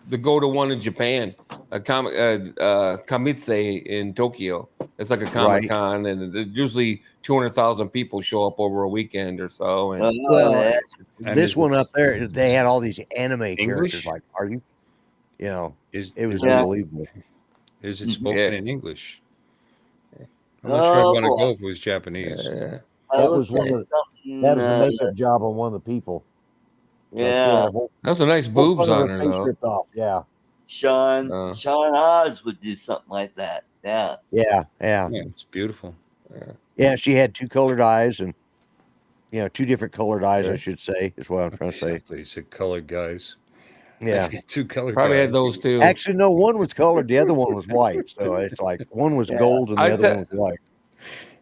S5: to go to one in Japan, Kamitse in Tokyo. It's like a Comic-Con, and usually 200,000 people show up over a weekend or so. And
S3: this one up there, they had all these anime characters. Like, are you? It was unbelievable.
S2: Is it spoken in English? I'm not sure I want to go if it was Japanese.
S3: That was a makeup job on one of the people.
S4: Yeah.
S5: That was a nice boobs on her, though.
S3: Yeah.
S4: Sean Oz would do something like that. Yeah.
S3: Yeah, yeah,
S2: Yeah, it's beautiful.
S3: yeah. She had two colored eyes, and two different colored eyes, I
S5: Yeah.
S3: should say, is what I'm trying to say.
S2: I thought you said colored guys.
S3: Yeah.
S2: Two colored
S5: Probably
S2: guys.
S5: had those too.
S3: Actually, no, one was colored, the other one was white. So it's like one was
S4: Yeah.
S3: gold and the
S5: I
S3: other
S5: te-
S3: one was white.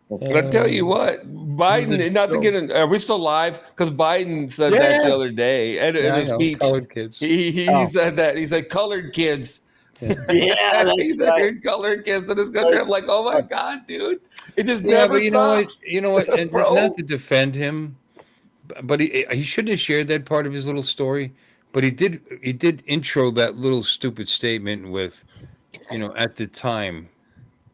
S5: But I tell you what, Biden, not to get in, are we still live? Because Biden said that the other day in
S2: Yeah, I
S5: his
S2: know.
S5: speech.
S2: Colored kids.
S5: He
S3: Oh.
S5: said that. He said colored kids.
S4: Yeah,
S5: He
S4: that's
S5: said
S4: right.
S5: you're colored kids in this country. I'm like, oh my God, dude. It just
S2: Yeah,
S5: never
S2: but you know what?
S5: stops.
S2: You know what? And
S5: Bro.
S2: not to defend him, but he shouldn't have shared that part of his little story. But he did intro that little stupid statement with, at the time,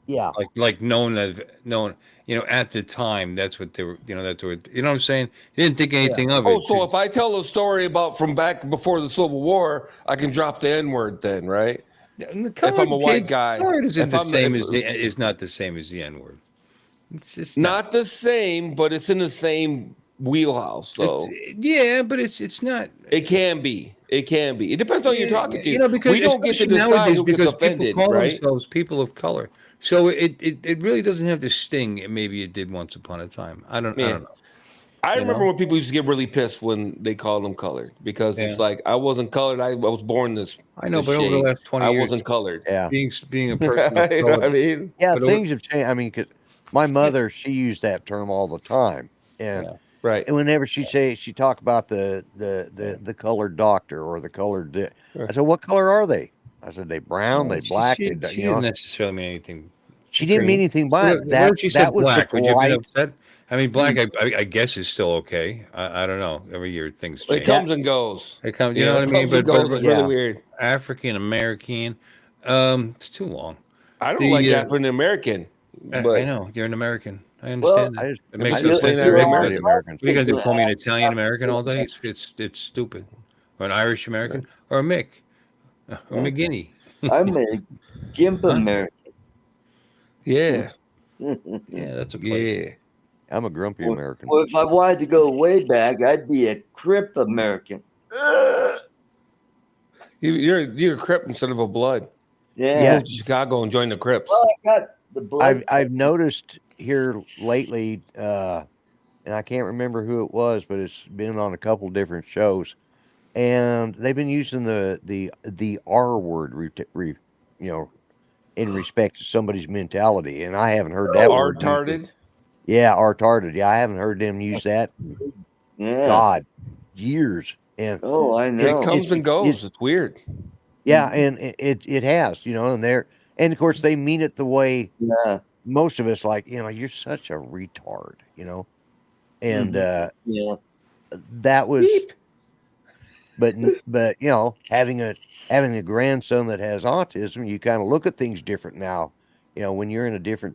S3: Yeah.
S2: like known, at the time, that's what they were, that's what, you know what I'm saying? He didn't think anything of it.
S5: Oh, so if I tell a story about from back before the Civil War, I can drop the N word then, right? If I'm a white guy,
S2: colored isn't
S5: if
S2: the
S5: I'm
S2: same
S5: if-
S2: as is not the same as the N word. It's just
S5: not the same, but it's in the same wheelhouse, though.
S2: Yeah, but it's not.
S5: It can be. It can be. It depends on who you're talking to.
S2: Because
S5: We don't get to
S2: especially
S5: decide
S2: nowadays,
S5: who gets
S2: because
S5: offended,
S2: people call
S5: right?
S2: themselves people of color. So it really doesn't have the sting maybe it did once upon a time. I don't know.
S5: I
S2: You
S5: remember
S2: know?
S5: when people used to get really pissed when they called them colored because it's
S2: Yeah.
S5: like I wasn't colored. I was born this.
S2: I know,
S5: this
S2: but over the
S5: shade.
S2: last 20
S5: I
S2: years,
S5: wasn't colored.
S3: Yeah.
S2: being a person of
S5: You know
S2: color.
S5: what I mean?
S3: Yeah,
S2: But
S3: things have changed. I mean, 'cause my mother, she used that term all the time. And
S2: Yeah.
S5: Right.
S3: and whenever she talk about the colored doctor or the colored I said, "What color are they?" I said, "They brown, they black,
S2: She
S3: they
S2: didn't necessarily mean anything.
S3: She didn't mean anything by it.
S2: What if she said
S3: That was the
S2: black? Would you have been
S3: polite.
S2: upset? I mean, black, I guess, is still okay. I don't know. Every year things
S5: It
S2: change.
S5: comes and goes.
S2: It comes, you know what I
S5: it
S2: mean?
S5: comes and goes. It's really weird.
S2: African American, it's too long.
S5: I don't like African American,
S2: I
S5: but
S2: know you're an American. I
S4: Well,
S2: understand that. It
S5: I
S2: makes
S5: just
S2: no
S5: explain
S2: sense.
S5: that
S3: You're
S5: as
S3: all
S5: American.
S3: Americans.
S2: What are you gonna do? Call me an Italian American all day? It's stupid. Or an Irish American, or a Mick, or McGinney.
S4: I'm a Gimp
S2: Huh?
S4: American.
S5: Yeah.
S2: Yeah, that's a place.
S5: Yeah.
S3: I'm a grumpy American.
S4: Well, if I wanted to go way back, I'd be a Crip American.
S5: You're a Crip instead of a Blood.
S4: Yeah.
S5: You moved to Chicago and joined the Crips.
S4: Well, I got the blood.
S3: I've noticed here lately, and I can't remember who it was, but it's been on a couple different shows, and they've been using the R word, in respect to somebody's mentality, and I haven't heard that word used.
S5: R-tarded?
S3: Yeah, R-tarded. Yeah, I haven't heard them use that.
S4: Yeah.
S3: God, years. And
S4: Oh, I know.
S5: It comes and goes. It's weird.
S3: yeah, and it has, and of course they mean it the way
S4: Yeah.
S3: most of us like, you're such a retard, and
S4: Yeah.
S3: that was,
S5: Beep.
S3: but having a grandson that has autism, you kind of look at things different now, when you're in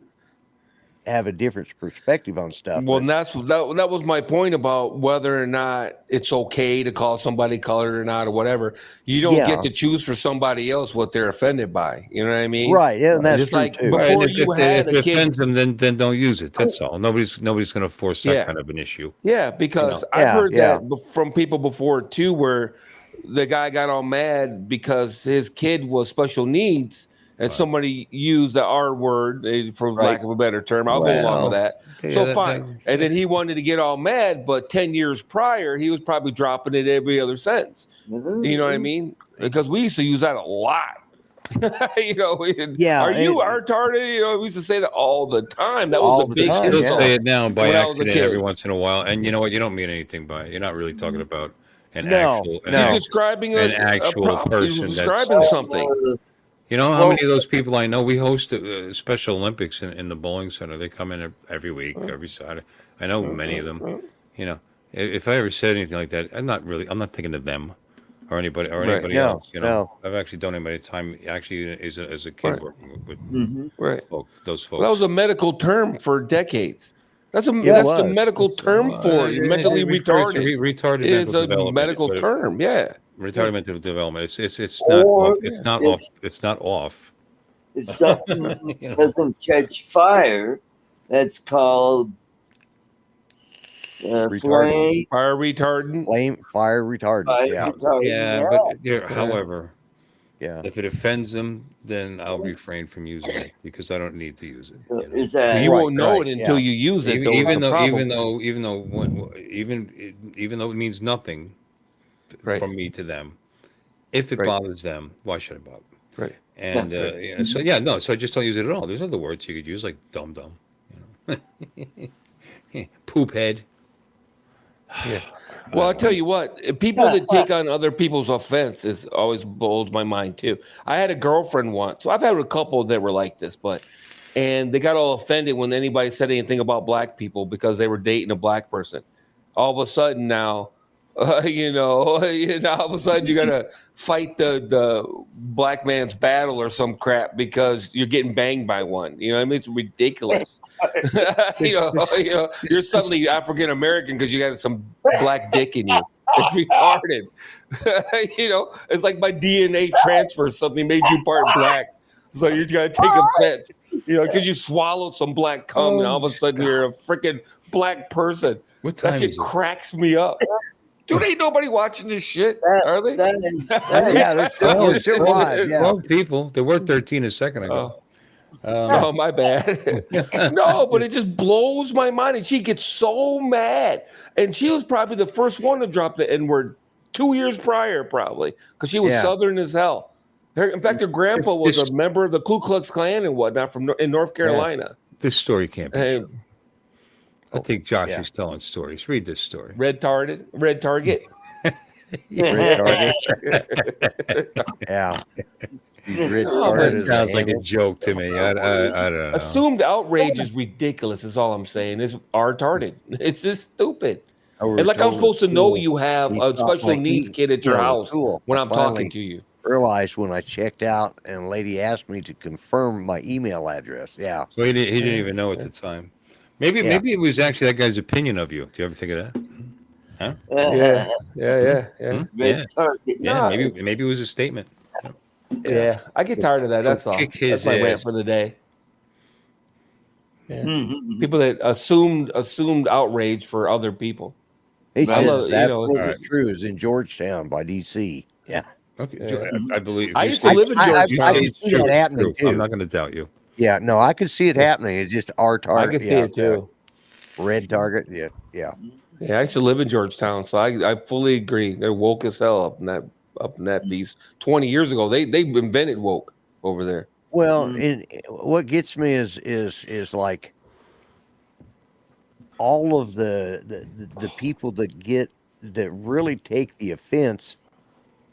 S3: have a different perspective on stuff.
S5: Well,
S3: but,
S5: that was my point about whether or not it's okay to call somebody colored or not or whatever. You don't get to choose for somebody else what they're offended by. You know what I mean?
S3: right? Yeah, and that's
S5: Just
S3: true
S5: like
S3: too.
S5: before
S2: Right,
S5: you
S2: if
S5: had
S2: it
S5: a kid.
S2: offends them, then don't use it. That's all. Nobody's going to force that kind of an issue.
S5: Yeah, because
S3: Yeah,
S5: I've heard
S3: yeah.
S5: that from people before too, where the guy got all mad because his kid was special needs, and somebody used the R word, for lack of a better term. I'll go along with that. So fine. And then he wanted to get all mad, but 10 years prior, he was probably dropping it every other sentence. You know what I mean? Because we used to use that a lot.
S3: Yeah,
S5: Are you retarded? We used to say that all the time. That was
S3: All
S5: a
S3: the
S5: big
S3: time,
S2: You'll
S5: insult
S2: say it now by
S5: when I was a
S2: accident
S5: kid.
S2: every once in a while, and you know what? You don't mean anything by it. You're not really talking about an
S3: No,
S2: actual.
S5: You're describing
S2: an actual person.
S5: You're describing something.
S2: You know how many of those people I know? We host Special Olympics in the bowling center. They come in every week, every Saturday. I know many of them. If I ever said anything like that, I'm not thinking of them or anybody
S3: No,
S2: else.
S3: no.
S2: I've actually donated time actually as a kid working with those folks.
S5: Well, that was a medical term for decades. That's the medical term for it. Mentally retarded.
S2: Retarded
S5: is
S2: mental
S5: a
S2: development.
S5: medical term. Yeah.
S2: Retarded mental development. It's not off. It's not off.
S4: If something doesn't catch fire, that's called flame.
S5: Fire retardant.
S3: Fire retardant.
S4: Fire
S3: Yeah.
S4: retardant.
S2: Yeah, but however,
S3: Yeah.
S2: If it offends them, then I'll refrain from using it because I don't need to use it.
S4: So
S2: You know?
S4: is that
S5: You
S3: Right,
S5: won't know
S3: right,
S5: it until
S3: yeah.
S5: you use it.
S2: Even,
S5: Though is
S2: even
S5: the
S2: though,
S5: problem.
S2: even though it means nothing
S5: Right.
S2: from me to them, if it
S5: Right.
S2: bothers them, why should it bother?
S5: Right.
S2: And yeah, so yeah, no, so I just don't use it at all. There's other words you could use like dum dum, poop head.
S5: Yeah. Well, I'll tell you what, people that take on other people's offense is always blows my mind too. I had a girlfriend once, so I've had a couple that were like this, and they got all offended when anybody said anything about black people because they were dating a black person. All of a sudden now, all of a sudden you got to fight the black man's battle or some crap because you're getting banged by one. You know what I mean? It's ridiculous. You're suddenly African American because you got some black dick in you. It's retarded. It's like my DNA transfer something made you part black. So you got to take offense, because you swallowed some black cum and all of a sudden you're a freaking black person.
S2: What
S5: That
S2: time
S5: shit
S2: is it?
S5: cracks me up. Dude, ain't nobody watching this shit, are they?
S3: Yeah, they're still live. Yeah.
S2: 12 people. There were 13 a second ago.
S5: Oh, my bad. No, but it just blows my mind. And she gets so mad. And she was probably the first one to drop the N-word 2 years prior, probably, because she was
S3: Yeah.
S5: Southern as hell. In fact, her grandpa was a member of the Ku Klux Klan and whatnot in North Carolina.
S2: This story can't be true. I think Josh
S3: yeah.
S2: is telling stories. Read this story.
S5: Red Target.
S3: Red Target. Yeah.
S2: That sounds like a joke to me. I don't know.
S5: Assumed outrage is ridiculous, is all I'm saying. It's retarded. It's just stupid. And like I'm supposed to know you have a special needs kid at your house when I'm talking to you.
S3: Realized when I checked out and a lady asked me to confirm my email address. Yeah.
S2: So he didn't even know at the time. Maybe it was actually that guy's opinion of you. Do you ever think of that? Huh?
S5: Yeah.
S2: Yeah. Yeah. Maybe it was a statement.
S5: Yeah. I get tired of that. That's all. That's my rant for the day. Yeah. People that assumed outrage for other people.
S3: It's absolutely true. It's in Georgetown by DC. Yeah.
S2: Okay. I believe.
S5: I used to live in Georgetown.
S3: I can see that happening too.
S2: I'm not going to doubt you.
S3: Yeah. No, I could see it happening. It's just our target.
S5: I can see it too.
S3: Red Target. Yeah. Yeah.
S5: Yeah. I used to live in Georgetown, so I fully agree. They're woke as hell up in that piece. 20 years ago, they invented woke over there.
S3: Well, and what gets me is like all of the people that really take the offense.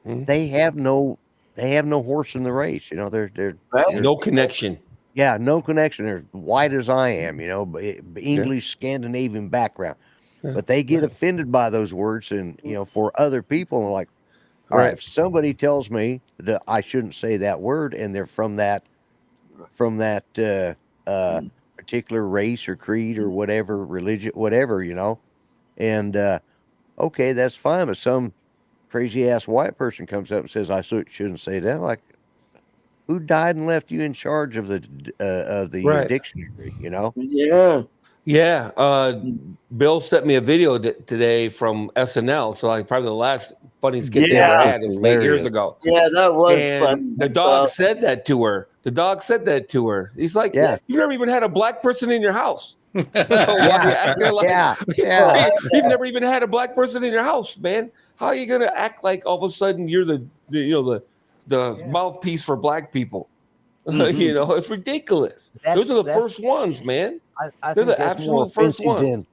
S3: They have no horse in the race. They're
S5: no connection.
S3: Yeah, no connection. They're white as I am. English, Scandinavian background, but they get offended by those words, and for other people, and like, all right, if somebody tells me that I shouldn't say that word, and they're from that particular race or creed or whatever, religion, whatever, and okay, that's fine. But some crazy ass white person comes up and says I shouldn't say that. Like, who died and left you in charge of the dictionary?
S5: Yeah. Bill sent me a video today from SNL. So probably the last funny skit they ever had is 8 years ago.
S4: Yeah, that was
S5: fun. The dog said that to her. He's like, you've never even had a black person in your house. You've never even had a black person in your house, man. How are you gonna act like all of a sudden you're the mouthpiece for black people? It's ridiculous. Those are the first ones, man. They're the absolute first ones.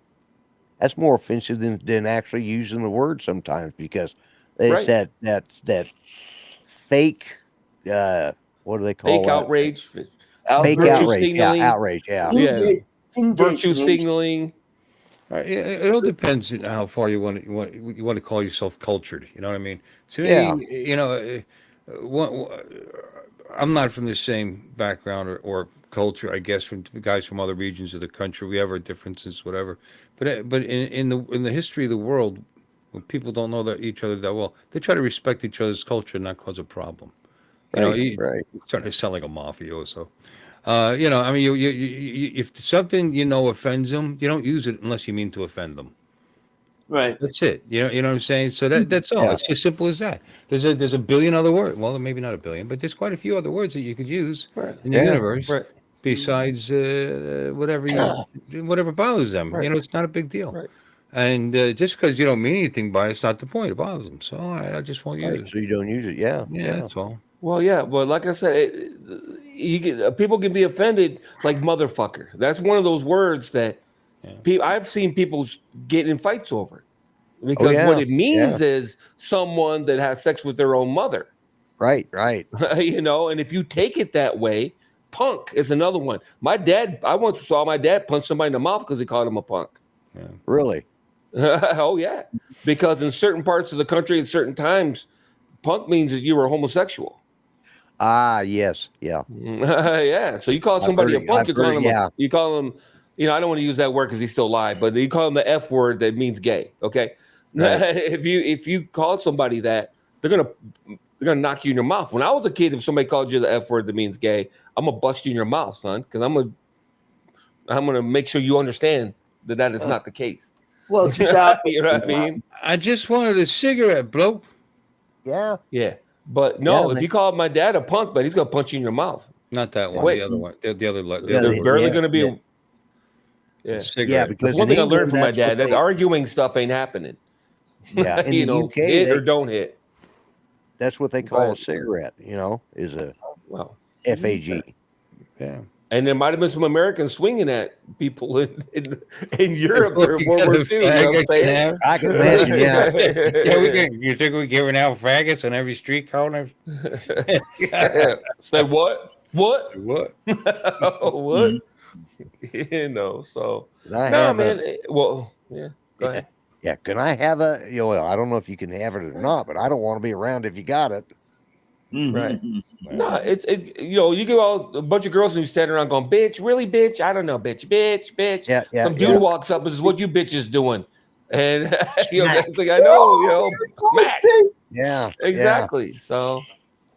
S3: That's more offensive than actually using the word sometimes, because it's that fake what do they call
S5: fake
S3: that?
S5: Outrage?
S3: Fake outrage.
S5: Signaling.
S3: Yeah, outrage. Yeah.
S5: Virtue signaling.
S2: It all depends on how far you want to call yourself cultured. You know what I mean? To me, I'm not from the same background or culture, I guess, from guys from other regions of the country. We have our differences, whatever. But in the history of the world, when people don't know each other that well, they try to respect each other's culture and not cause a problem. You're starting to sound like a mafioso. I mean, you if something offends them, you don't use it unless you mean to offend them.
S4: Right.
S2: That's it. You know what I'm saying? So that's all.
S3: Yeah.
S2: It's just simple as that. There's a billion other words. Well, maybe not a billion, but there's quite a few other words that you could use
S5: Right.
S2: in the
S3: Yeah.
S2: universe
S5: Right.
S2: besides whatever bothers them.
S5: Right.
S2: It's not a big deal.
S5: Right.
S2: And just because you don't mean anything by it's not the point. It bothers them. So all right, I just won't use
S3: Right.
S2: it.
S3: So you don't use it. Yeah.
S2: Yeah, that's all.
S5: Well, yeah. Well, like I said, you get people can be offended, like motherfucker. That's one of those words that I've seen people get in fights over, because what it means is someone that has sex with their own mother.
S3: Right. Right.
S5: And if you take it that way, punk is another one. I once saw my dad punch somebody in the mouth because he called him a punk.
S2: Yeah.
S3: Really?
S5: Oh yeah, because in certain parts of the country at certain times, punk means that you were homosexual.
S3: Ah, yes. Yeah.
S5: Yeah. So you call somebody a punk, you call him. I don't want to use that word because he's still alive, but you call him the F word that means gay. Okay. Right. If you call somebody that, they're gonna knock you in your mouth. When I was a kid, if somebody called you the F word that means gay, I'm gonna bust you in your mouth, son, because I'm gonna make sure you understand that is not the case.
S4: Well, stop.
S5: You know what I mean?
S2: I just wanted a cigarette, bloke.
S3: Yeah.
S5: Yeah. But no, if you call my dad a punk, but he's gonna punch you in your mouth.
S2: Not that one.
S5: Wait.
S2: The other one. The other.
S5: They're barely gonna be.
S3: Yeah, because
S5: one thing I learned from my
S3: that's
S5: dad,
S3: what
S5: that arguing stuff ain't happening.
S3: Yeah, in the UK,
S5: hit or don't hit.
S3: That's what they call a cigarette. Is a FAG.
S2: Yeah.
S5: And there might have been some Americans swinging at people in Europe during World War II. You know what I'm saying?
S3: I can imagine. Yeah.
S2: You think we're giving out faggots on every street corner?
S5: Say what? What?
S2: What?
S5: What? So no, man. Well, yeah. Go ahead.
S3: Yeah, can I have a? I don't know if you can have it or not, but I don't want to be around if you got it.
S5: Right. No, it's you get all a bunch of girls and you stand around going, bitch, really, bitch? I don't know, bitch.
S3: Yeah.
S5: Some dude walks up and says, what you bitches doing? And that's like, I know, smack.
S3: Yeah.
S5: Exactly. So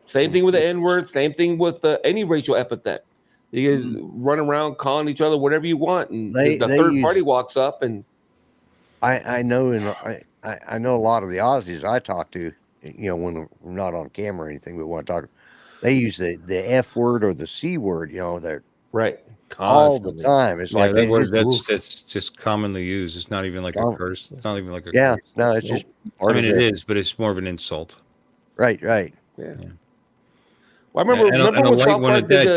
S5: same thing with the N-word, same thing with any racial epithet. You guys run around calling each other whatever you want, and the third party walks up and
S3: I know, and I know a lot of the Aussies I talk to, when we're not on camera or anything, we want to talk. They use the F word or the C word, they're
S5: right
S3: all the time. It's like
S2: that word that's just commonly used. It's not even like a curse. It's not even like a curse.
S3: No, it's just part
S2: it
S3: of
S2: is, but it's more of an insult.
S3: Right.
S5: Yeah. Well, I remember
S2: and a
S5: when
S2: light
S5: South
S2: one
S5: Park
S2: at that.
S5: did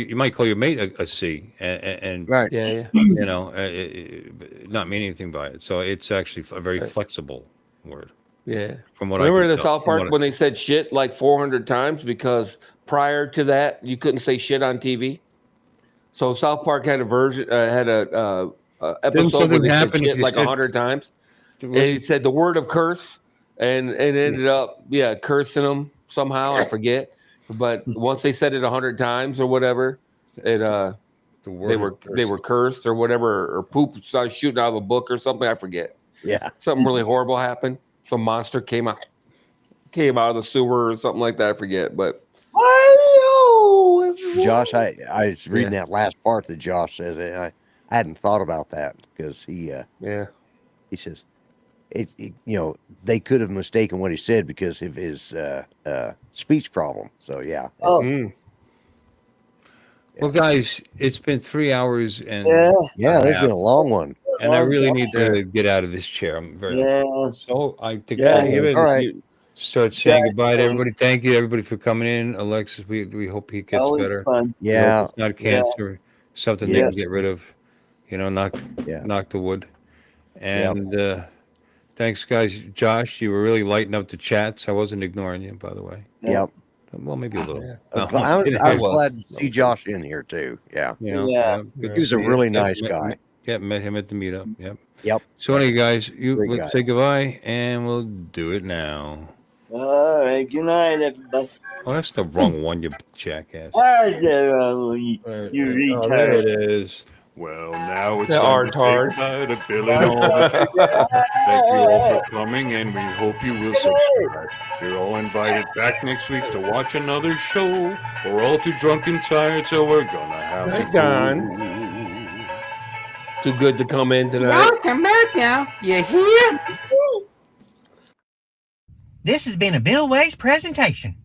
S2: You might call your mate a C, and
S3: right.
S5: Yeah.
S2: Not mean anything by it. So it's actually a very flexible word.
S5: Yeah.
S2: From what
S5: remember
S2: I
S5: the South Park when they said shit like 400 times because prior to that you couldn't say shit on TV. So South Park had a version, had a episode where they said shit like 100 times, and he said the word of curse, and it ended up cursing them somehow. I forget, but once they said it 100 times or whatever, they were cursed or whatever, or poop started shooting out of a book or something. I forget.
S3: Yeah,
S5: something really horrible happened. Some monster came out of the sewer or something like that. I forget, but.
S3: Josh, I was reading that last part that Josh says. I hadn't thought about that because he says they could have mistaken what he said because of his speech problem. So yeah.
S2: Well, guys, it's been 3 hours and
S3: there's been a long one,
S2: and I really need to get out of this chair. I'm very so I think
S3: all right.
S2: Start saying goodbye to everybody. Thank you, everybody, for coming in. Alexis, we hope he gets better.
S4: Fun.
S3: Yeah,
S2: it's not cancer. Something they can get rid of. Knock the wood. And thanks, guys. Josh, you were really lighting up the chats. I wasn't ignoring you, by the way.
S3: Yep.
S2: Well, maybe a little.
S3: I was glad to see Josh in here too. Yeah. He's a really nice guy.
S2: Met him at the meetup.
S3: Yep.
S2: So anyway, guys, let's say goodbye, and we'll do it now.
S4: All right. Good night, everybody.
S2: Oh, that's the wrong one, you jackass.
S4: How's that wrong one, you retard?
S2: There it is. Well, now it's
S5: time
S2: to say goodbye to Bill and all. Thank you all for coming, and we hope you will subscribe. You're all invited back next week to watch another show. We're all too drunk and tired, so we're gonna have to go.
S5: too good to come in tonight.
S11: Y'all come back now. You hear?
S12: This has been a Bill Ways presentation.